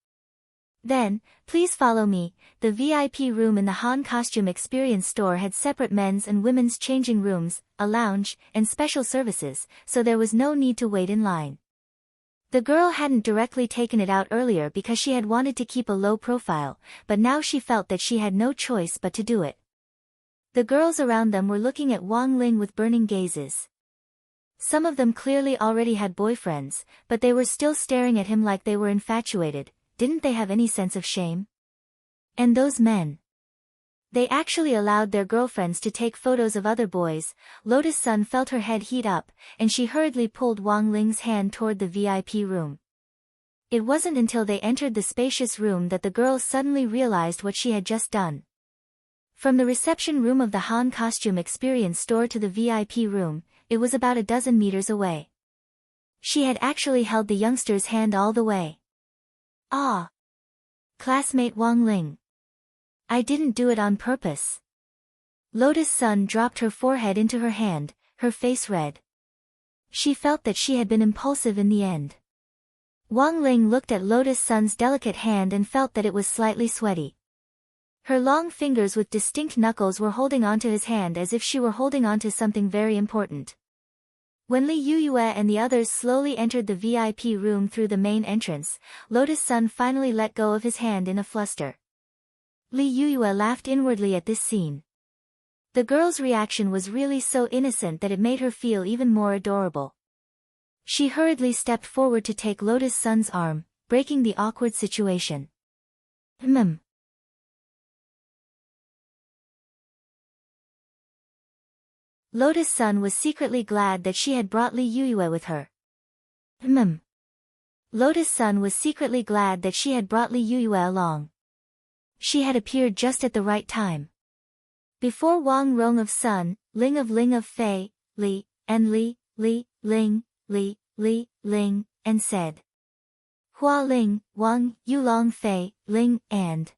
"Then, please follow me." The VIP room in the Han Costume Experience store had separate men's and women's changing rooms, a lounge, and special services, so there was no need to wait in line. The girl hadn't directly taken it out earlier because she had wanted to keep a low profile, but now she felt that she had no choice but to do it. The girls around them were looking at Wang Ling with burning gazes. Some of them clearly already had boyfriends, but they were still staring at him like they were infatuated. Didn't they have any sense of shame? And those men. They actually allowed their girlfriends to take photos of other boys. Lotus Sun felt her head heat up, and she hurriedly pulled Wang Ling's hand toward the VIP room. It wasn't until they entered the spacious room that the girl suddenly realized what she had just done. From the reception room of the Han Costume Experience store to the VIP room, it was about a dozen meters away. She had actually held the youngster's hand all the way. "Ah! Classmate Wang Ling. I didn't do it on purpose." Lotus Sun dropped her forehead into her hand, her face red. She felt that she had been impulsive in the end. Wang Ling looked at Lotus Sun's delicate hand and felt that it was slightly sweaty. Her long fingers with distinct knuckles were holding onto his hand as if she were holding onto something very important. When Li Yuyue and the others slowly entered the VIP room through the main entrance, Lotus Sun finally let go of his hand in a fluster. Li Yuyue laughed inwardly at this scene. The girl's reaction was really so innocent that it made her feel even more adorable. She hurriedly stepped forward to take Lotus Sun's arm, breaking the awkward situation. Lotus Sun was secretly glad that she had brought Li Yuyue with her. Lotus Sun was secretly glad that she had brought Li Yuyue along. She had appeared just at the right time. Before Wang Rong of Sun, Ling of Fei, Li, and Li, Ling, Ling, and said. Hua Ling, Wang, Yulong Fei, Ling, and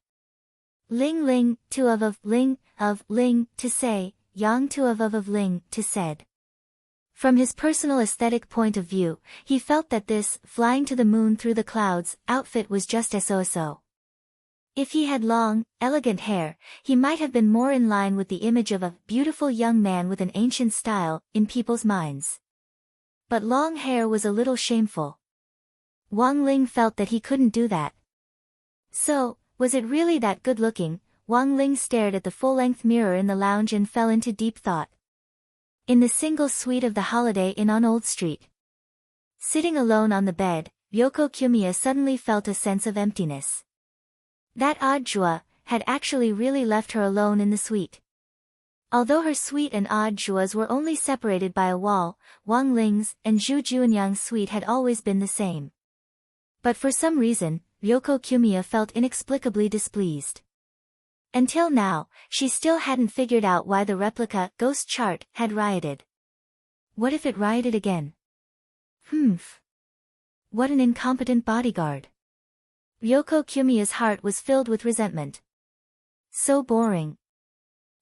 Ling, two of Ling, to say, Yang two of Ling, to said. From his personal aesthetic point of view, he felt that this, flying to the moon through the clouds, outfit was just so. If he had long, elegant hair, he might have been more in line with the image of a beautiful young man with an ancient style in people's minds. But long hair was a little shameful. Wang Ling felt that he couldn't do that. So, was it really that good-looking? Wang Ling stared at the full-length mirror in the lounge and fell into deep thought. In the single suite of the Holiday Inn on Old Street. Sitting alone on the bed, Ryoko Kumiya suddenly felt a sense of emptiness. That odd Jua had actually really left her alone in the suite. Although her suite and odd Jua's were only separated by a wall, Wang Ling's and Zhu Juanyang's suite had always been the same. But for some reason, Ryoko Kumiya felt inexplicably displeased. Until now, she still hadn't figured out why the replica ghost chart had rioted. What if it rioted again? What an incompetent bodyguard. Ryoko Kumiya's heart was filled with resentment. So boring.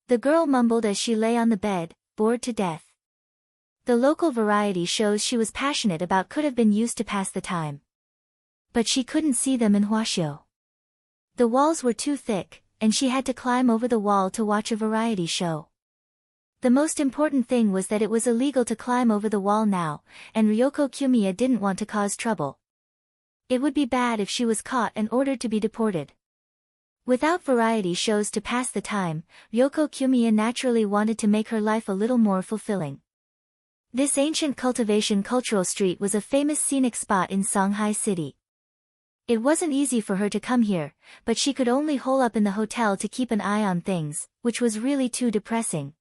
The girl mumbled as she lay on the bed, bored to death. The local variety shows she was passionate about could have been used to pass the time. But she couldn't see them in Huaxiu. The walls were too thick, and she had to climb over the wall to watch a variety show. The most important thing was that it was illegal to climb over the wall now, and Ryoko Kumiya didn't want to cause trouble. It would be bad if she was caught and ordered to be deported. Without variety shows to pass the time, Ryoko Kumiya naturally wanted to make her life a little more fulfilling. This ancient cultivation cultural street was a famous scenic spot in Songhai City. It wasn't easy for her to come here, but she could only hole up in the hotel to keep an eye on things, which was really too depressing.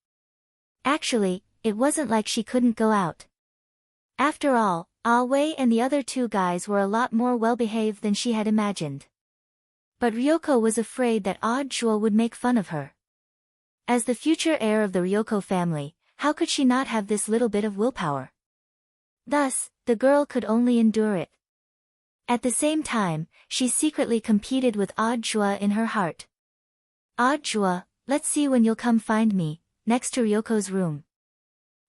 Actually, it wasn't like she couldn't go out. After all, Aoi and the other two guys were a lot more well-behaved than she had imagined. But Ryoko was afraid that Aoi would make fun of her. As the future heir of the Ryoko family, how could she not have this little bit of willpower? Thus, the girl could only endure it. At the same time, she secretly competed with Aoi in her heart. Aoi, let's see when you'll come find me, next to Ryoko's room.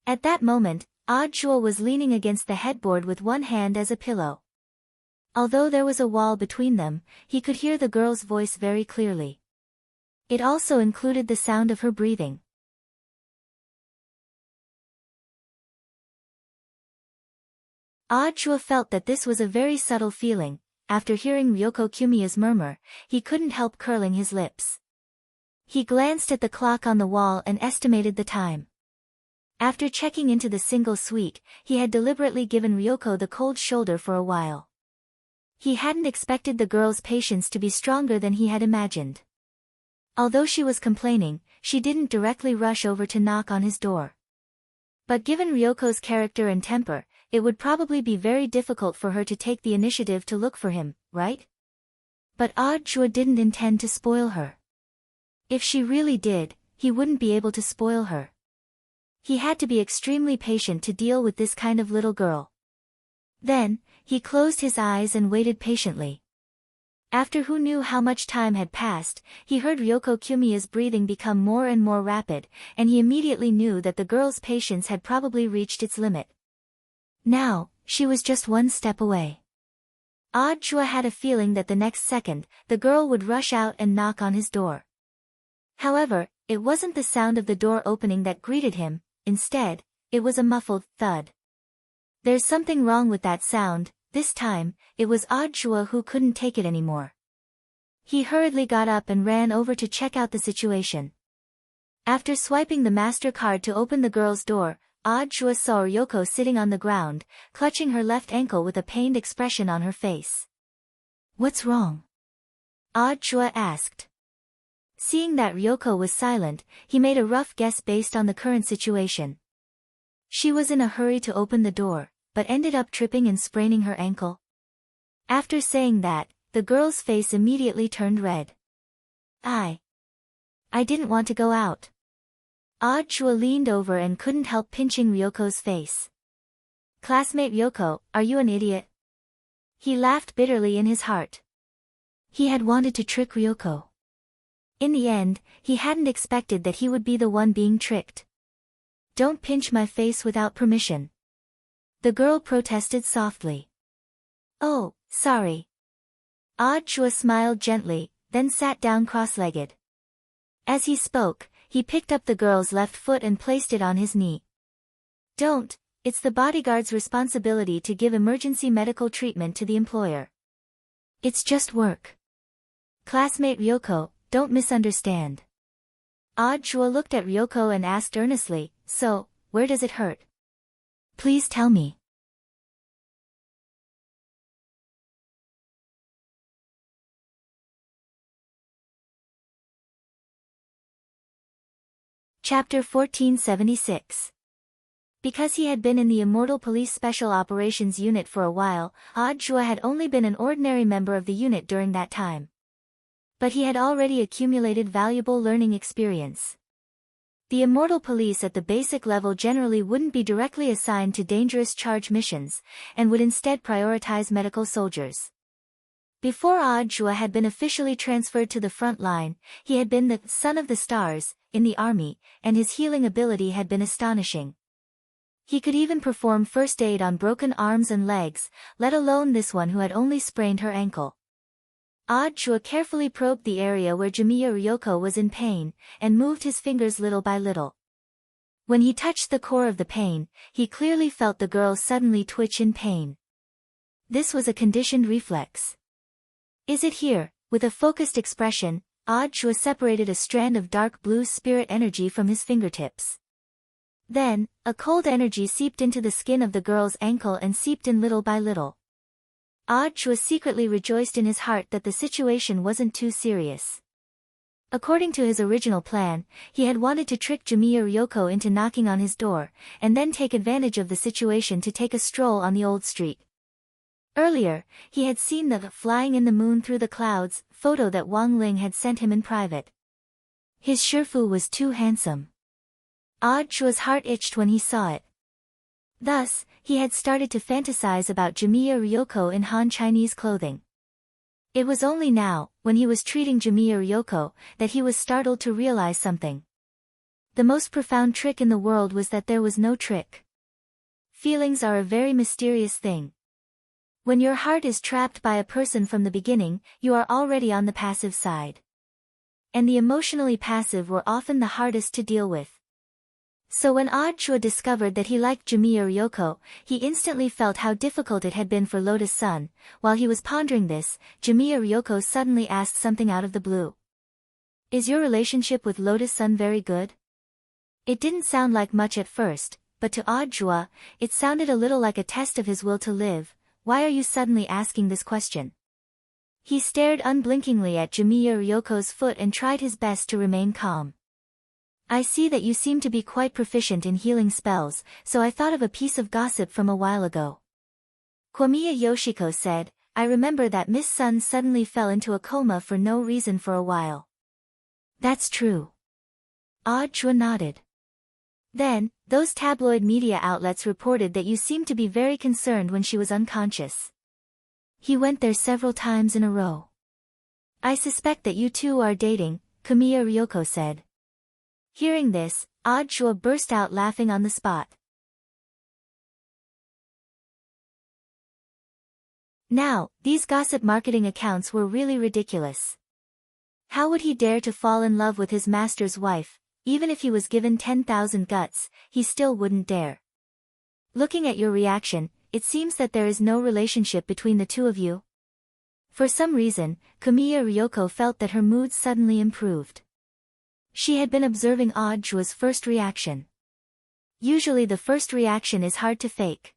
At that moment, Aoi was leaning against the headboard with one hand as a pillow. Although there was a wall between them, he could hear the girl's voice very clearly. It also included the sound of her breathing. Aoi felt that this was a very subtle feeling. After hearing Ryoko Kumiya's murmur, he couldn't help curling his lips. He glanced at the clock on the wall and estimated the time. After checking into the single suite, he had deliberately given Ryoko the cold shoulder for a while. He hadn't expected the girl's patience to be stronger than he had imagined. Although she was complaining, she didn't directly rush over to knock on his door. But given Ryoko's character and temper, it would probably be very difficult for her to take the initiative to look for him, right? But Aoi didn't intend to spoil her. If she really did, he wouldn't be able to spoil her. He had to be extremely patient to deal with this kind of little girl. Then, he closed his eyes and waited patiently. After who knew how much time had passed, he heard Ryoko Kumiya's breathing become more and more rapid, and he immediately knew that the girl's patience had probably reached its limit. Now, she was just one step away. Aoi had a feeling that the next second, the girl would rush out and knock on his door. However, it wasn't the sound of the door opening that greeted him, instead, it was a muffled thud. There's something wrong with that sound. This time, it was Aoi who couldn't take it anymore. He hurriedly got up and ran over to check out the situation. After swiping the MasterCard to open the girl's door, Aoi saw Ryoko sitting on the ground, clutching her left ankle with a pained expression on her face. "What's wrong?" Aoi asked. Seeing that Ryoko was silent, he made a rough guess based on the current situation. She was in a hurry to open the door, but ended up tripping and spraining her ankle. After saying that, the girl's face immediately turned red. I didn't want to go out." Aoi leaned over and couldn't help pinching Ryoko's face. "Classmate Ryoko, are you an idiot?" He laughed bitterly in his heart. He had wanted to trick Ryoko. In the end, he hadn't expected that he would be the one being tricked. "Don't pinch my face without permission." The girl protested softly. "Oh, sorry." Aoi smiled gently, then sat down cross-legged. As he spoke, he picked up the girl's left foot and placed it on his knee. "Don't, it's the bodyguard's responsibility to give emergency medical treatment to the employer. It's just work. Classmate Ryoko, don't misunderstand." Aoi looked at Ryoko and asked earnestly, "So, where does it hurt? Please tell me." Chapter 1476. Because he had been in the Immortal Police Special Operations Unit for a while, Aoi had only been an ordinary member of the unit during that time. But he had already accumulated valuable learning experience. The Immortal Police at the basic level generally wouldn't be directly assigned to dangerous charge missions, and would instead prioritize medical soldiers. Before Aoi had been officially transferred to the front line, he had been the son of the stars in the army, and his healing ability had been astonishing. He could even perform first aid on broken arms and legs, let alone this one who had only sprained her ankle. Aoi carefully probed the area where Jimiya Ryoko was in pain, and moved his fingers little by little. When he touched the core of the pain, he clearly felt the girl suddenly twitch in pain. This was a conditioned reflex. "Is it here?" With a focused expression, Aoi separated a strand of dark blue spirit energy from his fingertips. Then, a cold energy seeped into the skin of the girl's ankle and seeped in little by little. Audrey secretly rejoiced in his heart that the situation wasn't too serious. According to his original plan, he had wanted to trick Jimiya Ryoko into knocking on his door, and then take advantage of the situation to take a stroll on the old street. Earlier, he had seen the "flying in the moon through the clouds" photo that Wang Ling had sent him in private. His Shifu was too handsome. Audrey's heart itched when he saw it. Thus, he had started to fantasize about Jimiya Ryoko in Han Chinese clothing. It was only now, when he was treating Jimiya Ryoko, that he was startled to realize something. The most profound trick in the world was that there was no trick. Feelings are a very mysterious thing. When your heart is trapped by a person from the beginning, you are already on the passive side. And the emotionally passive were often the hardest to deal with. So when Audrey discovered that he liked Jimiya Ryoko, he instantly felt how difficult it had been for Lotus-san. While he was pondering this, Jimiya Ryoko suddenly asked something out of the blue. "Is your relationship with Lotus-san very good?" It didn't sound like much at first, but to Audrey, it sounded a little like a test of his will to live. "Why are you suddenly asking this question?" He stared unblinkingly at Jimiya Ryoko's foot and tried his best to remain calm. "I see that you seem to be quite proficient in healing spells, so I thought of a piece of gossip from a while ago." Kiyomiya Yoshiko said, "I remember that Miss Sun suddenly fell into a coma for no reason for a while." "That's true." Audrey nodded. "Then, those tabloid media outlets reported that you seemed to be very concerned when she was unconscious. He went there several times in a row." "I suspect that you two are dating," Kiyomiya Ryoko said. Hearing this, Audrey burst out laughing on the spot. Now, these gossip marketing accounts were really ridiculous. How would he dare to fall in love with his master's wife? Even if he was given 10,000 guts, he still wouldn't dare. "Looking at your reaction, it seems that there is no relationship between the two of you." For some reason, Kiyomiya Ryoko felt that her mood suddenly improved. She had been observing Audrey's first reaction. Usually the first reaction is hard to fake.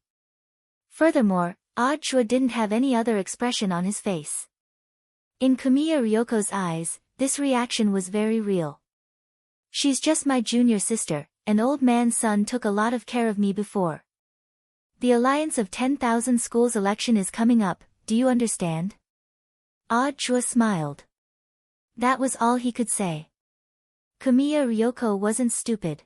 Furthermore, Audrey didn't have any other expression on his face. In Kiyomiya Ryoko's eyes, this reaction was very real. "She's just my junior sister, an old man's son took a lot of care of me before. The Alliance of 10,000 Schools election is coming up, do you understand?" Audrey smiled. That was all he could say. Kiyomiya Ryoko wasn't stupid.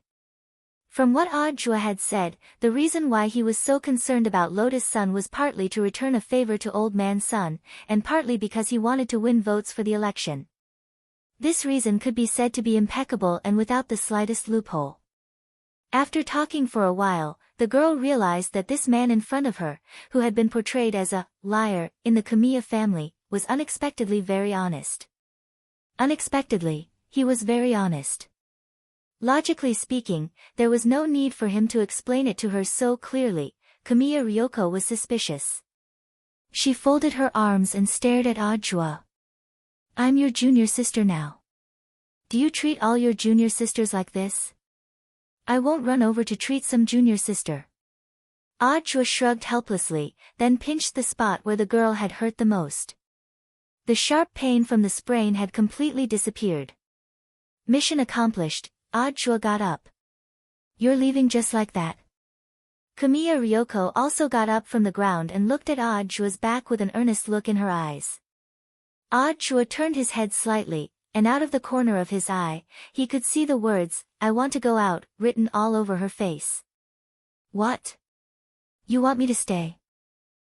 From what Audrey had said, the reason why he was so concerned about Lotus-san was partly to return a favor to Old Man Sun, and partly because he wanted to win votes for the election. This reason could be said to be impeccable and without the slightest loophole. After talking for a while, the girl realized that this man in front of her, who had been portrayed as a liar in the Kiyomiya family, was unexpectedly very honest. Unexpectedly, he was very honest. Logically speaking, there was no need for him to explain it to her so clearly. Kiyomiya Ryoko was suspicious. She folded her arms and stared at Audrey. "I'm your junior sister now. Do you treat all your junior sisters like this?" "I won't run over to treat some junior sister." Audrey shrugged helplessly, then pinched the spot where the girl had hurt the most. The sharp pain from the sprain had completely disappeared. Mission accomplished, Audrey got up. "You're leaving just like that?" Kiyomiya Ryoko also got up from the ground and looked at Audrey's back with an earnest look in her eyes. Audrey turned his head slightly, and out of the corner of his eye, he could see the words, "I want to go out," written all over her face. "What? You want me to stay?"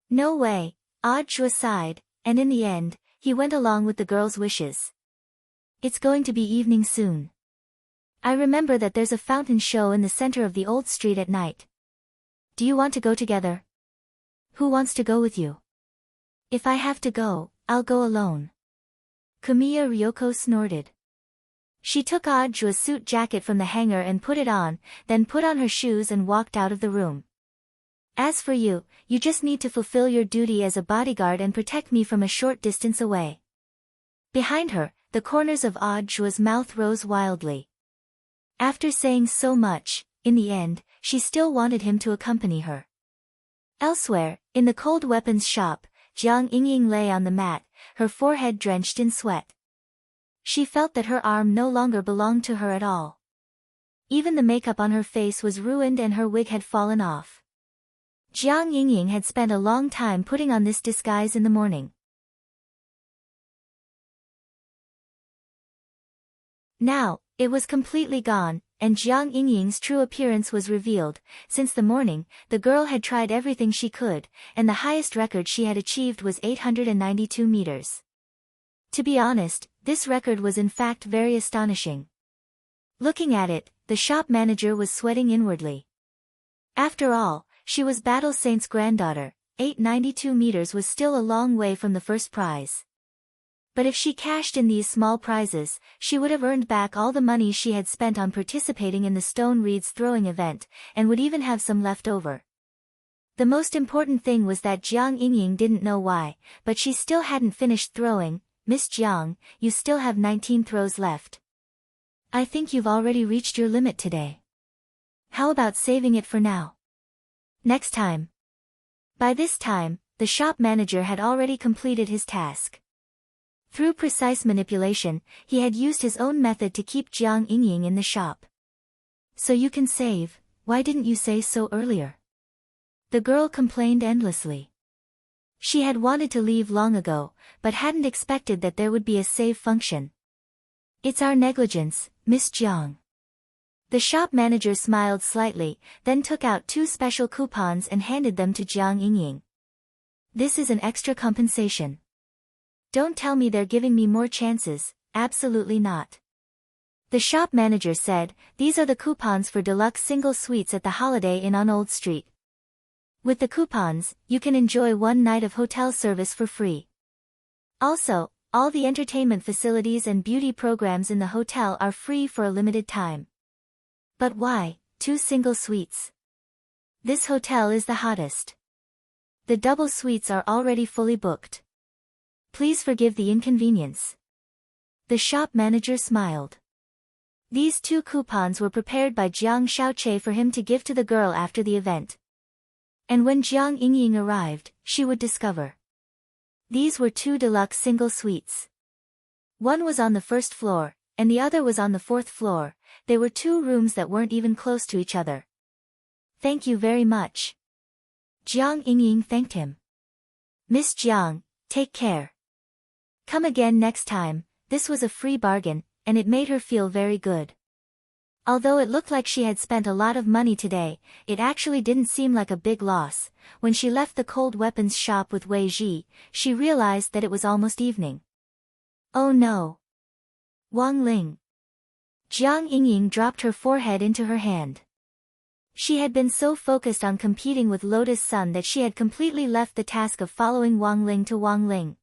"No way," Audrey sighed, and in the end, he went along with the girl's wishes. "It's going to be evening soon. I remember that there's a fountain show in the center of the old street at night. Do you want to go together?" "Who wants to go with you?" "If I have to go, I'll go alone." Kiyomiya Ryoko snorted. She took Audrey's suit jacket from the hanger and put it on, then put on her shoes and walked out of the room. "As for you, you just need to fulfill your duty as a bodyguard and protect me from a short distance away." Behind her, the corners of Audrey's mouth rose wildly. After saying so much, in the end, she still wanted him to accompany her. Elsewhere, in the cold weapons shop, Jiang Yingying lay on the mat, her forehead drenched in sweat. She felt that her arm no longer belonged to her at all. Even the makeup on her face was ruined and her wig had fallen off. Jiang Yingying had spent a long time putting on this disguise in the morning. Now, it was completely gone, and Jiang Yingying's true appearance was revealed. Since the morning, the girl had tried everything she could, and the highest record she had achieved was 892 meters. To be honest, this record was in fact very astonishing. Looking at it, the shop manager was sweating inwardly. After all, she was Battle Saint's granddaughter. 892 meters was still a long way from the first prize. But if she cashed in these small prizes, she would have earned back all the money she had spent on participating in the stone reeds throwing event, and would even have some left over. The most important thing was that Jiang Yingying didn't know why, but she still hadn't finished throwing. Miss Jiang, you still have 19 throws left. I think you've already reached your limit today. How about saving it for now? Next time. By this time, the shop manager had already completed his task. Through precise manipulation, he had used his own method to keep Jiang Yingying in the shop. So you can save, why didn't you say so earlier? The girl complained endlessly. She had wanted to leave long ago, but hadn't expected that there would be a save function. It's our negligence, Miss Jiang. The shop manager smiled slightly, then took out 2 special coupons and handed them to Jiang Yingying. This is an extra compensation. Don't tell me they're giving me more chances, absolutely not. The shop manager said, these are the coupons for deluxe single suites at the Holiday Inn on Old Street. With the coupons, you can enjoy 1 night of hotel service for free. Also, all the entertainment facilities and beauty programs in the hotel are free for a limited time. But why, 2 single suites? This hotel is the hottest. The double suites are already fully booked. Please forgive the inconvenience. The shop manager smiled. These 2 coupons were prepared by Jiang Xiaoche for him to give to the girl after the event. And when Jiang Yingying arrived, she would discover. These were 2 deluxe single suites. One was on the 1st floor, and the other was on the 4th floor. They were 2 rooms that weren't even close to each other. Thank you very much. Jiang Yingying thanked him. Miss Jiang, take care. Come again next time. This was a free bargain, and it made her feel very good. Although it looked like she had spent a lot of money today, it actually didn't seem like a big loss. When she left the cold weapons shop with Wei Ji, she realized that it was almost evening. Oh no. Wang Ling. Jiang Yingying dropped her forehead into her hand. She had been so focused on competing with Lotus Sun that she had completely left the task of following Wang Ling to Wang Ling.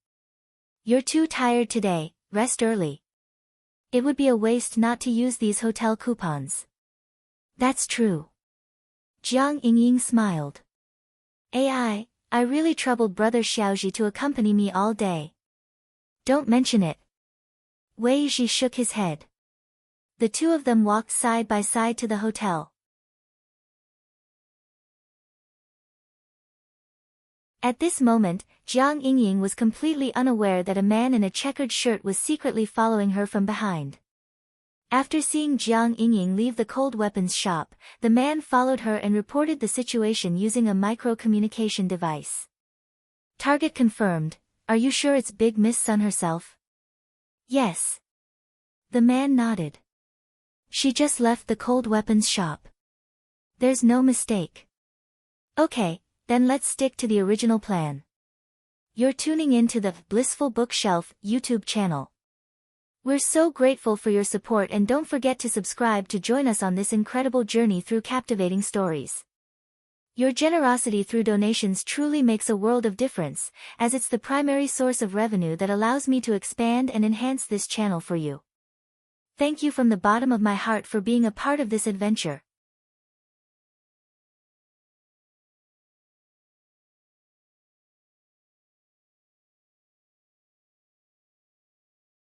You're too tired today, rest early. It would be a waste not to use these hotel coupons. That's true. Jiang Yingying smiled. I really troubled Brother Xiaoji to accompany me all day. Don't mention it. Wei Ji shook his head. The 2 of them walked side by side to the hotel. At this moment, Jiang Yingying was completely unaware that a man in a checkered shirt was secretly following her from behind. After seeing Jiang Yingying leave the cold weapons shop, the man followed her and reported the situation using a micro-communication device. Target confirmed. Are you sure it's Big Miss Sun herself? Yes. The man nodded. She just left the cold weapons shop. There's no mistake. Okay. Then let's stick to the original plan. You're tuning in to the Blissful Bookshelf YouTube channel. We're so grateful for your support, and don't forget to subscribe to join us on this incredible journey through captivating stories. Your generosity through donations truly makes a world of difference, as it's the primary source of revenue that allows me to expand and enhance this channel for you. Thank you from the bottom of my heart for being a part of this adventure.